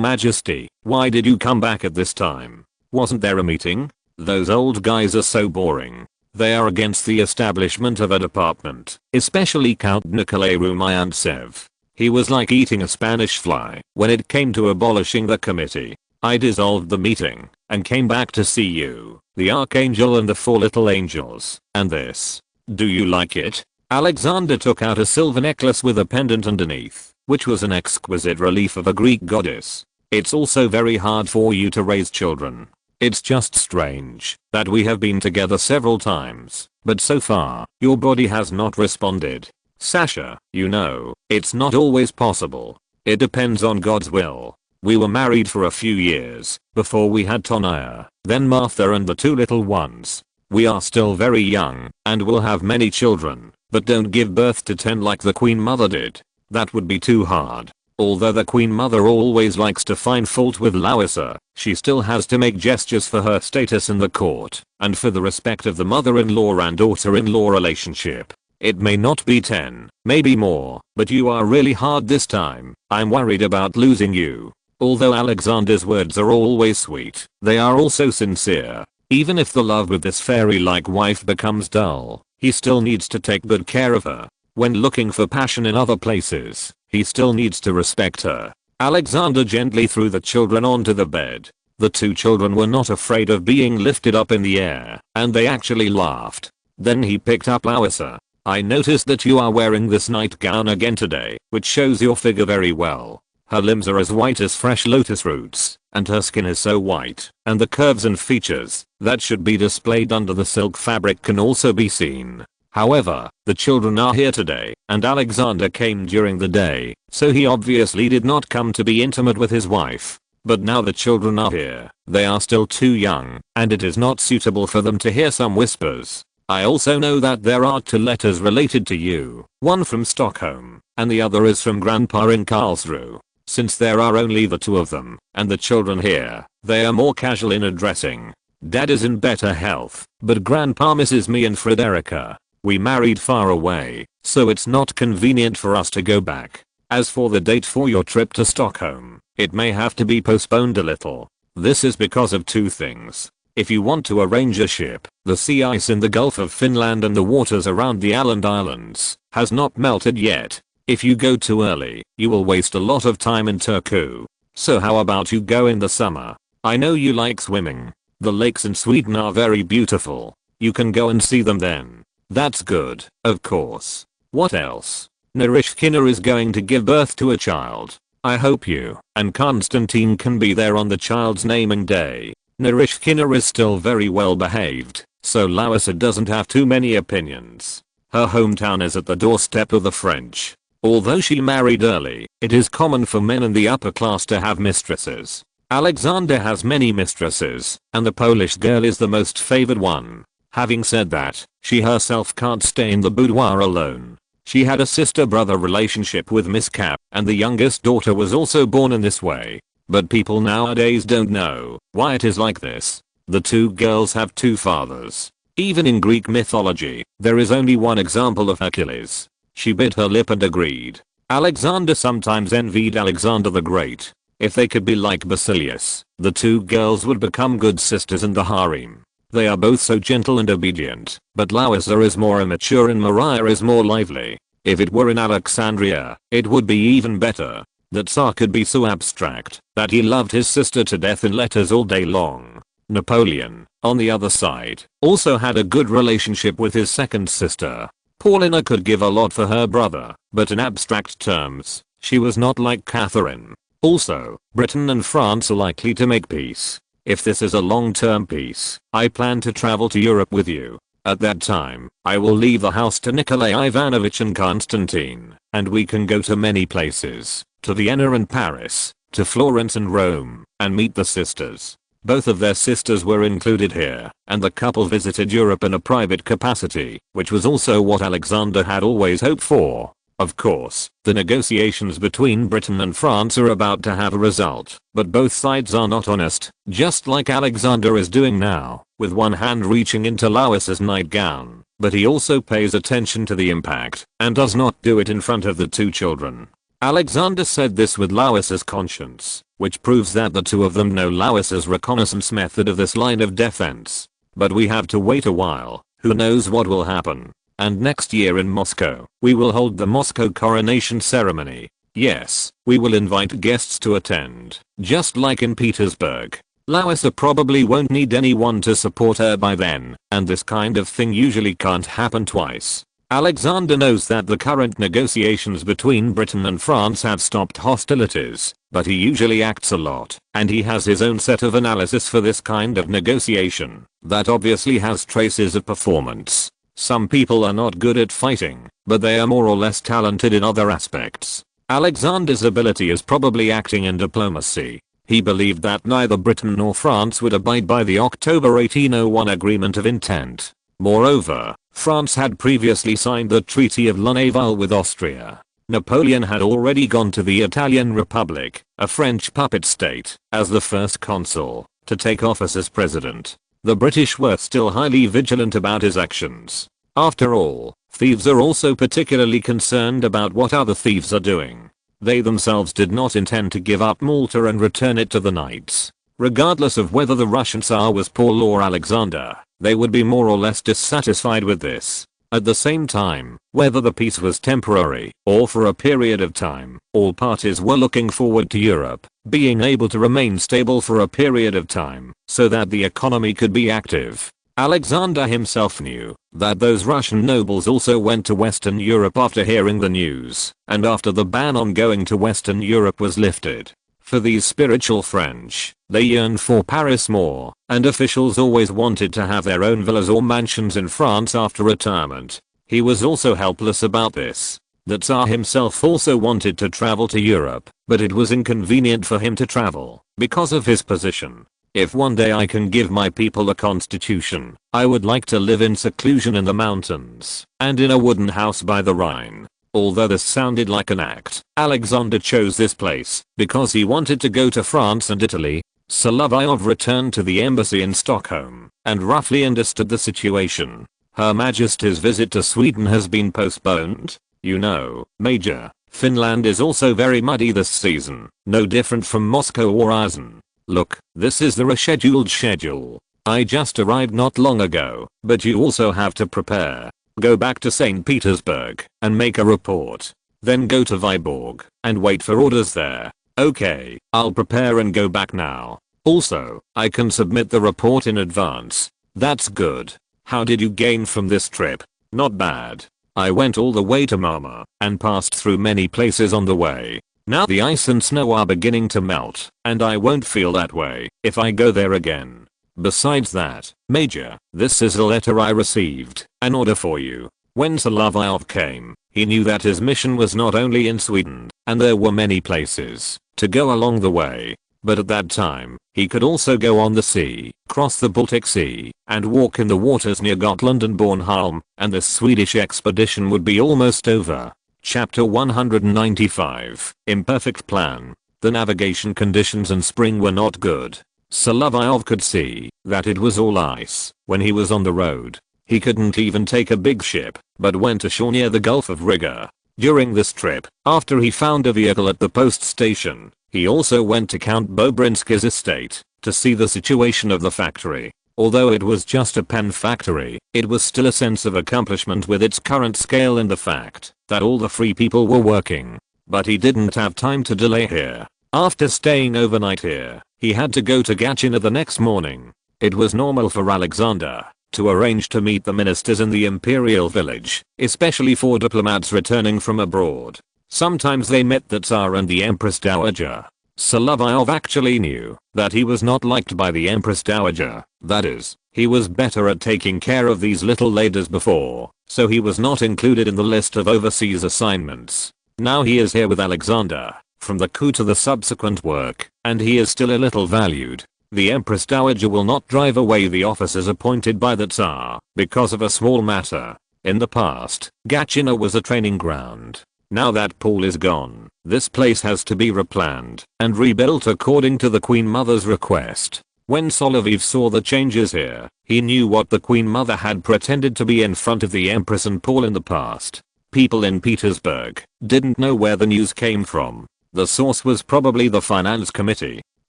Majesty, why did you come back at this time? Wasn't there a meeting? Those old guys are so boring. They are against the establishment of a department, especially Count Nikolai Rumyantsev. He was like eating a Spanish fly when it came to abolishing the committee. I dissolved the meeting and came back to see you, the Archangel and the 4 little angels, and this. Do you like it?" Alexander took out a silver necklace with a pendant underneath, which was an exquisite relief of a Greek goddess. "It's also very hard for you to raise children. It's just strange that we have been together several times, but so far, your body has not responded. Sasha, you know, it's not always possible. It depends on God's will. We were married for a few years before we had Tonia, then Martha and the 2 little ones. We are still very young and will have many children, but don't give birth to 10 like the Queen Mother did. That would be too hard." Although the Queen Mother always likes to find fault with Louisa, she still has to make gestures for her status in the court and for the respect of the mother-in-law and daughter-in-law relationship. It may not be 10, maybe more, but you are really hard this time. I'm worried about losing you. Although Alexander's words are always sweet, they are also sincere. Even if the love with this fairy-like wife becomes dull, he still needs to take good care of her. When looking for passion in other places, he still needs to respect her. Alexander gently threw the children onto the bed. The two children were not afraid of being lifted up in the air, and they actually laughed. Then he picked up Louisa. I noticed that you are wearing this nightgown again today, which shows your figure very well. Her limbs are as white as fresh lotus roots, and her skin is so white, and the curves and features that should be displayed under the silk fabric can also be seen. However, the children are here today, and Alexander came during the day, so he obviously did not come to be intimate with his wife. But now the children are here, they are still too young, and it is not suitable for them to hear some whispers. I also know that there are 2 letters related to you, one from Stockholm, and the other is from Grandpa in Karlsruhe. Since there are only the 2 of them, and the children here, they are more casual in addressing. Dad is in better health, but Grandpa misses me and Frederica. We married far away, so it's not convenient for us to go back. As for the date for your trip to Stockholm, it may have to be postponed a little. This is because of 2 things. If you want to arrange a ship, the sea ice in the Gulf of Finland and the waters around the Åland Islands has not melted yet. If you go too early, you will waste a lot of time in Turku. So how about you go in the summer? I know you like swimming. The lakes in Sweden are very beautiful. You can go and see them then. That's good, of course. What else? Narishkina is going to give birth to a child. I hope you and Konstantin can be there on the child's naming day. Narishkina is still very well behaved, so Louisa doesn't have too many opinions. Her hometown is at the doorstep of the French. Although she married early, it is common for men in the upper class to have mistresses. Alexander has many mistresses, and the Polish girl is the most favored one. Having said that, she herself can't stay in the boudoir alone. She had a sister-brother relationship with Miss Cap, and the youngest daughter was also born in this way. But people nowadays don't know why it is like this. The 2 girls have 2 fathers. Even in Greek mythology, there is only one example of Hercules. She bit her lip and agreed. Alexander sometimes envied Alexander the Great. If they could be like Basilius, the 2 girls would become good sisters in the harem. They are both so gentle and obedient, but Louisa is more immature and Maria is more lively. If it were in Alexandria, it would be even better. The Tsar could be so abstract that he loved his sister to death in letters all day long. Napoleon, on the other side, also had a good relationship with his second sister. Paulina could give a lot for her brother, but in abstract terms, she was not like Catherine. Also, Britain and France are likely to make peace. If this is a long-term peace, I plan to travel to Europe with you. At that time, I will leave the house to Nikolai Ivanovich and Constantine, and we can go to many places. To Vienna and Paris, to Florence and Rome, and meet the sisters. Both of their sisters were included here, and the couple visited Europe in a private capacity, which was also what Alexander had always hoped for. Of course, the negotiations between Britain and France are about to have a result, but both sides are not honest, just like Alexander is doing now, with one hand reaching into Louisa's nightgown, but he also pays attention to the impact, and does not do it in front of the 2 children. Alexander said this with Louisa's conscience, which proves that the 2 of them know Louisa's reconnaissance method of this line of defense. But we have to wait a while, who knows what will happen. And next year in Moscow, we will hold the Moscow coronation ceremony. Yes, we will invite guests to attend, just like in Petersburg. Louisa probably won't need anyone to support her by then, and this kind of thing usually can't happen twice. Alexander knows that the current negotiations between Britain and France have stopped hostilities, but he usually acts a lot, and he has his own set of analysis for this kind of negotiation, that obviously has traces of performance. Some people are not good at fighting, but they are more or less talented in other aspects. Alexander's ability is probably acting in diplomacy. He believed that neither Britain nor France would abide by the October 1801 Agreement of Intent. Moreover, France had previously signed the Treaty of La Naval with Austria. Napoleon had already gone to the Italian Republic, a French puppet state, as the first consul, to take office as president. The British were still highly vigilant about his actions. After all, Thieves are also particularly concerned about what other thieves are doing. They themselves did not intend to give up Malta and return it to the Knights. Regardless of whether the Russian Tsar was Paul or Alexander, they would be more or less dissatisfied with this. At the same time, whether the peace was temporary or for a period of time, all parties were looking forward to Europe being able to remain stable for a period of time so that the economy could be active. Alexander himself knew that those Russian nobles also went to Western Europe after hearing the news and after the ban on going to Western Europe was lifted. For these spiritual French, they yearned for Paris more, and officials always wanted to have their own villas or mansions in France after retirement. He was also helpless about this. The Tsar himself also wanted to travel to Europe, but it was inconvenient for him to travel because of his position. If one day I can give my people a constitution, I would like to live in seclusion in the mountains and in a wooden house by the Rhine. Although this sounded like an act, Alexander chose this place because he wanted to go to France and Italy. Solovyov returned to the embassy in Stockholm and roughly understood the situation. Her Majesty's visit to Sweden has been postponed. You know, Major, Finland is also very muddy this season, no different from Moscow or Asen. Look, this is the rescheduled schedule. I just arrived not long ago, but you also have to prepare. Go back to St. Petersburg and make a report. Then go to Vyborg and wait for orders there. Okay, I'll prepare and go back now. Also, I can submit the report in advance. That's good. How did you gain from this trip? Not bad. I went all the way to Mama and passed through many places on the way. Now the ice and snow are beginning to melt, and I won't feel that way if I go there again. Besides that, Major, this is a letter I received, an order for you. When Solovyov came, he knew that his mission was not only in Sweden, and there were many places to go along the way, but at that time, he could also go on the sea, cross the Baltic Sea, and walk in the waters near Gotland and Bornholm, and the Swedish expedition would be almost over. Chapter 195, Imperfect Plan. The navigation conditions in spring were not good. Solovyov could see that it was all ice when he was on the road. He couldn't even take a big ship, but went ashore near the Gulf of Riga. During this trip, after he found a vehicle at the post station, he also went to Count Bobrinsky's estate to see the situation of the factory. Although it was just a pen factory, it was still a sense of accomplishment with its current scale and the fact that all the free people were working. But he didn't have time to delay here. After staying overnight here, he had to go to Gatchina the next morning. It was normal for Alexander to arrange to meet the ministers in the imperial village, especially for diplomats returning from abroad. Sometimes they met the Tsar and the Empress Dowager. Solovyov actually knew that he was not liked by the Empress Dowager, that is, he was better at taking care of these little ladies before, so he was not included in the list of overseas assignments. Now he is here with Alexander, from the coup to the subsequent work, and he is still a little valued. The Empress Dowager will not drive away the officers appointed by the Tsar because of a small matter. In the past, Gatchina was a training ground. Now that Paul is gone, this place has to be replanned and rebuilt according to the Queen Mother's request. When Solovyov saw the changes here, he knew what the Queen Mother had pretended to be in front of the Empress and Paul in the past. People in Petersburg didn't know where the news came from. The source was probably the Finance Committee.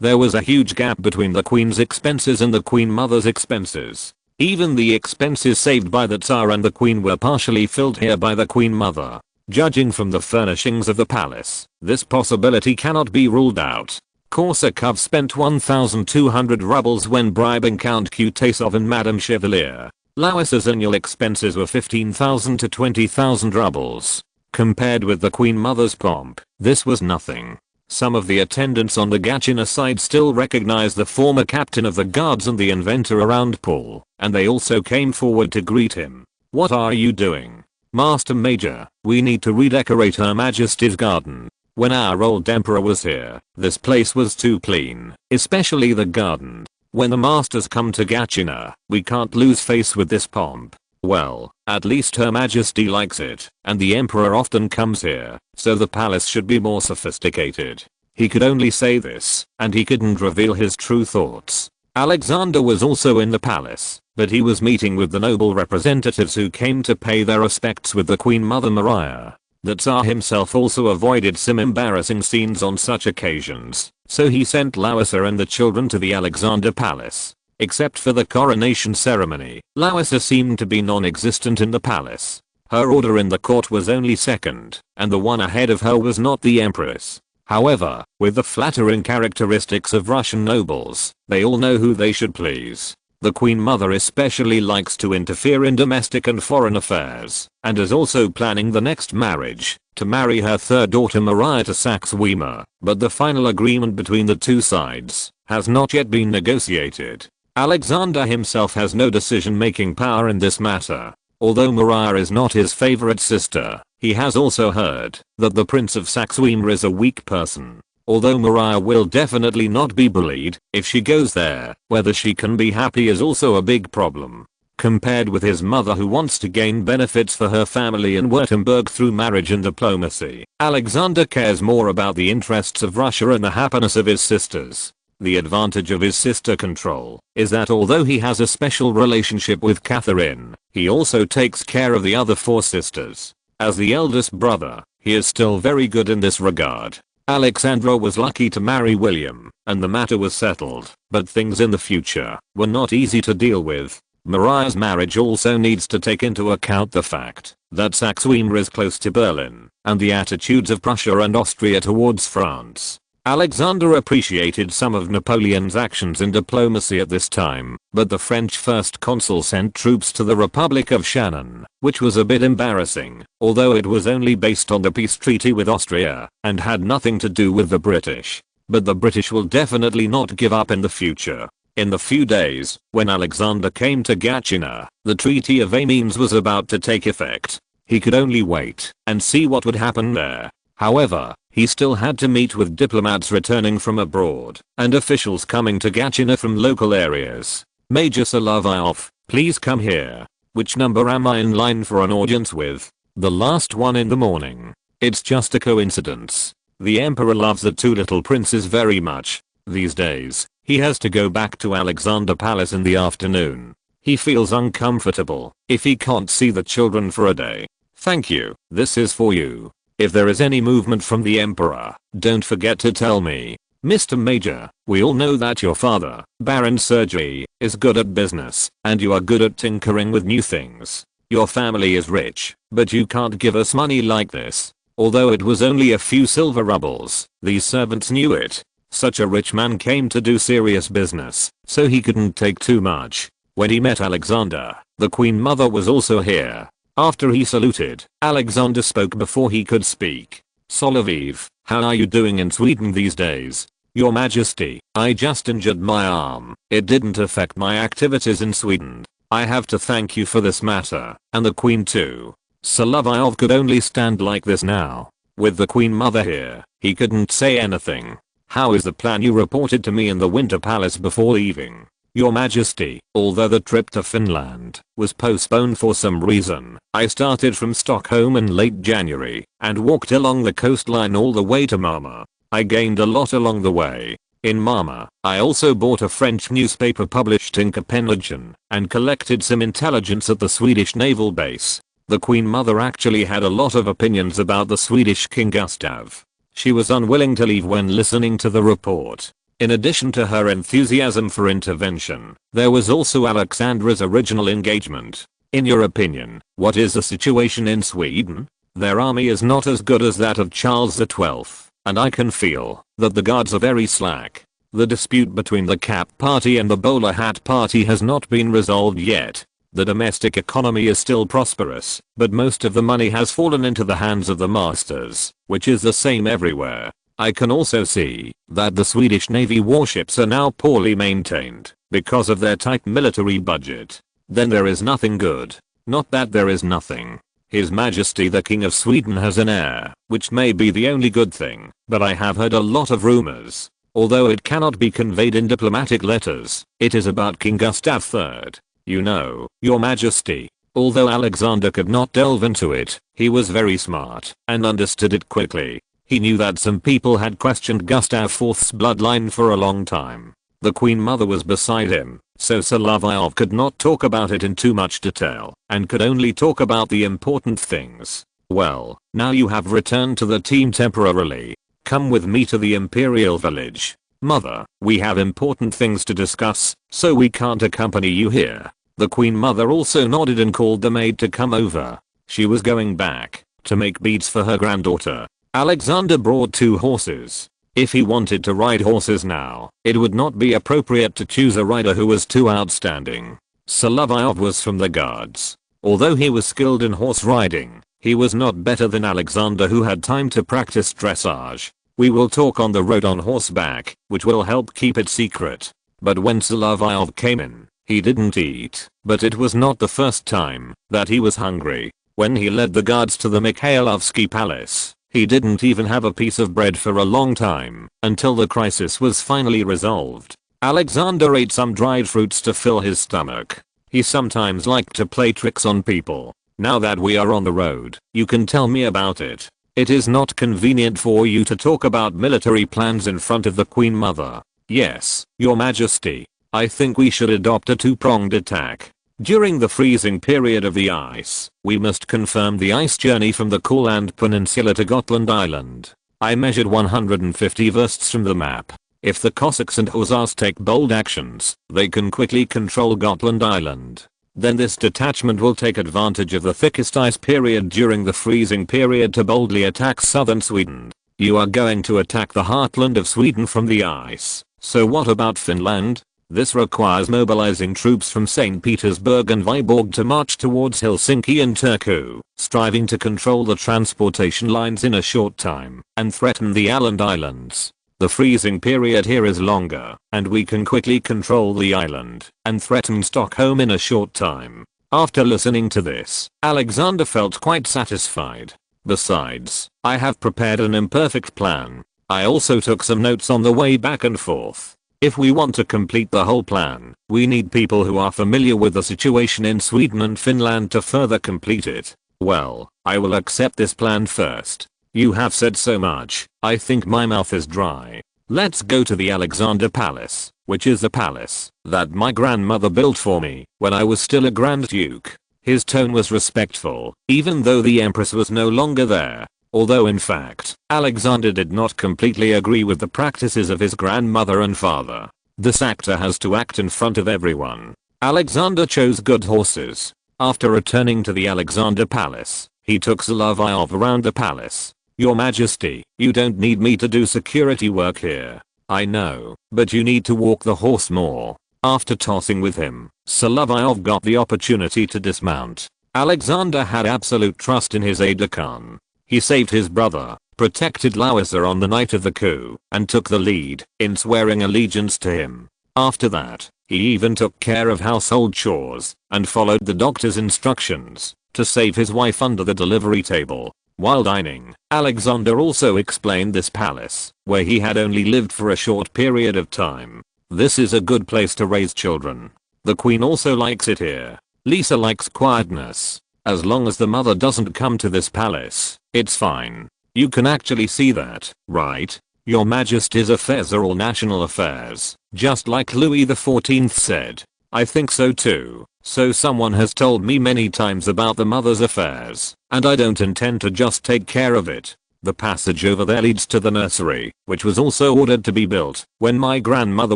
There was a huge gap between the Queen's expenses and the Queen Mother's expenses. Even the expenses saved by the Tsar and the Queen were partially filled here by the Queen Mother. Judging from the furnishings of the palace, this possibility cannot be ruled out. Korsakov spent 1,200 rubles when bribing Count Kutasov and Madame Chevalier. Louis's annual expenses were 15,000 to 20,000 rubles. Compared with the Queen Mother's pomp, this was nothing. Some of the attendants on the Gatchina side still recognized the former captain of the guards and the inventor around Paul, and they also came forward to greet him. "What are you doing?" "Master Major, we need to redecorate Her Majesty's garden. When our old emperor was here, this place was too clean, especially the garden. When the masters come to Gatchina, we can't lose face with this pomp. Well, at least Her Majesty likes it, and the emperor often comes here, so the palace should be more sophisticated." He could only say this, and he couldn't reveal his true thoughts. Alexander was also in the palace, but he was meeting with the noble representatives who came to pay their respects with the Queen Mother Maria. The Tsar himself also avoided some embarrassing scenes on such occasions, so he sent Larissa and the children to the Alexander Palace. Except for the coronation ceremony, Larissa seemed to be non-existent in the palace. Her order in the court was only second, and the one ahead of her was not the empress. However, with the flattering characteristics of Russian nobles, they all know who they should please. The Queen Mother especially likes to interfere in domestic and foreign affairs, and is also planning the next marriage, to marry her third daughter Maria to Saxe-Weimar, but the final agreement between the two sides has not yet been negotiated. Alexander himself has no decision-making power in this matter. Although Maria is not his favorite sister, he has also heard that the Prince of Saxe-Weimar is a weak person. Although Maria will definitely not be bullied if she goes there, whether she can be happy is also a big problem. Compared with his mother who wants to gain benefits for her family in Württemberg through marriage and diplomacy, Alexander cares more about the interests of Russia and the happiness of his sisters. The advantage of his sister control is that although he has a special relationship with Catherine, he also takes care of the other 4 sisters. As the eldest brother, he is still very good in this regard. Alexandra was lucky to marry William, and the matter was settled, but things in the future were not easy to deal with. Maria's marriage also needs to take into account the fact that Saxe-Weimar is close to Berlin, and the attitudes of Prussia and Austria towards France. Alexander appreciated some of Napoleon's actions in diplomacy at this time, but the French first consul sent troops to the Republic of Shannon, which was a bit embarrassing, although it was only based on the peace treaty with Austria, and had nothing to do with the British. But the British will definitely not give up in the future. In the few days, when Alexander came to Gatchina, the Treaty of Amiens was about to take effect. He could only wait and see what would happen there. However, he still had to meet with diplomats returning from abroad, and officials coming to Gatchina from local areas. Major Solovyov, please come here. Which number am I in line for an audience with? The last one in the morning. It's just a coincidence. The emperor loves the 2 little princes very much. These days, he has to go back to Alexander Palace in the afternoon. He feels uncomfortable if he can't see the children for a day. Thank you, this is for you. If there is any movement from the emperor, don't forget to tell me. Mr. Major, we all know that your father, Baron Sergei, is good at business, and you are good at tinkering with new things. Your family is rich, but you can't give us money like this. Although it was only a few silver rubles, these servants knew it. Such a rich man came to do serious business, so he couldn't take too much. When he met Alexander, the Queen Mother was also here. After he saluted, Alexander spoke before he could speak. Solovyov, how are you doing in Sweden these days? Your Majesty, I just injured my arm. It didn't affect my activities in Sweden. I have to thank you for this matter, and the Queen too. Solovyov could only stand like this now. With the Queen Mother here, he couldn't say anything. How is the plan you reported to me in the Winter Palace before leaving? Your Majesty, although the trip to Finland was postponed for some reason, I started from Stockholm in late January and walked along the coastline all the way to Malmö. I gained a lot along the way. In Malmö, I also bought a French newspaper published in Copenhagen and collected some intelligence at the Swedish naval base. The Queen Mother actually had a lot of opinions about the Swedish King Gustav. She was unwilling to leave when listening to the report. In addition to her enthusiasm for intervention, there was also Alexandra's original engagement. In your opinion, what is the situation in Sweden? Their army is not as good as that of Charles XII, and I can feel that the guards are very slack. The dispute between the Cap Party and the Bowler Hat Party has not been resolved yet. The domestic economy is still prosperous, but most of the money has fallen into the hands of the masters, which is the same everywhere. I can also see that the Swedish Navy warships are now poorly maintained because of their tight military budget. Then there is nothing good. Not that there is nothing. His Majesty the King of Sweden has an heir, which may be the only good thing, but I have heard a lot of rumors. Although it cannot be conveyed in diplomatic letters, it is about King Gustav III. You know, Your Majesty. Although Alexander could not delve into it, he was very smart and understood it quickly. He knew that some people had questioned Gustav IV's bloodline for a long time. The Queen Mother was beside him, so Solovyov could not talk about it in too much detail, and could only talk about the important things. Well, now you have returned to the team temporarily. Come with me to the Imperial Village. Mother, we have important things to discuss, so we can't accompany you here. The Queen Mother also nodded and called the maid to come over. She was going back to make beads for her granddaughter. Alexander brought 2 horses. If he wanted to ride horses now, it would not be appropriate to choose a rider who was too outstanding. Solovyov was from the guards. Although he was skilled in horse riding, he was not better than Alexander, who had time to practice dressage. We will talk on the road on horseback, which will help keep it secret. But when Solovyov came in, he didn't eat, but it was not the first time that he was hungry. When he led the guards to the Mikhailovsky Palace, he didn't even have a piece of bread for a long time, until the crisis was finally resolved. Alexander ate some dried fruits to fill his stomach. He sometimes liked to play tricks on people. Now that we are on the road, you can tell me about it. It is not convenient for you to talk about military plans in front of the Queen Mother. Yes, Your Majesty. I think we should adopt a 2-pronged attack. During the freezing period of the ice, we must confirm the ice journey from the Courland Peninsula to Gotland Island. I measured 150 versts from the map. If the Cossacks and Hussars take bold actions, they can quickly control Gotland Island. Then this detachment will take advantage of the thickest ice period during the freezing period to boldly attack southern Sweden. You are going to attack the heartland of Sweden from the ice. So what about Finland? This requires mobilizing troops from St. Petersburg and Vyborg to march towards Helsinki and Turku, striving to control the transportation lines in a short time and threaten the Åland Islands. The freezing period here is longer, and we can quickly control the island and threaten Stockholm in a short time. After listening to this, Alexander felt quite satisfied. Besides, I have prepared an imperfect plan. I also took some notes on the way back and forth. If we want to complete the whole plan, we need people who are familiar with the situation in Sweden and Finland to further complete it. Well, I will accept this plan first. You have said so much, I think my mouth is dry. Let's go to the Alexander Palace, which is the palace that my grandmother built for me when I was still a Grand Duke. His tone was respectful, even though the Empress was no longer there. Although in fact, Alexander did not completely agree with the practices of his grandmother and father. This actor has to act in front of everyone. Alexander chose good horses. After returning to the Alexander Palace, he took Solovyov around the palace. Your Majesty, you don't need me to do security work here. I know, but you need to walk the horse more. After tossing with him, Solovyov got the opportunity to dismount. Alexander had absolute trust in his aide-de-camp. He saved his brother, protected Lauser on the night of the coup, and took the lead in swearing allegiance to him. After that, he even took care of household chores and followed the doctor's instructions to save his wife under the delivery table. While dining, Alexander also explained this palace, where he had only lived for a short period of time. This is a good place to raise children. The queen also likes it here. Lisa likes quietness. As long as the mother doesn't come to this palace, it's fine. You can actually see that, right? Your Majesty's affairs are all national affairs, just like Louis XIV said. I think so too. So someone has told me many times about the mother's affairs, and I don't intend to just take care of it. The passage over there leads to the nursery, which was also ordered to be built when my grandmother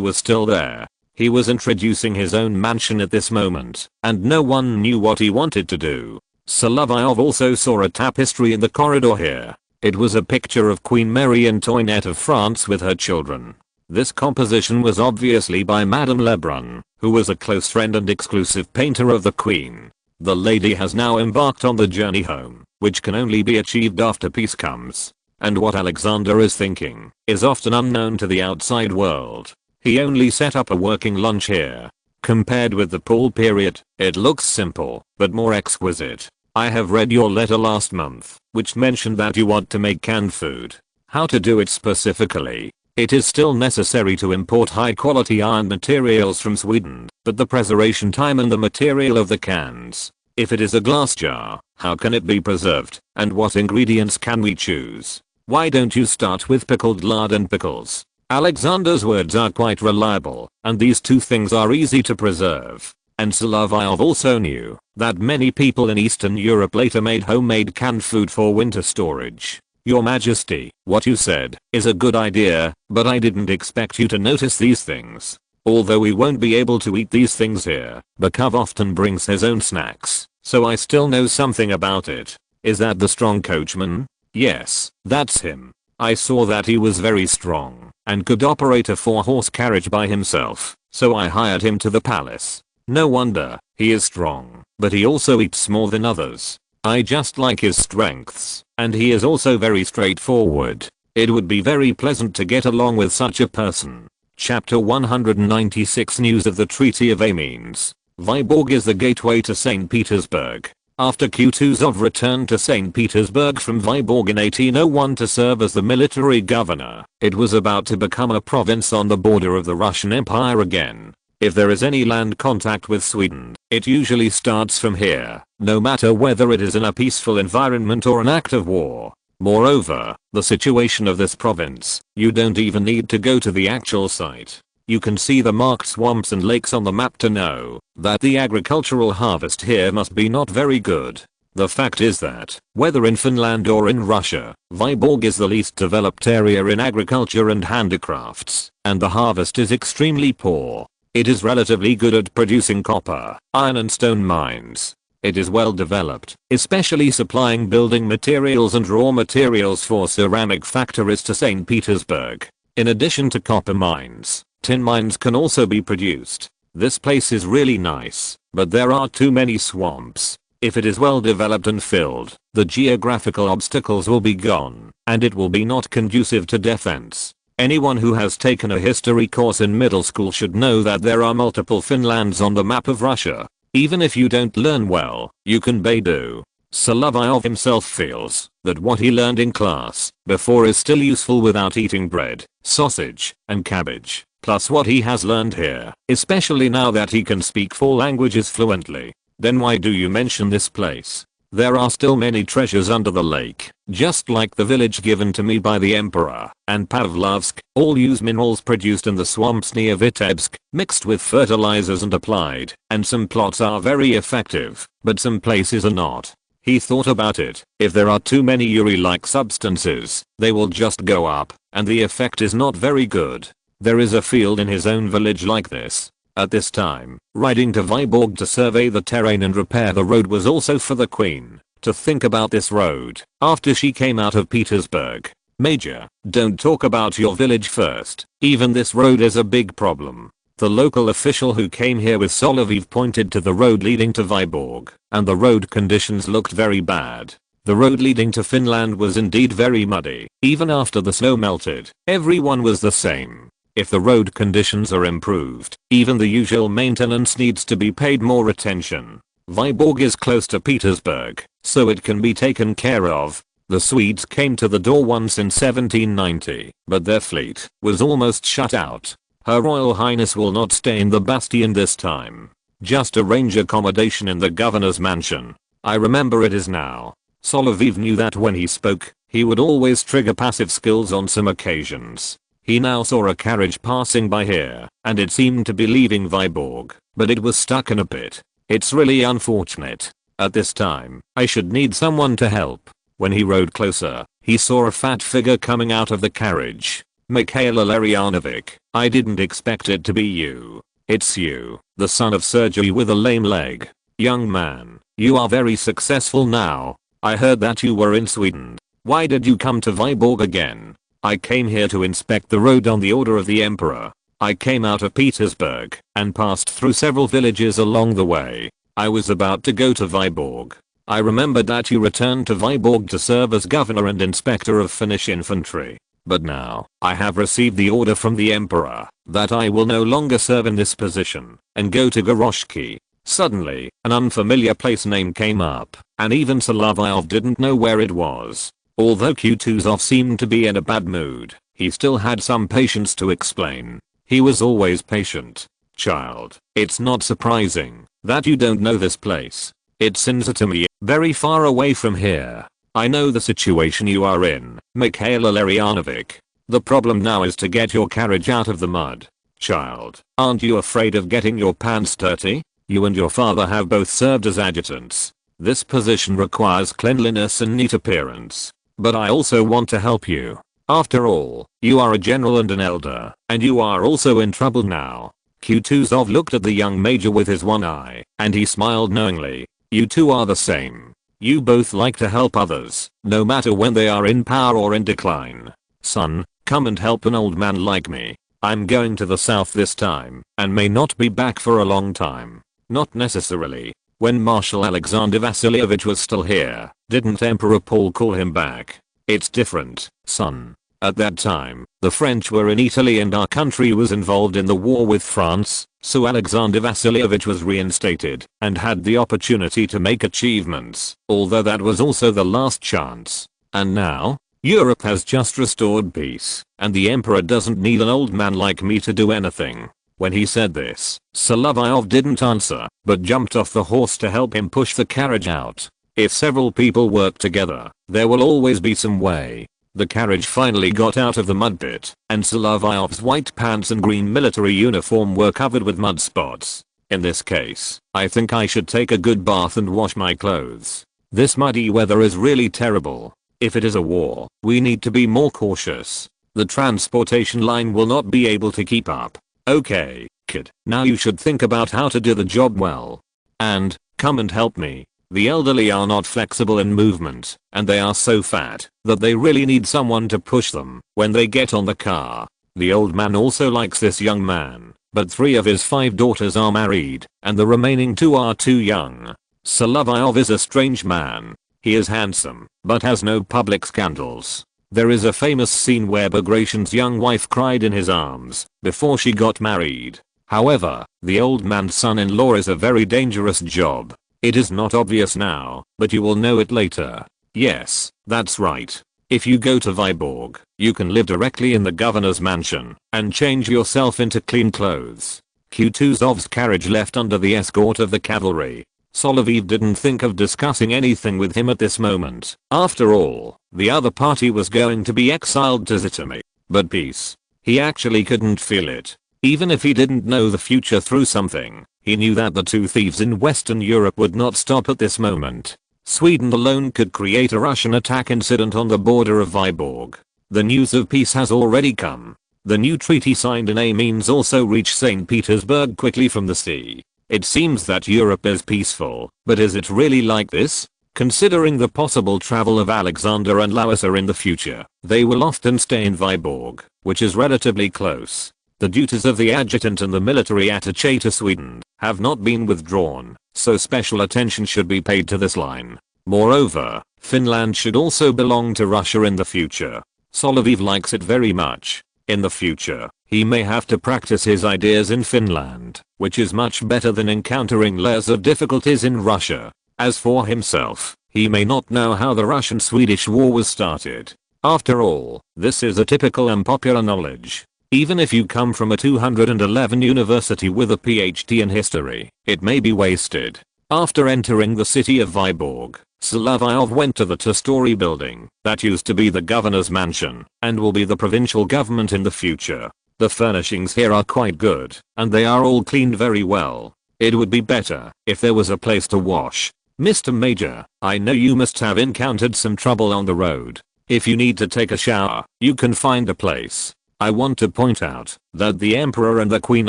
was still there. He was introducing his own mansion at this moment, and no one knew what he wanted to do. Solovyov also saw a tapestry in the corridor here. It was a picture of Queen Marie Antoinette of France with her children. This composition was obviously by Madame Lebrun, who was a close friend and exclusive painter of the Queen. The lady has now embarked on the journey home, which can only be achieved after peace comes. And what Alexander is thinking is often unknown to the outside world. He only set up a working lunch here. Compared with the pool period, it looks simple, but more exquisite. I have read your letter last month, which mentioned that you want to make canned food. How to do it specifically? It is still necessary to import high quality iron materials from Sweden, but the preservation time and the material of the cans. If it is a glass jar, how can it be preserved, and what ingredients can we choose? Why don't you start with pickled lard and pickles? Alexander's words are quite reliable, and these two things are easy to preserve. And Solovyov also knew that many people in Eastern Europe later made homemade canned food for winter storage. Your Majesty, what you said is a good idea, but I didn't expect you to notice these things. Although we won't be able to eat these things here, Bakov often brings his own snacks, so I still know something about it. Is that the strong coachman? Yes, that's him. I saw that he was very strong and could operate a 4-horse carriage by himself, so I hired him to the palace. No wonder, he is strong, but he also eats more than others. I just like his strengths, and he is also very straightforward. It would be very pleasant to get along with such a person. Chapter 196 News of the Treaty of Amiens. Vyborg is the gateway to St. Petersburg. After Kutuzov returned to St. Petersburg from Vyborg in 1801 to serve as the military governor, it was about to become a province on the border of the Russian Empire again. If there is any land contact with Sweden, it usually starts from here, no matter whether it is in a peaceful environment or an act of war. Moreover, the situation of this province, you don't even need to go to the actual site. You can see the marked swamps and lakes on the map to know that the agricultural harvest here must be not very good. The fact is that, whether in Finland or in Russia, Vyborg is the least developed area in agriculture and handicrafts, and the harvest is extremely poor. It is relatively good at producing copper, iron and stone mines. It is well developed, especially supplying building materials and raw materials for ceramic factories to St. Petersburg. In addition to copper mines, tin mines can also be produced. This place is really nice, but there are too many swamps. If it is well developed and filled, the geographical obstacles will be gone, and it will be not conducive to defense. Anyone who has taken a history course in middle school should know that there are multiple Finlands on the map of Russia. Even if you don't learn well, you can do. Solovyov himself feels that what he learned in class before is still useful without eating bread, sausage, and cabbage, plus what he has learned here, especially now that he can speak 4 languages fluently. Then why do you mention this place? There are still many treasures under the lake, just like the village given to me by the emperor, and Pavlovsk, all use minerals produced in the swamps near Vitebsk, mixed with fertilizers and applied, and some plots are very effective, but some places are not. He thought about it. If there are too many Uri-like substances, they will just go up, and the effect is not very good. There is a field in his own village like this. At this time, riding to Vyborg to survey the terrain and repair the road was also for the queen to think about this road after she came out of Petersburg. Major, don't talk about your village first. Even this road is a big problem. The local official who came here with Solovyov pointed to the road leading to Vyborg, and the road conditions looked very bad. The road leading to Finland was indeed very muddy. Even after the snow melted, everyone was the same. If the road conditions are improved, even the usual maintenance needs to be paid more attention. Vyborg is close to Petersburg, so it can be taken care of. The Swedes came to the door once in 1790, but their fleet was almost shut out. Her Royal Highness will not stay in the bastion this time. Just arrange accommodation in the governor's mansion. I remember it is now. Solovyov knew that when he spoke, he would always trigger passive skills on some occasions. He now saw a carriage passing by here, and it seemed to be leaving Vyborg, but it was stuck in a pit. It's really unfortunate. At this time, I should need someone to help. When he rode closer, he saw a fat figure coming out of the carriage. Mikhail Ilarianovich, I didn't expect it to be you. It's you, the son of Sergei with a lame leg. Young man, you are very successful now. I heard that you were in Sweden. Why did you come to Vyborg again? I came here to inspect the road on the order of the emperor. I came out of Petersburg and passed through several villages along the way. I was about to go to Vyborg. I remembered that you returned to Vyborg to serve as governor and inspector of Finnish infantry. But now, I have received the order from the emperor that I will no longer serve in this position and go to Goroshki. Suddenly, an unfamiliar place name came up, and even Solovyov didn't know where it was. Although Kutuzov seemed to be in a bad mood, he still had some patience to explain. He was always patient. Child, it's not surprising that you don't know this place. It's in Zhytomyr, very far away from here. I know the situation you are in, Mikhail Ilarianovich. The problem now is to get your carriage out of the mud. Child, aren't you afraid of getting your pants dirty? You and your father have both served as adjutants. This position requires cleanliness and neat appearance. But I also want to help you. After all, you are a general and an elder, and you are also in trouble now. Kutuzov looked at the young major with his one eye, and he smiled knowingly. You two are the same. You both like to help others, no matter when they are in power or in decline. Son, come and help an old man like me. I'm going to the south this time, and may not be back for a long time. Not necessarily. When Marshal Alexander Vasilievich was still here, didn't Emperor Paul call him back? It's different, son. At that time, the French were in Italy and our country was involved in the war with France, so Alexander Vasilievich was reinstated and had the opportunity to make achievements, although that was also the last chance. And now, Europe has just restored peace, and the emperor doesn't need an old man like me to do anything. When he said this, Solovyov didn't answer, but jumped off the horse to help him push the carriage out. If several people work together, there will always be some way. The carriage finally got out of the mud pit, and Solovyov's white pants and green military uniform were covered with mud spots. In this case, I think I should take a good bath and wash my clothes. This muddy weather is really terrible. If it is a war, we need to be more cautious. The transportation line will not be able to keep up. Okay, kid, now you should think about how to do the job well. And, come and help me. The elderly are not flexible in movement, and they are so fat that they really need someone to push them when they get on the car. The old man also likes this young man, but 3 of his 5 daughters are married, and the remaining 2 are too young. Solovyov is a strange man. He is handsome, but has no public scandals. There is a famous scene where Bagration's young wife cried in his arms before she got married. However, the old man's son-in-law is a very dangerous job. It is not obvious now, but you will know it later. Yes, that's right. If you go to Vyborg, you can live directly in the governor's mansion and change yourself into clean clothes. Kutuzov's carriage left under the escort of the cavalry. Solovyov didn't think of discussing anything with him at this moment. After all, the other party was going to be exiled to Zhytomyr. But peace. He actually couldn't feel it. Even if he didn't know the future through something, he knew that the 2 thieves in Western Europe would not stop at this moment. Sweden alone could create a Russian attack incident on the border of Vyborg. The news of peace has already come. The new treaty signed in Amiens also reached St. Petersburg quickly from the sea. It seems that Europe is peaceful, but is it really like this? Considering the possible travel of Alexander and Larissa in the future, they will often stay in Vyborg, which is relatively close. The duties of the adjutant and the military attaché to Sweden have not been withdrawn, so special attention should be paid to this line. Moreover, Finland should also belong to Russia in the future. Solovyov likes it very much. In the future, he may have to practice his ideas in Finland, which is much better than encountering layers of difficulties in Russia. As for himself, he may not know how the Russian-Swedish war was started. After all, this is a typical unpopular knowledge. Even if you come from a 211 university with a PhD in history, it may be wasted. After entering the city of Vyborg, Solovyov went to the 2-story building that used to be the governor's mansion and will be the provincial government in the future. The furnishings here are quite good, and they are all cleaned very well. It would be better if there was a place to wash. Mr. Major, I know you must have encountered some trouble on the road. If you need to take a shower, you can find a place. I want to point out that the Emperor and the Queen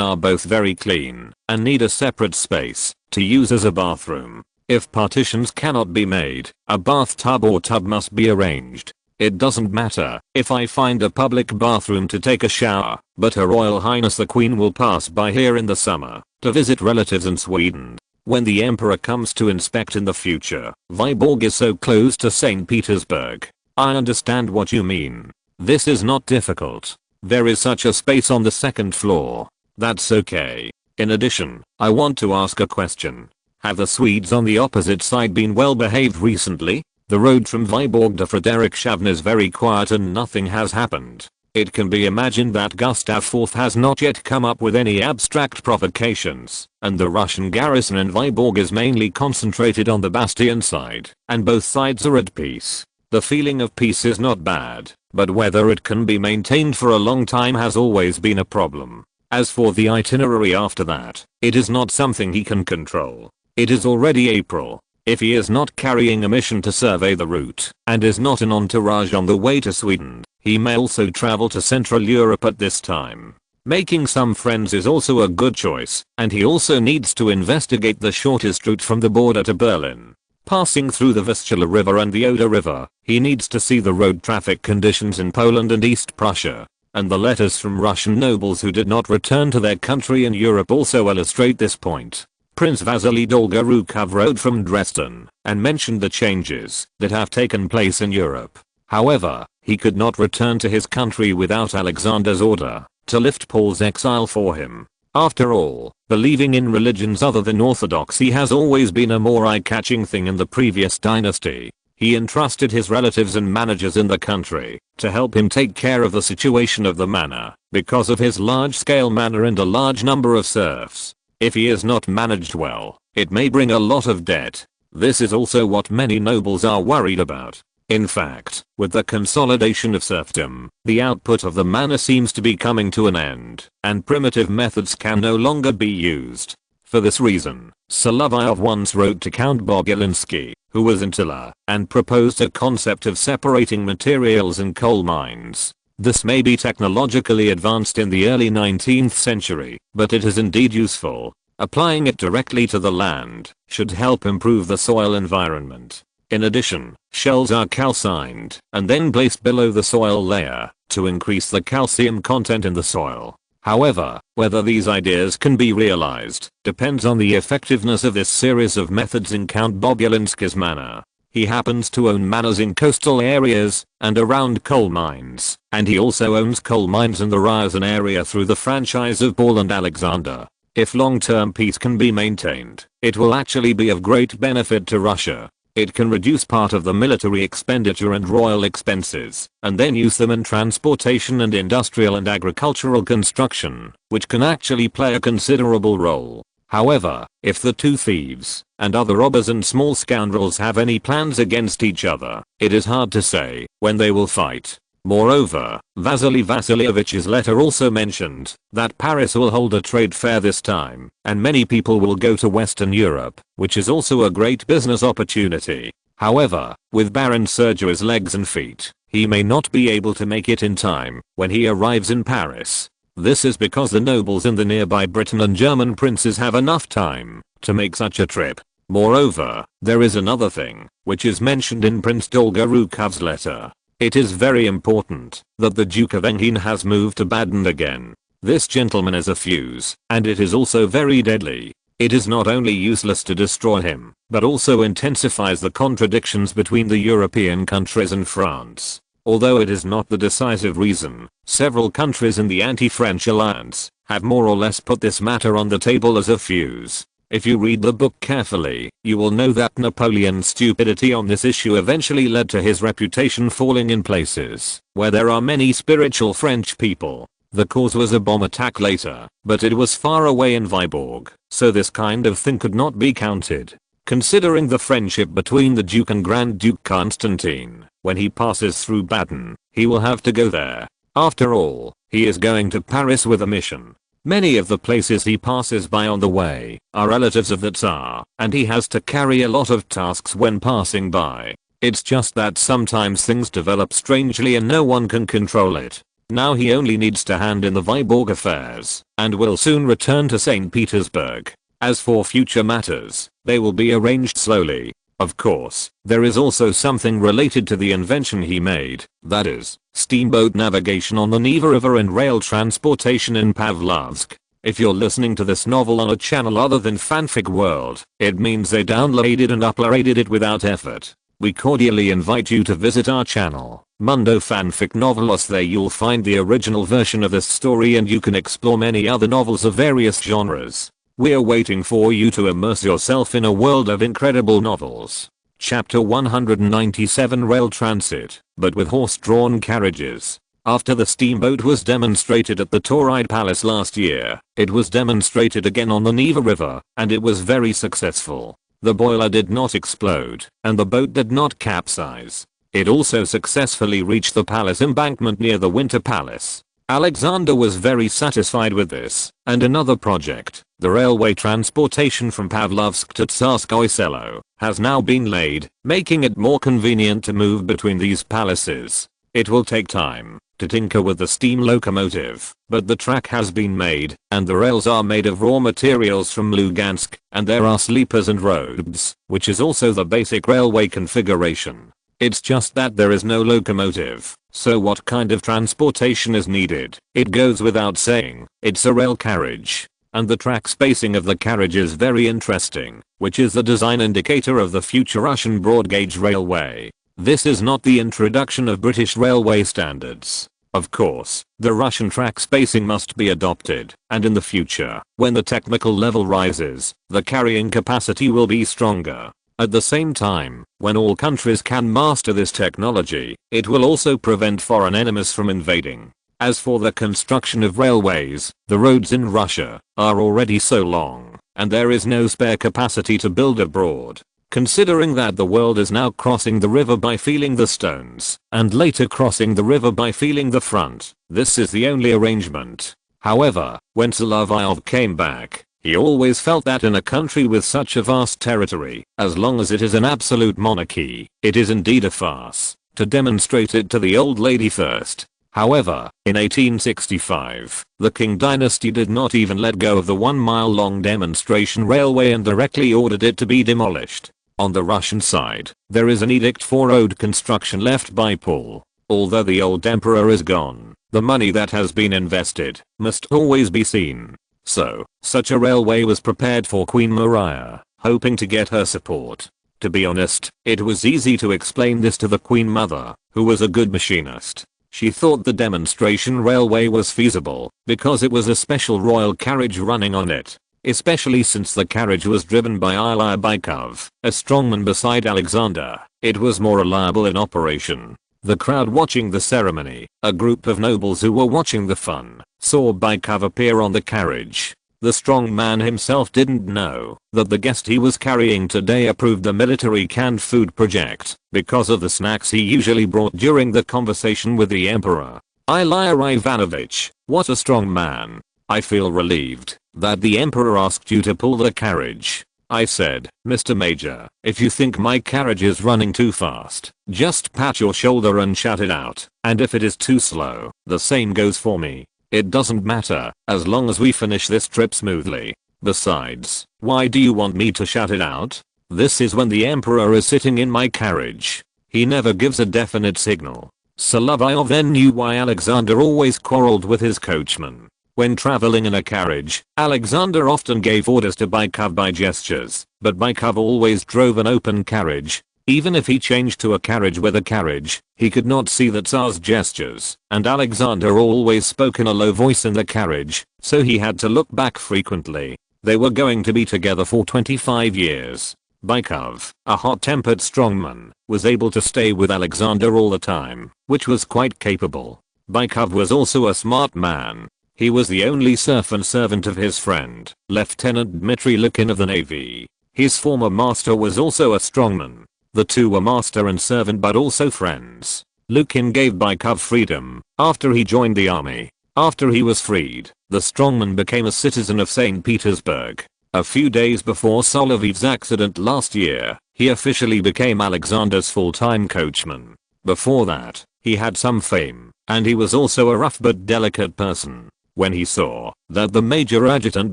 are both very clean and need a separate space to use as a bathroom. If partitions cannot be made, a bathtub or tub must be arranged. It doesn't matter if I find a public bathroom to take a shower, but Her Royal Highness the Queen will pass by here in the summer to visit relatives in Sweden. When the Emperor comes to inspect in the future, Vyborg is so close to St. Petersburg. I understand what you mean. This is not difficult. There is such a space on the 2nd floor. That's okay. In addition, I want to ask a question. Have the Swedes on the opposite side been well behaved recently? The road from Vyborg to Frederikshavn is very quiet and nothing has happened. It can be imagined that Gustav IV has not yet come up with any abstract provocations, and the Russian garrison in Vyborg is mainly concentrated on the bastion side, and both sides are at peace. The feeling of peace is not bad, but whether it can be maintained for a long time has always been a problem. As for the itinerary after that, it is not something he can control. It is already April. If he is not carrying a mission to survey the route and is not an entourage on the way to Sweden, he may also travel to Central Europe at this time. Making some friends is also a good choice, and he also needs to investigate the shortest route from the border to Berlin. Passing through the Vistula River and the Oder River, he needs to see the road traffic conditions in Poland and East Prussia. And the letters from Russian nobles who did not return to their country in Europe also illustrate this point. Prince Vasily Dolgorukov wrote from Dresden and mentioned the changes that have taken place in Europe. However, he could not return to his country without Alexander's order to lift Paul's exile for him. After all, believing in religions other than Orthodoxy has always been a more eye-catching thing in the previous dynasty. He entrusted his relatives and managers in the country to help him take care of the situation of the manor because of his large-scale manor and a large number of serfs. If he is not managed well, it may bring a lot of debt. This is also what many nobles are worried about. In fact, with the consolidation of serfdom, the output of the manor seems to be coming to an end, and primitive methods can no longer be used. For this reason, Solovyov once wrote to Count Bogulinsky, who was in Tula, and proposed a concept of separating materials in coal mines. This may be technologically advanced in the early 19th century, but it is indeed useful. Applying it directly to the land should help improve the soil environment. In addition, shells are calcined and then placed below the soil layer to increase the calcium content in the soil. However, whether these ideas can be realized depends on the effectiveness of this series of methods in Count Bogulinsky's manor. He happens to own manors in coastal areas and around coal mines, and he also owns coal mines in the Ryazan area through the franchise of Paul and Alexander. If long-term peace can be maintained, it will actually be of great benefit to Russia. It can reduce part of the military expenditure and royal expenses, and then use them in transportation and industrial and agricultural construction, which can actually play a considerable role. However, if the two thieves and other robbers and small scoundrels have any plans against each other, it is hard to say when they will fight. Moreover, Vasily Vasilyevich's letter also mentioned that Paris will hold a trade fair this time, and many people will go to Western Europe, which is also a great business opportunity. However, with Baron Sergio's legs and feet, he may not be able to make it in time when he arrives in Paris. This is because the nobles in the nearby Britain and German princes have enough time to make such a trip. Moreover, there is another thing, which is mentioned in Prince Dolgorukov's letter. It is very important that the Duke of Enghin has moved to Baden again. This gentleman is a fuse, and it is also very deadly. It is not only useless to destroy him, but also intensifies the contradictions between the European countries and France. Although it is not the decisive reason, several countries in the anti-French alliance have more or less put this matter on the table as a fuse. If you read the book carefully, you will know that Napoleon's stupidity on this issue eventually led to his reputation falling in places where there are many spiritual French people. The cause was a bomb attack later, but it was far away in Viborg, so this kind of thing could not be counted. Considering the friendship between the Duke and Grand Duke Constantine, when he passes through Baden, he will have to go there. After all, he is going to Paris with a mission. Many of the places he passes by on the way are relatives of the Tsar, and he has to carry a lot of tasks when passing by. It's just that sometimes things develop strangely and no one can control it. Now he only needs to hand in the Viborg affairs, and will soon return to St. Petersburg. As for future matters, they will be arranged slowly. Of course, there is also something related to the invention he made, that is, steamboat navigation on the Neva River and rail transportation in Pavlovsk. If you're listening to this novel on a channel other than Fanfic World, it means they downloaded and uploaded it without effort. We cordially invite you to visit our channel, Mundo Fanfic Novelos. There you'll find the original version of this story and you can explore many other novels of various genres. We're waiting for you to immerse yourself in a world of incredible novels. Chapter 197 Rail Transit, but with horse-drawn carriages. After the steamboat was demonstrated at the Tauride Palace last year, it was demonstrated again on the Neva River, and it was very successful. The boiler did not explode, and the boat did not capsize. It also successfully reached the palace embankment near the Winter Palace. Alexander was very satisfied with this, and another project, the railway transportation from Pavlovsk to Tsarskoye Selo, has now been laid, making it more convenient to move between these palaces. It will take time to tinker with the steam locomotive, but the track has been made, and the rails are made of raw materials from Lugansk, and there are sleepers and roads, which is also the basic railway configuration. It's just that there is no locomotive, so what kind of transportation is needed? It goes without saying, it's a rail carriage. And the track spacing of the carriage is very interesting, which is the design indicator of the future Russian broad gauge railway. This is not the introduction of British railway standards. Of course, the Russian track spacing must be adopted, and in the future, when the technical level rises, the carrying capacity will be stronger. At the same time, when all countries can master this technology, it will also prevent foreign enemies from invading. As for the construction of railways, the roads in Russia are already so long, and there is no spare capacity to build abroad. Considering that the world is now crossing the river by feeling the stones, and later crossing the river by feeling the front, this is the only arrangement. However, when Solovyov came back, he always felt that in a country with such a vast territory, as long as it is an absolute monarchy, it is indeed a farce to demonstrate it to the old lady first. However, in 1865, the Qing dynasty did not even let go of the 1-mile-long demonstration railway and directly ordered it to be demolished. On the Russian side, there is an edict for road construction left by Paul. Although the old emperor is gone, the money that has been invested must always be seen. So, such a railway was prepared for Queen Maria, hoping to get her support. To be honest, it was easy to explain this to the Queen Mother, who was a good machinist. She thought the demonstration railway was feasible, because it was a special royal carriage running on it. Especially since the carriage was driven by Ilya Bykov, a strongman beside Alexander, it was more reliable in operation. The crowd watching the ceremony, a group of nobles who were watching the fun, saw Bykov appear on the carriage. The strong man himself didn't know that the guest he was carrying today approved the military canned food project because of the snacks he usually brought during the conversation with the emperor. Ilya Ivanovich, what a strong man. I feel relieved that the emperor asked you to pull the carriage. I said, Mr. Major, if you think my carriage is running too fast, just pat your shoulder and shout it out, and if it is too slow, the same goes for me. It doesn't matter, as long as we finish this trip smoothly. Besides, why do you want me to shout it out? This is when the emperor is sitting in my carriage. He never gives a definite signal. Solovyov then knew why Alexander always quarreled with his coachman. When traveling in a carriage, Alexander often gave orders to Bykov by gestures, but Bykov always drove an open carriage. Even if he changed to a carriage with a carriage, he could not see the Tsar's gestures, and Alexander always spoke in a low voice in the carriage, so he had to look back frequently. They were going to be together for 25 years. Bykov, a hot-tempered strongman, was able to stay with Alexander all the time, which was quite capable. Bykov was also a smart man. He was the only serf and servant of his friend, Lieutenant Dmitry Lukin of the Navy. His former master was also a strongman. The two were master and servant but also friends. Lukin gave Bykov freedom after he joined the army. After he was freed, the strongman became a citizen of St. Petersburg. A few days before Solovyov's accident last year, he officially became Alexander's full-time coachman. Before that, he had some fame, and he was also a rough but delicate person. When he saw that the major adjutant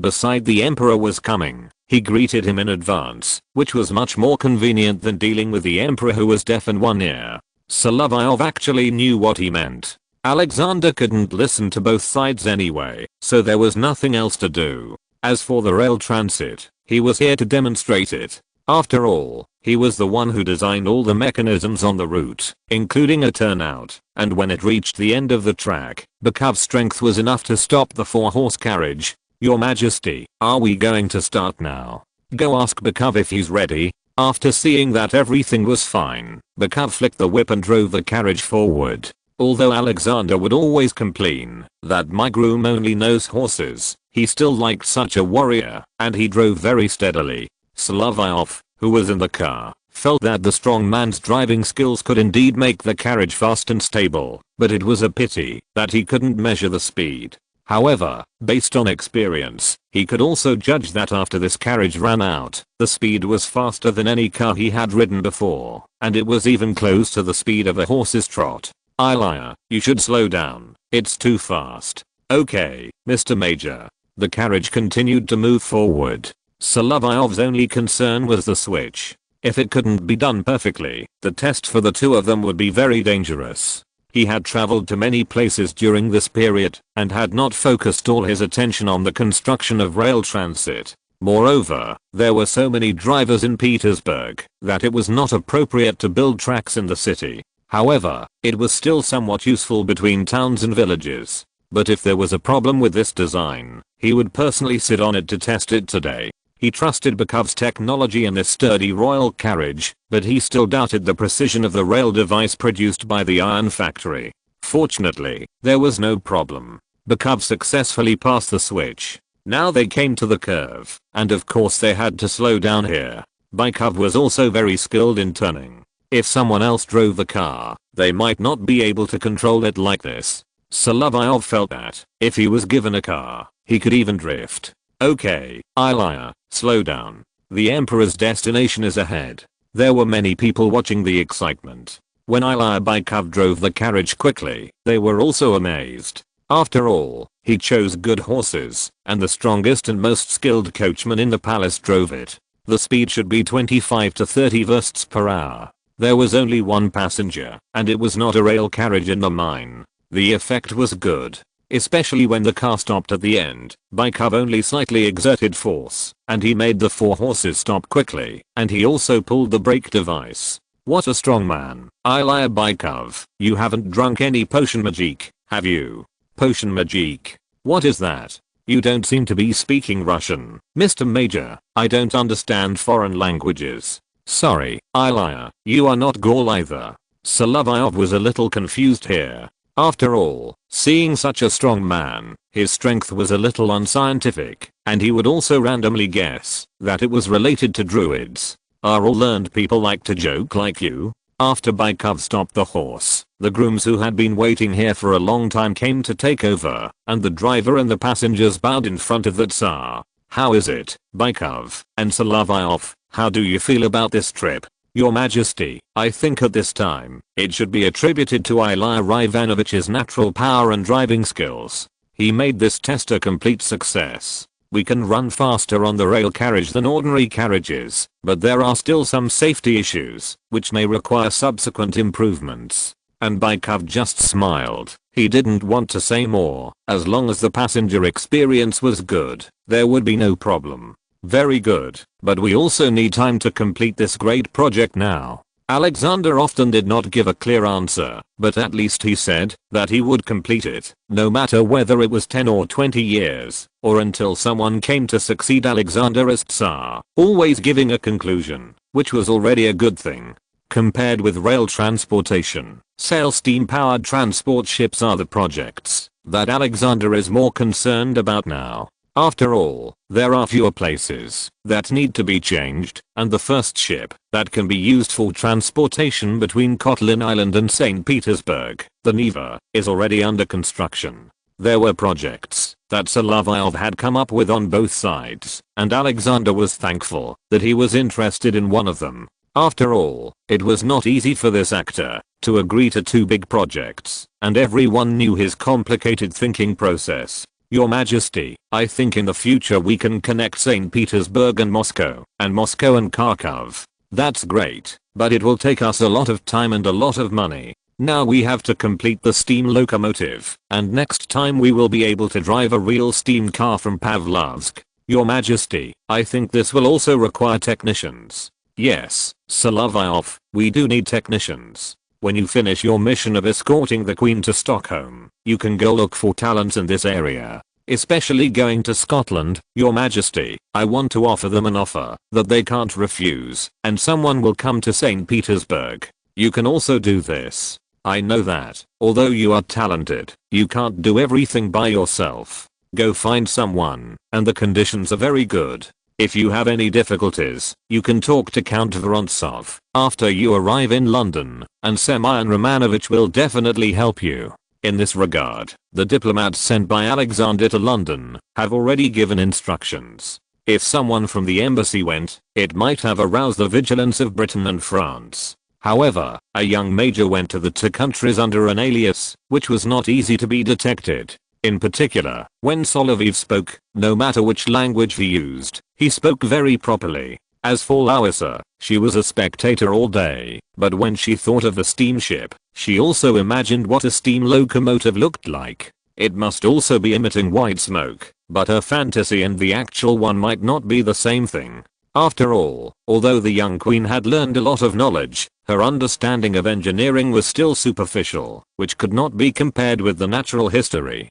beside the emperor was coming, he greeted him in advance, which was much more convenient than dealing with the emperor who was deaf in one ear. Solovyov actually knew what he meant. Alexander couldn't listen to both sides anyway, so there was nothing else to do. As for the rail transit, he was here to demonstrate it. After all, he was the one who designed all the mechanisms on the route, including a turnout, and when it reached the end of the track, Bykov's strength was enough to stop the 4-horse carriage. Your Majesty, are we going to start now? Go ask Bykov if he's ready. After seeing that everything was fine, Bykov flicked the whip and drove the carriage forward. Although Alexander would always complain that my groom only knows horses, he still liked such a warrior, and he drove very steadily. Solovyov, who was in the car, felt that the strong man's driving skills could indeed make the carriage fast and stable, but it was a pity that he couldn't measure the speed. However, based on experience, he could also judge that after this carriage ran out, the speed was faster than any car he had ridden before, and it was even close to the speed of a horse's trot. Liar, you should slow down, it's too fast. Okay, Mr. Major. The carriage continued to move forward. Solovyov's only concern was the switch. If it couldn't be done perfectly, the test for the two of them would be very dangerous. He had traveled to many places during this period and had not focused all his attention on the construction of rail transit. Moreover, there were so many drivers in Petersburg that it was not appropriate to build tracks in the city. However, it was still somewhat useful between towns and villages. But if there was a problem with this design, he would personally sit on it to test it today. He trusted Bakov's technology in this sturdy royal carriage, but he still doubted the precision of the rail device produced by the iron factory. Fortunately, there was no problem. Bakov successfully passed the switch. Now they came to the curve, and of course they had to slow down here. Bakov was also very skilled in turning. If someone else drove the car, they might not be able to control it like this. Solovyov felt that, if he was given a car, he could even drift. Okay, liar, slow down. The Emperor's destination is ahead. There were many people watching the excitement. When Ilya Baikov drove the carriage quickly, they were also amazed. After all, he chose good horses, and the strongest and most skilled coachman in the palace drove it. The speed should be 25 to 30 versts per hour. There was only one passenger, and it was not a rail carriage in the mine. The effect was good. Especially when the car stopped at the end, Baikov only slightly exerted force, and he made the four horses stop quickly, and he also pulled the brake device. What a strong man. Ilya Baikov, you haven't drunk any potion magique, have you? Potion magique? What is that? You don't seem to be speaking Russian, Mr. Major. I don't understand foreign languages. Sorry, Ilya, you are not Gaul either. Solovyov was a little confused here. After all, seeing such a strong man, his strength was a little unscientific, and he would also randomly guess that it was related to druids. Are all learned people like to joke like you? After Baikov stopped the horse, the grooms who had been waiting here for a long time came to take over, and the driver and the passengers bowed in front of the Tsar. How is it, Baikov and Solovyov? How do you feel about this trip? Your Majesty, I think at this time, it should be attributed to Ilya Ivanovich's natural power and driving skills. He made this test a complete success. We can run faster on the rail carriage than ordinary carriages, but there are still some safety issues, which may require subsequent improvements. And Baikov just smiled. He didn't want to say more. As long as the passenger experience was good, there would be no problem. Very good, but we also need time to complete this great project now. Alexander often did not give a clear answer, but at least he said that he would complete it, no matter whether it was 10 or 20 years, or until someone came to succeed Alexander as Tsar, always giving a conclusion, which was already a good thing. Compared with rail transportation, sail steam-powered transport ships are the projects that Alexander is more concerned about now. After all, there are fewer places that need to be changed, and the first ship that can be used for transportation between Kotlin Island and St. Petersburg, the Neva, is already under construction. There were projects that Solovyov had come up with on both sides, and Alexander was thankful that he was interested in one of them. After all, it was not easy for this actor to agree to two big projects, and everyone knew his complicated thinking process. Your Majesty, I think in the future we can connect St. Petersburg and Moscow and Kharkov. That's great, but it will take us a lot of time and a lot of money. Now we have to complete the steam locomotive, and next time we will be able to drive a real steam car from Pavlovsk. Your Majesty, I think this will also require technicians. Yes, Solovyov, we do need technicians. When you finish your mission of escorting the Queen to Stockholm, you can go look for talents in this area. Especially going to Scotland, Your Majesty, I want to offer them an offer that they can't refuse, and someone will come to St. Petersburg. You can also do this. I know that, although you are talented, you can't do everything by yourself. Go find someone, and the conditions are very good. If you have any difficulties, you can talk to Count Vorontsov after you arrive in London, and Semyon Romanovich will definitely help you. In this regard, the diplomats sent by Alexander to London have already given instructions. If someone from the embassy went, it might have aroused the vigilance of Britain and France. However, a young major went to the two countries under an alias, which was not easy to be detected. In particular, when Solovyov spoke, no matter which language he used, he spoke very properly. As for Louisa, she was a spectator all day, but when she thought of the steamship, she also imagined what a steam locomotive looked like. It must also be emitting white smoke, but her fantasy and the actual one might not be the same thing. After all, although the young queen had learned a lot of knowledge, her understanding of engineering was still superficial, which could not be compared with the natural history,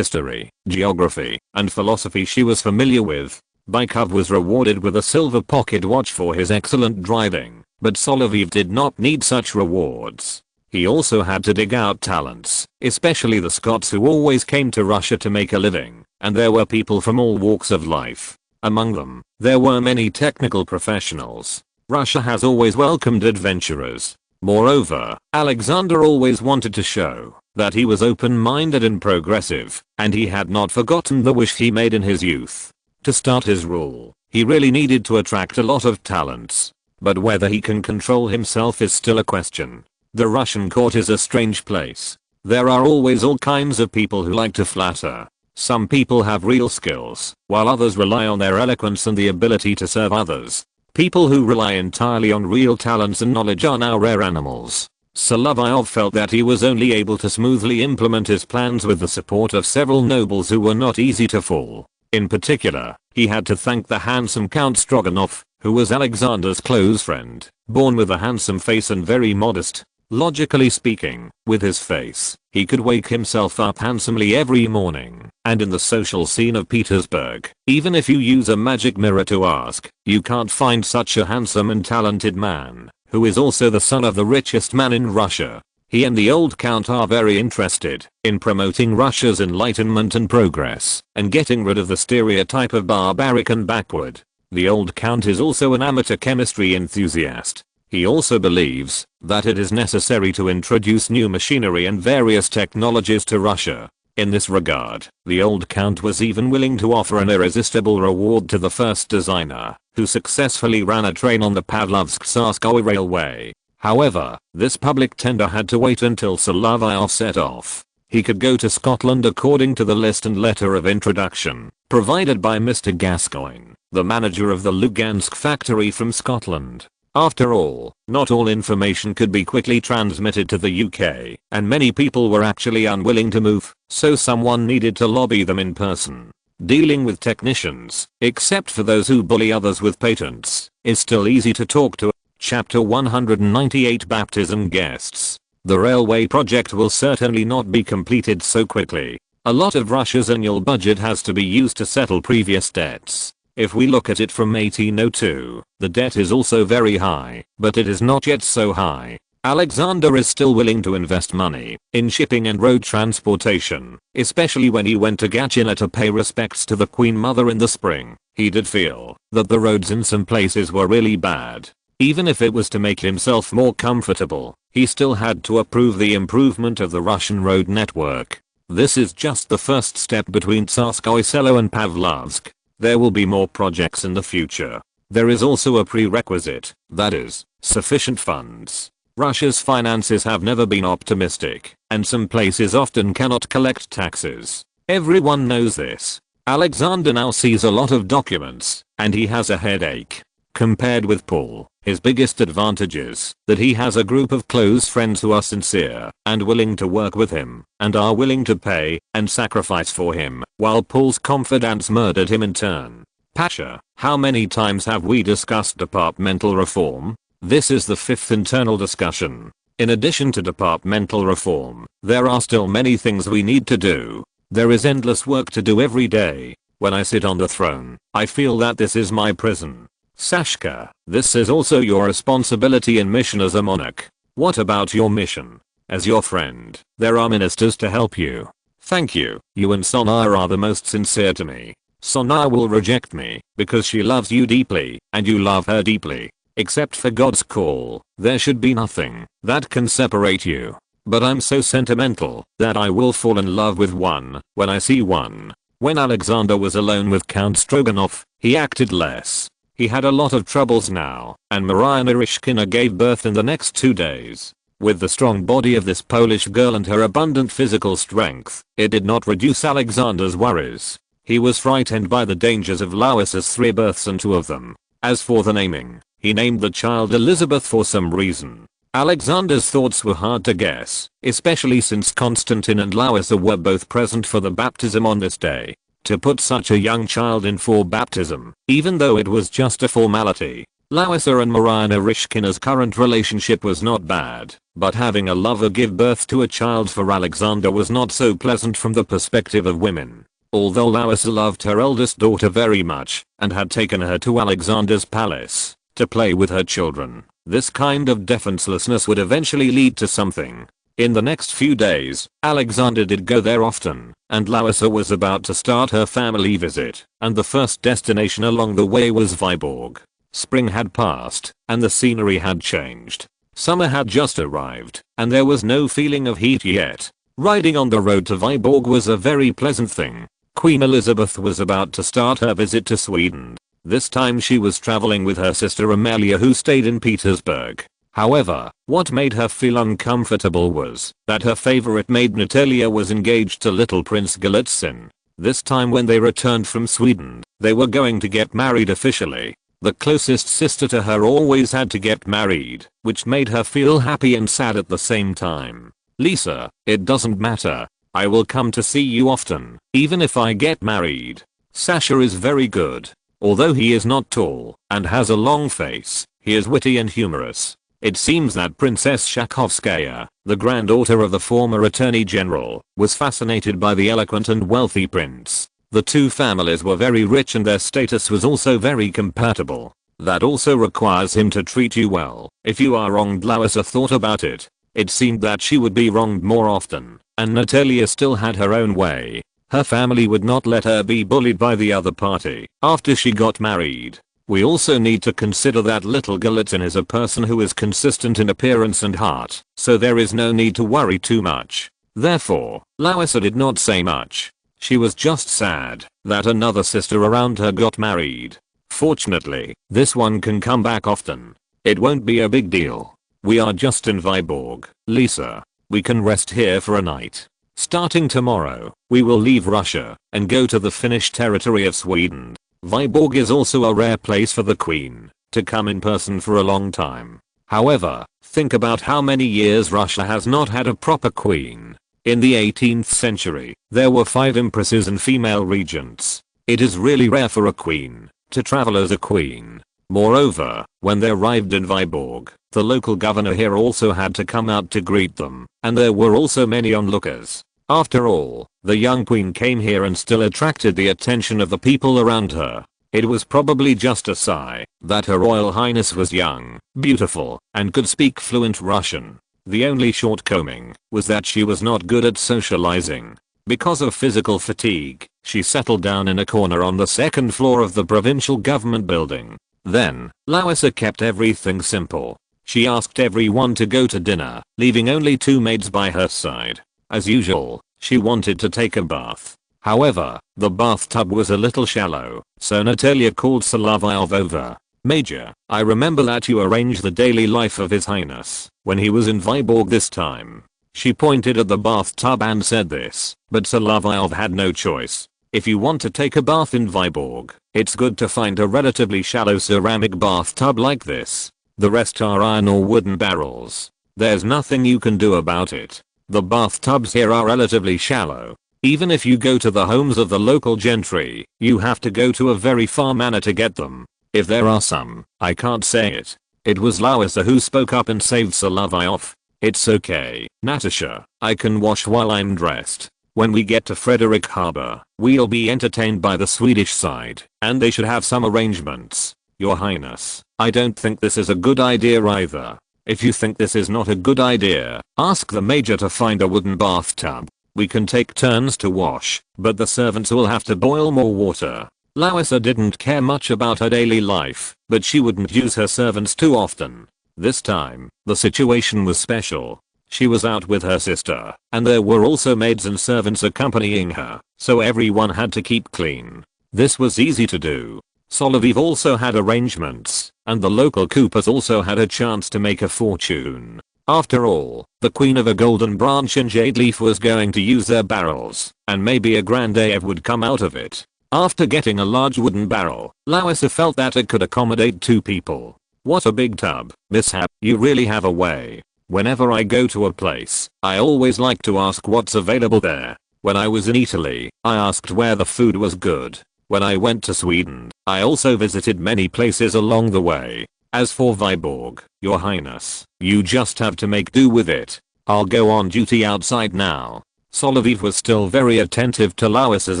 geography, and philosophy she was familiar with. Bykov was rewarded with a silver pocket watch for his excellent driving, but Solovyov did not need such rewards. He also had to dig out talents, especially the Scots who always came to Russia to make a living, and there were people from all walks of life. Among them, there were many technical professionals. Russia has always welcomed adventurers. Moreover, Alexander always wanted to show that he was open-minded and progressive, and he had not forgotten the wish he made in his youth. To start his rule, he really needed to attract a lot of talents. But whether he can control himself is still a question. The Russian court is a strange place. There are always all kinds of people who like to flatter. Some people have real skills, while others rely on their eloquence and the ability to serve others. People who rely entirely on real talents and knowledge are now rare animals. Solovyov felt that he was only able to smoothly implement his plans with the support of several nobles who were not easy to fool. In particular, he had to thank the handsome Count Stroganov, who was Alexander's close friend, born with a handsome face and very modest. Logically speaking, with his face, he could wake himself up handsomely every morning, and in the social scene of Petersburg, even if you use a magic mirror to ask, you can't find such a handsome and talented man, who is also the son of the richest man in Russia. He and the old count are very interested in promoting Russia's enlightenment and progress, and getting rid of the stereotype of barbaric and backward. The old count is also an amateur chemistry enthusiast. He also believes that it is necessary to introduce new machinery and various technologies to Russia. In this regard, the old count was even willing to offer an irresistible reward to the first designer, who successfully ran a train on the Pavlovsk-Tsarskoye railway. However, this public tender had to wait until Solovyov set off. He could go to Scotland according to the list and letter of introduction provided by Mr. Gascoigne, the manager of the Lugansk factory from Scotland. After all, not all information could be quickly transmitted to the UK, and many people were actually unwilling to move, so someone needed to lobby them in person. Dealing with technicians, except for those who bully others with patents, is still easy to talk to. Chapter 198 Baptism Guests. The railway project will certainly not be completed so quickly. A lot of Russia's annual budget has to be used to settle previous debts. If we look at it from 1802, the debt is also very high, but it is not yet so high. Alexander is still willing to invest money in shipping and road transportation, especially when he went to Gatchina to pay respects to the Queen Mother in the spring. He did feel that the roads in some places were really bad. Even if it was to make himself more comfortable, he still had to approve the improvement of the Russian road network. This is just the first step between Tsarskoye Selo and Pavlovsk. There will be more projects in the future. There is also a prerequisite, that is, sufficient funds. Russia's finances have never been optimistic, and some places often cannot collect taxes. Everyone knows this. Alexander now sees a lot of documents, and he has a headache. Compared with Paul, his biggest advantage is that he has a group of close friends who are sincere and willing to work with him and are willing to pay and sacrifice for him, while Paul's confidants murdered him in turn. Pasha, how many times have we discussed departmental reform? This is the fifth internal discussion. In addition to departmental reform, there are still many things we need to do. There is endless work to do every day. When I sit on the throne, I feel that this is my prison. Sashka, this is also your responsibility and mission as a monarch. What about your mission? As your friend, there are ministers to help you. Thank you. You and Sonia are the most sincere to me. Sonia will reject me because she loves you deeply and you love her deeply. Except for God's call, there should be nothing that can separate you. But I'm so sentimental that I will fall in love with one when I see one. When Alexander was alone with Count Stroganov, he acted less. He had a lot of troubles now, and Maria Narishkina gave birth in the next 2 days. With the strong body of this Polish girl and her abundant physical strength, it did not reduce Alexander's worries. He was frightened by the dangers of Louis's 3 births and 2 of them. As for the naming, he named the child Elizabeth for some reason. Alexander's thoughts were hard to guess, especially since Constantine and Louisa were both present for the baptism on this day. To put such a young child in for baptism, even though it was just a formality. Louisa and Maria Narishkina's current relationship was not bad, but having a lover give birth to a child for Alexander was not so pleasant from the perspective of women. Although Louisa loved her eldest daughter very much and had taken her to Alexander's palace to play with her children, this kind of defenselessness would eventually lead to something. In the next few days, Alexander did go there often, and Louisa was about to start her family visit, and the first destination along the way was Vyborg. Spring had passed, and the scenery had changed. Summer had just arrived, and there was no feeling of heat yet. Riding on the road to Vyborg was a very pleasant thing. Queen Elizabeth was about to start her visit to Sweden. This time she was traveling with her sister Amelia, who stayed in Petersburg. However, what made her feel uncomfortable was that her favorite maid Natalia was engaged to little Prince Golitsyn. This time when they returned from Sweden, they were going to get married officially. The closest sister to her always had to get married, which made her feel happy and sad at the same time. Lisa, it doesn't matter. I will come to see you often, even if I get married. Sasha is very good. Although he is not tall and has a long face, he is witty and humorous. It seems that Princess Shakovskaya, the granddaughter of the former Attorney General, was fascinated by the eloquent and wealthy prince. The 2 families were very rich and their status was also very compatible. That also requires him to treat you well. If you are wronged, Louisa thought about it. It seemed that she would be wronged more often, and Natalia still had her own way. Her family would not let her be bullied by the other party after she got married. We also need to consider that little Golitsyn is a person who is consistent in appearance and heart, so there is no need to worry too much. Therefore, Louisa did not say much. She was just sad that another sister around her got married. Fortunately, this one can come back often. It won't be a big deal. We are just in Vyborg, Lisa. We can rest here for a night. Starting tomorrow, we will leave Russia and go to the Finnish territory of Sweden. Vyborg is also a rare place for the Queen to come in person for a long time. However, think about how many years Russia has not had a proper queen. In the 18th century, there were 5 empresses and female regents. It is really rare for a queen to travel as a queen. Moreover, when they arrived in Vyborg, the local governor here also had to come out to greet them, and there were also many onlookers. After all, the young queen came here and still attracted the attention of the people around her. It was probably just a sigh that Her Royal Highness was young, beautiful, and could speak fluent Russian. The only shortcoming was that she was not good at socializing. Because of physical fatigue, she settled down in a corner on the 2nd floor of the provincial government building. Then, Louisa kept everything simple. She asked everyone to go to dinner, leaving only 2 maids by her side. As usual, she wanted to take a bath. However, the bathtub was a little shallow, so Natalia called Solovyov over. Major, I remember that you arranged the daily life of His Highness when he was in Vyborg this time. She pointed at the bathtub and said this, but Solovyov had no choice. If you want to take a bath in Vyborg, it's good to find a relatively shallow ceramic bathtub like this. The rest are iron or wooden barrels. There's nothing you can do about it. The bathtubs here are relatively shallow. Even if you go to the homes of the local gentry, you have to go to a very far manor to get them. If there are some, I can't say it. It was Louisa who spoke up and saved Solovyov. It's okay, Natasha, I can wash while I'm dressed. When we get to Frederick Harbor, we'll be entertained by the Swedish side, and they should have some arrangements. Your Highness, I don't think this is a good idea either. If you think this is not a good idea, ask the Major to find a wooden bathtub. We can take turns to wash, but the servants will have to boil more water. Louisa didn't care much about her daily life, but she wouldn't use her servants too often. This time, the situation was special. She was out with her sister, and there were also maids and servants accompanying her, so everyone had to keep clean. This was easy to do. Solovyov also had arrangements, and the local coopers also had a chance to make a fortune. After all, the queen of a golden branch and jade leaf was going to use their barrels, and maybe a grandeur would come out of it. After getting a large wooden barrel, Louisa felt that it could accommodate 2 people. What a big tub, mishap, you really have a way. Whenever I go to a place, I always like to ask what's available there. When I was in Italy, I asked where the food was good. When I went to Sweden, I also visited many places along the way. As for Viborg, your highness, you just have to make do with it. I'll go on duty outside now. Solovyov was still very attentive to Louisa's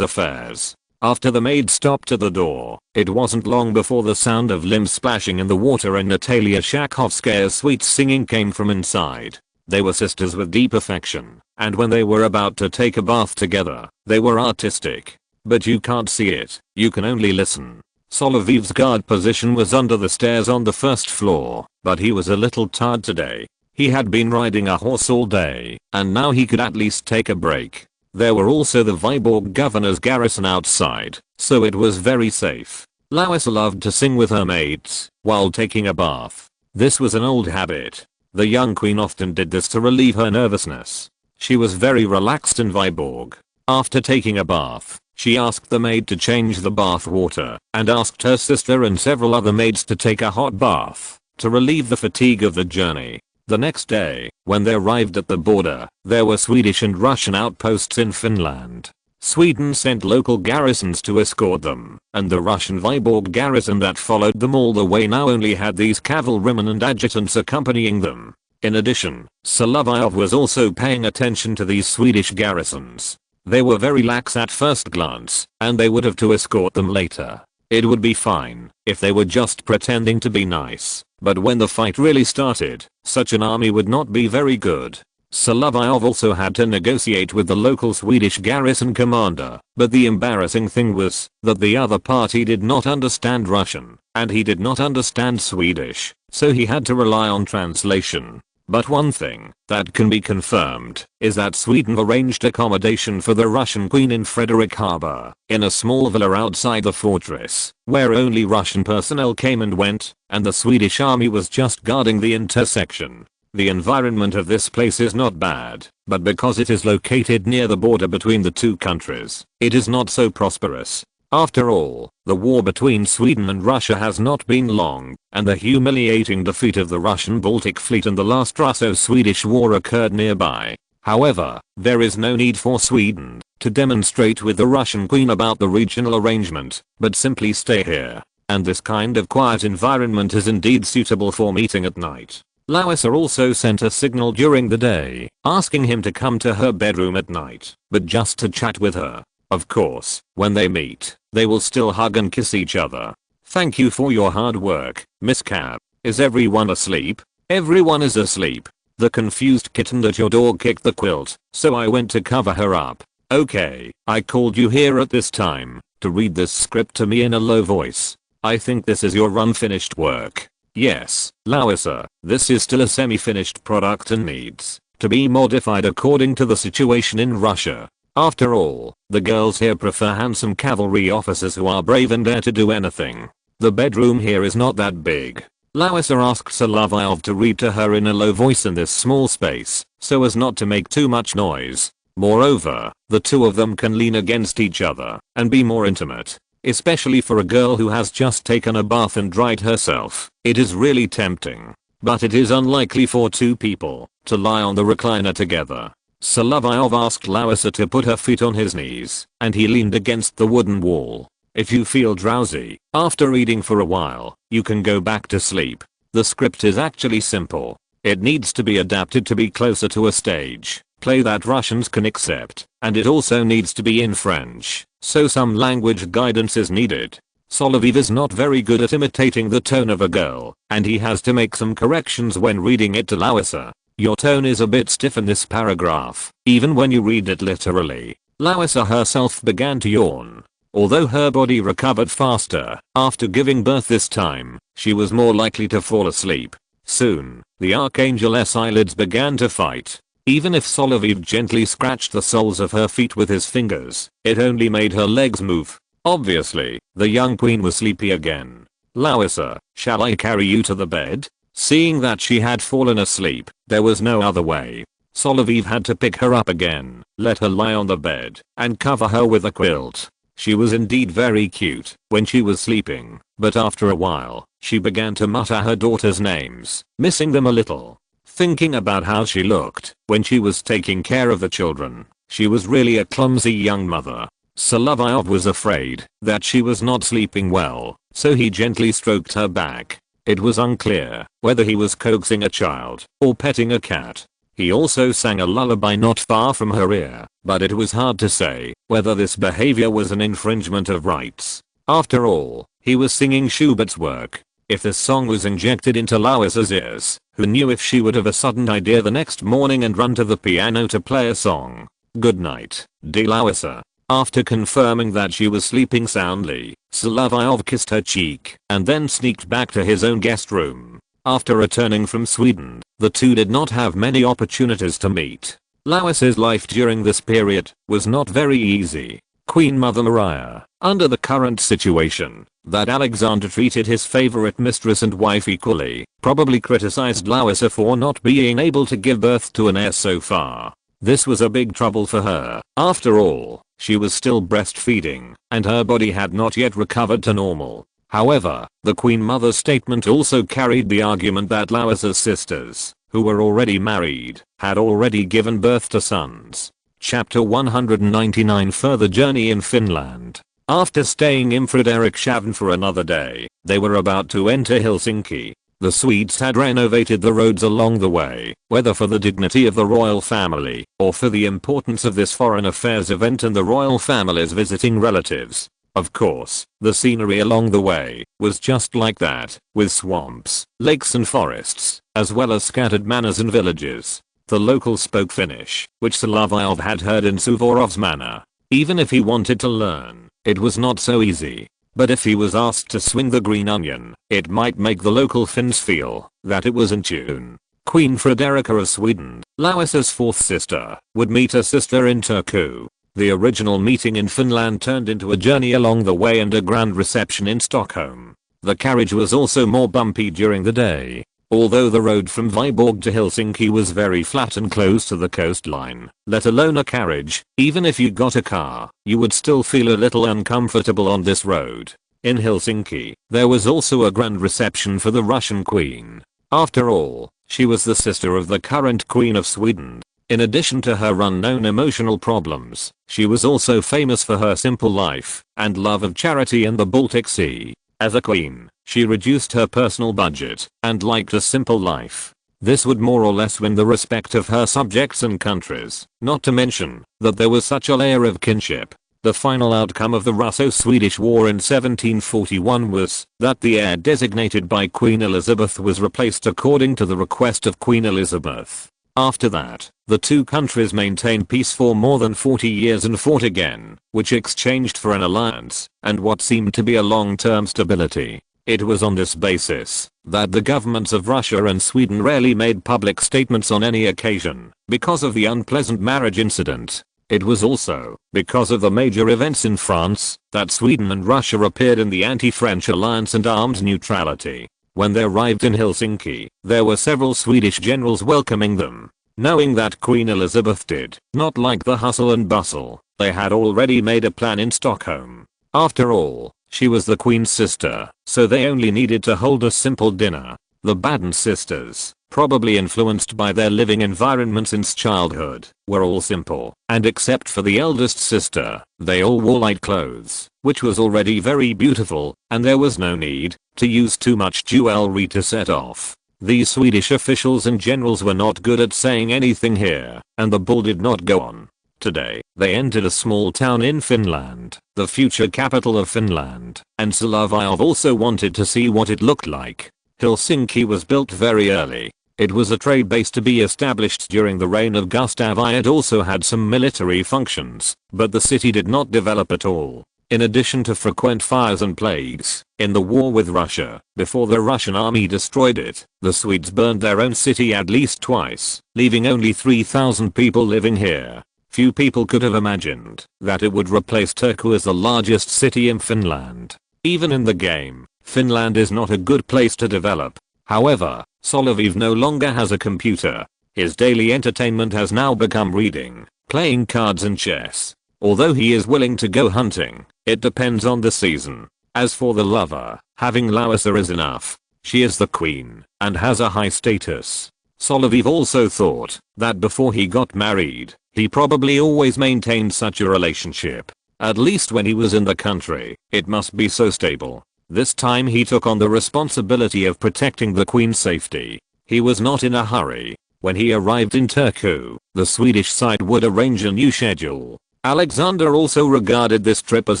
affairs. After the maid stopped at the door, it wasn't long before the sound of limbs splashing in the water and Natalia Shakovskaya's sweet singing came from inside. They were sisters with deep affection, and when they were about to take a bath together, they were artistic. But you can't see it, you can only listen. Solovyov's guard position was under the stairs on the first floor, but he was a little tired today. He had been riding a horse all day, and now he could at least take a break. There were also the Viborg governor's garrison outside, so it was very safe. Louisa loved to sing with her maids while taking a bath. This was an old habit. The young queen often did this to relieve her nervousness. She was very relaxed in Viborg. After taking a bath, she asked the maid to change the bath water and asked her sister and several other maids to take a hot bath to relieve the fatigue of the journey. The next day, when they arrived at the border, there were Swedish and Russian outposts in Finland. Sweden sent local garrisons to escort them, and the Russian Viborg garrison that followed them all the way now only had these cavalrymen and adjutants accompanying them. In addition, Solovyov was also paying attention to these Swedish garrisons. They were very lax at first glance, and they would have to escort them later. It would be fine if they were just pretending to be nice, but when the fight really started, such an army would not be very good. Solovyov also had to negotiate with the local Swedish garrison commander, but the embarrassing thing was that the other party did not understand Russian, and he did not understand Swedish, so he had to rely on translation. But one thing that can be confirmed is that Sweden arranged accommodation for the Russian queen in Frederick Harbor, in a small villa outside the fortress, where only Russian personnel came and went, and the Swedish army was just guarding the intersection. The environment of this place is not bad, but because it is located near the border between the 2 countries, it is not so prosperous. After all, the war between Sweden and Russia has not been long, and the humiliating defeat of the Russian Baltic Fleet in the last Russo-Swedish War occurred nearby. However, there is no need for Sweden to demonstrate with the Russian queen about the regional arrangement, but simply stay here. And this kind of quiet environment is indeed suitable for meeting at night. Louisa also sent a signal during the day, asking him to come to her bedroom at night, but just to chat with her. Of course, when they meet, they will still hug and kiss each other. Thank you for your hard work, Miss Cab. Is everyone asleep? Everyone is asleep. The confused kitten at your door kicked the quilt, so I went to cover her up. Okay, I called you here at this time to read this script to me in a low voice. I think this is your unfinished work. Yes, Louisa, this is still a semi-finished product and needs to be modified according to the situation in Russia. After all, the girls here prefer handsome cavalry officers who are brave and dare to do anything. The bedroom here is not that big. Louisa asked Solovyov to read to her in a low voice in this small space, so as not to make too much noise. Moreover, the 2 of them can lean against each other and be more intimate. Especially for a girl who has just taken a bath and dried herself. It is really tempting. But it is unlikely for 2 people to lie on the recliner together. Solovyov asked Louisa to put her feet on his knees, and he leaned against the wooden wall. If you feel drowsy after reading for a while, you can go back to sleep. The script is actually simple. It needs to be adapted to be closer to a stage play that Russians can accept, and it also needs to be in French, so some language guidance is needed. Solovyov is not very good at imitating the tone of a girl, and he has to make some corrections when reading it to Louisa. Your tone is a bit stiff in this paragraph, even when you read it literally. Larissa herself began to yawn. Although her body recovered faster after giving birth this time, she was more likely to fall asleep. Soon, the Archangel's eyelids began to fight. Even if Solovyov gently scratched the soles of her feet with his fingers, it only made her legs move. Obviously, the young queen was sleepy again. Larissa, shall I carry you to the bed? Seeing that she had fallen asleep, there was no other way. Solovyov had to pick her up again, let her lie on the bed, and cover her with a quilt. She was indeed very cute when she was sleeping, but after a while, she began to mutter her daughter's names, missing them a little. Thinking about how she looked when she was taking care of the children, she was really a clumsy young mother. Solovyov was afraid that she was not sleeping well, so he gently stroked her back. It was unclear whether he was coaxing a child or petting a cat. He also sang a lullaby not far from her ear, but it was hard to say whether this behavior was an infringement of rights. After all, he was singing Schubert's work. If this song was injected into Larissa's ears, who knew if she would have a sudden idea the next morning and run to the piano to play a song? Good night, dear Larissa. After confirming that she was sleeping soundly, Solovyov kissed her cheek and then sneaked back to his own guest room. After returning from Sweden, the two did not have many opportunities to meet. Larissa's life during this period was not very easy. Queen Mother Maria, under the current situation, that Alexander treated his favorite mistress and wife equally, probably criticized Larissa for not being able to give birth to an heir so far. This was a big trouble for her. After all, she was still breastfeeding, and her body had not yet recovered to normal. However, the Queen Mother's statement also carried the argument that Larissa's sisters, who were already married, had already given birth to sons. Chapter 199 Further Journey in Finland. After staying in Frederikshavn for another day, they were about to enter Helsinki. The Swedes had renovated the roads along the way, whether for the dignity of the royal family, or for the importance of this foreign affairs event and the royal families visiting relatives. Of course, the scenery along the way was just like that, with swamps, lakes and forests, as well as scattered manors and villages. The locals spoke Finnish, which Solovyov had heard in Suvorov's manor. Even if he wanted to learn, it was not so easy. But if he was asked to swing the green onion, it might make the local Finns feel that it was in tune. Queen Frederica of Sweden, Larissa's fourth sister, would meet her sister in Turku. The original meeting in Finland turned into a journey along the way and a grand reception in Stockholm. The carriage was also more bumpy during the day. Although the road from Viborg to Helsinki was very flat and close to the coastline, let alone a carriage, even if you got a car, you would still feel a little uncomfortable on this road. In Helsinki, there was also a grand reception for the Russian queen. After all, she was the sister of the current queen of Sweden. In addition to her unknown emotional problems, she was also famous for her simple life and love of charity in the Baltic Sea. As a queen, she reduced her personal budget and liked a simple life. This would more or less win the respect of her subjects and countries, not to mention that there was such a layer of kinship. The final outcome of the Russo-Swedish War in 1741 was that the heir designated by Queen Elizabeth was replaced according to the request of Queen Elizabeth. After that, the two countries maintained peace for more than 40 years and fought again, which exchanged for an alliance and what seemed to be a long-term stability. It was on this basis that the governments of Russia and Sweden rarely made public statements on any occasion because of the unpleasant marriage incident. It was also because of the major events in France that Sweden and Russia appeared in the anti-French alliance and armed neutrality. When they arrived in Helsinki, there were several Swedish generals welcoming them. Knowing that Queen Elizabeth did not like the hustle and bustle, they had already made a plan in Stockholm. After all, she was the queen's sister, so they only needed to hold a simple dinner. The Baden sisters, probably influenced by their living environment since childhood, were all simple, and except for the eldest sister, they all wore light clothes, which was already very beautiful, and there was no need to use too much jewelry to set off. These Swedish officials and generals were not good at saying anything here, and the bull did not go on. Today, they entered a small town in Finland, the future capital of Finland, and Solovyov also wanted to see what it looked like. Helsinki was built very early. It was a trade base to be established during the reign of Gustav I. It also had some military functions, but the city did not develop at all. In addition to frequent fires and plagues, in the war with Russia, before the Russian army destroyed it, the Swedes burned their own city at least twice, leaving only 3,000 people living here. Few people could have imagined that it would replace Turku as the largest city in Finland. Even in the game, Finland is not a good place to develop. However, Solovyov no longer has a computer. His daily entertainment has now become reading, playing cards and chess. Although he is willing to go hunting, it depends on the season. As for the lover, having Larissa is enough. She is the queen, and has a high status. Solovyov also thought that before he got married, he probably always maintained such a relationship. At least when he was in the country, it must be so stable. This time he took on the responsibility of protecting the queen's safety. He was not in a hurry. When he arrived in Turku, the Swedish side would arrange a new schedule. Alexander also regarded this trip as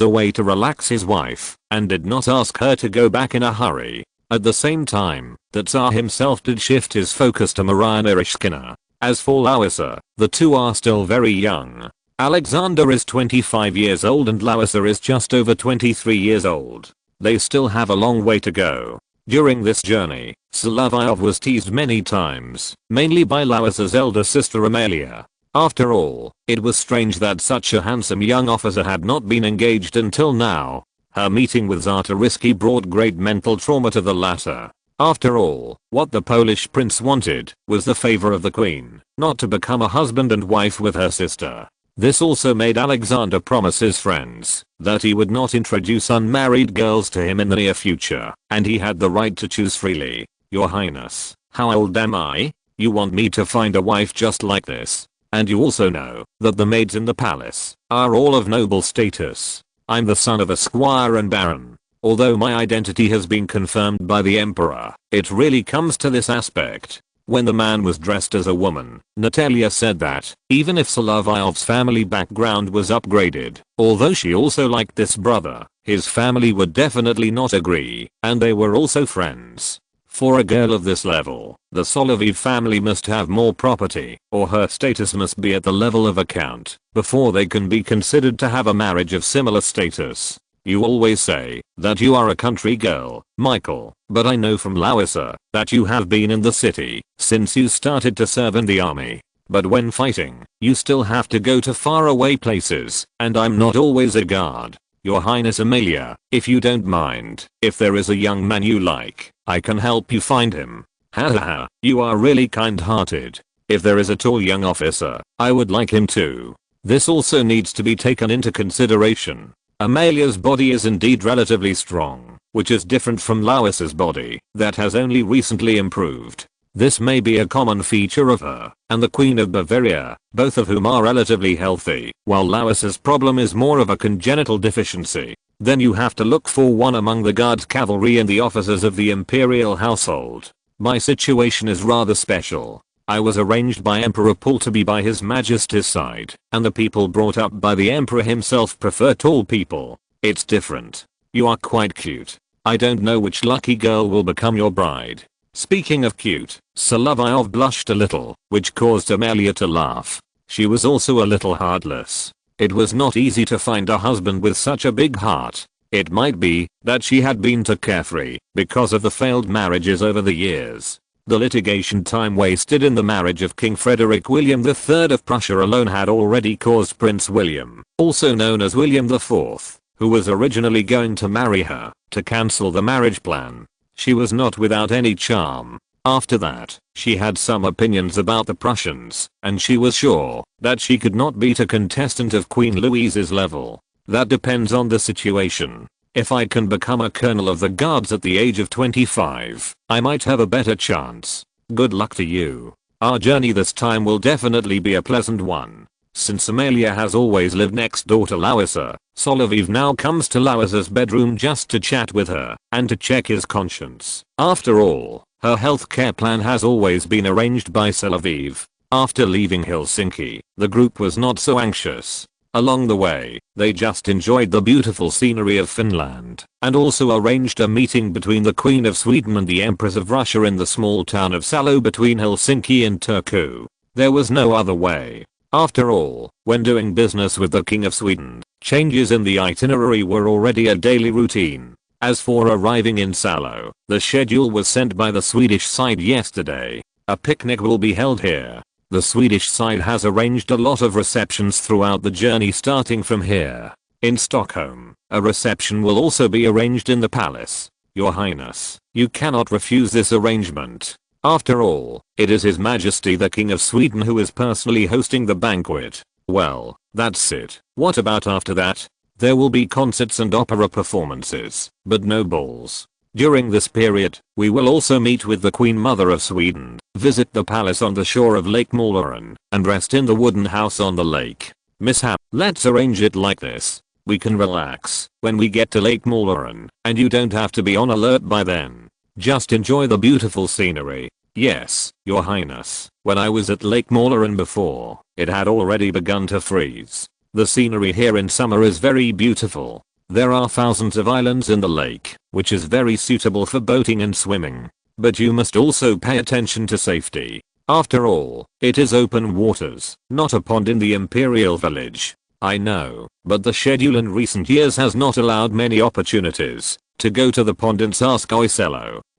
a way to relax his wife, and did not ask her to go back in a hurry. At the same time, the Tsar himself did shift his focus to Maria Narishkina. As for Larissa, the two are still very young. Alexander is 25 years old and Larissa is just over 23 years old. They still have a long way to go. During this journey, Solovyov was teased many times, mainly by Larissa's elder sister Amalia. After all, it was strange that such a handsome young officer had not been engaged until now. Her meeting with Czarist brought great mental trauma to the latter. After all, what the Polish prince wanted was the favor of the queen, not to become a husband and wife with her sister. This also made Alexander promise his friends that he would not introduce unmarried girls to him in the near future, and he had the right to choose freely. Your Highness, how old am I? You want me to find a wife just like this? And you also know that the maids in the palace are all of noble status. I'm the son of a squire and baron. Although my identity has been confirmed by the emperor, it really comes to this aspect. When the man was dressed as a woman, Natalia said that, even if Solovyov's family background was upgraded, although she also liked this brother, his family would definitely not agree, and they were also friends. For a girl of this level, the Solovyov family must have more property, or her status must be at the level of a count, before they can be considered to have a marriage of similar status. You always say that you are a country girl, Michael, but I know from Larissa that you have been in the city since you started to serve in the army. But when fighting, you still have to go to faraway places, and I'm not always a guard. Your Highness Amalia, if you don't mind, if there is a young man you like, I can help you find him. Haha, you are really kind-hearted. If there is a tall young officer, I would like him too. This also needs to be taken into consideration. Amalia's body is indeed relatively strong, which is different from Larissa's body that has only recently improved. This may be a common feature of her and the Queen of Bavaria, both of whom are relatively healthy, while Larissa's problem is more of a congenital deficiency. Then you have to look for one among the guards, cavalry and the officers of the imperial household. My situation is rather special. I was arranged by Emperor Paul to be by His Majesty's side, and the people brought up by the Emperor himself prefer tall people. It's different. You are quite cute. I don't know which lucky girl will become your bride. Speaking of cute, Solovyov blushed a little, which caused Amalia to laugh. She was also a little heartless. It was not easy to find a husband with such a big heart. It might be that she had been too carefree because of the failed marriages over the years. The litigation time wasted in the marriage of King Frederick William III of Prussia alone had already caused Prince William, also known as William IV, who was originally going to marry her, to cancel the marriage plan. She was not without any charm. After that, she had some opinions about the Prussians, and she was sure that she could not beat a contestant of Queen Louise's level. That depends on the situation. If I can become a colonel of the guards at the age of 25, I might have a better chance. Good luck to you. Our journey this time will definitely be a pleasant one. Since Amalia has always lived next door to Larissa, Solovyov now comes to Larissa's bedroom just to chat with her and to check his conscience. After all, her healthcare plan has always been arranged by Solovyov. After leaving Helsinki, the group was not so anxious. Along the way, they just enjoyed the beautiful scenery of Finland, and also arranged a meeting between the Queen of Sweden and the Empress of Russia in the small town of Salo between Helsinki and Turku. There was no other way. After all, when doing business with the King of Sweden, changes in the itinerary were already a daily routine. As for arriving in Salo, the schedule was sent by the Swedish side yesterday. A picnic will be held here. The Swedish side has arranged a lot of receptions throughout the journey starting from here. In Stockholm, a reception will also be arranged in the palace. Your Highness, you cannot refuse this arrangement. After all, it is His Majesty the King of Sweden who is personally hosting the banquet. Well, that's it. What about after that? There will be concerts and opera performances, but no balls. During this period, we will also meet with the Queen Mother of Sweden, visit the palace on the shore of Lake Mälaren, and rest in the wooden house on the lake. Mishap, let's arrange it like this. We can relax when we get to Lake Mälaren, and you don't have to be on alert by then. Just enjoy the beautiful scenery. Yes, Your Highness, when I was at Lake Mälaren before, it had already begun to freeze. The scenery here in summer is very beautiful. There are thousands of islands in the lake, which is very suitable for boating and swimming. But you must also pay attention to safety. After all, it is open waters, not a pond in the Imperial Village. I know, but the schedule in recent years has not allowed many opportunities to go to the pond in Tsarist.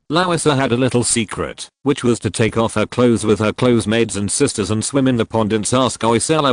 Larissa had a little secret, which was to take off her clothes with her clothesmaids and sisters and swim in the pond in Tsarist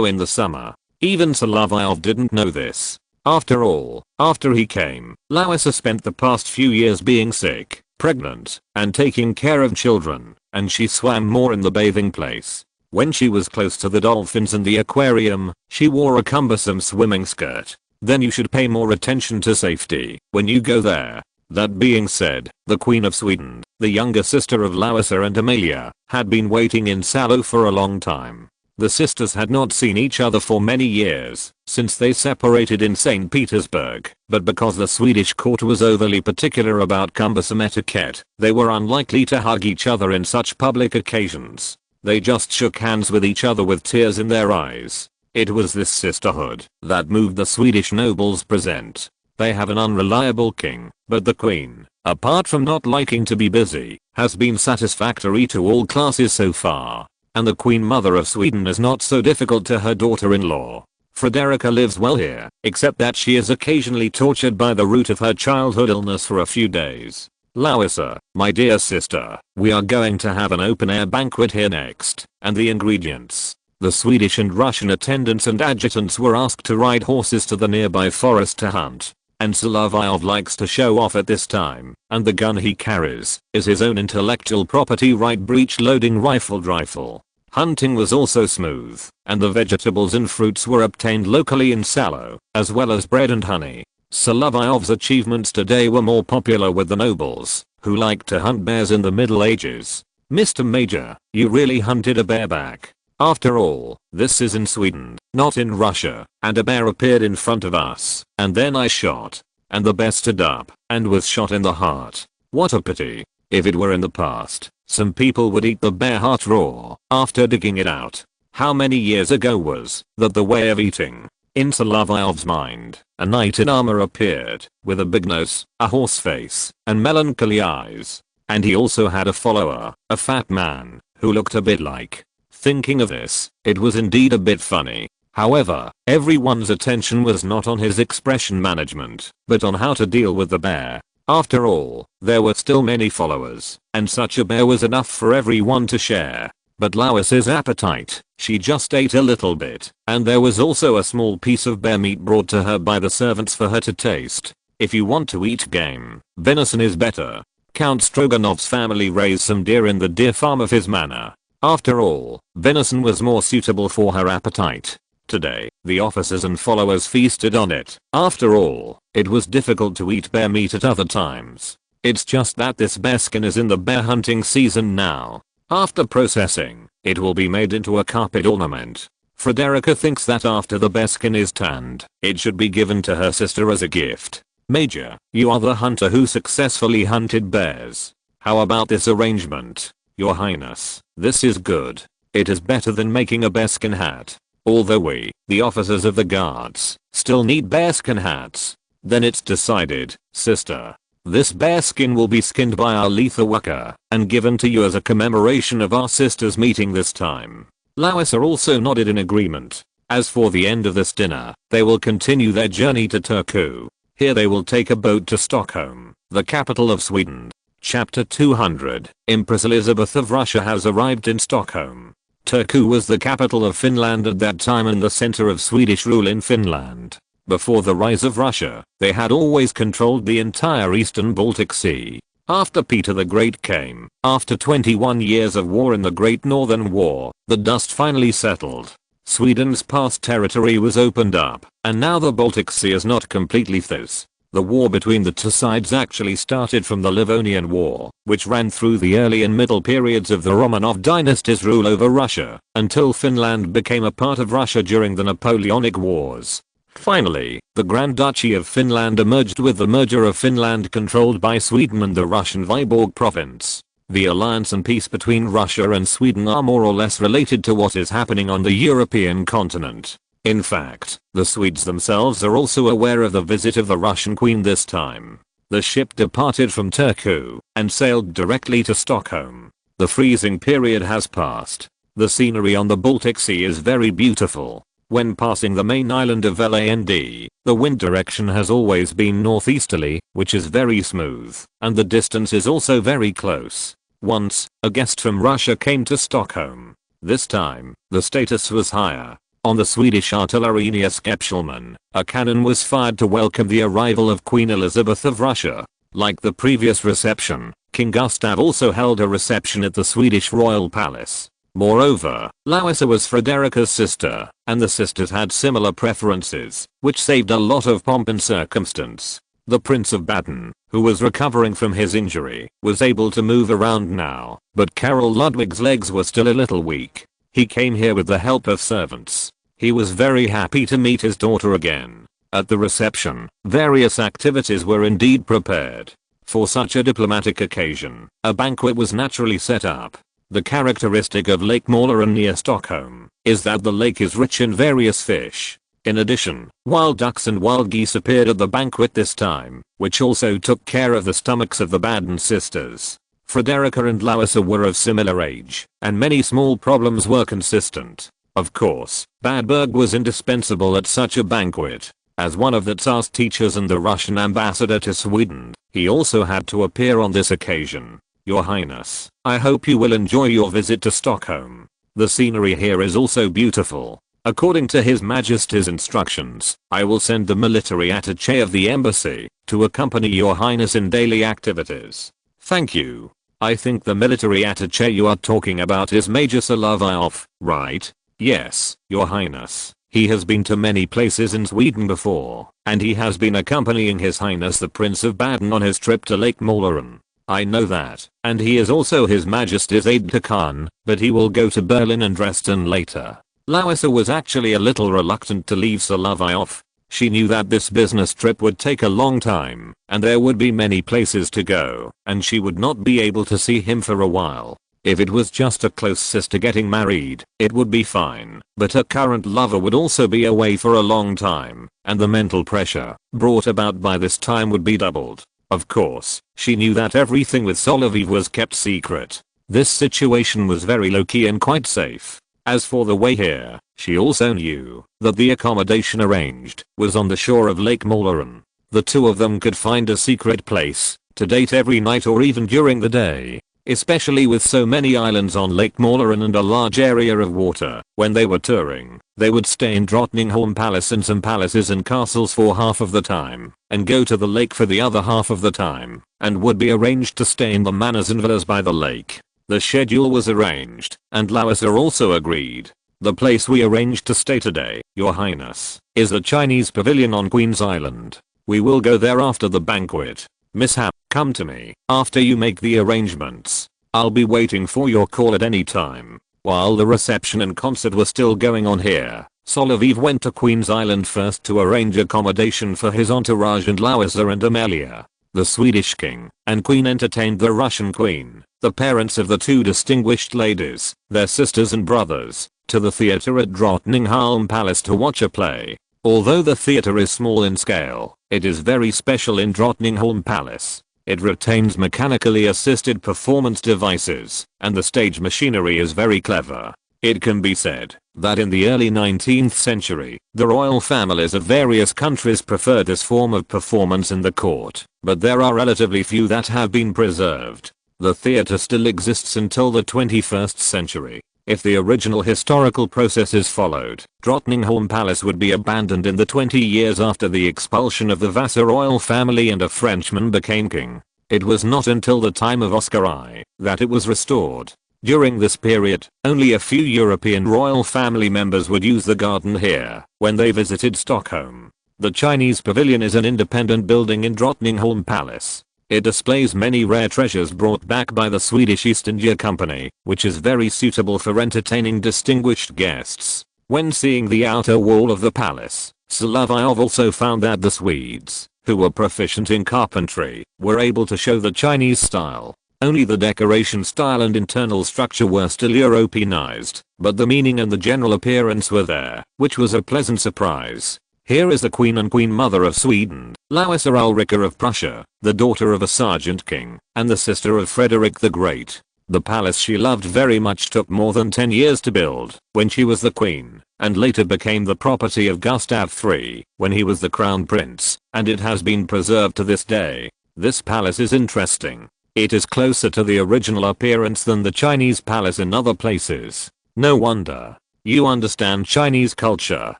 in the summer. Even Solovyov didn't know this. After all, after he came, Larissa spent the past few years being sick, pregnant, and taking care of children, and she swam more in the bathing place. When she was close to the dolphins and the aquarium, she wore a cumbersome swimming skirt. Then you should pay more attention to safety when you go there. That being said, the Queen of Sweden, the younger sister of Larissa and Amelia, had been waiting in Salo for a long time. The sisters had not seen each other for many years, since they separated in St. Petersburg, but because the Swedish court was overly particular about cumbersome etiquette, they were unlikely to hug each other in such public occasions. They just shook hands with each other with tears in their eyes. It was this sisterhood that moved the Swedish nobles present. They have an unreliable king, but the queen, apart from not liking to be busy, has been satisfactory to all classes so far. And the Queen Mother of Sweden is not so difficult to her daughter-in-law. Frederica lives well here, except that she is occasionally tortured by the root of her childhood illness for a few days. Larissa, my dear sister, we are going to have an open-air banquet here next, and the ingredients. The Swedish and Russian attendants and adjutants were asked to ride horses to the nearby forest to hunt. And Solovyov likes to show off at this time, and the gun he carries is his own intellectual property, right breech-loading rifle. Hunting was also smooth, and the vegetables and fruits were obtained locally in Salo, as well as bread and honey. Solovyov's achievements today were more popular with the nobles, who liked to hunt bears in the Middle Ages. Mr. Major, you really hunted a bareback. After all, this is in Sweden, not in Russia, and a bear appeared in front of us, and then I shot. And the bear stood up, and was shot in the heart. What a pity. If it were in the past, some people would eat the bear heart raw, after digging it out. How many years ago was that the way of eating? In Solovyov's mind, a knight in armor appeared, with a big nose, a horse face, and melancholy eyes. And he also had a follower, a fat man, who looked a bit like. Thinking of this, it was indeed a bit funny. However, everyone's attention was not on his expression management, but on how to deal with the bear. After all, there were still many followers, and such a bear was enough for everyone to share. But Larissa's appetite, she just ate a little bit, and there was also a small piece of bear meat brought to her by the servants for her to taste. If you want to eat game, venison is better. Count Stroganov's family raised some deer in the deer farm of his manor. After all, venison was more suitable for her appetite. Today, the officers and followers feasted on it. After all, it was difficult to eat bear meat at other times. It's just that this bearskin is in the bear hunting season now. After processing, it will be made into a carpet ornament. Frederica thinks that after the bearskin is tanned, it should be given to her sister as a gift. Major, you are the hunter who successfully hunted bears. How about this arrangement? Your Highness, this is good. It is better than making a bearskin hat. although we, the officers of the guards, still need bearskin hats. Then it's decided, sister. This bearskin will be skinned by our Lithuania and given to you as a commemoration of our sisters meeting this time. Larissa also nodded in agreement. As for the end of this dinner, they will continue their journey to Turku. Here they will take a boat to Stockholm, the capital of Sweden. Chapter 200, Empress Elizabeth of Russia has arrived in Stockholm. Turku was the capital of Finland at that time and the center of Swedish rule in Finland. Before the rise of Russia, they had always controlled the entire eastern Baltic Sea. After Peter the Great came, after 21 years of war in the Great Northern War, the dust finally settled. Sweden's past territory was opened up, and now the Baltic Sea is not completely theirs. The war between the two sides actually started from the Livonian War, which ran through the early and middle periods of the Romanov dynasty's rule over Russia, until Finland became a part of Russia during the Napoleonic Wars. Finally, the Grand Duchy of Finland emerged with the merger of Finland controlled by Sweden and the Russian Vyborg province. The alliance and peace between Russia and Sweden are more or less related to what is happening on the European continent. In fact, the Swedes themselves are also aware of the visit of the Russian Queen this time. The ship departed from Turku and sailed directly to Stockholm. The freezing period has passed. The scenery on the Baltic Sea is very beautiful. When passing the main island of Land, the wind direction has always been northeasterly, which is very smooth, and the distance is also very close. Once, a guest from Russia came to Stockholm. This time, the status was higher. On the Swedish artillery Skepshelman, a cannon was fired to welcome the arrival of Queen Elizabeth of Russia. Like the previous reception, King Gustav also held a reception at the Swedish royal palace. Moreover, Larissa was Frederica's sister, and the sisters had similar preferences, which saved a lot of pomp and circumstance. The Prince of Baden, who was recovering from his injury, was able to move around now, but Karol Ludwig's legs were still a little weak. He came here with the help of servants. He was very happy to meet his daughter again. At the reception, various activities were indeed prepared. For such a diplomatic occasion, a banquet was naturally set up. The characteristic of Lake Mälaren near Stockholm is that the lake is rich in various fish. In addition, wild ducks and wild geese appeared at the banquet this time, which also took care of the stomachs of the Baden sisters. Frederica and Larissa were of similar age, and many small problems were consistent. Of course, Badberg was indispensable at such a banquet. As one of the Tsar's teachers and the Russian ambassador to Sweden, he also had to appear on this occasion. Your Highness, I hope you will enjoy your visit to Stockholm. The scenery here is also beautiful. According to His Majesty's instructions, I will send the military attaché of the embassy to accompany your Highness in daily activities. Thank you. I think the military attaché you are talking about is Major Solovyov, right? Yes, your Highness. He has been to many places in Sweden before, and he has been accompanying His Highness the Prince of Baden on his trip to Lake Mälaren. I know that, and he is also His Majesty's aide-de-camp, but he will go to Berlin and Dresden later. Larissa was actually a little reluctant to leave Solovyov. She knew that this business trip would take a long time, and there would be many places to go, and she would not be able to see him for a while. If it was just a close sister getting married, it would be fine, but her current lover would also be away for a long time, and the mental pressure brought about by this time would be doubled. Of course, she knew that everything with Solovyov was kept secret. This situation was very low-key and quite safe. As for the way here, she also knew that the accommodation arranged was on the shore of Lake Mälaren. The two of them could find a secret place to date every night or even during the day. Especially with so many islands on Lake Mälaren and a large area of water. When they were touring, they would stay in Drottningholm Palace and some palaces and castles for half of the time, and go to the lake for the other half of the time, and would be arranged to stay in the manors and villas by the lake. The schedule was arranged, and Larissa also agreed. The place we arranged to stay today, Your Highness, is the Chinese pavilion on Queen's Island. We will go there after the banquet. Mishap, come to me after you make the arrangements. I'll be waiting for your call at any time. While the reception and concert were still going on here, Solovyov went to Queen's Island first to arrange accommodation for his entourage and Larissa and Amelia. The Swedish king and queen entertained the Russian queen, the parents of the two distinguished ladies, their sisters and brothers, to the theatre at Drottningholm Palace to watch a play. Although the theatre is small in scale, it is very special in Drottningholm Palace. It retains mechanically assisted performance devices, and the stage machinery is very clever. It can be said that in the early 19th century, the royal families of various countries preferred this form of performance in the court, but there are relatively few that have been preserved. The theatre still exists until the 21st century. If the original historical process is followed, Drottningholm Palace would be abandoned in the 20 years after the expulsion of the Vassar royal family and a Frenchman became king. It was not until the time of Oscar I that it was restored. During this period, only a few European royal family members would use the garden here when they visited Stockholm. The Chinese Pavilion is an independent building in Drottningholm Palace. It displays many rare treasures brought back by the Swedish East India Company, which is very suitable for entertaining distinguished guests. When seeing the outer wall of the palace, Solovyov also found that the Swedes, who were proficient in carpentry, were able to show the Chinese style. Only the decoration style and internal structure were still Europeanized, but the meaning and the general appearance were there, which was a pleasant surprise. Here is the Queen and Queen Mother of Sweden, Larissa Ulrika of Prussia, the daughter of a sergeant king, and the sister of Frederick the Great. The palace she loved very much took more than 10 years to build when she was the queen, and later became the property of Gustav III when he was the crown prince, and it has been preserved to this day. This palace is interesting. It is closer to the original appearance than the Chinese palace in other places. No wonder. You understand Chinese culture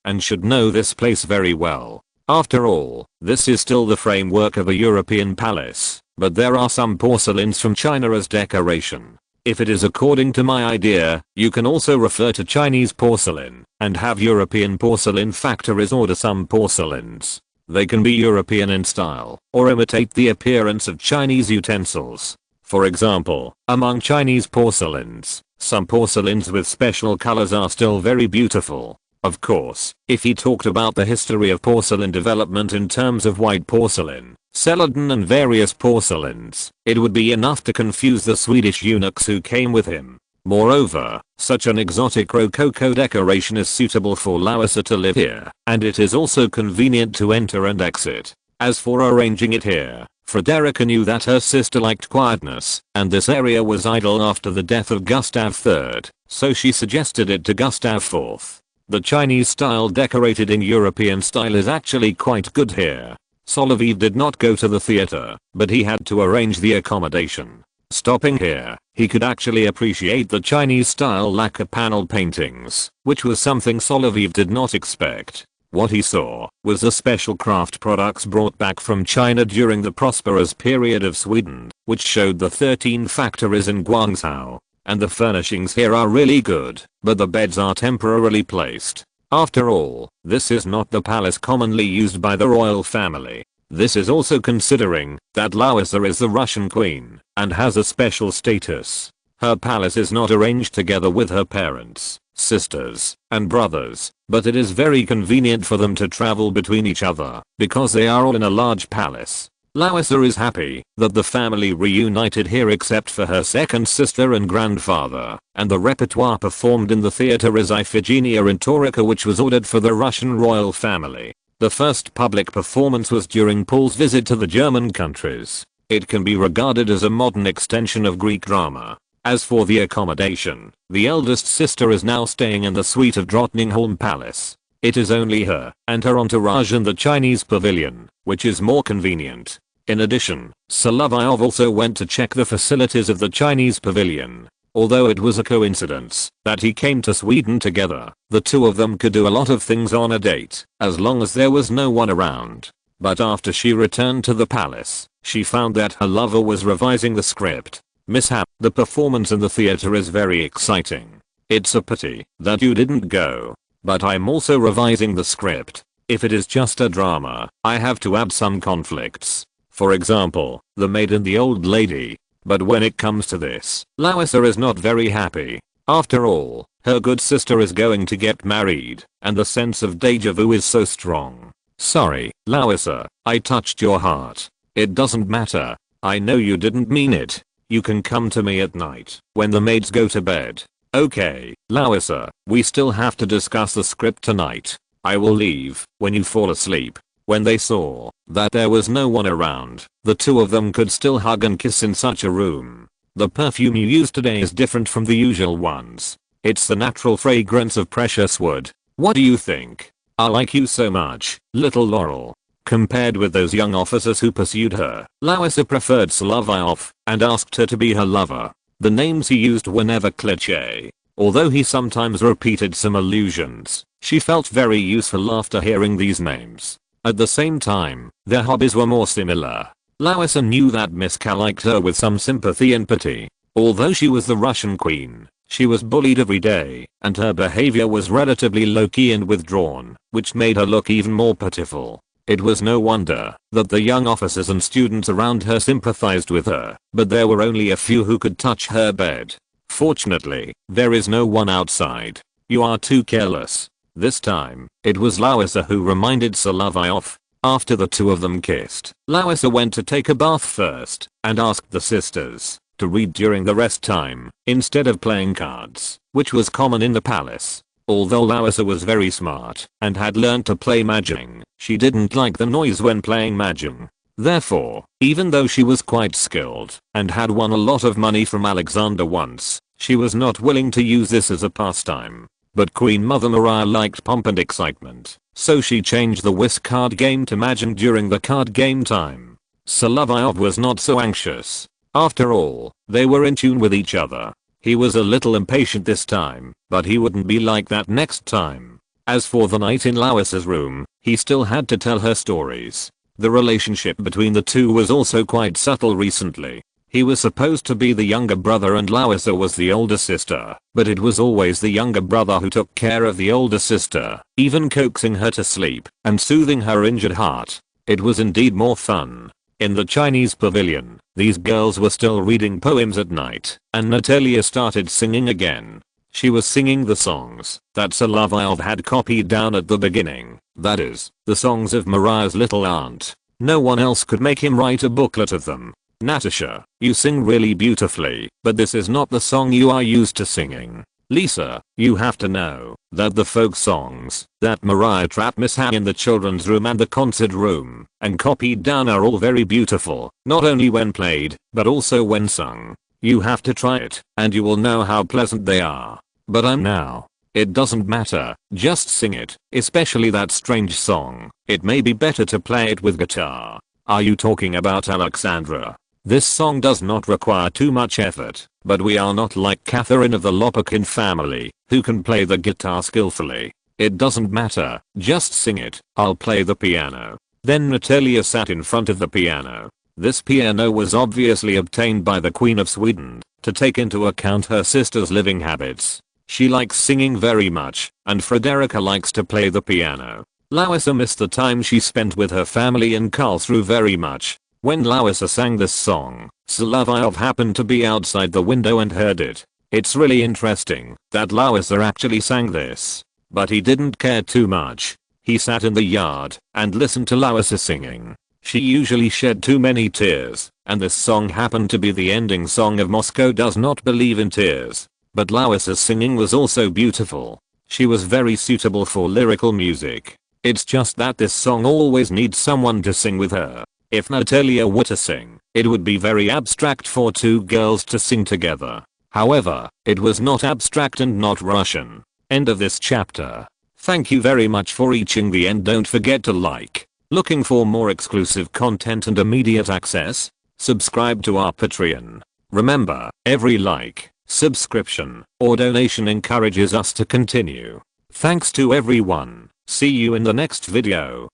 and should know this place very well. After all, this is still the framework of a European palace, but there are some porcelains from China as decoration. If it is according to my idea, you can also refer to Chinese porcelain and have European porcelain factories order some porcelains. They can be European in style or imitate the appearance of Chinese utensils. For example, among Chinese porcelains, some porcelains with special colors are still very beautiful. Of course, if he talked about the history of porcelain development in terms of white porcelain, celadon and various porcelains, it would be enough to confuse the Swedish eunuchs who came with him. Moreover, such an exotic rococo decoration is suitable for Larissa to live here, and it is also convenient to enter and exit. As for arranging it here, Frederica knew that her sister liked quietness, and this area was idle after the death of Gustav III, so she suggested it to Gustav IV. The Chinese style decorated in European style is actually quite good here. Solovyov did not go to the theatre, but he had to arrange the accommodation. Stopping here, he could actually appreciate the Chinese style lacquer panel paintings, which was something Solovyov did not expect. What he saw was the special craft products brought back from China during the prosperous period of Sweden, which showed the 13 factories in Guangzhou. And the furnishings here are really good, but the beds are temporarily placed. After all, this is not the palace commonly used by the royal family. This is also considering that Larissa is the Russian queen and has a special status. Her palace is not arranged together with her parents, sisters, and brothers, but it is very convenient for them to travel between each other because they are all in a large palace. Larissa is happy that the family reunited here except for her second sister and grandfather, and the repertoire performed in the theatre is Iphigenia in Taurica, which was ordered for the Russian royal family. The first public performance was during Paul's visit to the German countries. It can be regarded as a modern extension of Greek drama. As for the accommodation, the eldest sister is now staying in the suite of Drottningholm Palace. It is only her and her entourage in the Chinese pavilion, which is more convenient. In addition, Solovyov also went to check the facilities of the Chinese pavilion. Although it was a coincidence that he came to Sweden together, the two of them could do a lot of things on a date, as long as there was no one around. But after she returned to the palace, she found that her lover was revising the script. Mishap, the performance in the theatre is very exciting. It's a pity that you didn't go. But I'm also revising the script. If it is just a drama, I have to add some conflicts. For example, the maid and the old lady. But when it comes to this, Larissa is not very happy. After all, her good sister is going to get married, and the sense of deja vu is so strong. Sorry, Larissa, I touched your heart. It doesn't matter. I know you didn't mean it. You can come to me at night, when the maids go to bed. Okay, Larissa, we still have to discuss the script tonight. I will leave when you fall asleep. When they saw that there was no one around, the two of them could still hug and kiss in such a room. The perfume you use today is different from the usual ones. It's the natural fragrance of precious wood. What do you think? I like you so much, little Laurel. Compared with those young officers who pursued her, Larissa preferred Solovyov and asked her to be her lover. The names he used were never cliché. Although he sometimes repeated some allusions, she felt very useful after hearing these names. At the same time, their hobbies were more similar. Larissa knew that Miska liked her with some sympathy and pity. Although she was the Russian queen, she was bullied every day, and her behavior was relatively low-key and withdrawn, which made her look even more pitiful. It was no wonder that the young officers and students around her sympathized with her, but there were only a few who could touch her bed. Fortunately, there is no one outside. You are too careless. This time, it was Larissa who reminded Solovyov. After the two of them kissed, Larissa went to take a bath first and asked the sisters to read during the rest time instead of playing cards, which was common in the palace. Although Larissa was very smart and had learned to play mahjong, she didn't like the noise when playing mahjong. Therefore, even though she was quite skilled and had won a lot of money from Alexander once, she was not willing to use this as a pastime. But Queen Mother Maria liked pomp and excitement, so she changed the whist card game to mahjong during the card game time. Solovyov was not so anxious. After all, they were in tune with each other. He was a little impatient this time, but he wouldn't be like that next time. As for the night in Larissa's room, he still had to tell her stories. The relationship between the two was also quite subtle recently. He was supposed to be the younger brother and Larissa was the older sister, but it was always the younger brother who took care of the older sister, even coaxing her to sleep and soothing her injured heart. It was indeed more fun. In the Chinese pavilion, these girls were still reading poems at night, and Natalia started singing again. She was singing the songs that Solovyov had copied down at the beginning, that is, the songs of Maria's little aunt. No one else could make him write a booklet of them. Natasha, you sing really beautifully, but this is not the song you are used to singing. Lisa, you have to know that the folk songs that Maria trapped Miss Han in the children's room and the concert room and copied down are all very beautiful, not only when played, but also when sung. You have to try it, and you will know how pleasant they are. But I'm now. It doesn't matter, just sing it, especially that strange song. It may be better to play it with guitar. Are you talking about Alexandra? This song does not require too much effort, but we are not like Catherine of the Lopukhin family, who can play the guitar skillfully. It doesn't matter, just sing it, I'll play the piano. Then Natalia sat in front of the piano. This piano was obviously obtained by the Queen of Sweden, to take into account her sister's living habits. She likes singing very much, and Frederica likes to play the piano. Larissa missed the time she spent with her family in Karlsruhe very much. When Larissa sang this song, Solovyov happened to be outside the window and heard it. It's really interesting that Larissa actually sang this. But he didn't care too much. He sat in the yard and listened to Larissa singing. She usually shed too many tears, and this song happened to be the ending song of Moscow Does Not Believe in Tears. But Larissa's singing was also beautiful. She was very suitable for lyrical music. It's just that this song always needs someone to sing with her. If Natalia were to sing, it would be very abstract for two girls to sing together. However, it was not abstract and not Russian. End of this chapter. Thank you very much for reaching the end. Don't forget to like. Looking for more exclusive content and immediate access? Subscribe to our Patreon. Remember, every like, subscription, or donation encourages us to continue. Thanks to everyone. See you in the next video.